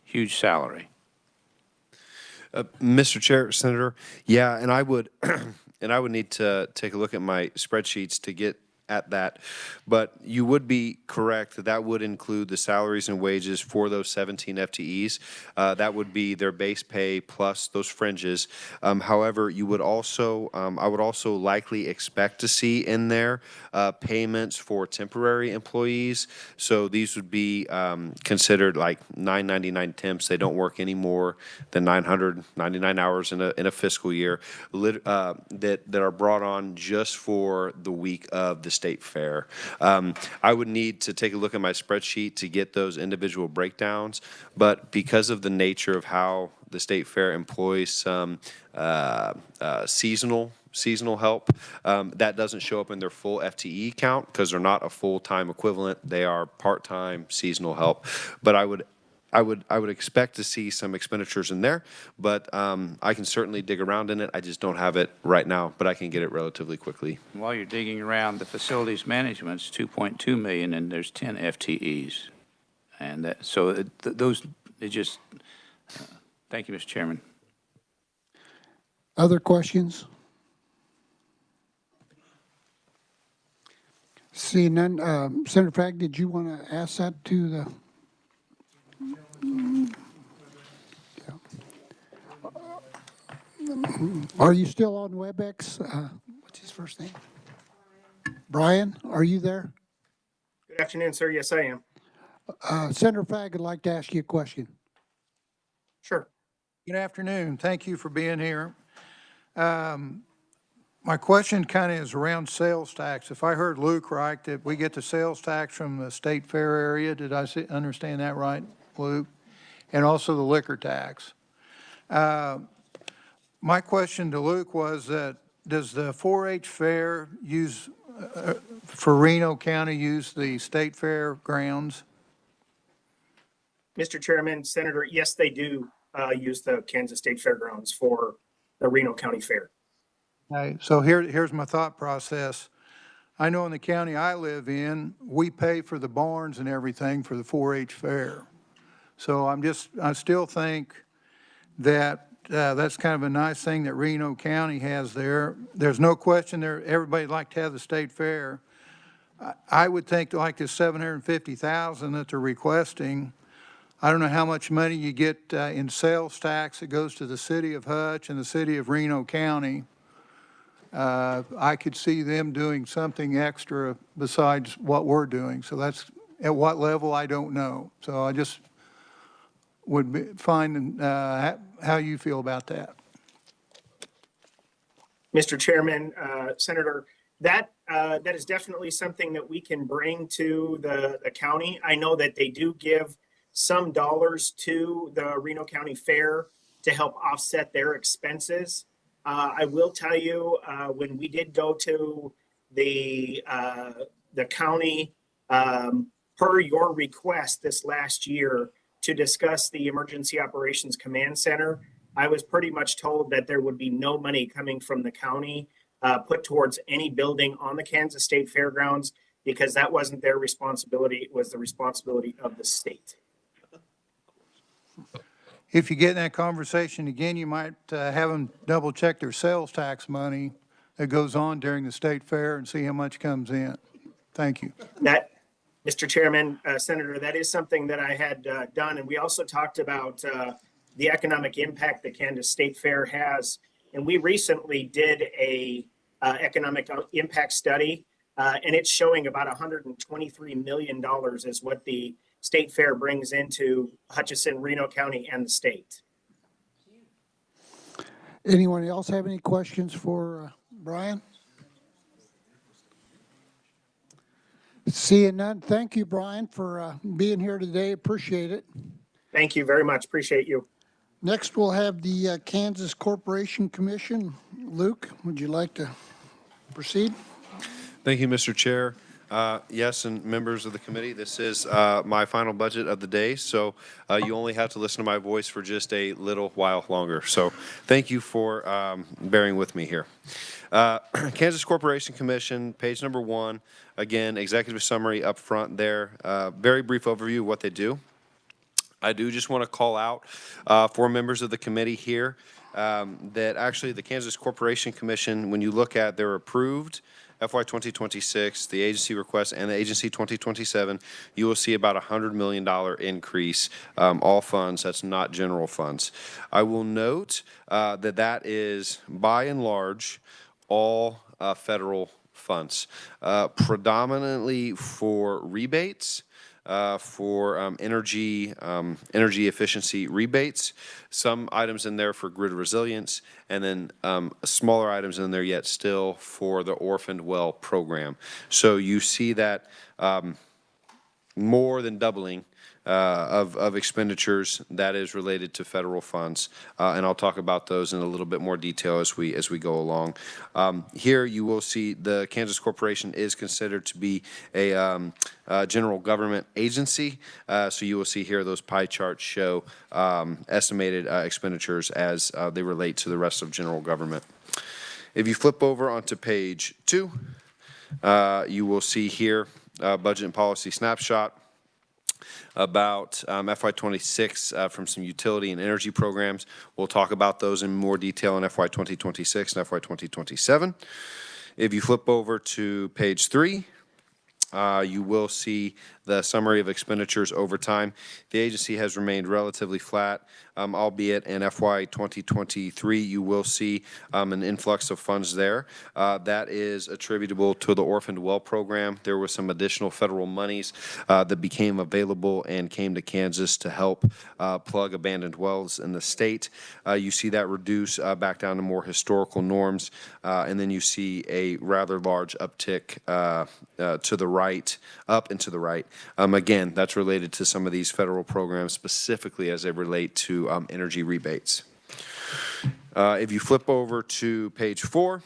huge salary. Mr. Chair, Senator, yeah, and I would, and I would need to take a look at my spreadsheets to get at that, but you would be correct that that would include the salaries and wages for those 17 FTEs. That would be their base pay plus those fringes. However, you would also, I would also likely expect to see in there payments for temporary employees. So these would be considered like 999 temps. They don't work any more than 999 hours in a fiscal year that are brought on just for the week of the state fair. I would need to take a look at my spreadsheet to get those individual breakdowns, but because of the nature of how the state fair employs some seasonal help, that doesn't show up in their full FTE count because they're not a full-time equivalent. They are part-time seasonal help. But I would expect to see some expenditures in there, but I can certainly dig around in it. I just don't have it right now, but I can get it relatively quickly. While you're digging around, the facilities management's $2.2 million, and there's 10 FTEs, and that, so those it just. Thank you, Mr. Chairman. Other questions? Seeing none, Senator Peck, did you want to ask that to the? Are you still on WebEx? What's his first name? Brian, are you there? Good afternoon, sir. Yes, I am. Senator Fagg would like to ask you a question. Sure. Good afternoon. Thank you for being here. My question kind of is around sales tax. If I heard Luke right, that we get the sales tax from the state fair area. Did I understand that right, Luke? And also the liquor tax. My question to Luke was that does the 4-H fair use, for Reno County, use the state fair grounds? Mr. Chairman, Senator, yes, they do use the Kansas State Fairgrounds for the Reno County Fair. Okay, so here's my thought process. I know in the county I live in, we pay for the barns and everything for the 4-H fair. So I still think that that's kind of a nice thing that Reno County has there. There's no question there, everybody'd like to have the state fair. I would think like this $750,000 that they're requesting, I don't know how much money you get in sales tax that goes to the city of Hutch and the city of Reno County. I could see them doing something extra besides what we're doing. So that's at what level, I don't know. So I just would find how you feel about that. Mr. Chairman, Senator, that is definitely something that we can bring to the county. I know that they do give some dollars to the Reno County Fair to help offset their expenses. I will tell you, when we did go to the county per your request this last year to discuss the Emergency Operations Command Center, I was pretty much told that there would be no money coming from the county put towards any building on the Kansas State Fairgrounds because that wasn't their responsibility. It was the responsibility of the state. if you get in that conversation again, you might have them double check their sales tax money that goes on during the state fair and see how much comes in. Thank you. That, Mr. Chairman, Senator, that is something that I had done. And we also talked about the economic impact that Kansas State Fair has. And we recently did a economic impact study, and it's showing about $123 million is what the State Fair brings into Hutchinson, Reno County, and the state. Anyone else have any questions for Brian? Seeing none, thank you, Brian, for being here today. Appreciate it. Thank you very much. Appreciate you. Next, we'll have the Kansas Corporation Commission. Luke, would you like to proceed? Thank you, Mr. Chair. Yes, and members of the committee, this is my final budget of the day, so you only have to listen to my voice for just a little while longer. So thank you for bearing with me here. Kansas Corporation Commission, page number 1. Again, executive summary up front there. Very brief overview of what they do. I do just want to call out for members of the committee here that actually the Kansas Corporation Commission, when you look at their approved FY 2026, the agency request, and the agency 2027, you will see about $100 million increase, all funds. That's not general funds. I will note that that is by and large all federal funds, predominantly for rebates. For energy efficiency rebates, some items in there for grid resilience, and then smaller items in there yet still for the orphaned well program. So you see that more than doubling of expenditures that is related to federal funds, and I'll talk about those in a little bit more detail as we go along. Here you will see the Kansas Corporation is considered to be a general government agency, so you will see here those pie charts show estimated expenditures as they relate to the rest of general government. If you flip over onto page 2, you will see here budget and policy snapshot about FY26 from some utility and energy programs. We'll talk about those in more detail in FY 2026 and FY 2027. If you flip over to page 3, you will see the summary of expenditures over time. The agency has remained relatively flat, albeit in FY 2023, you will see an influx of funds there. That is attributable to the orphaned well program. There was some additional federal monies that became available and came to Kansas to help plug abandoned wells in the state. You see that reduce back down to more historical norms, and then you see a rather large uptick to the right, up and to the right. Again, that's related to some of these federal programs, specifically as they relate to energy rebates. If you flip over to page 4,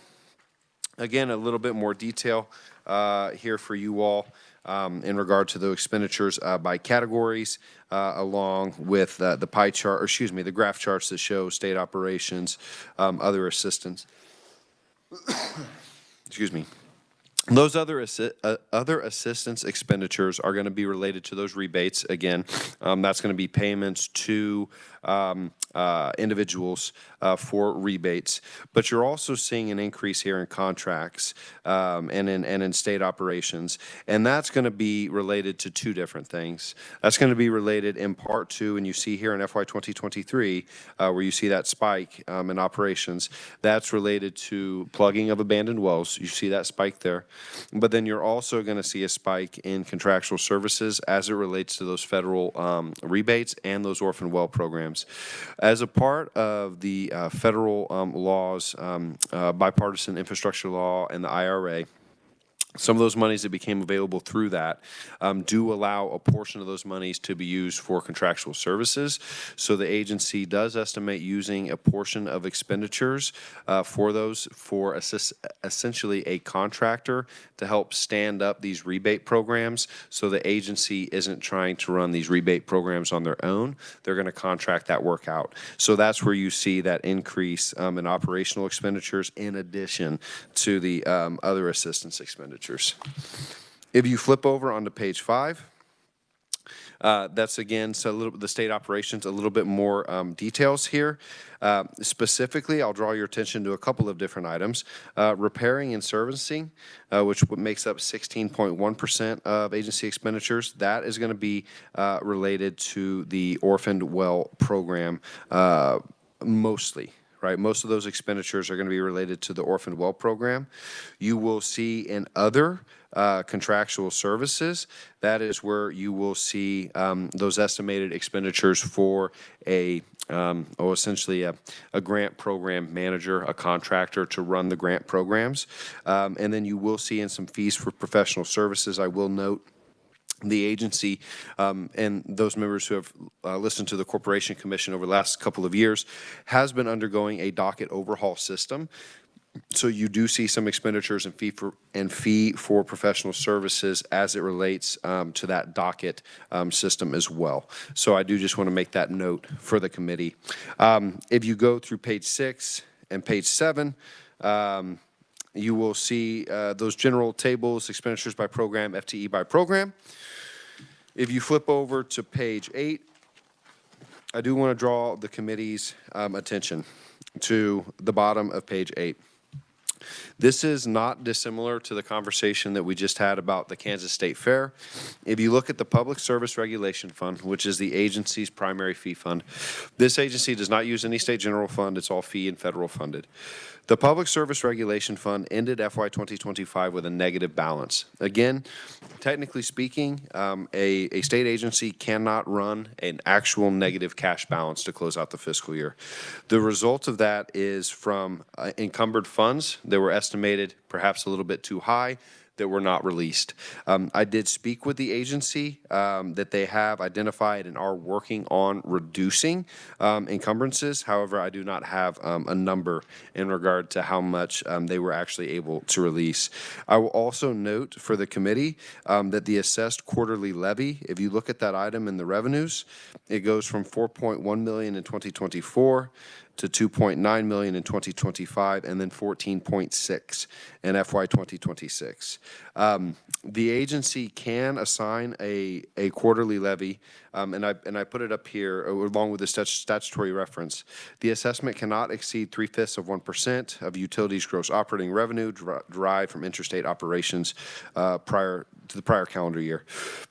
again, a little bit more detail here for you all in regard to the expenditures by categories, along with the pie chart, or excuse me, the graph charts that show state operations, other assistance. Excuse me. Those other assistance expenditures are going to be related to those rebates. Again, that's going to be payments to individuals for rebates. But you're also seeing an increase here in contracts and in state operations. And that's going to be related to 2 different things. That's going to be related in part to, and you see here in FY 2023, where you see that spike in operations, that's related to plugging of abandoned wells. You see that spike there. But then you're also going to see a spike in contractual services as it relates to those federal rebates and those orphan well programs. As a part of the federal laws, bipartisan infrastructure law and the IRA, some of those monies that became available through that do allow a portion of those monies to be used for contractual services. So the agency does estimate using a portion of expenditures for those for essentially a contractor to help stand up these rebate programs. So the agency isn't trying to run these rebate programs on their own. They're going to contract that work out. So that's where you see that increase in operational expenditures in addition to the other assistance expenditures. If you flip over onto page 5, That's again, so the state operations, a little bit more details here. Specifically, I'll draw your attention to a couple of different items. Repairing and servicing, which makes up 16.1% of agency expenditures. That is going to be related to the orphaned well program mostly. Right, most of those expenditures are going to be related to the orphaned well program. You will see in other contractual services, that is where you will see those estimated expenditures for essentially a grant program manager, a contractor to run the grant programs. And then you will see in some fees for professional services. I will note the agency and those members who have listened to the Corporation Commission over the last couple of years has been undergoing a docket overhaul system. So you do see some expenditures and fee for professional services as it relates to that docket system as well. So I do just want to make that note for the committee. If you go through page 6 and page 7, you will see those general tables, expenditures by program, FTE by program. If you flip over to page 8, I do want to draw the committee's attention to the bottom of page 8. This is not dissimilar to the conversation that we just had about the Kansas State Fair. If you look at the Public Service Regulation Fund, which is the agency's primary fee fund, this agency does not use any state general fund. It's all fee and federal funded. The Public Service Regulation Fund ended FY 2025 with a negative balance. Again, technically speaking, a state agency cannot run an actual negative cash balance to close out the fiscal year. The result of that is from encumbered funds that were estimated perhaps a little bit too high, that were not released. I did speak with the agency that they have identified and are working on reducing encumbrances. However, I do not have a number in regard to how much they were actually able to release. I will also note for the committee that the assessed quarterly levy, if you look at that item in the revenues, it goes from $4.1 million in 2024 to $2.9 million in 2025, and then $14.6 in FY 2026. The agency can assign a quarterly levy, and I put it up here along with the statutory reference. The assessment cannot exceed 3/5 of utilities gross operating revenue derived from interstate operations prior to the prior calendar year.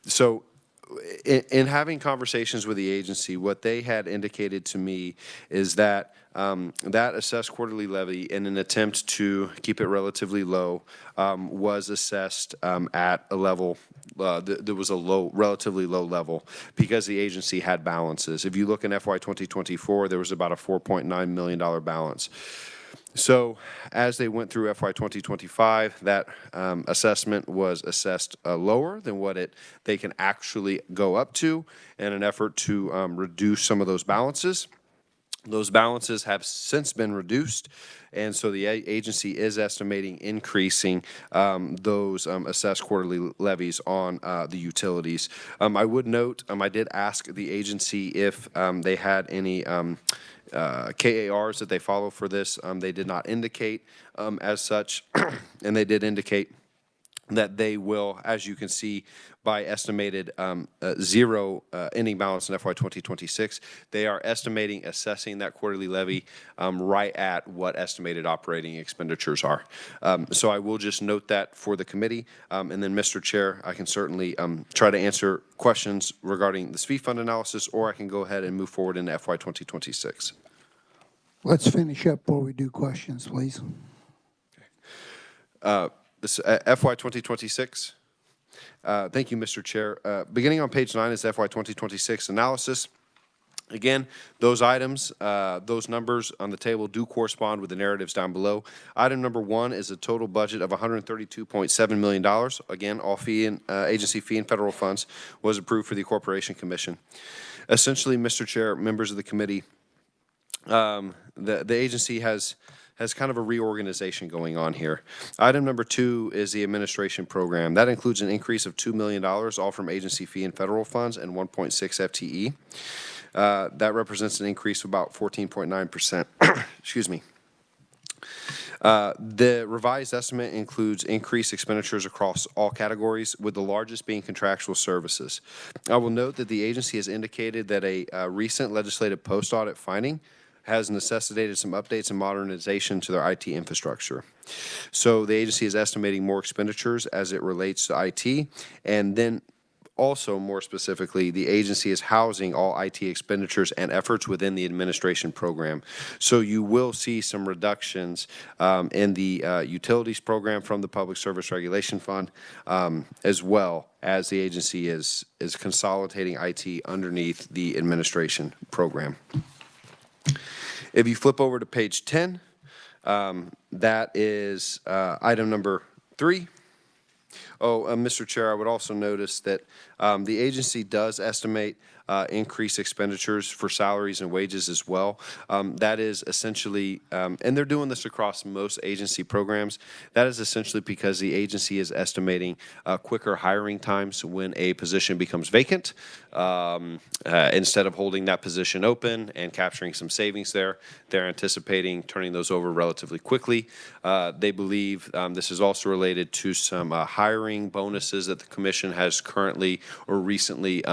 So in having conversations with the agency, what they had indicated to me is that that assessed quarterly levy, in an attempt to keep it relatively low, was assessed at a level there was a relatively low level because the agency had balances. If you look in FY 2024, there was about a $4.9 million balance. So as they went through FY 2025, that assessment was assessed lower than what they can actually go up to in an effort to reduce some of those balances. Those balances have since been reduced, and so the agency is estimating increasing those assessed quarterly levies on the utilities. I would note, I did ask the agency if they had any KARs that they follow for this. They did not indicate as such, and they did indicate that they will, as you can see, by estimated zero ending balance in FY 2026, they are estimating assessing that quarterly levy right at what estimated operating expenditures are. So I will just note that for the committee, and then Mr. Chair, I can certainly try to answer questions regarding this fee fund analysis, or I can go ahead and move forward into FY 2026. Let's finish up before we do questions, please. This FY 2026. Thank you, Mr. Chair. Beginning on page 9 is FY 2026 analysis. Again, those items, those numbers on the table do correspond with the narratives down below. Item number 1 is a total budget of $132.7 million. Again, all fee and agency fee and federal funds was approved for the Corporation Commission. Essentially, Mr. Chair, members of the committee, the agency has kind of a reorganization going on here. Item number 2 is the administration program. That includes an increase of $2 million, all from agency fee and federal funds, and 1.6 FTE. That represents an increase of about 14.9%. Excuse me. The revised estimate includes increased expenditures across all categories, with the largest being contractual services. I will note that the agency has indicated that a recent legislative post-audit finding has necessitated some updates and modernization to their IT infrastructure. So the agency is estimating more expenditures as it relates to IT, and then also, more specifically, the agency is housing all IT expenditures and efforts within the administration program. So you will see some reductions in the utilities program from the Public Service Regulation Fund, as well as the agency is consolidating IT underneath the administration program. If you flip over to page 10, that is item number 3. Mr. Chair, I would also notice that the agency does estimate increased expenditures for salaries and wages as well. That is essentially, and they're doing this across most agency programs, that is essentially because the agency is estimating quicker hiring times when a position becomes vacant. Instead of holding that position open and capturing some savings there, they're anticipating turning those over relatively quickly. They believe this is also related to some hiring bonuses that the commission has currently or recently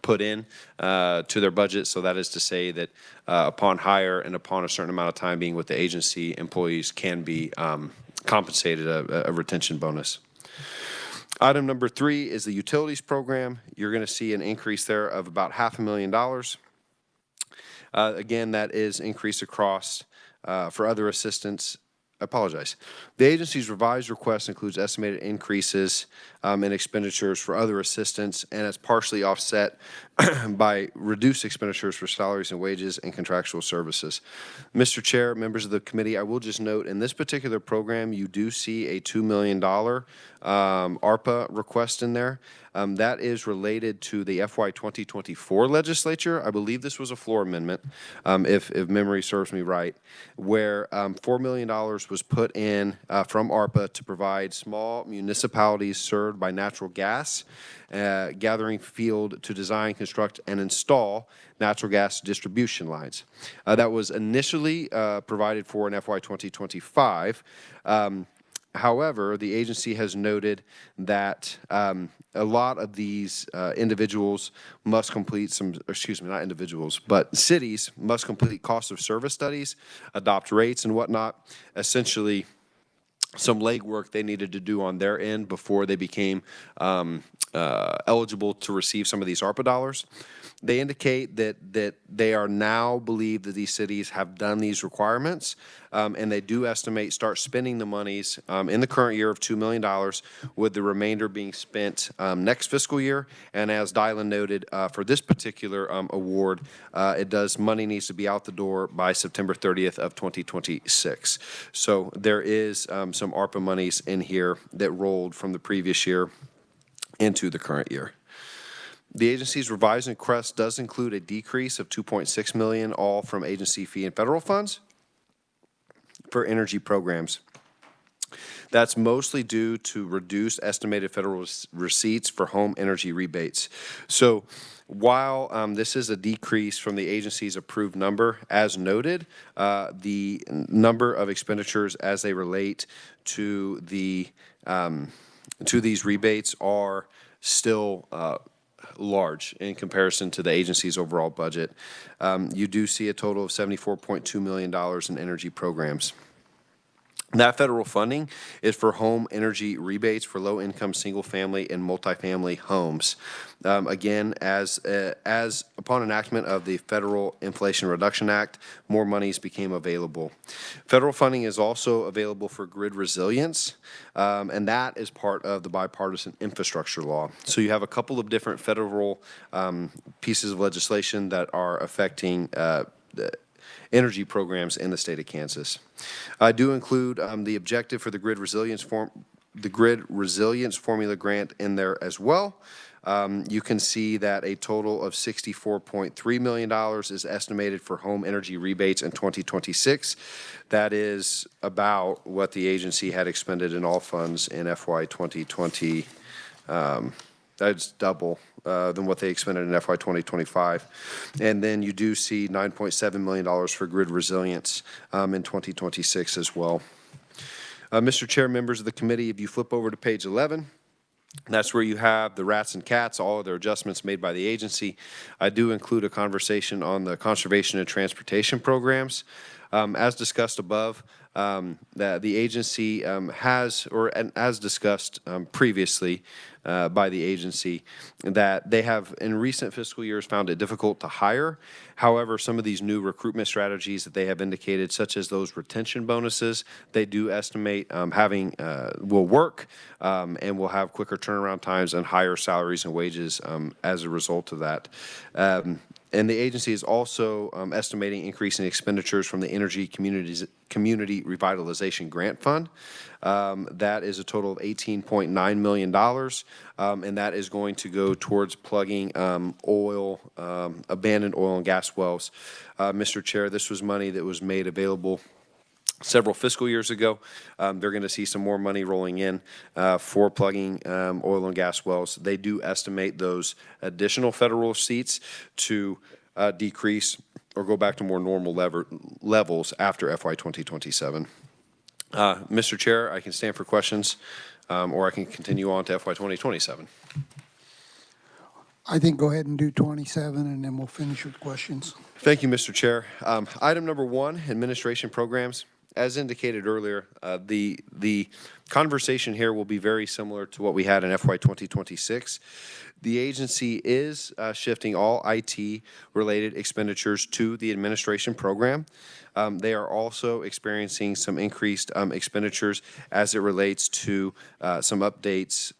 put in to their budget. So that is to say that upon hire and upon a certain amount of time being with the agency, employees can be compensated a retention bonus. Item number 3 is the utilities program. You're going to see an increase there of about $500,000. Again, that is increased across for other assistance. I apologize. The agency's revised request includes estimated increases in expenditures for other assistance, and it's partially offset by reduced expenditures for salaries and wages and contractual services. Mr. Chair, members of the committee, I will just note in this particular program, you do see a $2 million ARPA request in there. That is related to the FY 2024 legislature. I believe this was a floor amendment, if memory serves me right, where $4 million was put in from ARPA to provide small municipalities served by natural gas gathering field to design, construct, and install natural gas distribution lines. That was initially provided for in FY 2025. However, the agency has noted that a lot of these individuals must complete some, excuse me, not individuals, but cities must complete cost of service studies, adopt rates and whatnot, essentially some legwork they needed to do on their end before they became eligible to receive some of these ARPA dollars. They indicate that they are now believe that these cities have done these requirements, and they do estimate start spending the monies in the current year of $2 million, with the remainder being spent next fiscal year. And as Dylan noted, for this particular award, money needs to be out the door by September 30th of 2026. So there is some ARPA monies in here that rolled from the previous year into the current year. The agency's revised request does include a decrease of $2.6 million, all from agency fee and federal funds for energy programs. That's mostly due to reduced estimated federal receipts for home energy rebates. So while this is a decrease from the agency's approved number, as noted, the number of expenditures as they relate to the to these rebates are still large in comparison to the agency's overall budget. You do see a total of $74.2 million in energy programs. That federal funding is for home energy rebates for low-income single-family and multifamily homes. Again, as upon enactment of the Federal Inflation Reduction Act, more monies became available. Federal funding is also available for grid resilience, and that is part of the bipartisan infrastructure law. So you have a couple of different federal pieces of legislation that are affecting energy programs in the state of Kansas. I do include the objective for the grid resilience formula grant in there as well. You can see that a total of $64.3 million is estimated for home energy rebates in 2026. That is about what the agency had expended in all funds in FY 2020. That's double than what they expended in FY 2025. And then you do see $9.7 million for grid resilience in 2026 as well. Mr. Chair, members of the committee, if you flip over to page 11, that's where you have the rats and cats, all of their adjustments made by the agency. I do include a conversation on the conservation and transportation programs. As discussed above, that the agency has, or as discussed previously by the agency, that they have in recent fiscal years found it difficult to hire. However, some of these new recruitment strategies that they have indicated, such as those retention bonuses, they do estimate will work and will have quicker turnaround times and higher salaries and wages as a result of that. And the agency is also estimating increasing expenditures from the Energy Community Revitalization Grant Fund. That is a total of $18.9 million, and that is going to go towards plugging abandoned oil and gas wells. Mr. Chair, this was money that was made available several fiscal years ago. They're going to see some more money rolling in for plugging oil and gas wells. They do estimate those additional federal receipts to decrease or go back to more normal levels after FY 2027. Mr. Chair, I can stand for questions, or I can continue on to FY 2027. I think go ahead and do 27, and then we'll finish with questions. Thank you, Mr. Chair. Item number 1, administration programs. As indicated earlier, the conversation here will be very similar to what we had in FY 2026. The agency is shifting all IT-related expenditures to the administration program. They are also experiencing some increased expenditures as it relates to some updates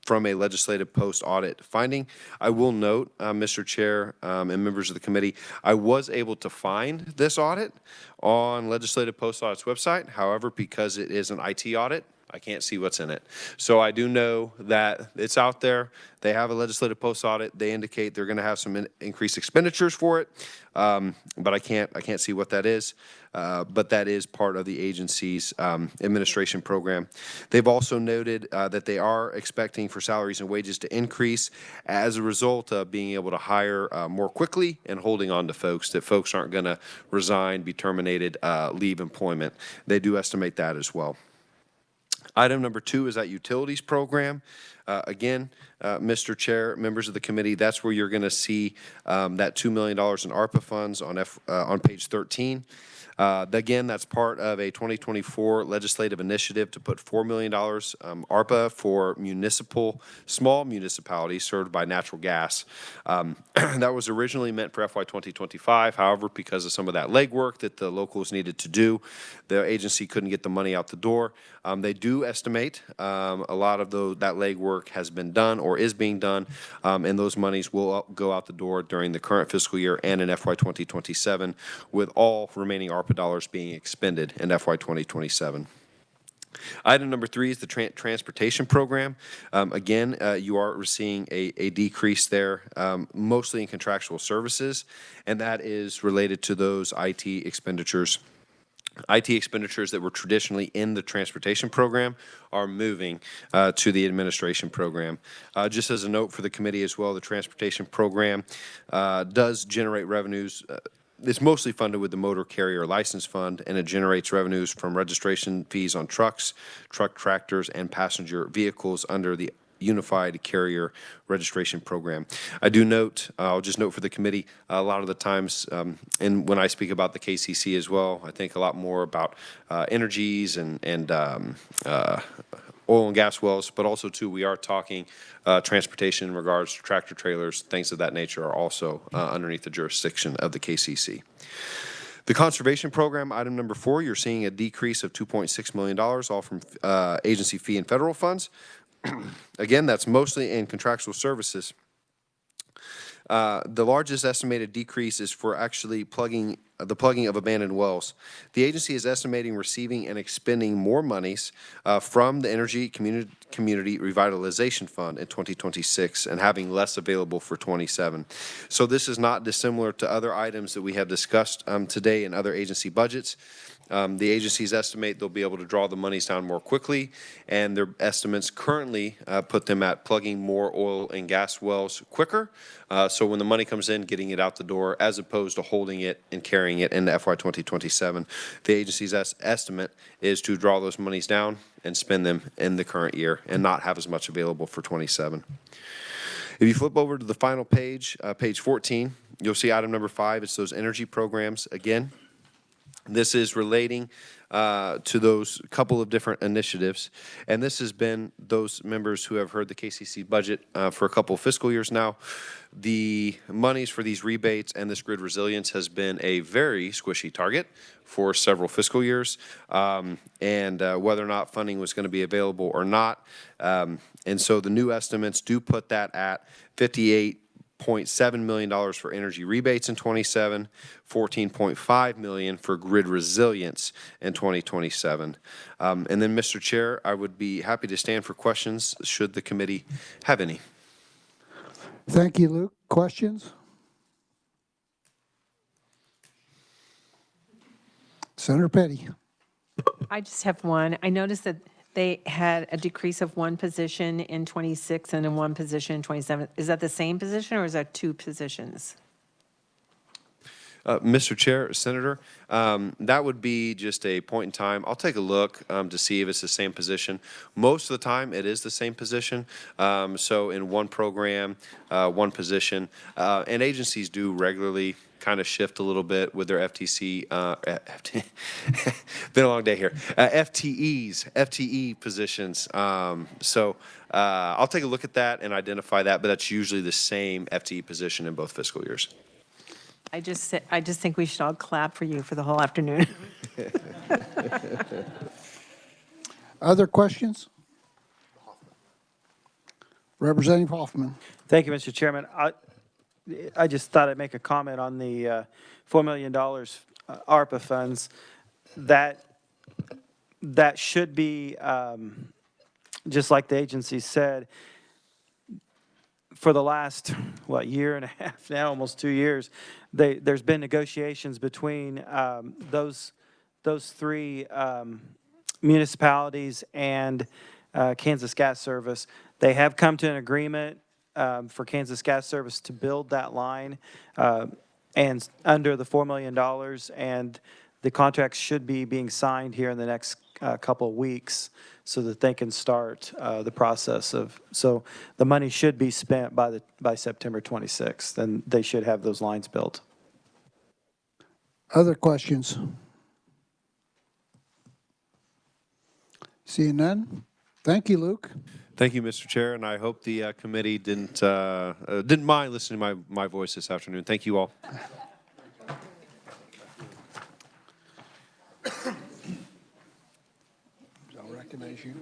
from a legislative post-audit finding. I will note, Mr. Chair and members of the committee, I was able to find this audit on legislative post-audit's website. However, because it is an IT audit, I can't see what's in it. So I do know that it's out there. They have a legislative post-audit. They indicate they're going to have some increased expenditures for it, but I can't see what that is. But that is part of the agency's administration program. They've also noted that they are expecting for salaries and wages to increase as a result of being able to hire more quickly and holding on to folks, that folks aren't going to resign, be terminated, leave employment. They do estimate that as well. Item number 2 is that utilities program. Again, Mr. Chair, members of the committee, that's where you're going to see that $2 million in ARPA funds on page 13. Again, that's part of a 2024 legislative initiative to put $4 million ARPA for small municipalities served by natural gas. That was originally meant for FY 2025. However, because of some of that legwork that the locals needed to do, the agency couldn't get the money out the door. They do estimate a lot of that legwork has been done or is being done, and those monies will go out the door during the current fiscal year and in FY 2027, with all remaining ARPA dollars being expended in FY 2027. Item number 3 is the transportation program. Again, you are seeing a decrease there, mostly in contractual services, and that is related to those IT expenditures. IT expenditures that were traditionally in the transportation program are moving to the administration program. Just as a note for the committee as well, the transportation program does generate revenues. It's mostly funded with the Motor Carrier License Fund, and it generates revenues from registration fees on trucks, truck tractors, and passenger vehicles under the Unified Carrier Registration Program. I do note, I'll just note for the committee, a lot of the times, and when I speak about the KCC as well, I think a lot more about energies and oil and gas wells, but also too, we are talking transportation in regards to tractor trailers, things of that nature are also underneath the jurisdiction of the KCC. The conservation program, item number 4, you're seeing a decrease of $2.6 million, all from agency fee and federal funds. Again, that's mostly in contractual services. The largest estimated decrease is for actually plugging of abandoned wells. The agency is estimating receiving and expending more monies from the Energy Community Revitalization Fund in 2026 and having less available for 27. So this is not dissimilar to other items that we have discussed today in other agency budgets. The agencies estimate they'll be able to draw the monies down more quickly, and their estimates currently put them at plugging more oil and gas wells quicker. So when the money comes in, getting it out the door, as opposed to holding it and carrying carrying it into FY 2027. The agency's estimate is to draw those monies down and spend them in the current year and not have as much available for 27. If you flip over to the final page, page 14, you'll see item number 5. It's those energy programs again. This is relating to those couple of different initiatives. And this has been those members who have heard the KCC budget for a couple of fiscal years now. The monies for these rebates and this grid resilience has been a very squishy target for several fiscal years, and whether or not funding was going to be available or not. And so the new estimates do put that at $58.7 million for energy rebates in 27, $14.5 million for grid resilience in 2027. And then, Mr. Chair, I would be happy to stand for questions should the committee have any. Thank you, Luke. Questions? Senator Petty. I just have one. I noticed that they had a decrease of one position in 26 and in one position in 27. Is that the same position or is that two positions? Mr. Chair, Senator, that would be just a point in time. I'll take a look to see if it's the same position. Most of the time, it is the same position. So in one program, one position, and agencies do regularly kind of shift a little bit with their FTC, been a long day here, FTE positions. So I'll take a look at that and identify that, but that's usually the same FTE position in both fiscal years. I just think we should all clap for you for the whole afternoon. Other questions? Representative Hoffman. Thank you, Mr. Chairman. I just thought I'd make a comment on the $4 million ARPA funds. That should be, just like the agency said, for the last, year and a half now, almost 2 years, there's been negotiations between those three municipalities and Kansas Gas Service. They have come to an agreement for Kansas Gas Service to build that line and under the $4 million, and the contracts should be being signed here in the next couple of weeks so that they can start the process of, so the money should be spent by September 26th, and they should have those lines built. Other questions? Seeing none? Thank you, Luke. Thank you, Mr. Chair, and I hope the committee didn't mind listening to my voice this afternoon. Thank you all. I'll recognize you.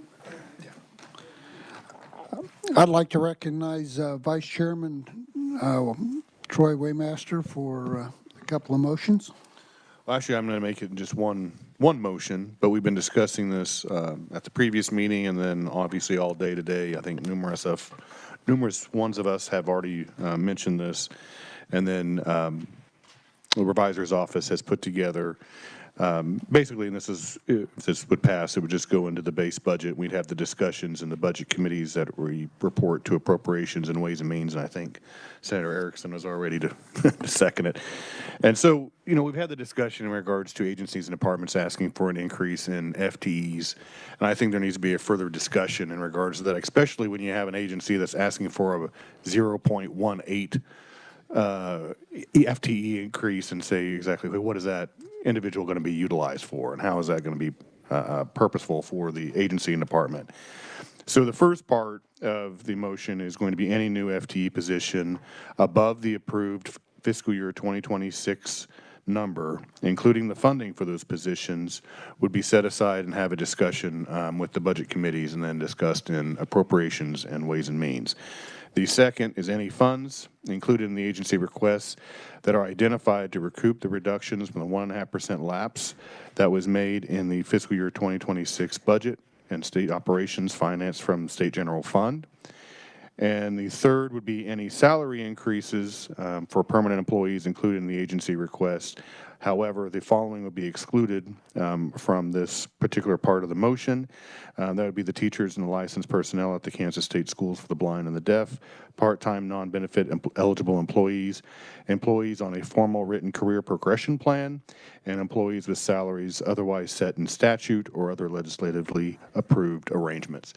I'd like to recognize Vice Chairman Troy Waymaster for a couple of motions. Well, actually, I'm going to make it just one motion, but we've been discussing this at the previous meeting and then obviously all day today. I think numerous ones of us have already mentioned this. And then the revisor's office has put together basically, and this is, if this would pass, it would just go into the base budget. We'd have the discussions in the budget committees that we report to appropriations and Ways and Means, and I think Senator Erickson was already to second it. And so, we've had the discussion in regards to agencies and departments asking for an increase in FTEs, and I think there needs to be a further discussion in regards to that, especially when you have an agency that's asking for a 0.18 FTE increase and say exactly, what is that individual going to be utilized for, and how is that going to be purposeful for the agency and department? So the first part of the motion is going to be any new FTE position above the approved fiscal year 2026 number, including the funding for those positions, would be set aside and have a discussion with the budget committees and then discussed in appropriations and Ways and Means. The second is any funds included in the agency requests that are identified to recoup the reductions from the 1.5% lapse that was made in the fiscal year 2026 budget and state operations financed from state general fund. And the third would be any salary increases for permanent employees included in the agency request However, the following would be excluded from this particular part of the motion. That would be the teachers and the licensed personnel at the Kansas State Schools for the Blind and the Deaf, part-time non-benefit eligible employees, employees on a formal written career progression plan, and employees with salaries otherwise set in statute or other legislatively approved arrangements.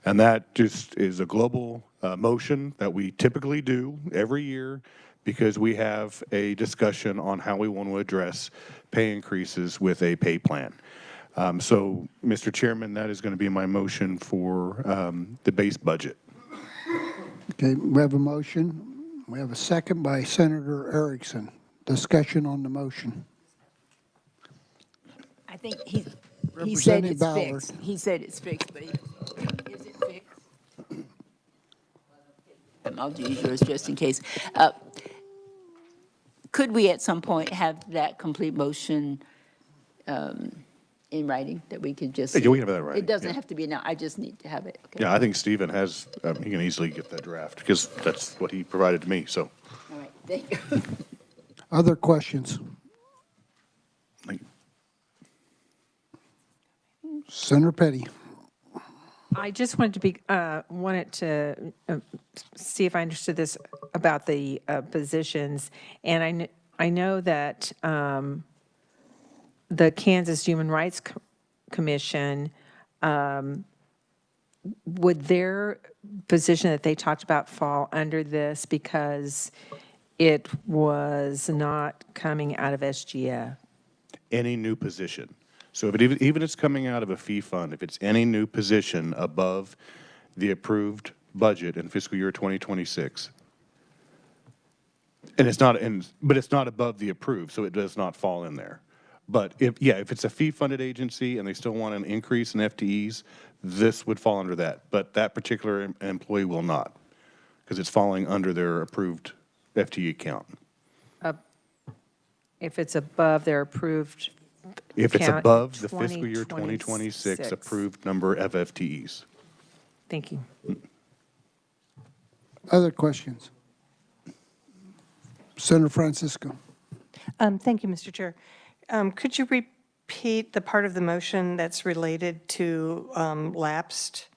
And that just is a global motion that we typically do every year because we have a discussion on how we want to address pay increases with a pay plan. So, Mr. Chairman, that is going to be my motion for the base budget. Okay, we have a motion. We have a second by Senator Erickson. Discussion on the motion. I think he said Representative it's Ballard. fixed. He said it's fixed, but is it fixed? I'll use yours just in case. Could we at some point have that complete motion in writing that we could just? Yeah, we can have that in writing, It doesn't yeah. have to be now. I just need to have it. Okay. Yeah, I think Stephen has, he can easily get that draft because that's what he provided to me, so. All right. Thank you. Other questions? Senator Petty. I just wanted to see if I understood this about the positions. And I know that the Kansas Human Rights Commission, would their position that they talked about fall under this because it was not coming out of SGF? Any new position. So if it even it's coming out of a fee fund, if it's any new position above the approved budget in fiscal year 2026, and it's not, but it's not above the approved, so it does not fall in there. But if it's a fee-funded agency and they still want an increase in FTEs, this would fall under that. But that particular employee will not, because it's falling under their approved FTE count. If it's above their approved If it's count above the in fiscal year 2026 approved number of FTEs. Thank you. Other questions? Senator Francisco. Thank you, Mr. Chair. Could you repeat the part of the motion that's related to lapsed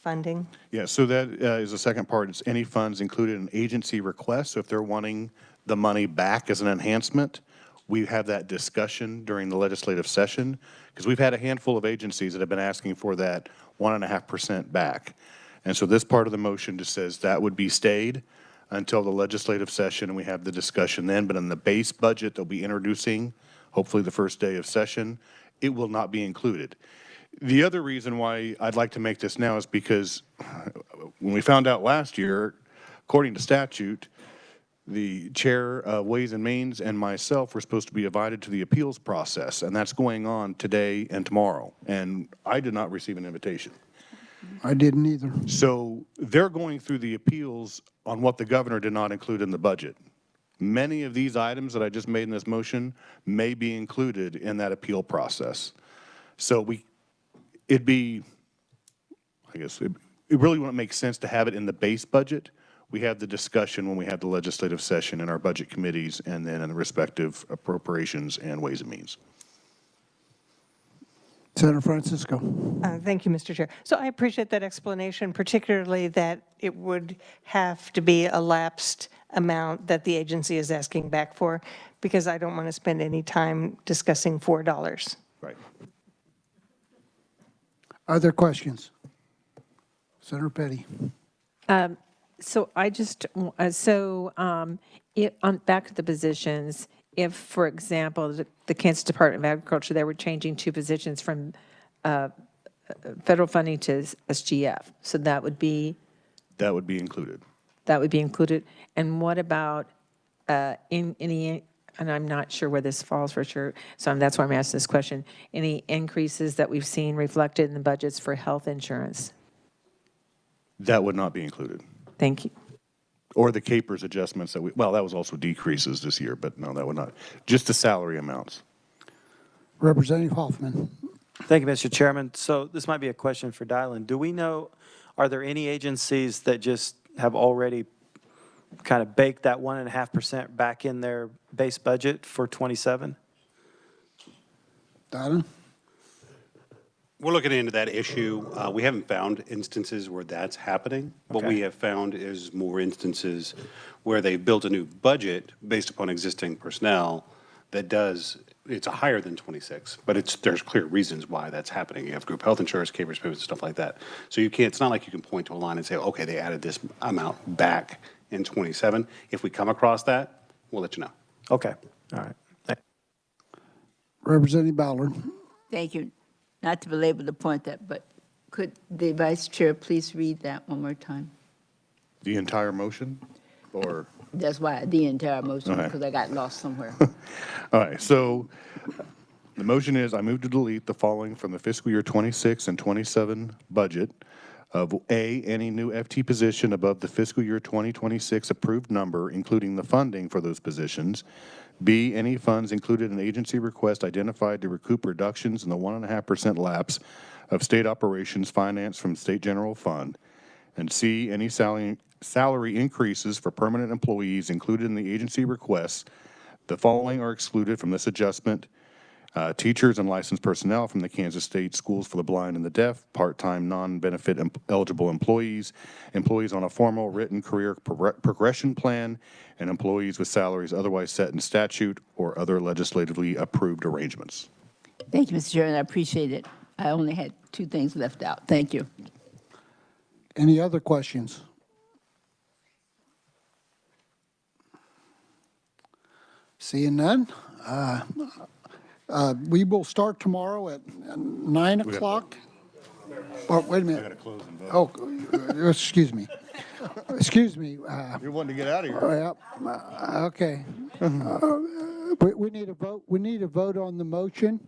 funding? Yeah, so that is the second part. It's any funds included in agency requests. So if they're wanting the money back as an enhancement, we have that discussion during the legislative session because we've had a handful of agencies that have been asking for that 1.5% back. And so this part of the motion just says that would be stayed until the legislative session and we have the discussion then. But in the base budget they'll be introducing, hopefully the first day of session, it will not be included. The other reason why I'd like to make this now is because when we found out last year, according to statute, the chair of Ways and Means and myself were supposed to be invited to the appeals process, and that's going on today and tomorrow. And I did not receive an invitation. I didn't either. So they're going through the appeals on what the governor did not include in the budget. Many of these items that I just made in this motion may be included in that appeal process. So it'd be, I guess, it really wouldn't make sense to have it in the base budget. We have the discussion when we have the legislative session in our budget committees and then in the respective appropriations and Ways and Means. Senator Francisco. Thank you, Mr. Chair. So I appreciate that explanation, particularly that it would have to be a lapsed amount that the agency is asking back for, because I don't want to spend any time discussing $4. Right. Other questions? Senator Petty. So I just, back to the positions, if, for example, the Kansas Department of Agriculture, they were changing two positions from federal funding to SGF, so that would be? That would be included. That would be included. And what about in any, and I'm not sure where this falls for sure, so that's why I'm asking this question, any increases that we've seen reflected in the budgets for health insurance? That would not be included. Thank you. Or the capers adjustments that that was also decreases this year, but no, that would not. Just the salary amounts. Representative Hoffman. Thank you, Mr. Chairman. So this might be a question for Dylan. Do we know, are there any agencies that just have already kind of baked that 1.5% back in their base budget for 27? Donna? We're looking into that issue. We haven't found instances where that's happening. What we have found is more instances where they built a new budget based upon existing personnel that does, it's a higher than 26, but there's clear reasons why that's happening. You have group health insurance, capers, payments, stuff like that. So you can't, it's not like you can point to a line and say, okay, they added this amount back in 27. If we come across that, we'll let you know. Okay, all right. Representative Ballard. Thank you. Not to belabor the point but could the vice chair please read that one more time? The entire motion, or? That's why the entire motion, Okay. because I got lost somewhere. All right, so the motion is I move to delete the following from the fiscal year 26 and 27 budget of A, any new FT position above the fiscal year 2026 approved number, including the funding for those positions. B, any funds included in agency request identified to recoup reductions in the 1.5% lapse of state operations financed from state general fund. And C, any salary increases for permanent employees included in the agency requests. The following are excluded from this adjustment: teachers and licensed personnel from the Kansas State Schools for the Blind and the Deaf, part-time non-benefit eligible employees, employees on a formal written career progression plan, and employees with salaries otherwise set in statute or other legislatively approved arrangements. Thank you, Mr. Chairman. I appreciate it. I only had two things left out. Thank you. Any other questions? Seeing none, we will start tomorrow at 9 o'clock. Oh, wait a minute. I got to close and vote. Oh, excuse me. Excuse me. You're wanting to get out of here. Yeah, okay. We need a vote. We need a vote on the motion.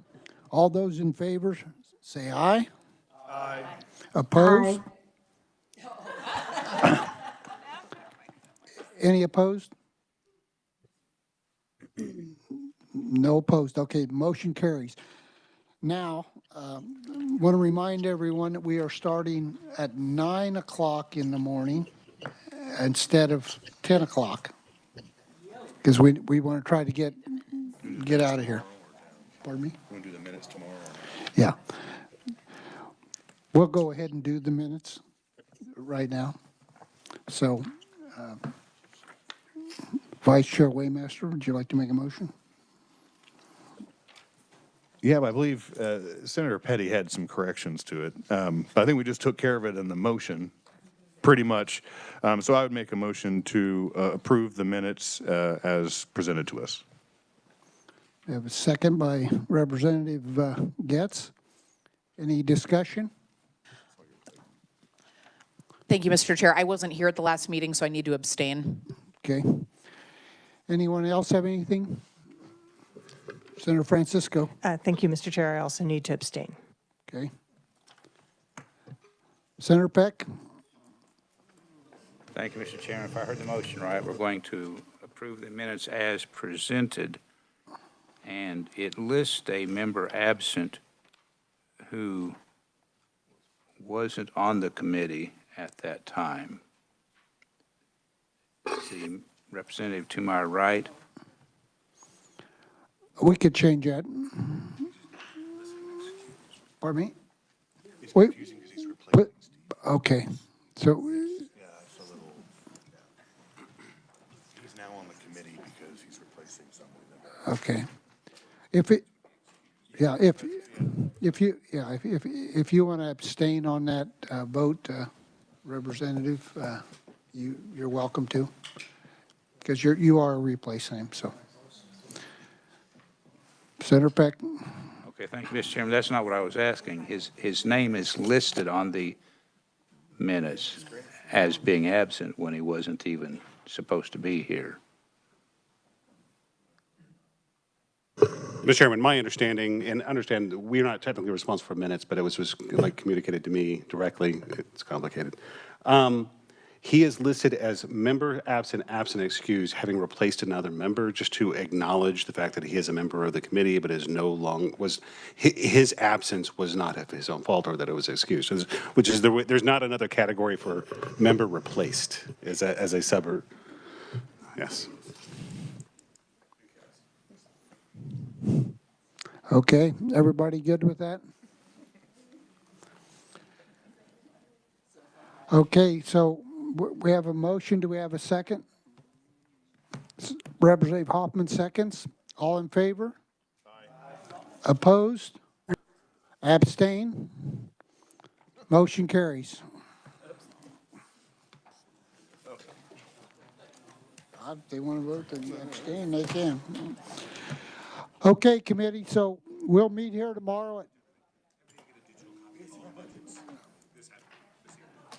All those in favor, say aye. Aye. Opposed? Any opposed? No opposed. Okay, motion carries. Now, want to remind everyone that we are starting at 9 o'clock in the morning instead of 10 o'clock. Because we want to try to get out of here. Pardon me? We'll do the minutes tomorrow. Yeah. We'll go ahead and do the minutes right now. So, Vice Chair Waymaster, would you like to make a motion? Yeah, but I believe Senator Petty had some corrections to it. But I think we just took care of it in the motion, pretty much. So I would make a motion to approve the minutes as presented to us. We have a second by Representative Getz. Any discussion? Thank you, Mr. Chair. I wasn't here at the last meeting, so I need to abstain. Okay. Anyone else have anything? Senator Francisco. Thank you, Mr. Chair. I also need to abstain. Okay. Senator Peck. Thank you, Mr. Chairman. If I heard the motion right, we're going to approve the minutes as presented, and it lists a member absent who wasn't on the committee at that time. The representative to my right. We could change that. Pardon me? Wait. Okay. So. He's now on the committee because he's replacing someone. Okay. If you want to abstain on that vote, Representative, you're welcome to, because you are replacing him. So, Senator Peck. Okay, thank you, Mr. Chairman. That's not what I was asking. His name is listed on the minutes as being absent when he wasn't even supposed to be here. Mr. Chairman, my understanding, and understand we're not technically responsible for minutes, but it was just like communicated to me directly. It's complicated. He is listed as member absent, absent excused, having replaced another member, just to acknowledge the fact that he is a member of the committee, but is no longer, his absence was not of his own fault, or that it was excused, which is, there's not another category for member replaced as a suburb. Yes. Okay, everybody good with that? Okay, so we have a motion. Do we have a second? Representative Hoffman seconds. All in favor? Aye. Opposed? Abstain? Motion carries. If they want to vote and abstain, they can. Okay, committee, so we'll meet here tomorrow at.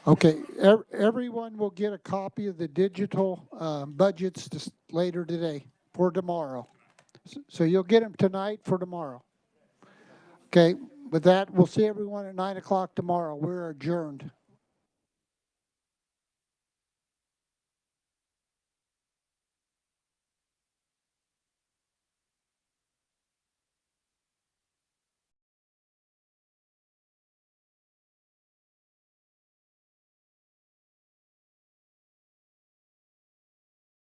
Okay, everyone will get a copy of the digital budgets later today for tomorrow. So you'll get them tonight for tomorrow. Okay, with that, we'll see everyone at 9 o'clock tomorrow. We're adjourned.